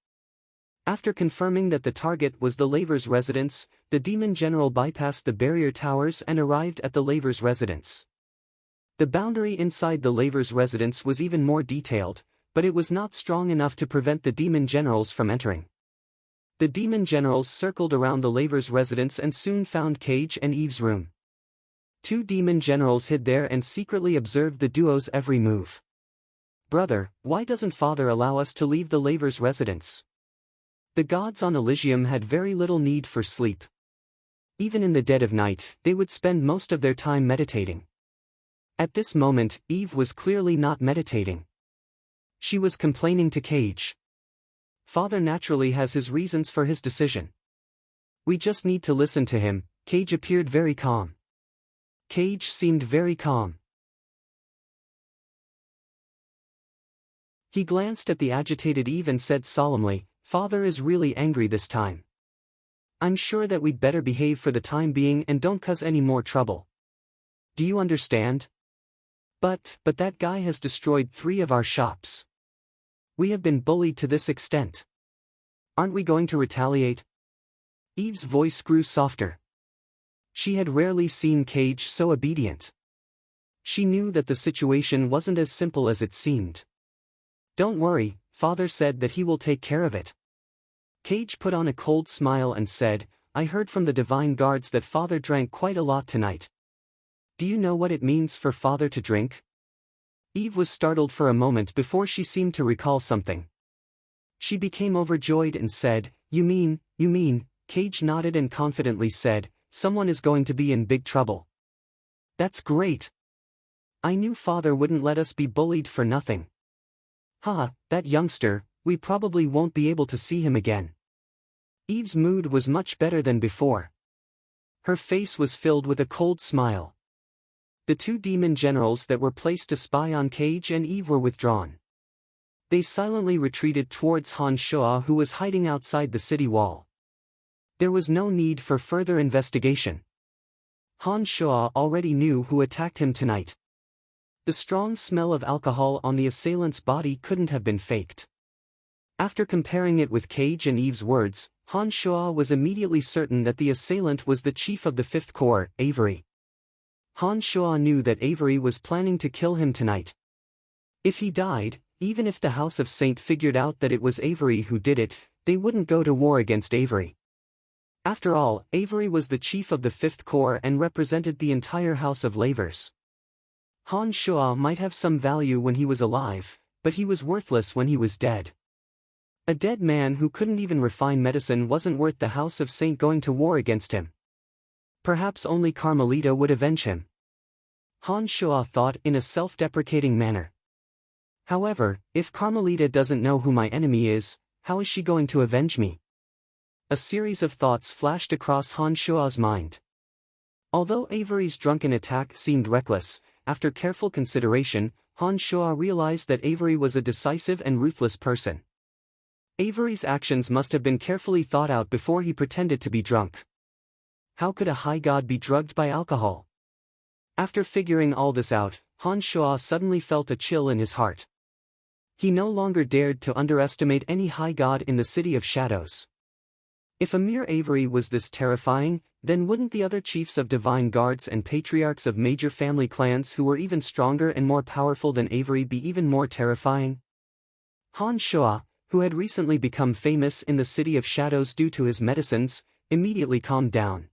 After confirming that the target was the Laver's residence, the demon general bypassed the barrier towers and arrived at the Laver's residence. The boundary inside the Laver's residence was even more detailed, but it was not strong enough to prevent the demon generals from entering. The demon generals circled around the Laver's residence and soon found Cage and Eve's room. 2 demon generals hid there and secretly observed the duo's every move. "Brother, why doesn't father allow us to leave the Laver's residence?" The gods on Elysium had very little need for sleep. Even in the dead of night, they would spend most of their time meditating. At this moment, Eve was clearly not meditating. She was complaining to Cage. Father naturally has his reasons for his decision. We just need to listen to him. Cage appeared very calm. Cage seemed very calm. He glanced at the agitated Eve and said solemnly, "Father is really angry this time. I'm sure that we'd better behave for the time being and don't cause any more trouble. Do you understand? But that guy has destroyed 3 of our shops. We have been bullied to this extent. Aren't we going to retaliate?" Eve's voice grew softer. She had rarely seen Cage so obedient. She knew that the situation wasn't as simple as it seemed. "Don't worry, Father said that he will take care of it." Cage put on a cold smile and said, "I heard from the divine guards that Father drank quite a lot tonight. Do you know what it means for Father to drink?" Eve was startled for a moment before she seemed to recall something. She became overjoyed and said, You mean, Cage nodded and confidently said, "Someone is going to be in big trouble." "That's great. I knew Father wouldn't let us be bullied for nothing. That youngster, we probably won't be able to see him again." Eve's mood was much better than before. Her face was filled with a cold smile. The 2 demon generals that were placed to spy on Cage and Eve were withdrawn. They silently retreated towards Han Shoa, who was hiding outside the city wall. There was no need for further investigation. Han Shoa already knew who attacked him tonight. The strong smell of alcohol on the assailant's body couldn't have been faked. After comparing it with Cage and Eve's words, Han Shoa was immediately certain that the assailant was the chief of the 5th Corps, Avery. Han Shoa knew that Avery was planning to kill him tonight. If he died, even if the House of Saint figured out that it was Avery who did it, they wouldn't go to war against Avery. After all, Avery was the chief of the 5th Corps and represented the entire House of Lavers. Han Shoa might have some value when he was alive, but he was worthless when he was dead. A dead man who couldn't even refine medicine wasn't worth the House of Saint going to war against him. Perhaps only Carmelita would avenge him. Han Shoa thought in a self-deprecating manner. However, if Carmelita doesn't know who my enemy is, how is she going to avenge me? A series of thoughts flashed across Han Shoa's mind. Although Avery's drunken attack seemed reckless, after careful consideration, Han Shoa realized that Avery was a decisive and ruthless person. Avery's actions must have been carefully thought out before he pretended to be drunk. How could a high god be drugged by alcohol? After figuring all this out, Han Shoa suddenly felt a chill in his heart. He no longer dared to underestimate any high god in the City of Shadows. If a mere Avery was this terrifying, then wouldn't the other chiefs of divine guards and patriarchs of major family clans who were even stronger and more powerful than Avery be even more terrifying? Han Shoa, who had recently become famous in the City of Shadows due to his medicines, immediately calmed down.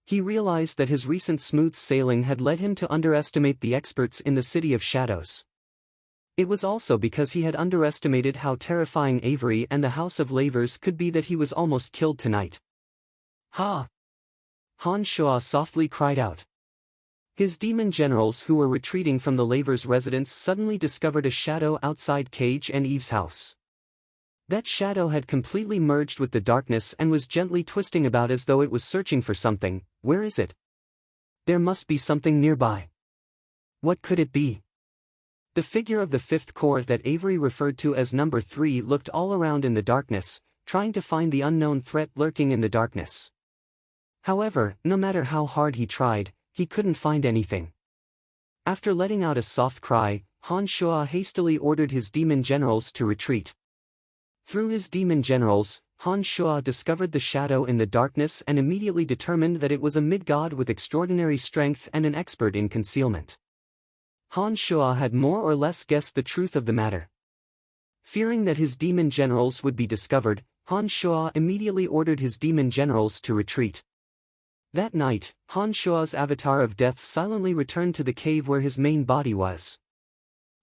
He realized that his recent smooth sailing had led him to underestimate the experts in the City of Shadows. It was also because he had underestimated how terrifying Avery and the House of Lavers could be that he was almost killed tonight. "Ha!" Han Shoa softly cried out. His demon generals who were retreating from the Lavers' residence suddenly discovered a shadow outside Cage and Eve's house. That shadow had completely merged with the darkness and was gently twisting about as though it was searching for something. Where is it? There must be something nearby. What could it be? The figure of the 5th Corps that Avery referred to as number 3 looked all around in the darkness, trying to find the unknown threat lurking in the darkness. However, no matter how hard he tried, he couldn't find anything. After letting out a soft cry, Han Shoa hastily ordered his demon generals to retreat. Through his demon generals, Han Shoa discovered the shadow in the darkness and immediately determined that it was a mid-god with extraordinary strength and an expert in concealment. Han Shoa had more or less guessed the truth of the matter. Fearing that his demon generals would be discovered, Han Shoa immediately ordered his demon generals to retreat. That night, Han Shoa's avatar of death silently returned to the cave where his main body was.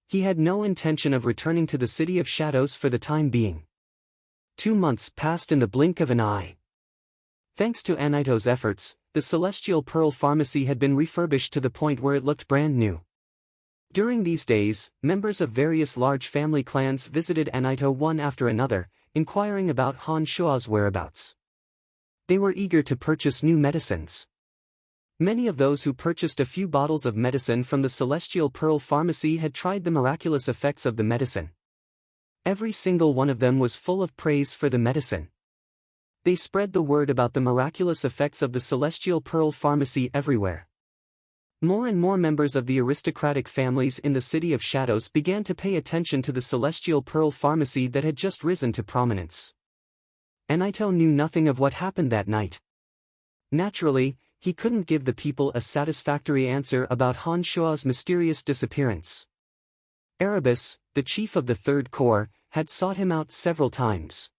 He had no intention of returning to the City of Shadows for the time being. 2 months passed in the blink of an eye. Thanks to Anaito's efforts, the Celestial Pearl Pharmacy had been refurbished to the point where it looked brand new. During these days, members of various large family clans visited Anaito one after another, inquiring about Han Shua's whereabouts. They were eager to purchase new medicines. Many of those who purchased a few bottles of medicine from the Celestial Pearl Pharmacy had tried the miraculous effects of the medicine. Every single one of them was full of praise for the medicine. They spread the word about the miraculous effects of the Celestial Pearl Pharmacy everywhere. More and more members of the aristocratic families in the City of Shadows began to pay attention to the Celestial Pearl Pharmacy that had just risen to prominence. Anaito knew nothing of what happened that night. Naturally, he couldn't give the people a satisfactory answer about Han Shua's mysterious disappearance. Erebus, the chief of the Third Corps, had sought him out several times.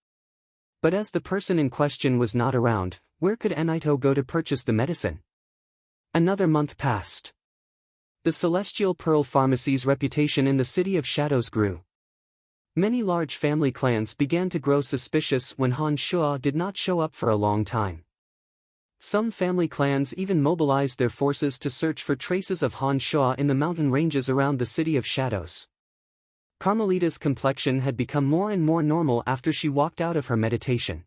But as the person in question was not around, where could Anaito go to purchase the medicine? Another month passed. The Celestial Pearl Pharmacy's reputation in the City of Shadows grew. Many large family clans began to grow suspicious when Han Shua did not show up for a long time. Some family clans even mobilized their forces to search for traces of Han Shua in the mountain ranges around the City of Shadows. Carmelita's complexion had become more and more normal after she walked out of her meditation.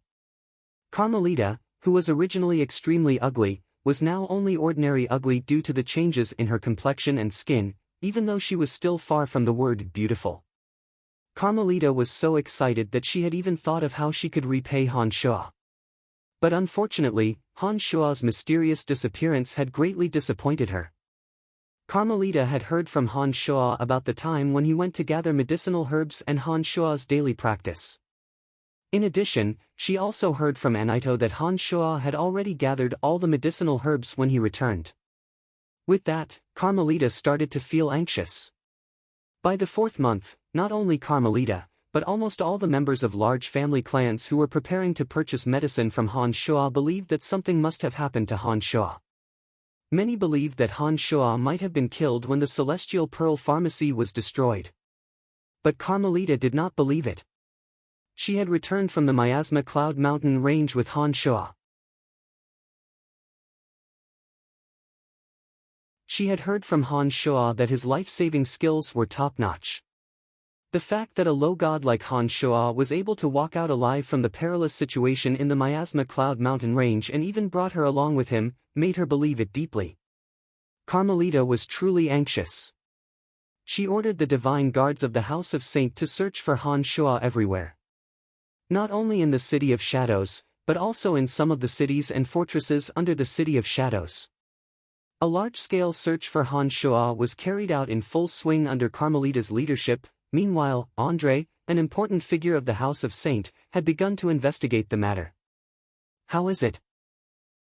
Carmelita, who was originally extremely ugly, was now only ordinary ugly due to the changes in her complexion and skin, even though she was still far from the word beautiful. Carmelita was so excited that she had even thought of how she could repay Han Shua. But unfortunately, Han Shua's mysterious disappearance had greatly disappointed her. Carmelita had heard from Han Shua about the time when he went to gather medicinal herbs and Han Shua's daily practice. In addition, she also heard from Anaito that Han Shua had already gathered all the medicinal herbs when he returned. With that, Carmelita started to feel anxious. By the 4th month, not only Carmelita, but almost all the members of large family clans who were preparing to purchase medicine from Han Shua believed that something must have happened to Han Shua. Many believed that Han Shua might have been killed when the Celestial Pearl Pharmacy was destroyed. But Carmelita did not believe it. She had returned from the Miasma Cloud Mountain range with Han Shua. She had heard from Han Shua that his life-saving skills were top-notch. The fact that a low god like Han Shua was able to walk out alive from the perilous situation in the Miasma Cloud Mountain range and even brought her along with him, made her believe it deeply. Carmelita was truly anxious. She ordered the divine guards of the House of Saint to search for Han Shua everywhere. Not only in the City of Shadows, but also in some of the cities and fortresses under the City of Shadows. A large-scale search for Han Shua was carried out in full swing under Carmelita's leadership. Meanwhile, André, an important figure of the House of Saint, had begun to investigate the matter. "How is it?"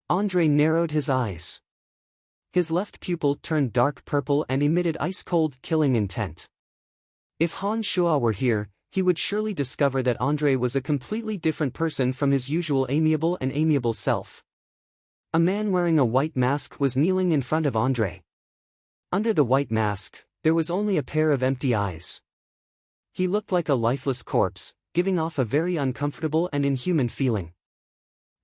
André narrowed his eyes. His left pupil turned dark purple and emitted ice-cold, killing intent. If Han Shua were here, he would surely discover that André was a completely different person from his usual amiable self. A man wearing a white mask was kneeling in front of André. Under the white mask, there was only a pair of empty eyes. He looked like a lifeless corpse, giving off a very uncomfortable and inhuman feeling.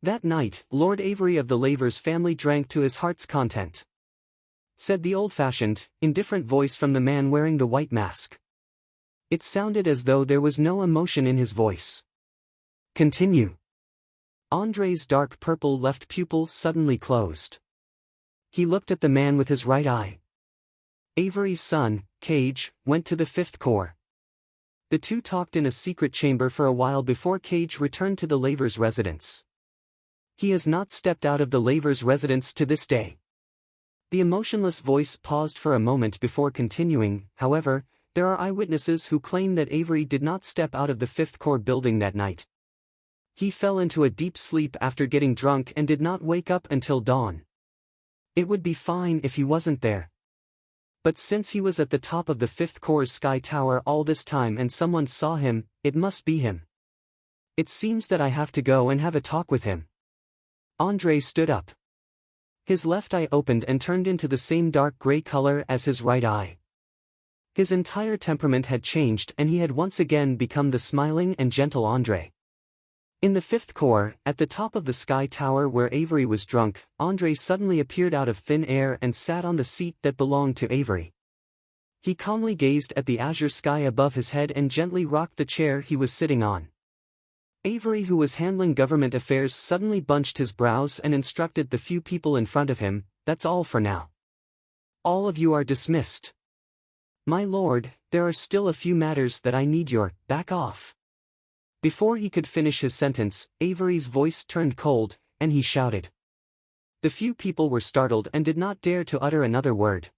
That night, Lord Avery of the Lavers family drank to his heart's content. Said the old-fashioned, indifferent voice from the man wearing the white mask. It sounded as though there was no emotion in his voice. "Continue." André's dark purple left pupil suddenly closed. He looked at the man with his right eye. Avery's son, Cage, went to the 5th Corps. The two talked in a secret chamber for a while before Cage returned to the Lavers' residence. He has not stepped out of the Lavers' residence to this day. The emotionless voice paused for a moment before continuing. However, there are eyewitnesses who claim that Avery did not step out of the 5th Corps building that night. He fell into a deep sleep after getting drunk and did not wake up until dawn. It would be fine if he wasn't there. But since he was at the top of the 5th Corps' sky tower all this time and someone saw him, it must be him. It seems that I have to go and have a talk with him. André stood up. His left eye opened and turned into the same dark gray color as his right eye. His entire temperament had changed and he had once again become the smiling and gentle Andre. In the fifth corps, at the top of the sky tower where Avery was drunk, Andre suddenly appeared out of thin air and sat on the seat that belonged to Avery. He calmly gazed at the azure sky above his head and gently rocked the chair he was sitting on. Avery, who was handling government affairs, suddenly bunched his brows and instructed the few people in front of him, "That's all for now. All of you are dismissed. My lord, there are still a few matters that I need your back off." Before he could finish his sentence, Avery's voice turned cold, and he shouted. The few people were startled and did not dare to utter another word.